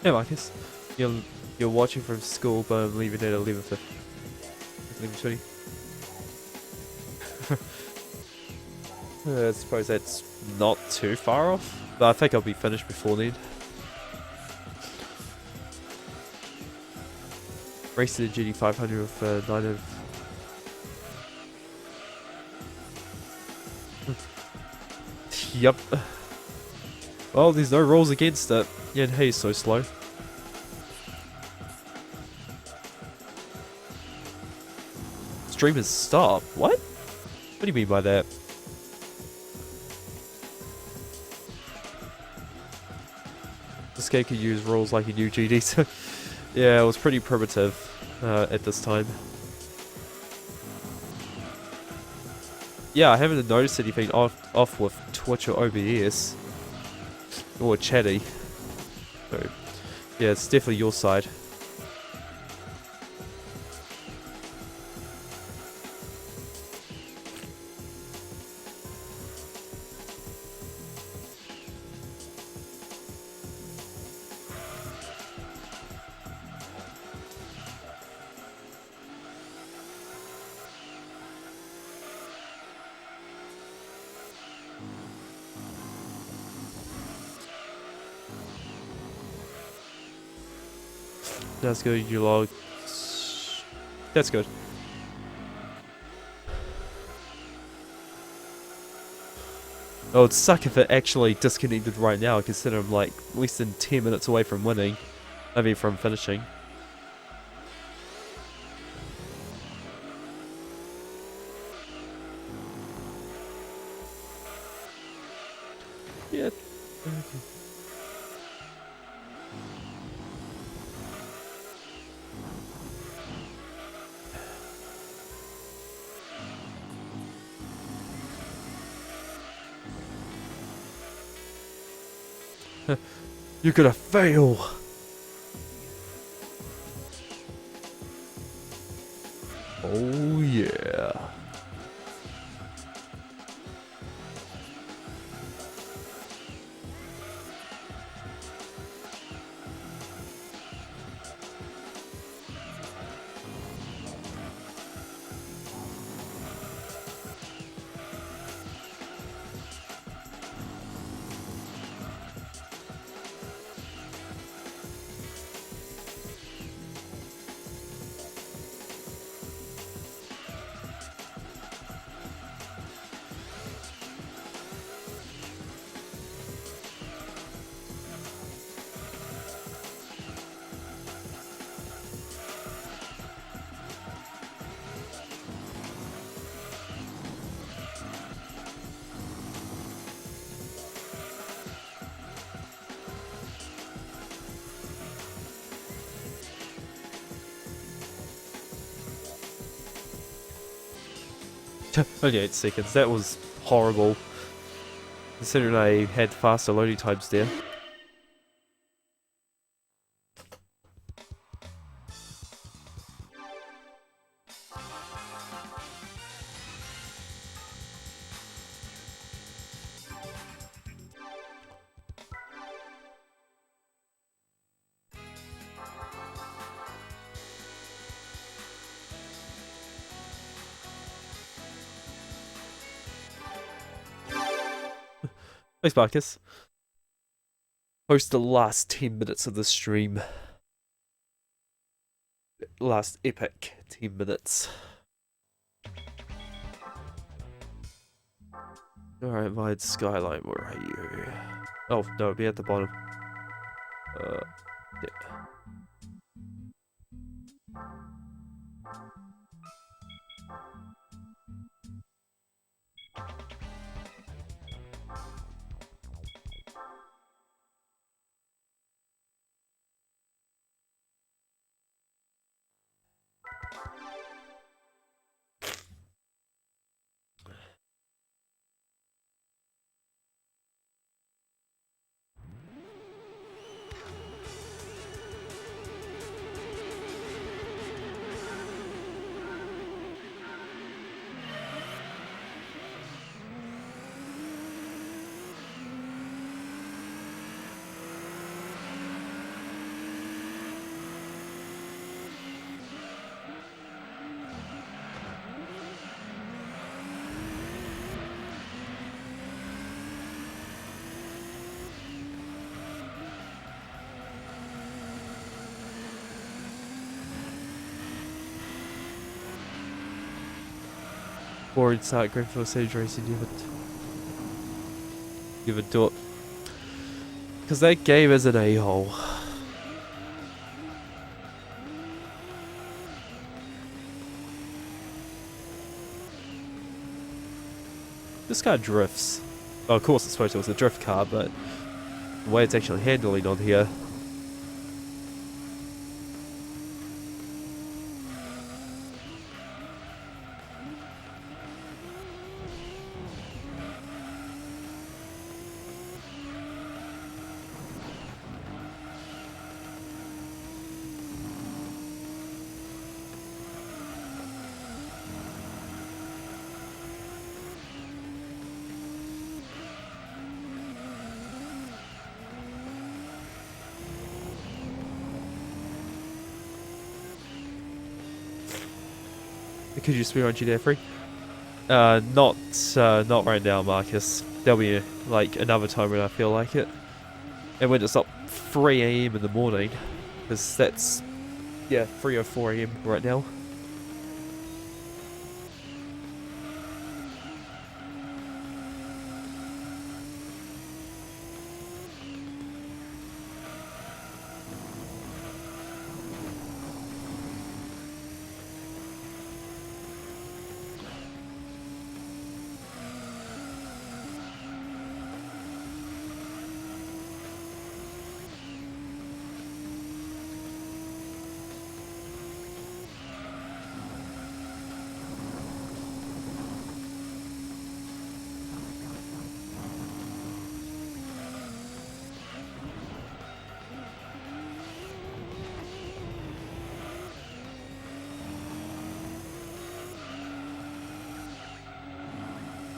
Yeah, Marcus. You're watching from school, but I'm leaving at 11:50. 11:20. I suppose that's not too far off, but I think I'll be finished before then. Raced the GT 500 with 9 of... Yep. Well, there's no rules against it. Yeah, and he's so slow. Stream has stopped. What? What do you mean by that? This game can use rules like a new GD, so yeah, it was pretty primitive at this time. Yeah, I haven't noticed anything off with Twitch or OBS. Or Chatty. So, yeah, it's definitely your side. That's good, you log. That's good. Oh, it'd suck if it actually disconnected right now, considering I'm like less than 10 minutes away from winning. I mean, from finishing. Yeah. Okay. You're gonna fail! Oh yeah. Only 8 seconds, that was horrible. Considering I had faster loading times there. Thanks, Marcus. Host the last 10 minutes of the stream. Last epic 10 minutes. Alright, Vide Skyline, where are you? Oh, no, be at the bottom. Yeah. Boring start, Grateful Stage Racing, you haven't do it. Because that game is an a-hole. This car drifts. Oh, of course it's supposed to, it's a drift car, but the way it's actually handling on here. could you speak on GTA 3? Not right now, Marcus. There'll be like another time when I feel like it, and when it's not 3 a.m. in the morning, because that's 3 or 4 a.m. right now.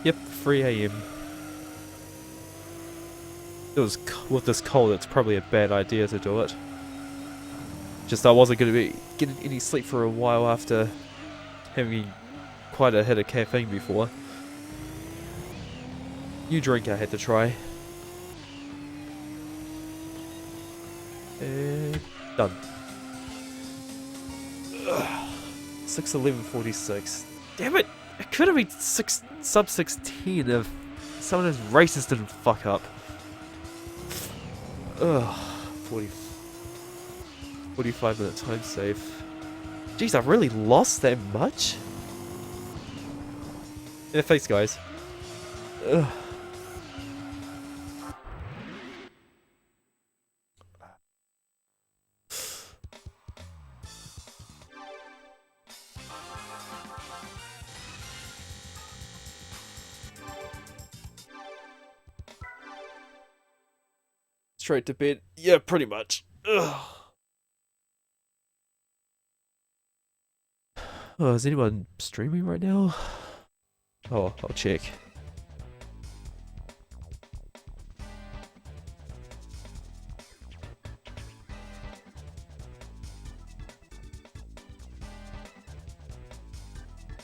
Yep, 3 a.m. With this cold, it's probably a bad idea to do it. Just I wasn't going to be getting any sleep for a while after having quite a hit of caffeine before. New drink I had to try. And done. 6:11:46. Damn it! It could have been sub 16 if someone as racist didn't fuck up. Ugh, 45-minute time save. Jeez, I've really lost that much? Yeah, thanks guys. Ugh. Straight to bed. Yeah, pretty much. Ugh. Oh, is anyone streaming right now? Oh, I'll check.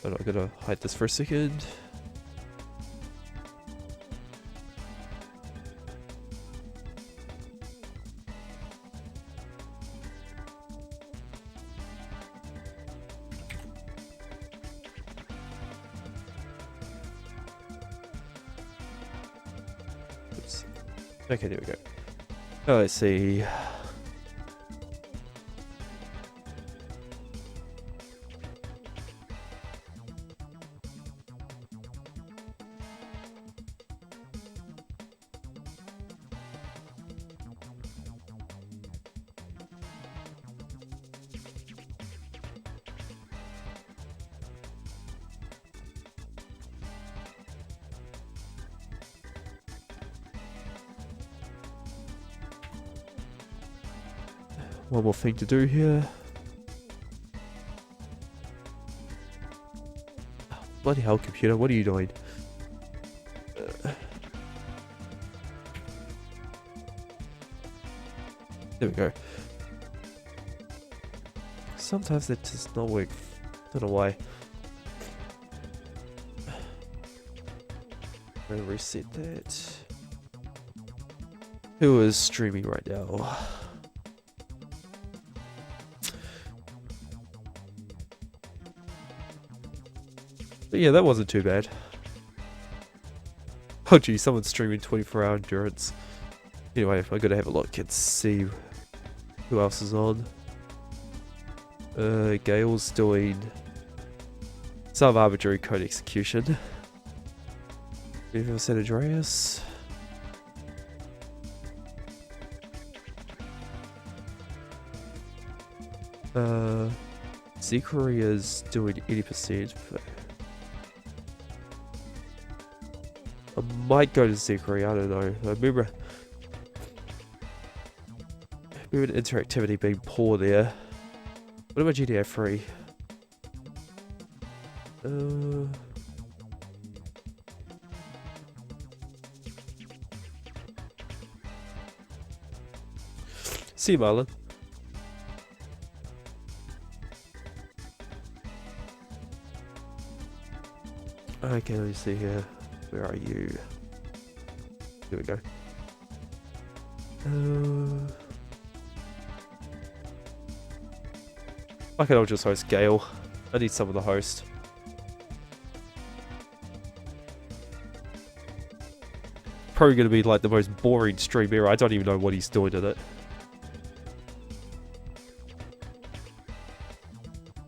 But I'm gonna hide this for a second. Oops. Okay, there we go. Oh, let's see. One more thing to do here. Oh, bloody hell, computer, what are you doing? There we go. Sometimes it does not work. Don't know why. I'm gonna reset that. Who is streaming right now? But yeah, that wasn't too bad. Oh gee, someone's streaming 24-hour endurance. Anyway, I'm gonna have a look and see who else is on. Gale's doing some arbitrary code execution. Viva San Andreas. Zikri is doing 80%, but I might go to Zikri, I don't know. I remember the interactivity being poor there. What about GTA 3? See you, Marlon. Okay, let me see here. Where are you? Here we go. Okay, I'll just host Gale. I need someone to host. Probably going to be like the most boring stream ever. I don't even know what he's doing in it.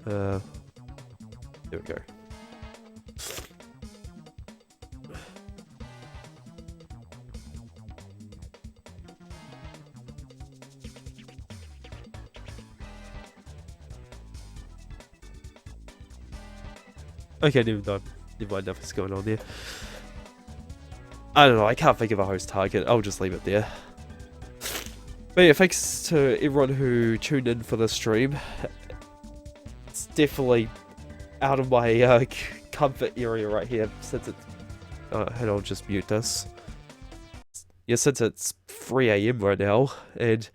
There we go. Okay, never mind nothing's going on there. I don't know, I can't think of a host target. I'll just leave it there. But yeah, thanks to everyone who tuned in for the stream. It's definitely out of my comfort area right here, since it's... and I'll just mute this. Yeah, since it's 3 AM right now, and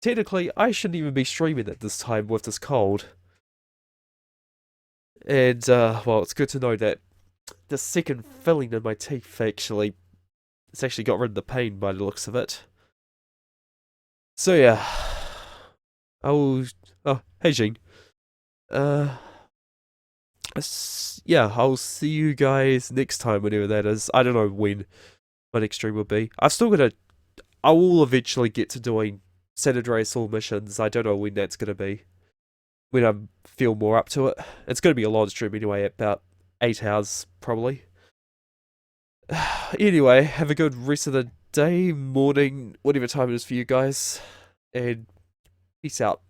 technically I shouldn't even be streaming at this time with this cold. And, well, it's good to know that the second filling in my teeth it's actually got rid of the pain by the looks of it. So yeah, oh, hey Jean. Yeah, I'll see you guys next time, whenever that is. I don't know when my next stream will be. I will eventually get to doing San Andreas all missions. I don't know when that's gonna be. When I feel more up to it. It's gonna be a long stream anyway, about 8 hours probably. Anyway, have a good rest of the day, morning, whatever time it is for you guys, and peace out.